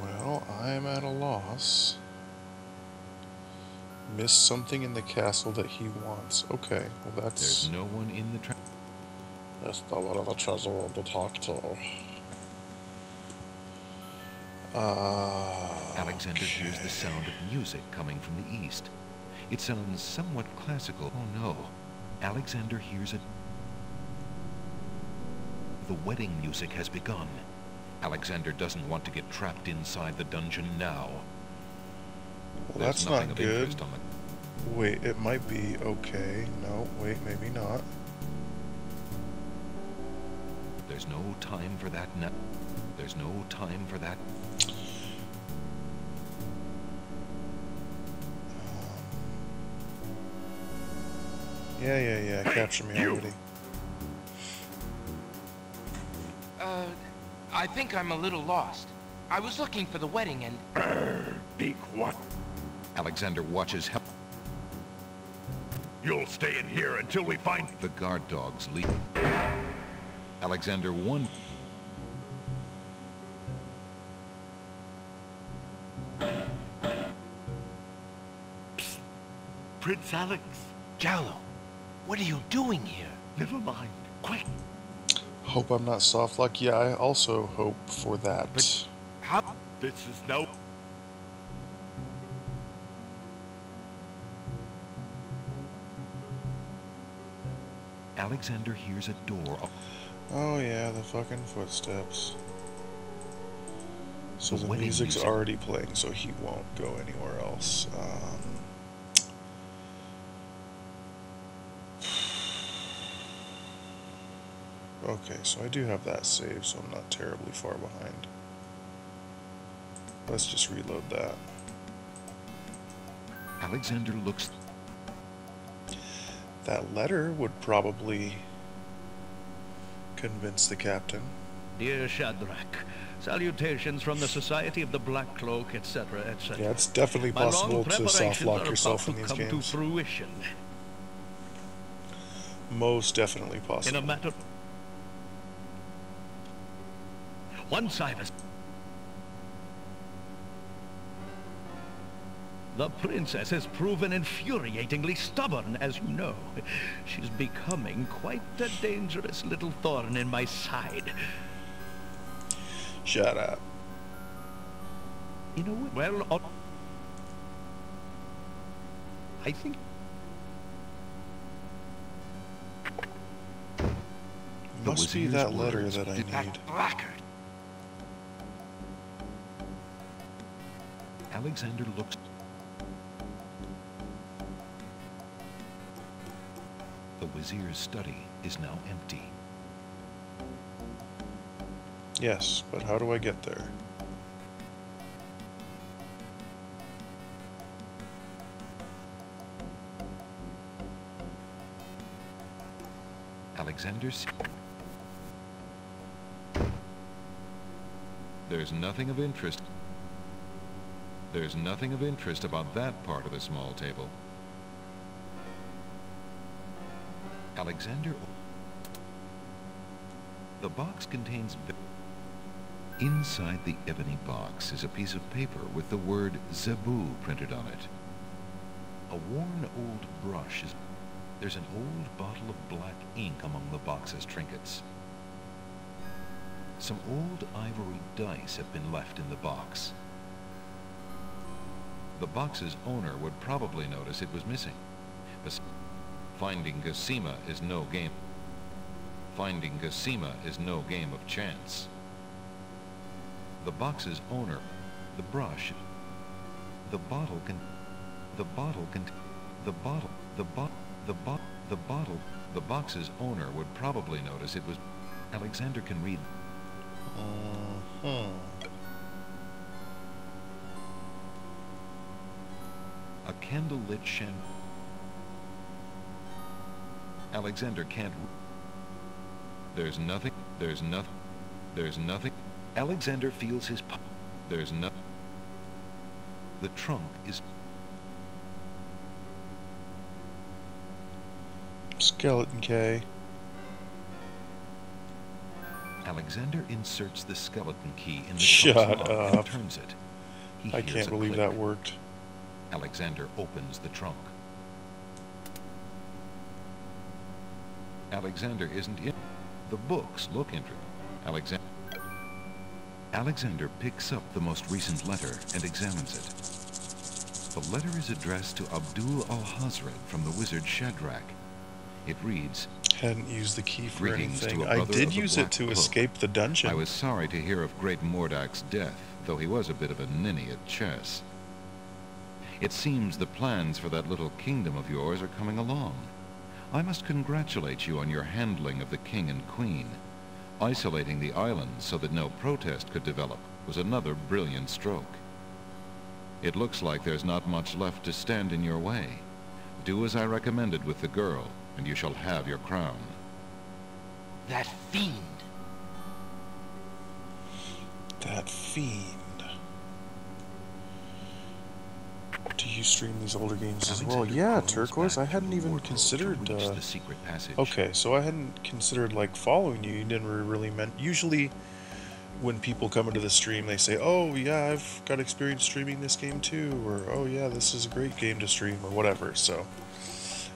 Well, I'm at a loss. Missed something in the castle that he wants. Okay, well that's... There's no one in the treasure. That's the one of the treasure room to talk to. Alexander hears the sound of music coming from the east. It sounds somewhat classical. Oh no. Alexander hears it. The wedding music has begun. Alexander doesn't want to get trapped inside the dungeon now. Well, that's not good. Wait, it might be okay. No, wait, maybe not. There's no time for that now. There's no time for that. Yeah. Capture me already. I think I'm a little lost. I was looking for the wedding and... Be quiet. Alexander watches help. You'll stay in here until we find... The guard dogs leave. Alexander won. Psst. Prince Alex. Jallo, what are you doing here? Never mind. Quick. Hope I'm not soft like. Yeah, I also hope for that. But how? This is no... Alexander hears a door. Oh yeah, the fucking footsteps. So the music's already playing, so he won't go anywhere else. Okay, so I do have that saved, so I'm not terribly far behind. Let's just reload that. Alexander looks... That letter would probably convince the captain. Dear Shadrach, salutations from the Society of the Black Cloak, etc., etc. Yeah, it's definitely possible to soft lock yourself in these games. To fruition. Most definitely possible. In a matter... Once I was... The princess has proven infuriatingly stubborn, as you know. She's becoming quite a dangerous little thorn in my side. Shut up. In a way, well, I think... Must be that letter that I need. Alexander looks... The Wazir's study is now empty. Yes, but how do I get there? Alexander's... There's nothing of interest. There's nothing of interest about that part of the small table. Alexander... The box contains... Inside the ebony box is a piece of paper with the word Zebu printed on it. A worn old brush is... There's an old bottle of black ink among the box's trinkets. Some old ivory dice have been left in the box. The box's owner would probably notice it was missing. Finding Cosima is no game. Finding Cosima is no game of chance. The box's owner, the brush, the bottle can, the bottle can, the bottle, the bottle, the box's owner would probably notice it was. Alexander can read. A candle-lit shampoo. Alexander can't... There's nothing... Alexander feels his... There's nothing... The trunk is... Skeleton K. Alexander inserts the skeleton key in the Shut trunk's lock up. and turns it. He I hears can't a believe click. that worked. Alexander opens the trunk. Alexander isn't in. The books look interesting. Alexander picks up the most recent letter and examines it. The letter is addressed to Abdul al-Hazred from the wizard Shadrach. It reads, Hadn't used the key for Greetings anything. to a I brother did of the use Black it to Cloak. escape the dungeon. I was sorry to hear of Great Mordak's death, though he was a bit of a ninny at chess. It seems the plans for that little kingdom of yours are coming along. I must congratulate you on your handling of the king and queen. Isolating the islands so that no protest could develop was another brilliant stroke. It looks like there's not much left to stand in your way. Do as I recommended with the girl, and you shall have your crown. That fiend. That fiend. Do you stream these older games as well? Yeah, Turquoise. I hadn't even considered. The secret passage. Okay, so I hadn't considered like following you. You didn't really meant. Usually, when people come into the stream, they say, "Oh yeah, I've got experience streaming this game too," or "Oh yeah, this is a great game to stream," or whatever. So,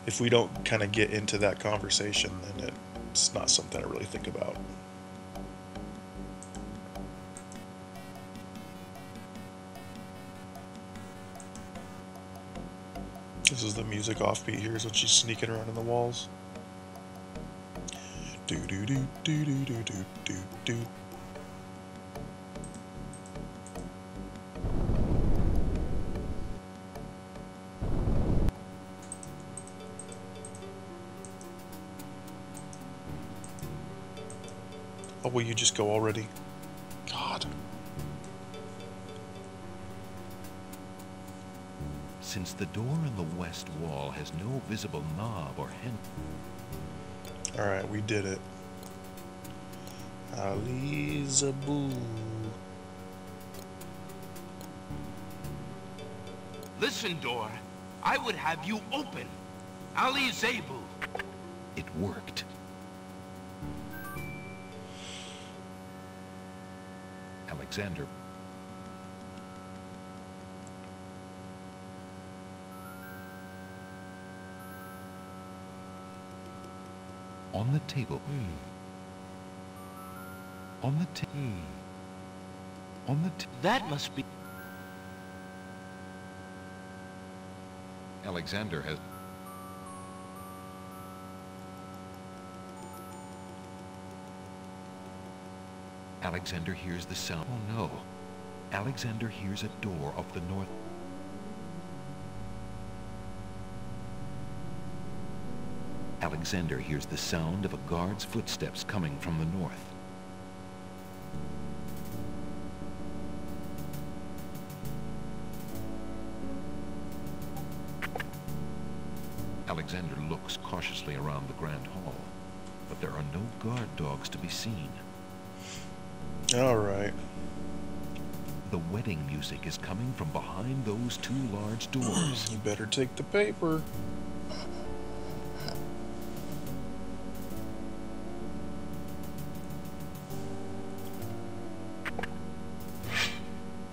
if we don't kind of get into that conversation, then it's not something I really think about. This is the music offbeat. Here's what she's sneaking around in the walls. Do do do do do do do do do. Oh, will you just go already? God. Since the door in the west wall has no visible knob or hinge. Alright, we did it. Ali Zaboo. Listen, door. I would have you open. Ali Zebu. It worked. Alexander. On the table. On the table. On the That must be... Alexander has... Alexander hears the sound. Oh no. Alexander hears a door off the north. Alexander hears the sound of a guard's footsteps coming from the north. Alexander looks cautiously around the grand hall, but there are no guard dogs to be seen. All right. The wedding music is coming from behind those two large doors. You better take the paper.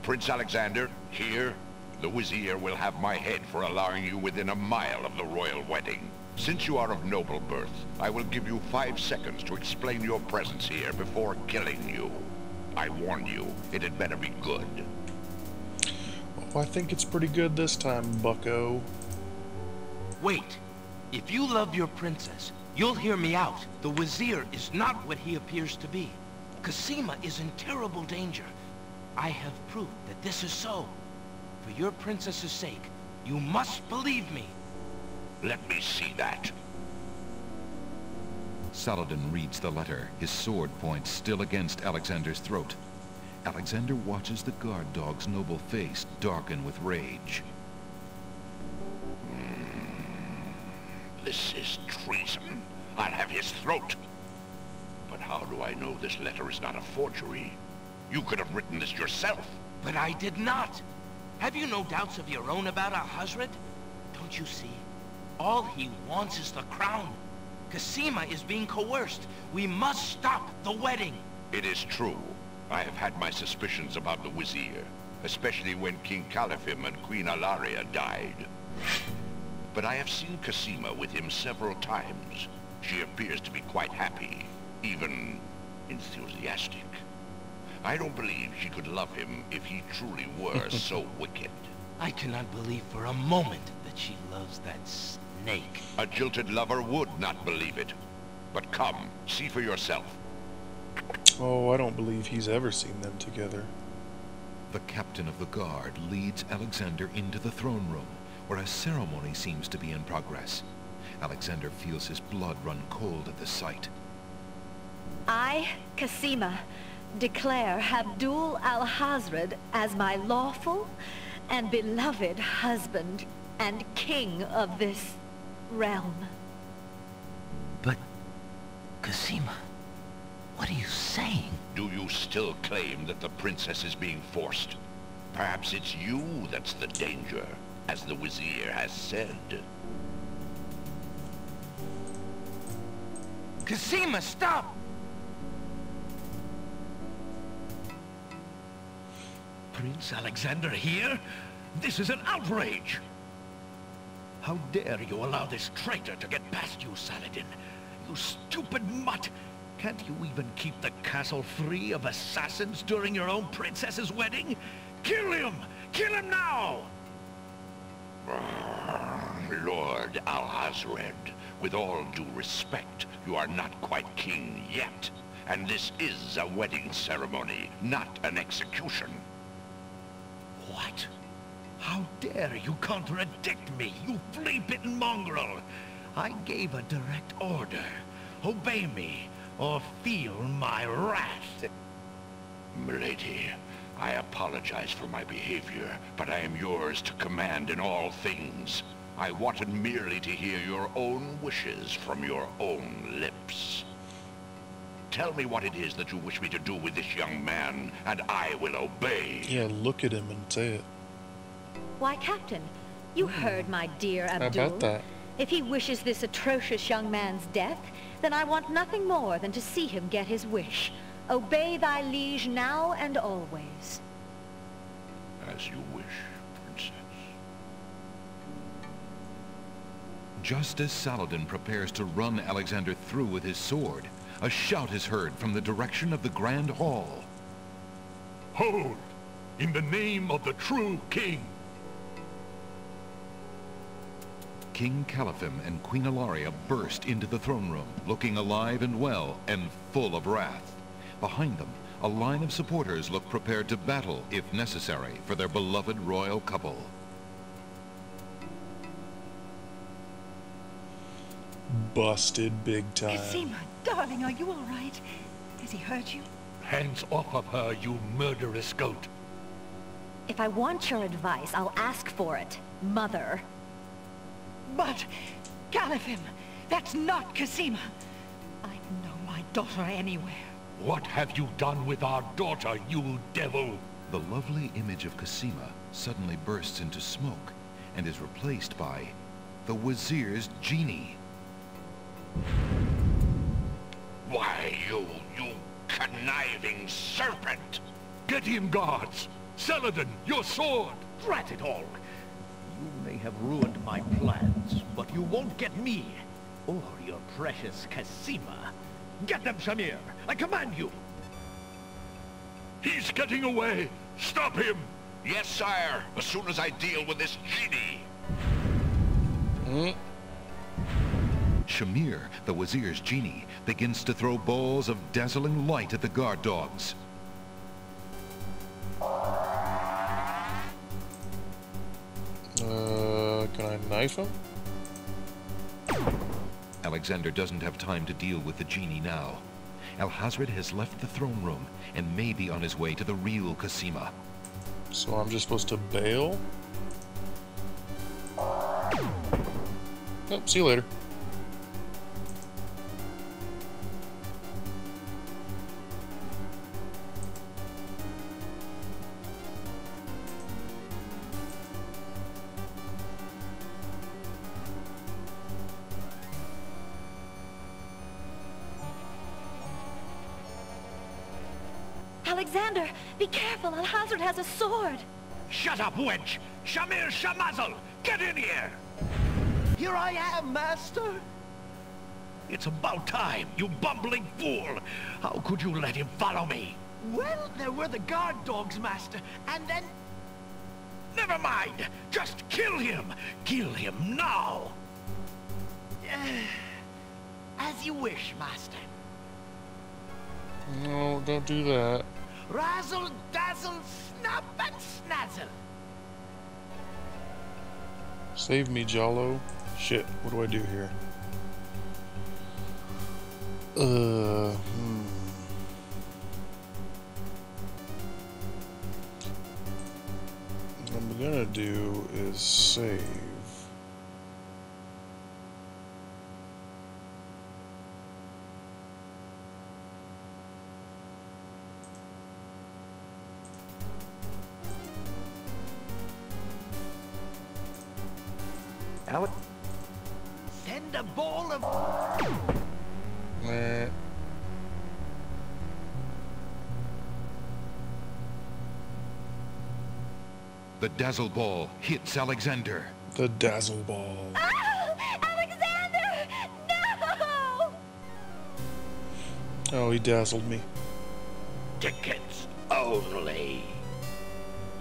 Prince Alexander, here, the Vizier will have my head for allowing you within a mile of the royal wedding. Since you are of noble birth, I will give you 5 seconds to explain your presence here before killing you. I warn you, it had better be good. Oh, I think it's pretty good this time, bucko. Wait. If you love your princess, you'll hear me out. The Vizier is not what he appears to be. Cosima is in terrible danger. I have proof that this is so. For your princess's sake, you must believe me. Let me see that. Saladin reads the letter, his sword point still against Alexander's throat. Alexander watches the guard dog's noble face darken with rage. This is treason. I'll have his throat. But how do I know this letter is not a forgery? You could have written this yourself. But I did not. Have you no doubts of your own about Ahazred? Don't you see? All he wants is the crown. Cosima is being coerced. We must stop the wedding. It is true. I have had my suspicions about the Vizier, especially when King Califim and Queen Alaria died. But I have seen Cosima with him several times. She appears to be quite happy, even enthusiastic. I don't believe she could love him if he truly were so wicked. I cannot believe for a moment that she loves that snake. A jilted lover would not believe it. But come, see for yourself. Oh, I don't believe he's ever seen them together. The captain of the guard leads Alexander into the throne room, where a ceremony seems to be in progress. Alexander feels his blood run cold at the sight. I, Cassima, declare Abdul al-Hazred as my lawful and beloved husband and king of this realm. But, Cassima, what are you saying? Do you still claim that the princess is being forced? Perhaps it's you that's the danger, as the Vizier has said. Cassima, stop! Prince Alexander here? This is an outrage! How dare you allow this traitor to get past you, Saladin? You stupid mutt! Can't you even keep the castle free of assassins during your own princess's wedding? Kill him! Kill him now! Lord Al-Hazred, with all due respect, you are not quite king yet. And this is a wedding ceremony, not an execution. What? How dare you contradict me, you flea-bitten mongrel! I gave a direct order. Obey me, or feel my wrath. Milady, I apologize for my behavior, but I am yours to command in all things. I wanted merely to hear your own wishes from your own lips. Tell me what it is that you wish me to do with this young man, and I will obey. Yeah, look at him and say it. Why, Captain, you heard my dear Abdul. How about that? If he wishes this atrocious young man's death, then I want nothing more than to see him get his wish. Obey thy liege now and always. As you wish, Princess. Just as Saladin prepares to run Alexander through with his sword, a shout is heard from the direction of the Grand Hall. Hold! In the name of the true king! King Caliphim and Queen Ilaria burst into the throne room, looking alive and well and full of wrath. Behind them, a line of supporters look prepared to battle, if necessary, for their beloved royal couple. Busted big time. Cassima, darling, are you all right? Has he hurt you? Hands off of her, you murderous goat! If I want your advice, I'll ask for it, Mother. But, Caliphim, that's not Cassima. I'd know my daughter anywhere. What have you done with our daughter, you devil? The lovely image of Cassima suddenly bursts into smoke and is replaced by the Wazir's genie. Why, you conniving serpent! Get him, guards! Saladin, your sword! Drat it all! You may have ruined my plans, but you won't get me, or your precious Cassima. Get them, Shamir! I command you! He's getting away! Stop him! Yes, sire, as soon as I deal with this genie. Shamir, the Wazir's genie, begins to throw balls of dazzling light at the guard dogs. Can I knife him? Alexander doesn't have time to deal with the genie now. Al-Hazred has left the throne room and may be on his way to the real Cassima. So I'm just supposed to bail? Oh, see you later. Alexander, be careful. Al-Hazred has a sword. Shut up, wench! Shamir Shamazel! Get in here! Here I am, Master! It's about time, you bumbling fool! How could you let him follow me? Well, there were the guard dogs, Master, and then... Never mind! Just kill him! Kill him now! As As you wish, master. No, don't do that. Razzle, dazzle, snap and snazzle. Save me, Jollo. Shit, what do I do here? What I'm gonna do is save. Send a ball of... Meh. The Dazzle Ball hits Alexander. The Dazzle Ball. Oh, Alexander! No! Oh, he dazzled me. Tickets only.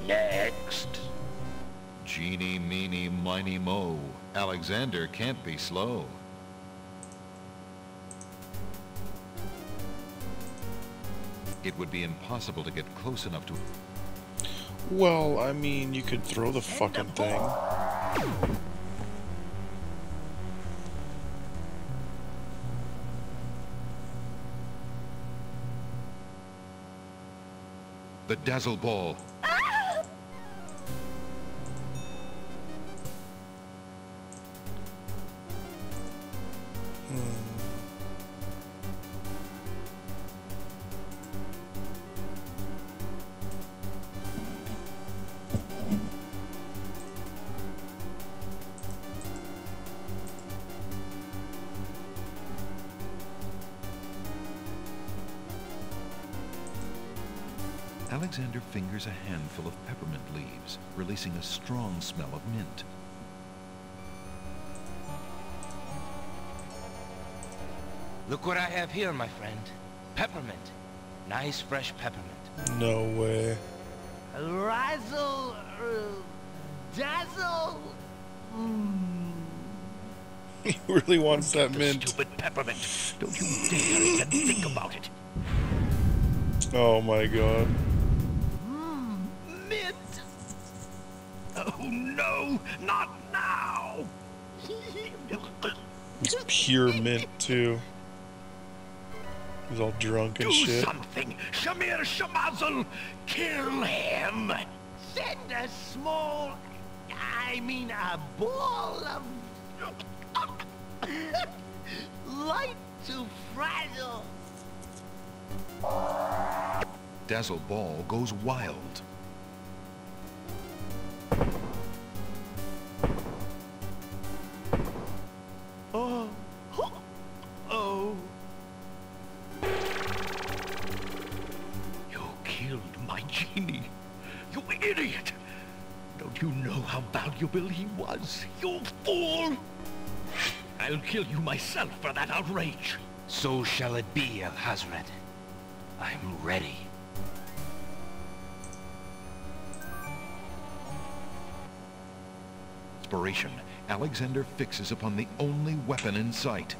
Next. Genie, meeny, miny, mo. Alexander can't be slow. It would be impossible to get close enough to... Well, I mean, you could throw the fucking thing. The Dazzle Ball. Alexander fingers a handful of peppermint leaves, releasing a strong smell of mint. Look what I have here, my friend. Peppermint. Nice, fresh peppermint. No way. Razzle, dazzle. He really wants that mint. Stupid peppermint. Don't you dare even think about it. Oh my god. Mint. Oh no, not now. It's pure mint too. He's all drunk and Do shit. something, Shamir Shamazel. Kill him. Send a small, I mean a ball of light to frazzle. Dazzle Ball goes wild. Oh. Oh. You killed my genie. You idiot. Don't you know how valuable he was, you fool? I'll kill you myself for that outrage. So shall it be, Al-Hazred. I'm ready. Inspiration. Alexander fixes upon the only weapon in sight.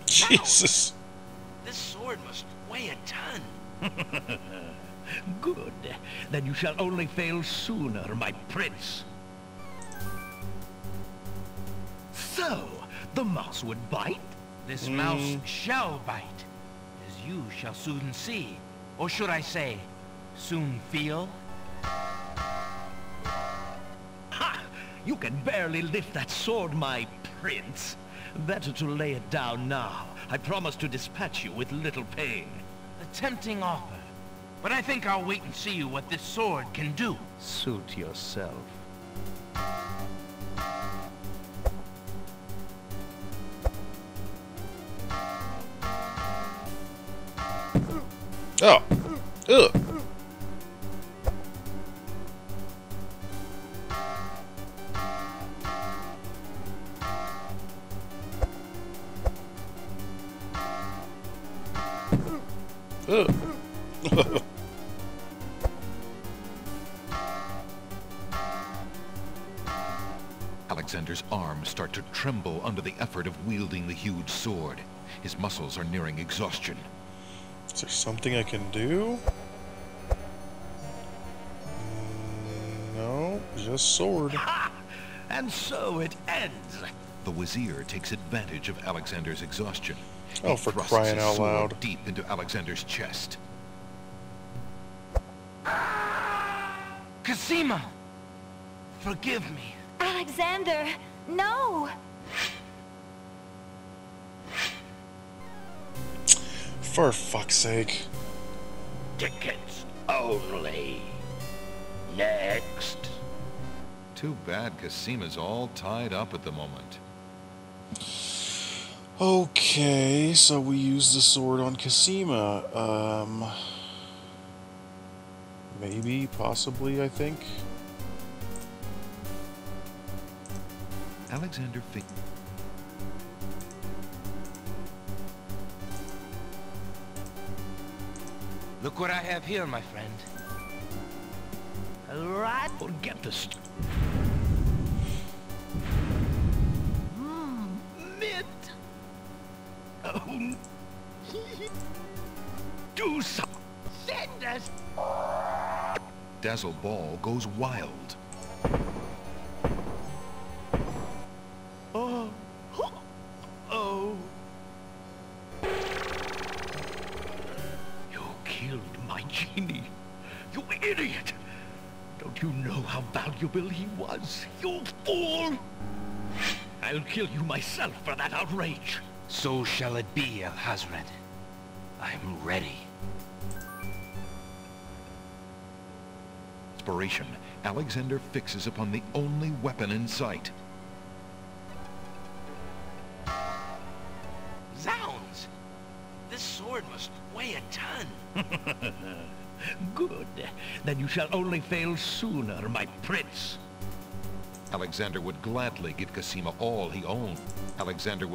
Jesus. This sword must weigh a ton. Good. Then you shall only fail sooner, my prince. So, the mouse would bite? This mouse shall bite, as you shall soon see. Or should I say, soon feel? Ha! You can barely lift that sword, my prince. Better to lay it down now. I promise to dispatch you with little pain. A tempting offer. But I think I'll wait and see what this sword can do. Suit yourself. Oh. Ugh. Ugh. Alexander's arms start to tremble under the effort of wielding the huge sword. His muscles are nearing exhaustion. Is there something I can do? No, just sword. Ha! And so it ends. The Wazir takes advantage of Alexander's exhaustion. Oh, He for thrusts crying his out sword loud. deep into Alexander's chest. Cosima! Forgive me. Alexander, no! For fuck's sake. Tickets only. Next. Too bad Cosima's all tied up at the moment. Okay, so we use the sword on Cosima. Maybe, possibly, I think. Alexander Look what I have here, my friend. Alright, forget this. Mint. Oh. Do something. Send us. Dazzle Ball goes wild. Oh. Oh. You killed my genie. You idiot. Don't you know how valuable he was? You fool! I'll kill you myself for that outrage. So shall it be, Al-Hazred. I'm ready. Inspiration, Alexander fixes upon the only weapon in sight. Zounds! This sword must weigh a ton. Good. Then you shall only fail sooner, my prince. Alexander would gladly give Cosima all he owned. Alexander.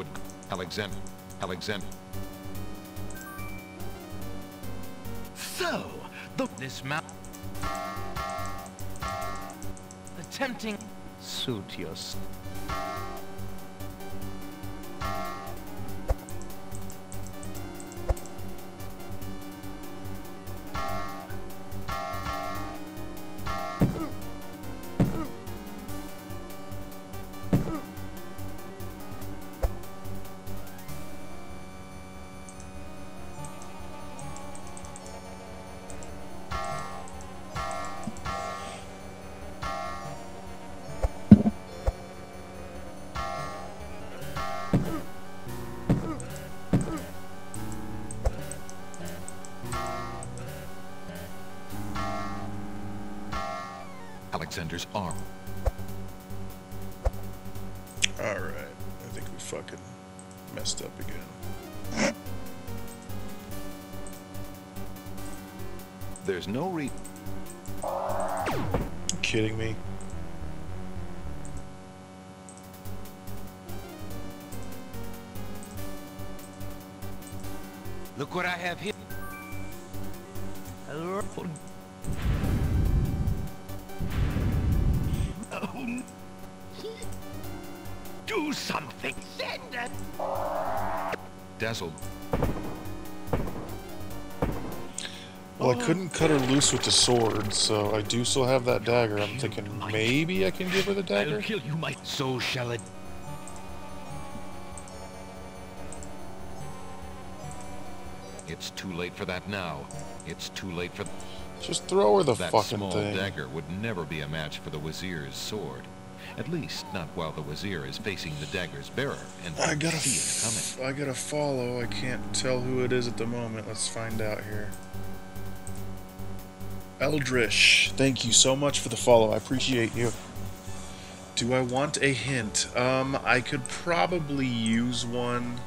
So, This mount... Attempting... Suit yourself. Alexander's arm. Alright, I think we fucking messed up again. There's no You kidding me? Look what I have here. Do something. Send us. Dazzle. Well, I couldn't cut her loose with the sword, so I do still have that dagger. I'm thinking maybe I can give her the dagger? I'll kill you, my... So shall it... It's too late for that now. It's too late for... Just throw her the that fucking small thing. dagger would never be a match for the Wazir's sword. At least, not while the Wazir is facing the dagger's bearer and I can see it coming. I gotta follow. I can't tell who it is at the moment. Let's find out here. Eldrish, thank you so much for the follow. I appreciate you. Do I want a hint? I could probably use one.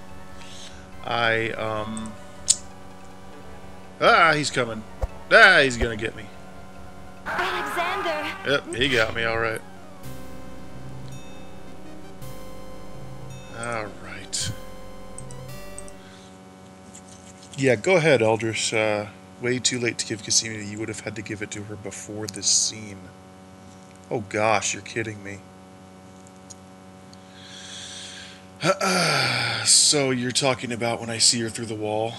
He's coming. He's gonna get me. Alexander! Yep, he got me, alright. Alright. Yeah, go ahead, Eldrish. Way too late to give Cosima. You would have had to give it to her before this scene. Oh gosh, you're kidding me. So you're talking about when I see her through the wall?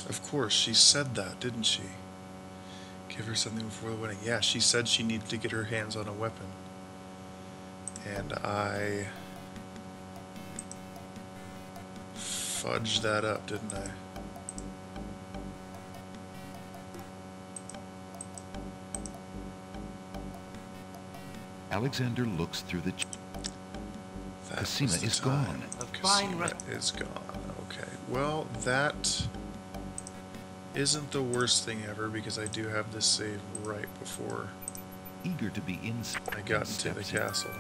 Of course, she said that, didn't she? Give her something before the wedding. Yeah, she said she needed to get her hands on a weapon. And I fudged that up, didn't I? Alexander looks through the... Cosima is gone. Cosima is gone. Okay. Well, that isn't the worst thing ever because I do have this save right before eager to be I got into the castle.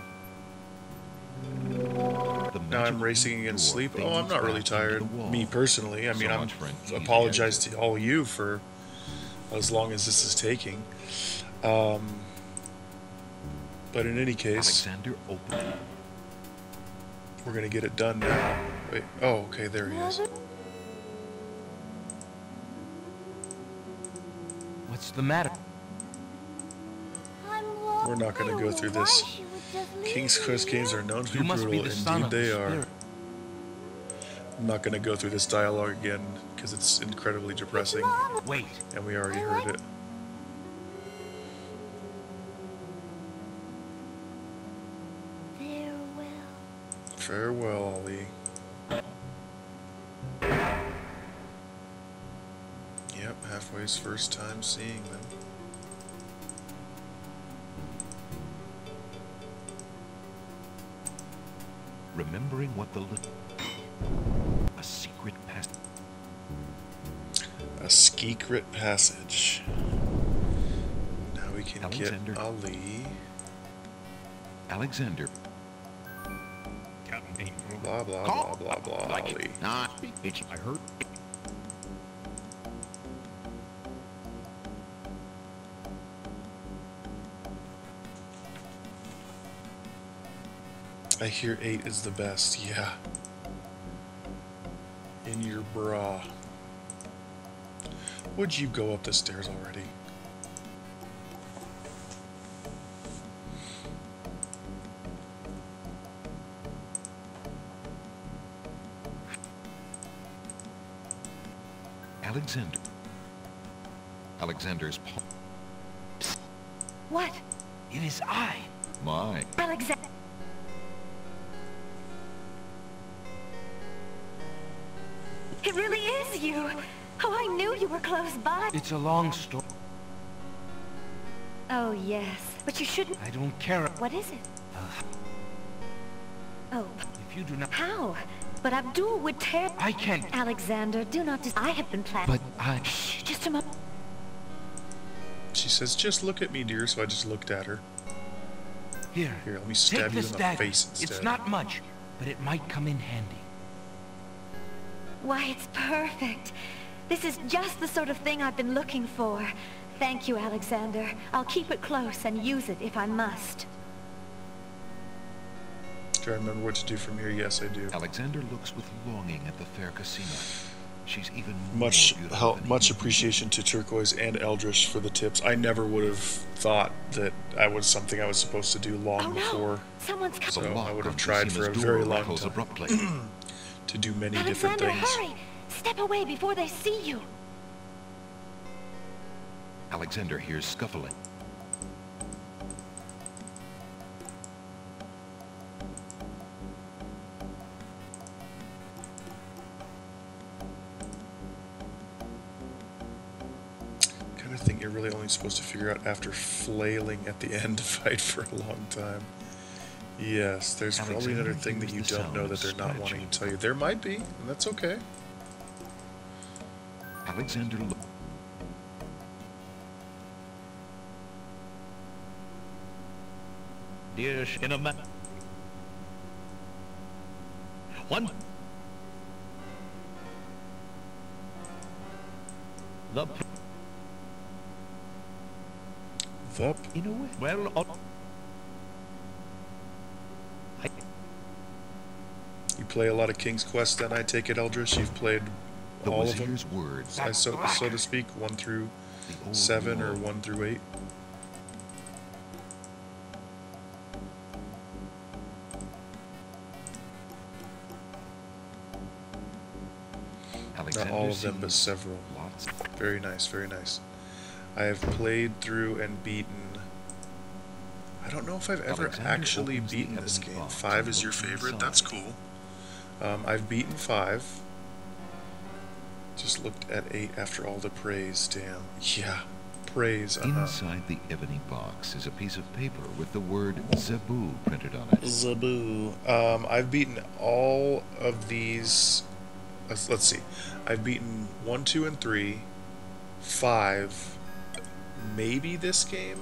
Now I'm racing against sleep. Oh, I'm not really tired. Me personally. I mean, I apologize to all you for as long as this is taking. But in any case, Alexander opened. We're gonna get it done now. Wait. Oh, okay. There he is. What's the matter? We're not going to go through this. King's Quest games are known to be brutal. Indeed they are. I'm not going to go through this dialogue again because it's incredibly depressing. Wait. And we already heard it. Farewell. Farewell, Ali. Yep, halfway's first time seeing them. Remembering what the a secret passage. A secret passage. Now we can Alexander. get Ali. Alexander. Blah blah blah blah blah. Ali. I heard. I hear 8 is the best, yeah. In your bra. Would you go up the stairs already? Alexander. Alexander's paw. What? It is I. My. Alexander. It really is you. Oh, I knew you were close by. It's a long story. Oh, yes. But you shouldn't... I don't care. What is it? Oh. If you do not... How? But Abdul would tear... I can't... Alexander, do not... I have been planning... But I... Shh, just a moment. She says, just look at me, dear, so I just looked at her. Here, let me stab you in the dagger. face instead. It's not much, but it might come in handy. Why, it's perfect. This is just the sort of thing I've been looking for. Thank you, Alexander. I'll keep it close and use it if I must. Do I remember what to do from here? Yes, I do. Alexander looks with longing at the fair Cosima. She's even much more help, much appreciation to Turquoise and Eldritch for the tips. I never would have thought that I was something I was supposed to do long before. Someone's so I would have tried for a very long time abruptly. to do many Alexander, different things. Hurry! Step away before they see you. Alexander hears scuffling. I think you're really only supposed to figure out after flailing at the end to fight for a long time. Yes, there's probably another thing that you don't know that they're not wanting to tell you. There might be, and that's okay. Alexander Dear in a man. One. The... In a way. Well, You play a lot of King's Quest, then I take it, Eldritch. You've played all of them, words, so to speak, 1 through 7 or 1 through 8. Not all of them, but several. Very nice, very nice. I have played through and beaten... I don't know if I've ever actually beaten this game. 5 is your favorite? That's cool. I've beaten 5. Just looked at 8 after all the praise. Damn. Yeah. Praise. Inside the ebony box is a piece of paper with the word Zaboo printed on it. Zaboo. I've beaten all of these... Let's see. I've beaten 1, 2, and 3. 5. Maybe this game?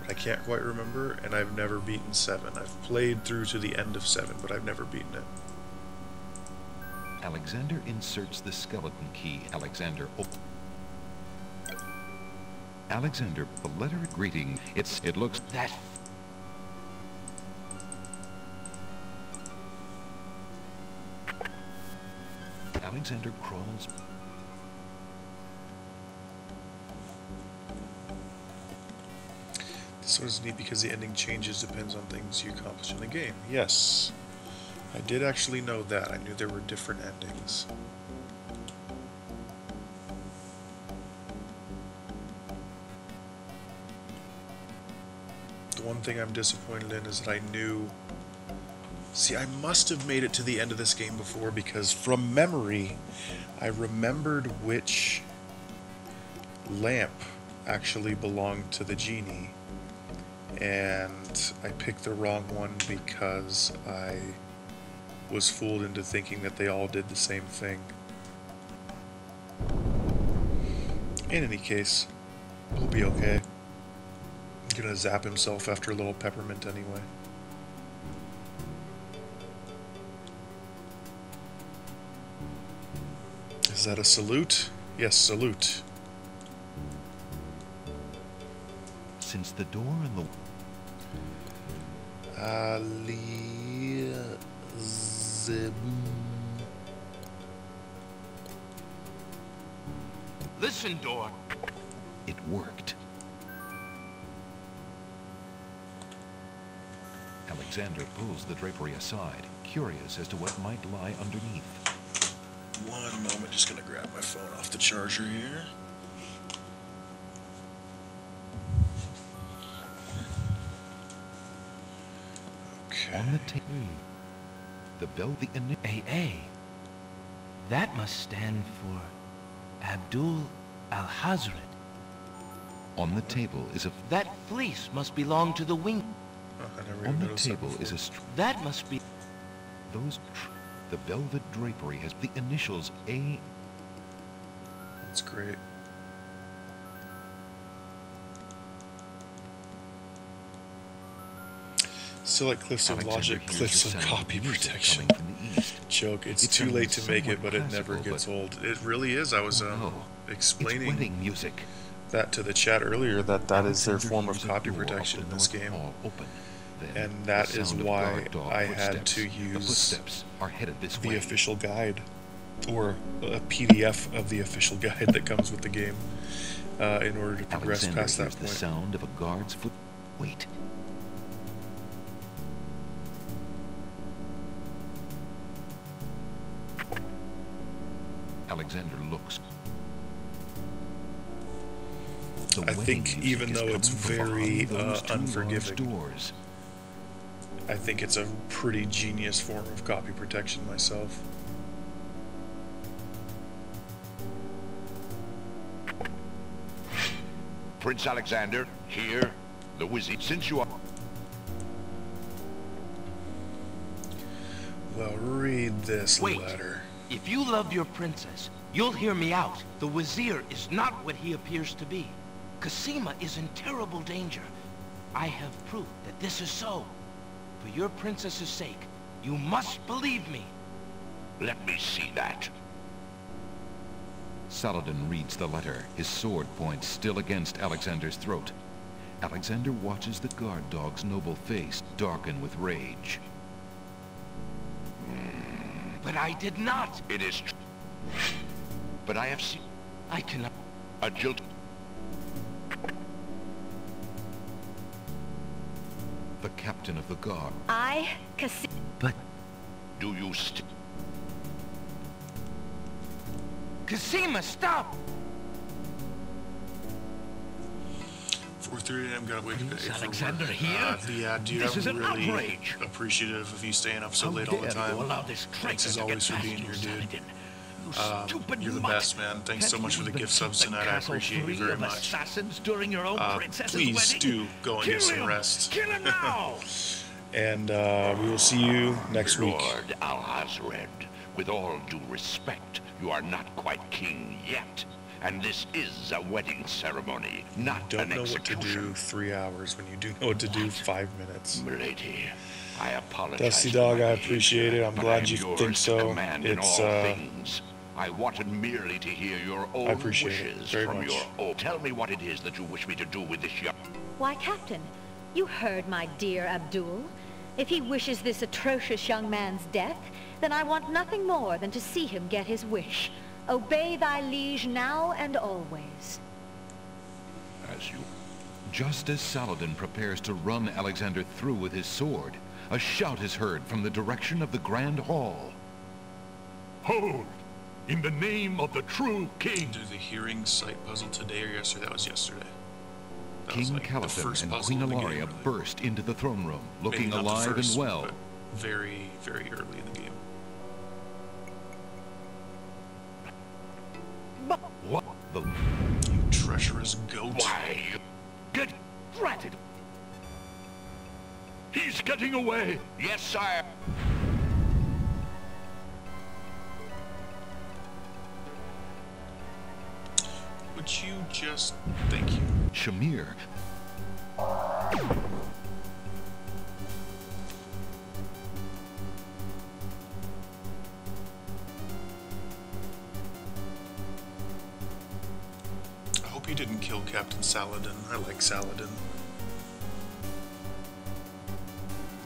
I can't quite remember, and I've never beaten 7. I've played through to the end of 7, but I've never beaten it. Alexander inserts the skeleton key. Alexander, the letter greeting. It looks that. Alexander crawls. This one is neat because the ending changes depends on things you accomplish in the game. Yes. I did actually know that. I knew there were different endings. The one thing I'm disappointed in is that I knew... See, I must have made it to the end of this game before because from memory, I remembered which lamp actually belonged to the genie. And I picked the wrong one because I was fooled into thinking that they all did the same thing. In any case, we'll be okay. I'm gonna zap himself after a little peppermint anyway. Is that a salute? Yes, salute. Since the door in the... Listen, door. It worked. Alexander pulls the drapery aside, curious as to what might lie underneath. One moment, just gonna grab my phone off the charger here. Okay. On the table, the bell, the AA. That must stand for Abdul Al-Hazred. On the table is a... That fleece must belong to the wing. On the table is a... That must be... The velvet drapery has the initials A. That's great. Still like Cliffs of Logic, Cliffs of Copy Protection. Joke, it's too late to make it, but it never gets old. It really is. I was explaining music. That to the chat earlier, that is their form of copy protection in this game. And that is why I had to use the official guide, or a PDF of the official guide that comes with the game, in order to progress past that point. The sound of a guard's foot. Wait. Alexander looks. I think even though it's very unforgiving, I think it's a pretty genius form of copy protection myself. Prince Alexander, here, the wizard, since you are... Well, read this Wait. letter. If you love your princess, you'll hear me out. The Wazir is not what he appears to be. Kasima is in terrible danger. I have proof that this is so. For your princess's sake, you must believe me. Let me see that. Saladin reads the letter, his sword point still against Alexander's throat. Alexander watches the guard dog's noble face darken with rage. But I did not. It is true. But I have seen... I cannot... A jilt... The captain of the guard. But... Do you still... Cosima, stop! 4:30 a.m. Gotta wake up at 8 Alexander for work. here? Yeah, dude, This is I'm an really outrage. appreciative of you staying up so How late all the dare time. you allow this Thanks as traitor to always get for being past here, you, dude. Stupid You're the mutt. best, man. Thanks so Can't much you for the even gift keep subs the tonight. I castle appreciate you free very of much. assassins during your own princess's Please wedding? do go and Kill get some him! rest. Kill him now! And we will see you next week. Lord Alhazred, with all due respect, you are not quite king yet. And this is a wedding ceremony, not Don't an know what to execution. do 3 hours when you do know what to do 5 minutes. Milady, I apologize. Dusty for Dog, my I appreciate behavior, it. I'm but glad I'm you yours think to so. command in It's all things. I wanted merely to hear your own appreciate it wishes very from much. your own. Tell me what it is that you wish me to do with this young... Why, Captain, you heard my dear Abdul. If he wishes this atrocious young man's death, then I want nothing more than to see him get his wish. Obey thy liege now and always. As you... Just as Saladin prepares to run Alexander through with his sword, a shout is heard from the direction of the Grand Hall. Hold! In the name of the true king! Do the hearing sight puzzle today or yesterday? That was yesterday. That King was like the Callithum first and puzzle Queen in the game, Ilaria really. burst into the throne room, Maybe looking not the alive first, and well. but very, very early in the game. What the... You treacherous goat. Why, you... Get ratted! He's getting away! Yes, sire. Would you just... Thank you. Shamir. I hope you didn't kill Captain Saladin. I like Saladin.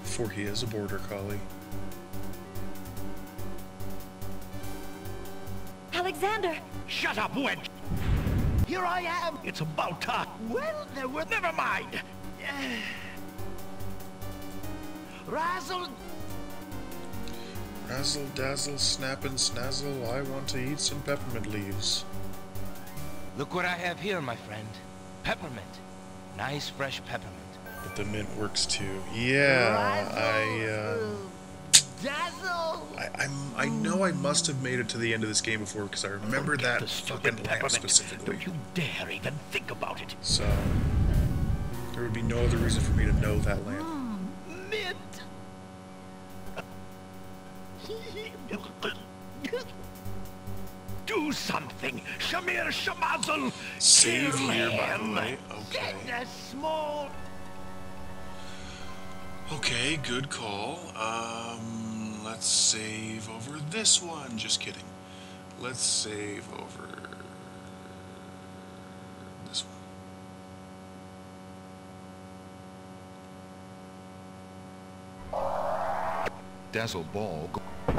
For he is a border collie. Alexander! Shut up, wench! Here I am! It's about time! Well, there were... Never mind! Razzle... Razzle dazzle, snap and snazzle, I want to eat some peppermint leaves. Look what I have here, my friend. Peppermint. Nice, fresh peppermint. But the mint works too. Yeah, Dazzle! I know I must have made it to the end of this game before because I remember that fucking lamp specifically. Don't you dare even think about it! So, there would be no other reason for me to know that lamp. Mint! Do something! Shamir Shamazel! Save Kill here, by the him. way. Okay. Get a small... Okay, good call. Let's save over this one. Just kidding. Let's save over this one. Dazzle Ball. I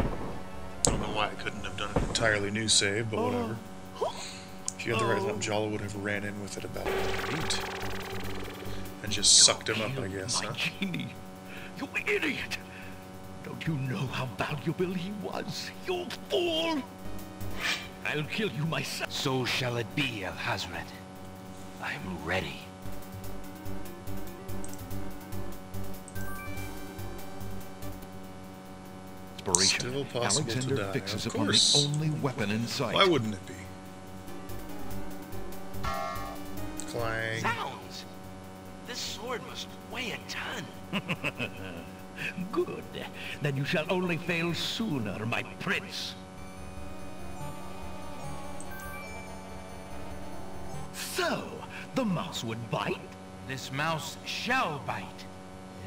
don't know why I couldn't have done an entirely new save, but whatever. If you had the right one, Jala would have ran in with it about 8. And just sucked him up, I guess, huh? Genie. You idiot! Don't you know how valuable he was? You fool! I'll kill you myself. So shall it be, Alhazred. I'm ready. Inspiration. Still possible Alexander to die, fixes of upon the course. only weapon in sight. Why wouldn't it be? Clang. Sounds! This sword must weigh a ton. Good. Then you shall only fail sooner, my prince. So, the mouse would bite? This mouse shall bite,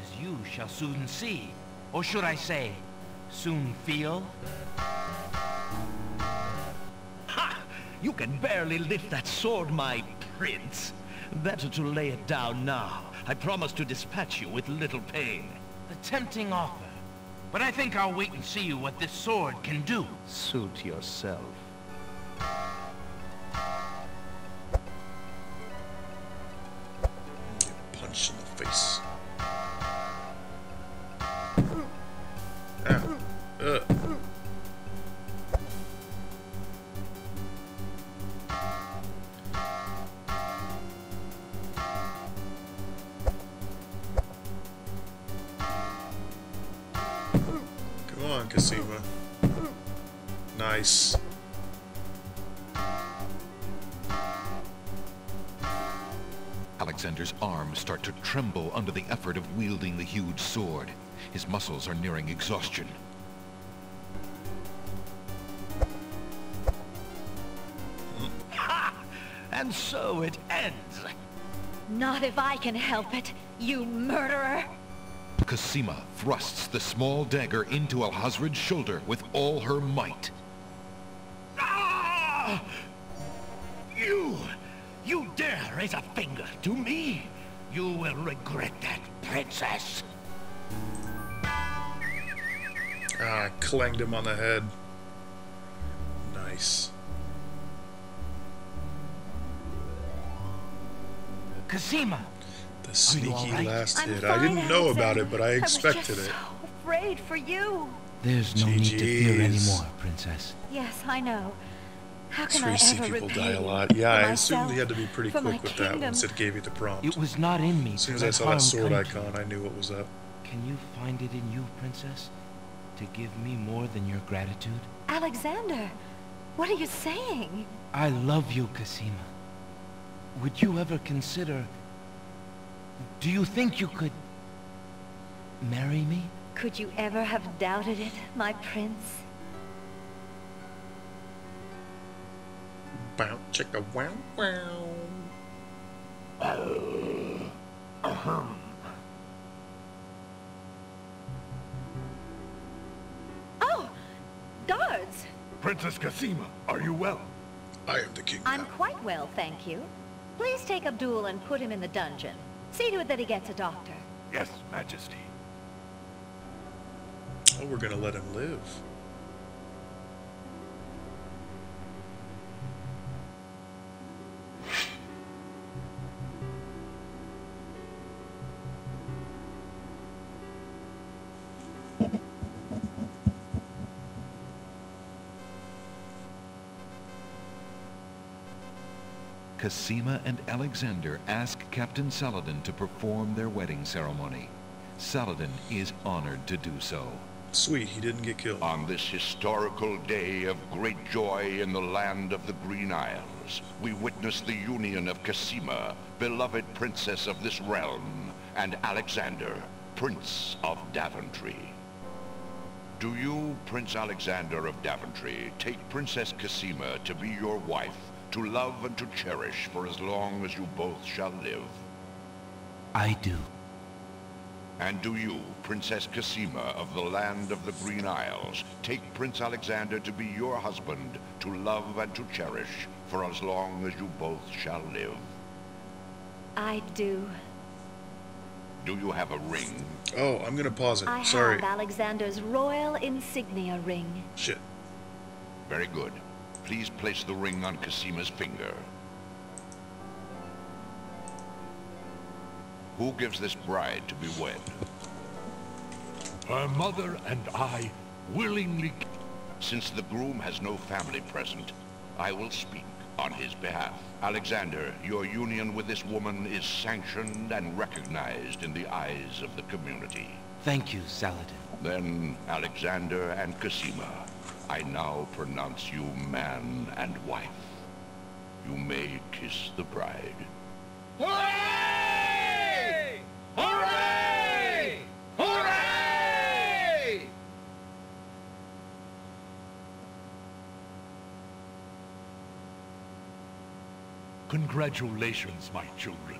as you shall soon see. Or should I say, soon feel? Ha! You can barely lift that sword, my prince. Better to lay it down now. I promise to dispatch you with little pain. A tempting offer. But I think I'll wait and see what this sword can do. Suit yourself. Punch in the face. Come on, Cassima. Nice. Alexander's arms start to tremble under the effort of wielding the huge sword. His muscles are nearing exhaustion. Ha! And so it ends. Not if I can help it, you murderer! Cassima thrusts the small dagger into Alhazred's shoulder with all her might. Ah! You dare raise a finger to me? You will regret that, princess. Ah, clanged him on the head. Nice. Cassima! The sneaky right? last I'm hit. fine, I didn't know Alexander. about it, but I expected I was it. just so afraid for you. There's no need to fear GG's. anymore, Princess. Yes, I know. How can Crazy I ever people repay die a you lot. Yeah, for I assumed myself, he had to be pretty for my quick with that kingdom? once it gave you the prompt. It was not in me As soon to as I let saw harm that sword come to you. icon, I knew what was up. Can you find it in you, Princess? To give me more than your gratitude? Alexander, what are you saying? I love you, Cassima. Would you ever consider... Do you think you could... marry me? Could you ever have doubted it, my prince? Bow, chicka, wow, wow. Oh! Guards! Princess Cassima, are you well? I am the king I'm now. quite well, thank you. Please take Abdul and put him in the dungeon. See to it that he gets a doctor. Yes, Majesty. Oh, we're gonna let him live. Cassima and Alexander ask Captain Saladin to perform their wedding ceremony. Saladin is honored to do so. Sweet, he didn't get killed. On this historical day of great joy in the land of the Green Isles, we witness the union of Cassima, beloved princess of this realm, and Alexander, Prince of Daventry. Do you, Prince Alexander of Daventry, take Princess Cassima to be your wife, to love and to cherish for as long as you both shall live? I do. And do you, Princess Cassima of the land of the Green Isles, take Prince Alexander to be your husband, to love and to cherish for as long as you both shall live? I do. Do you have a ring? Oh, I'm gonna pause it. I Sorry. have Alexander's royal insignia ring. Shit. Very good. Please place the ring on Cassima's finger. Who gives this bride to be wed? Her mother and I willingly... Since the groom has no family present, I will speak on his behalf. Alexander, your union with this woman is sanctioned and recognized in the eyes of the community. Thank you, Saladin. Then, Alexander and Cassima, I now pronounce you man and wife. You may kiss the bride. Hooray! Hooray! Hooray! Congratulations, my children.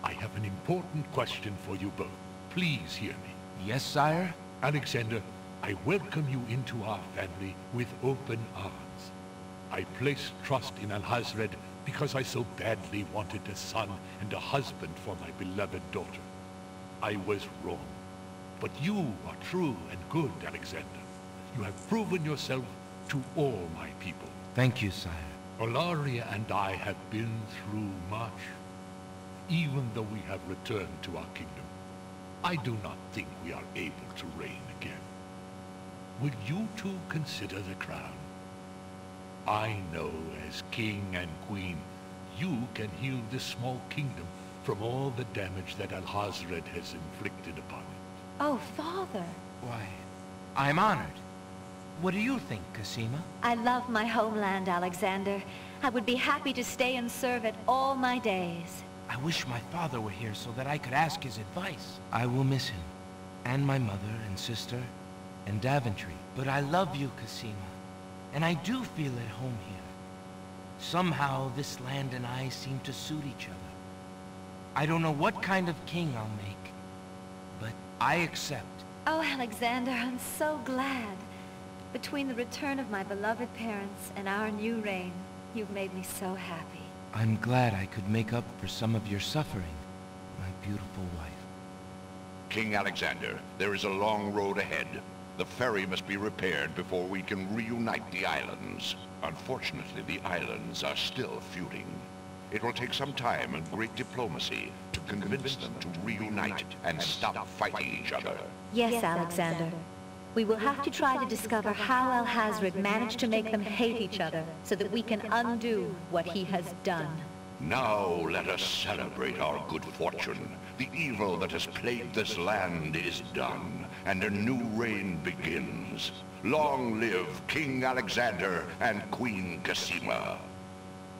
I have an important question for you both. Please hear me. Yes, sire? Alexander, I welcome you into our family with open arms. I placed trust in Alhazred because I so badly wanted a son and a husband for my beloved daughter. I was wrong. But you are true and good, Alexander. You have proven yourself to all my people. Thank you, sire. Olaria and I have been through much, even though we have returned to our kingdom. I do not think we are able to reign again. Will you two consider the crown? I know as king and queen, you can heal this small kingdom from all the damage that Alhazred has inflicted upon it. Oh, Father. Why, I'm honored. What do you think, Cosima? I love my homeland, Alexander. I would be happy to stay and serve it all my days. I wish my father were here so that I could ask his advice. I will miss him, and my mother and sister, and Daventry. But I love you, Cosima, and I do feel at home here. Somehow, this land and I seem to suit each other. I don't know what kind of king I'll make, but I accept. Oh, Alexander, I'm so glad. Between the return of my beloved parents and our new reign, you've made me so happy. I'm glad I could make up for some of your suffering, my beautiful wife. King Alexander, there is a long road ahead. The ferry must be repaired before we can reunite the islands. Unfortunately, the islands are still feuding. It will take some time and great diplomacy to convince them to reunite and stop fighting each other. Yes, Alexander. We will have to try to discover how Alhazred managed to make them hate each other so that we can undo what he has done. Now let us celebrate our good fortune. The evil that has plagued this land is done, and a new reign begins. Long live King Alexander and Queen Cosima.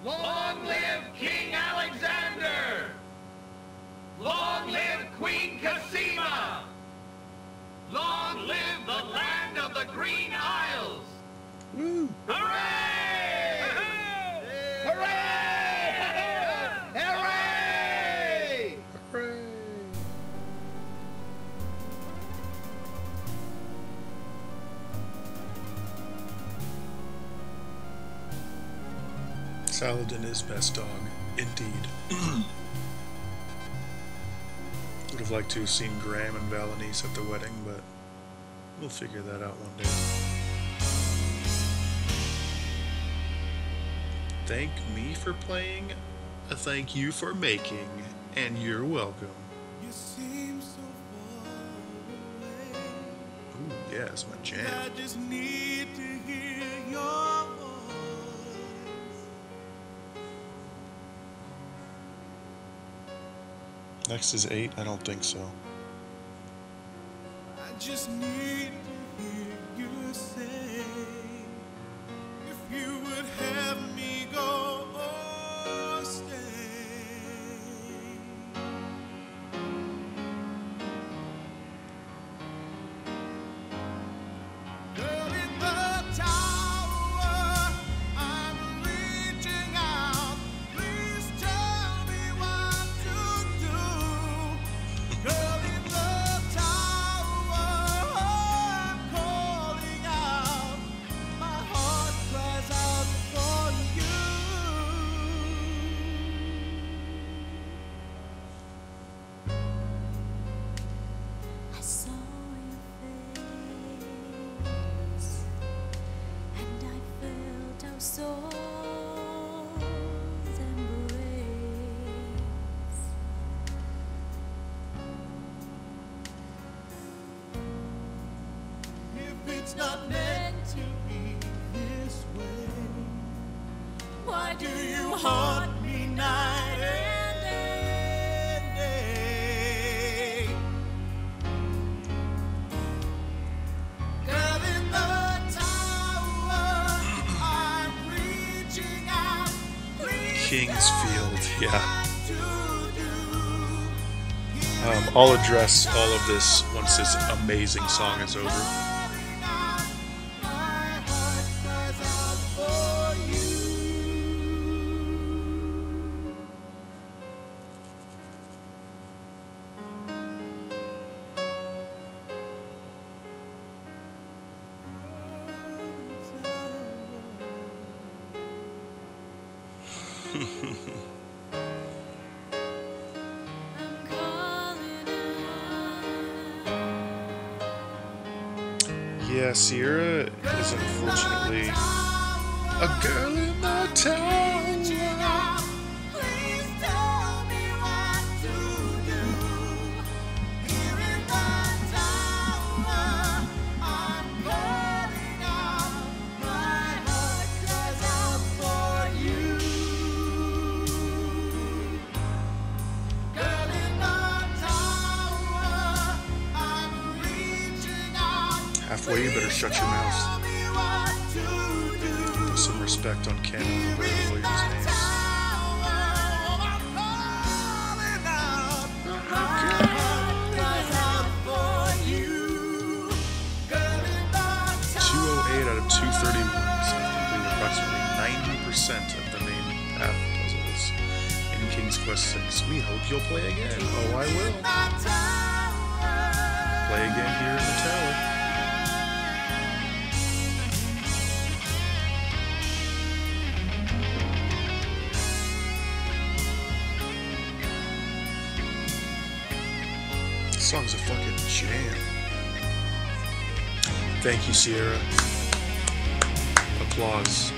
Long live King Alexander! Long live Queen Cosima! Long live the land of the Green Isles! Woo! Hooray! Hooray! Hooray! Hooray! Saladin is best dog, indeed. Would have liked to have seen Graham and Valenice at the wedding, but we'll figure that out one day. Thank me for playing, thank you for making, and you're welcome. You seem so far away. Ooh, yeah, it's my jam. I just need to hear your voice. Next is 8? I don't think so. I just need to hear you say, if you would have me go or stay. Girl in the tower, I'm reaching out. Please tell me what to do. Girl in the tower, I'm calling out. My heart cries out for you. I saw your face, and I felt our souls embrace. If it's not meant to be this way, why do you haunt me night and day? Girl in the tower, I'm reaching out. Please Kingsfield, yeah. I'll address all of this once this amazing song is over. Yeah, Sierra is unfortunately a girl in the tower. Halfway, you better shut your mouth. Put some respect on Canon Roberta Williams' names. 208 out of 231, so I've completed approximately 90% of the main path puzzles in King's Quest 6. We hope you'll play again. Oh, I will. Play again here in the tower. This song's a fucking jam. Thank you, Sierra. Applause.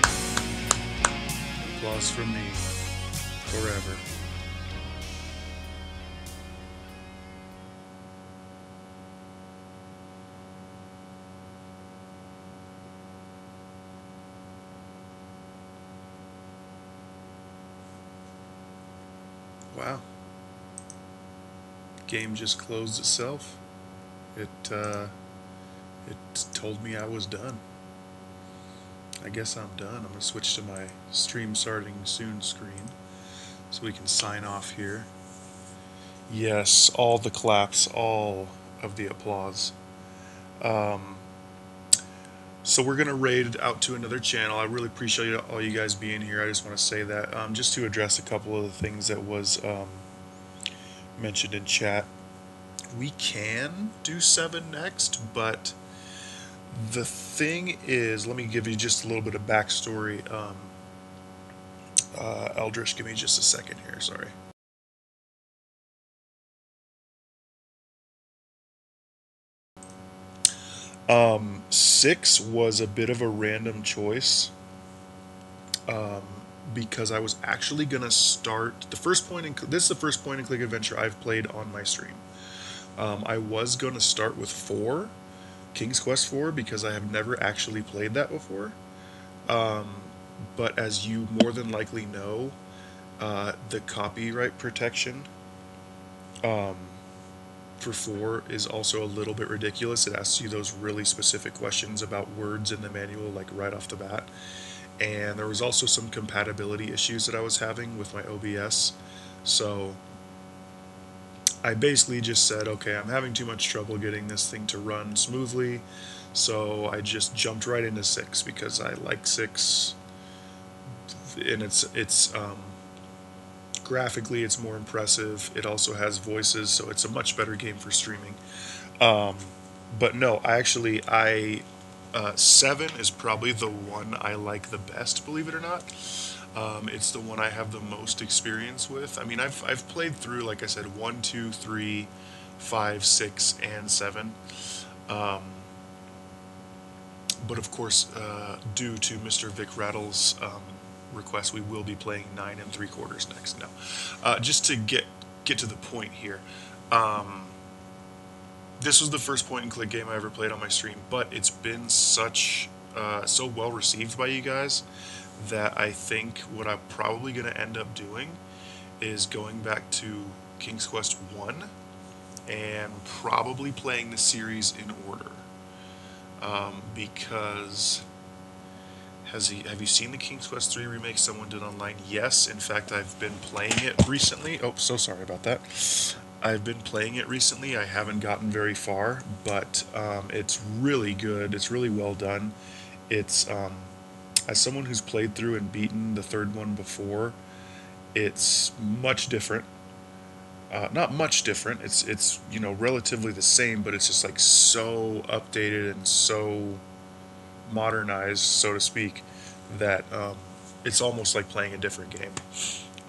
Applause from me. Forever. Wow. Game just closed itself. It told me I was done. I guess I'm done. I'm going to switch to my stream starting soon screen so we can sign off here. Yes, all the claps, all of the applause. So we're going to raid out to another channel. I really appreciate all you guys being here. I just want to say that just to address a couple of the things that was mentioned in chat. We can do 7 next, but the thing is, let me give you just a little bit of backstory. Eldritch, give me just a second here, sorry. Um, 6 was a bit of a random choice, because I was actually going to start the first point and this is the first point and click adventure I've played on my stream. I was going to start with 4, King's Quest 4, because I have never actually played that before. But as you more than likely know, the copyright protection for 4 is also a little bit ridiculous. It asks you those really specific questions about words in the manual, like right off the bat. And there was also some compatibility issues that I was having with my OBS. So I basically just said, okay, I'm having too much trouble getting this thing to run smoothly. So I just jumped right into 6 because I like 6. And it's graphically it's more impressive. It also has voices, so it's a much better game for streaming. But no, I 7 is probably the one I like the best, believe it or not. It's the one I have the most experience with. I mean, I've played through, like I said, 1, 2, 3, 5, 6, and 7. But of course, due to Mr. Vic Rattle's request, we will be playing 9 3/4 next. Now, just to get to the point here, this was the first point and click game I ever played on my stream, but it's been so well received by you guys that I think what I'm probably going to end up doing is going back to King's Quest 1 and probably playing the series in order. Because have you seen the King's Quest 3 remake someone did online? Yes, in fact, I've been playing it recently. Oh, so sorry about that. I've been playing it recently. I haven't gotten very far, but it's really good. It's really well done. It's as someone who's played through and beaten the 3rd one before, it's much different. Not much different. It's relatively the same, but it's just like so updated and so modernized, so to speak, that it's almost like playing a different game.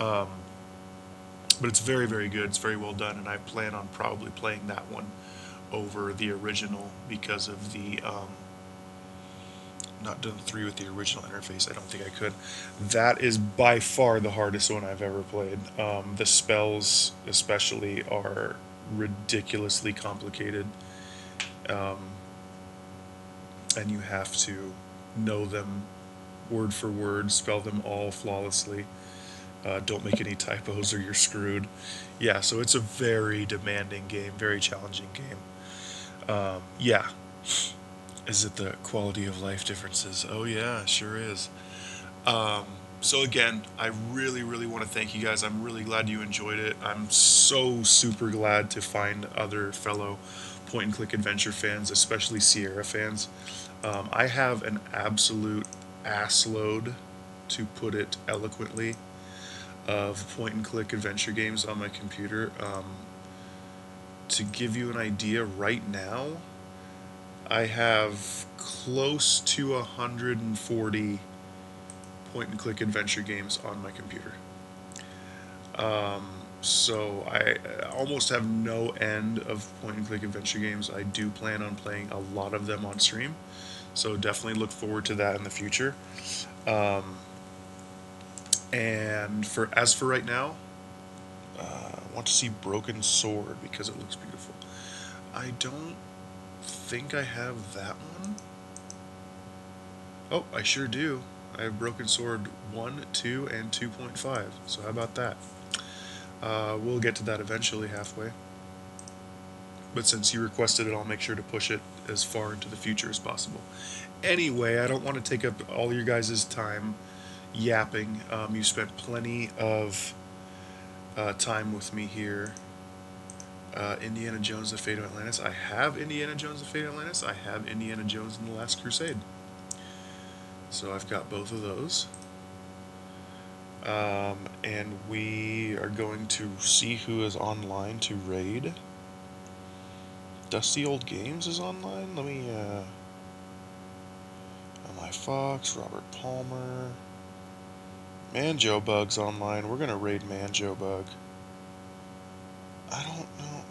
Um, but it's very, very good. It's very well done, and I plan on probably playing that one over the original because of the not done 3 with the original interface. I don't think I could. That is by far the hardest one I've ever played. The spells, especially, are ridiculously complicated, and you have to know them word for word, spell them all flawlessly. Don't make any typos or you're screwed. Yeah, so it's a very demanding game, very challenging game. Yeah. Is it the quality of life differences? Oh yeah, sure is. So again, I really, really want to thank you guys. I'm really glad you enjoyed it. I'm so super glad to find other fellow point and click adventure fans, especially Sierra fans. I have an absolute ass load, to put it eloquently, of point and click adventure games on my computer. To give you an idea, right now, I have close to 140 point and click adventure games on my computer. So I almost have no end of point and click adventure games. I do plan on playing a lot of them on stream, so definitely look forward to that in the future. And as for right now, I want to see Broken Sword because it looks beautiful. I don't think I have that one. Oh, I sure do. I have Broken Sword 1, 2, and 2.5. So how about that? We'll get to that eventually, halfway. But since you requested it, I'll make sure to push it as far into the future as possible. Anyway, I don't want to take up all your guys' time yapping. You spent plenty of time with me here. Indiana Jones: The Fate of Atlantis. I have Indiana Jones: The Fate of Atlantis. I have Indiana Jones and the Last Crusade. So I've got both of those. And we are going to see who is online to raid. Dusty Old Games is online. Let me, M.I. Fox, Robert Palmer. Manjo Bug's online. We're going to raid Manjo Bug. I don't know.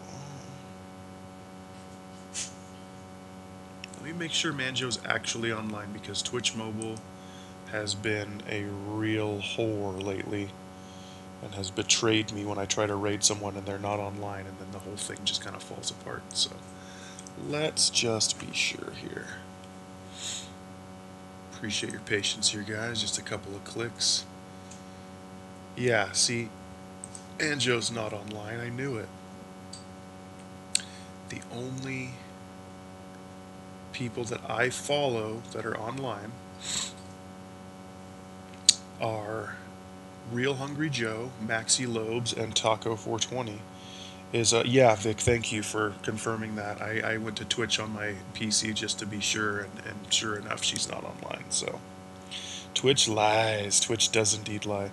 Let me make sure Manjo's actually online, because Twitch Mobile has been a real whore lately and has betrayed me when I try to raid someone and they're not online, and then the whole thing just kind of falls apart. So let's just be sure here. Appreciate your patience here, guys. Just a couple of clicks. Yeah, see, Manjo's not online. I knew it. The only people that I follow that are online are Real Hungry Joe, Maxi Lobes, and Taco 420. Yeah, Vic, thank you for confirming that. I went to Twitch on my PC just to be sure, and sure enough, she's not online. So Twitch lies. Twitch does indeed lie.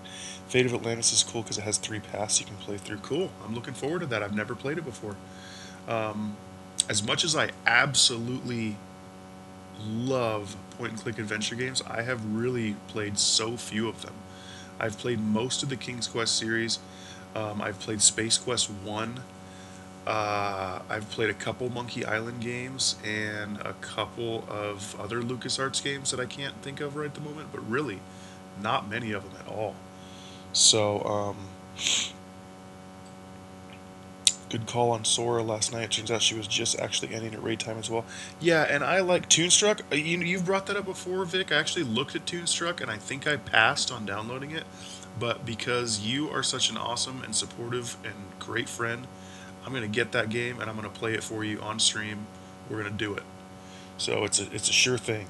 Fate of Atlantis is cool because it has 3 paths you can play through. Cool. I'm looking forward to that. I've never played it before. As much as I absolutely love point-and-click adventure games, I have really played so few of them. I've played most of the King's Quest series. I've played Space Quest 1. I've played a couple Monkey Island games and a couple of other LucasArts games that I can't think of right at the moment, but really not many of them at all. So, good call on Sora last night. It turns out she was just actually ending at raid time as well. Yeah, and I like Toonstruck. You've brought that up before, Vic. I actually looked at Toonstruck, and I think I passed on downloading it. But because you are such an awesome and supportive and great friend, I'm going to get that game, and I'm going to play it for you on stream. We're going to do it. So it's a sure thing.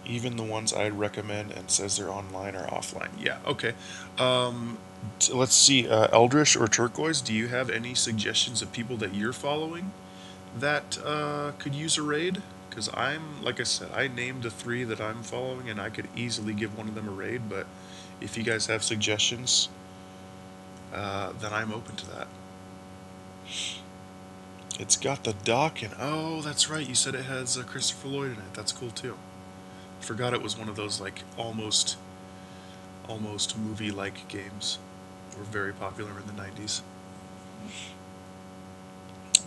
Even the ones I'd recommend and says they're online are offline. Yeah, okay. Let's see, Eldritch or Turquoise, do you have any suggestions of people that you're following that could use a raid? Because like I said, I named the 3 that I'm following, and I could easily give one of them a raid, but if you guys have suggestions, then I'm open to that. It's got the dock, and oh, that's right, you said it has Christopher Lloyd in it. That's cool too. Forgot it was one of those, like, almost almost movie-like games. Were very popular in the 90s.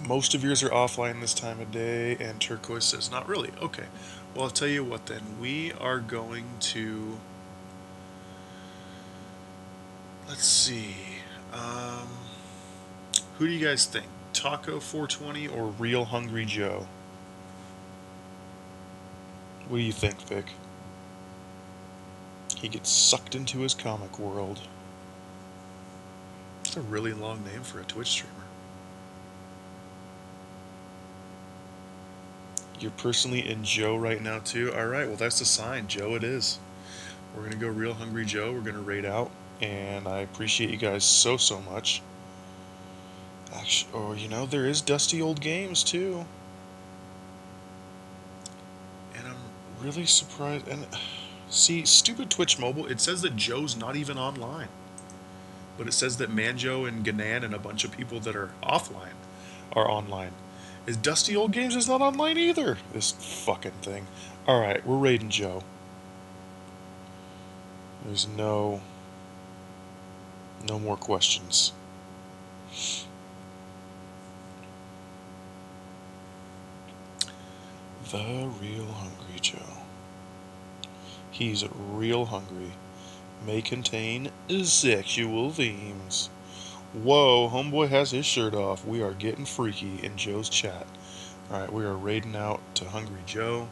Most of yours are offline this time of day, and Turquoise says, not really. Okay. Well, I'll tell you what then. We are going to... Let's see. Um, who do you guys think? Taco 420 or Real Hungry Joe? What do you think, Vic? He gets sucked into his comic world. It's a really long name for a Twitch streamer. You're personally in Joe right now, too? Alright, well, that's a sign. Joe it is. We're going to go Real Hungry Joe. We're going to raid out. And I appreciate you guys so, so much. Actually, oh, you know, there is Dusty Old Games, too. And I'm really surprised. And see, stupid Twitch Mobile, it says that Joe's not even online. But it says that Manjo and Ganan and a bunch of people that are offline are online. Is Dusty Old Games is not online either? This fucking thing. Alright, we're raiding Joe. There's no more questions. The Real Hungry Joe. He's real hungry. May contain sexual themes. Whoa, homeboy has his shirt off. We are getting freaky in Joe's chat. Alright, we are raiding out to Hungry Joe.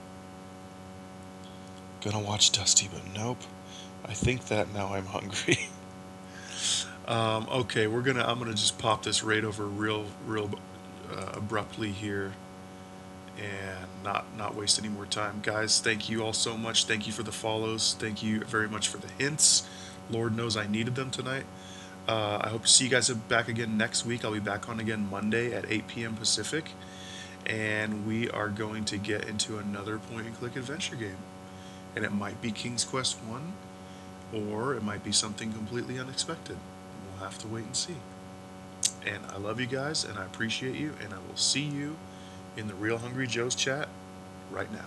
Gonna watch Dusty, but nope. I think that now I'm hungry. Okay, I'm gonna just pop this raid over real abruptly here. And not waste any more time. Guys, thank you all so much. Thank you for the follows. Thank you very much for the hints. Lord knows I needed them tonight. I hope to see you guys back again next week. I'll be back on again Monday at 8 p.m. Pacific. And we are going to get into another point-and-click adventure game. And it might be King's Quest 1, or it might be something completely unexpected. We'll have to wait and see. And I love you guys, and I appreciate you, and I will see you in the Real Hungry Joe's chat right now.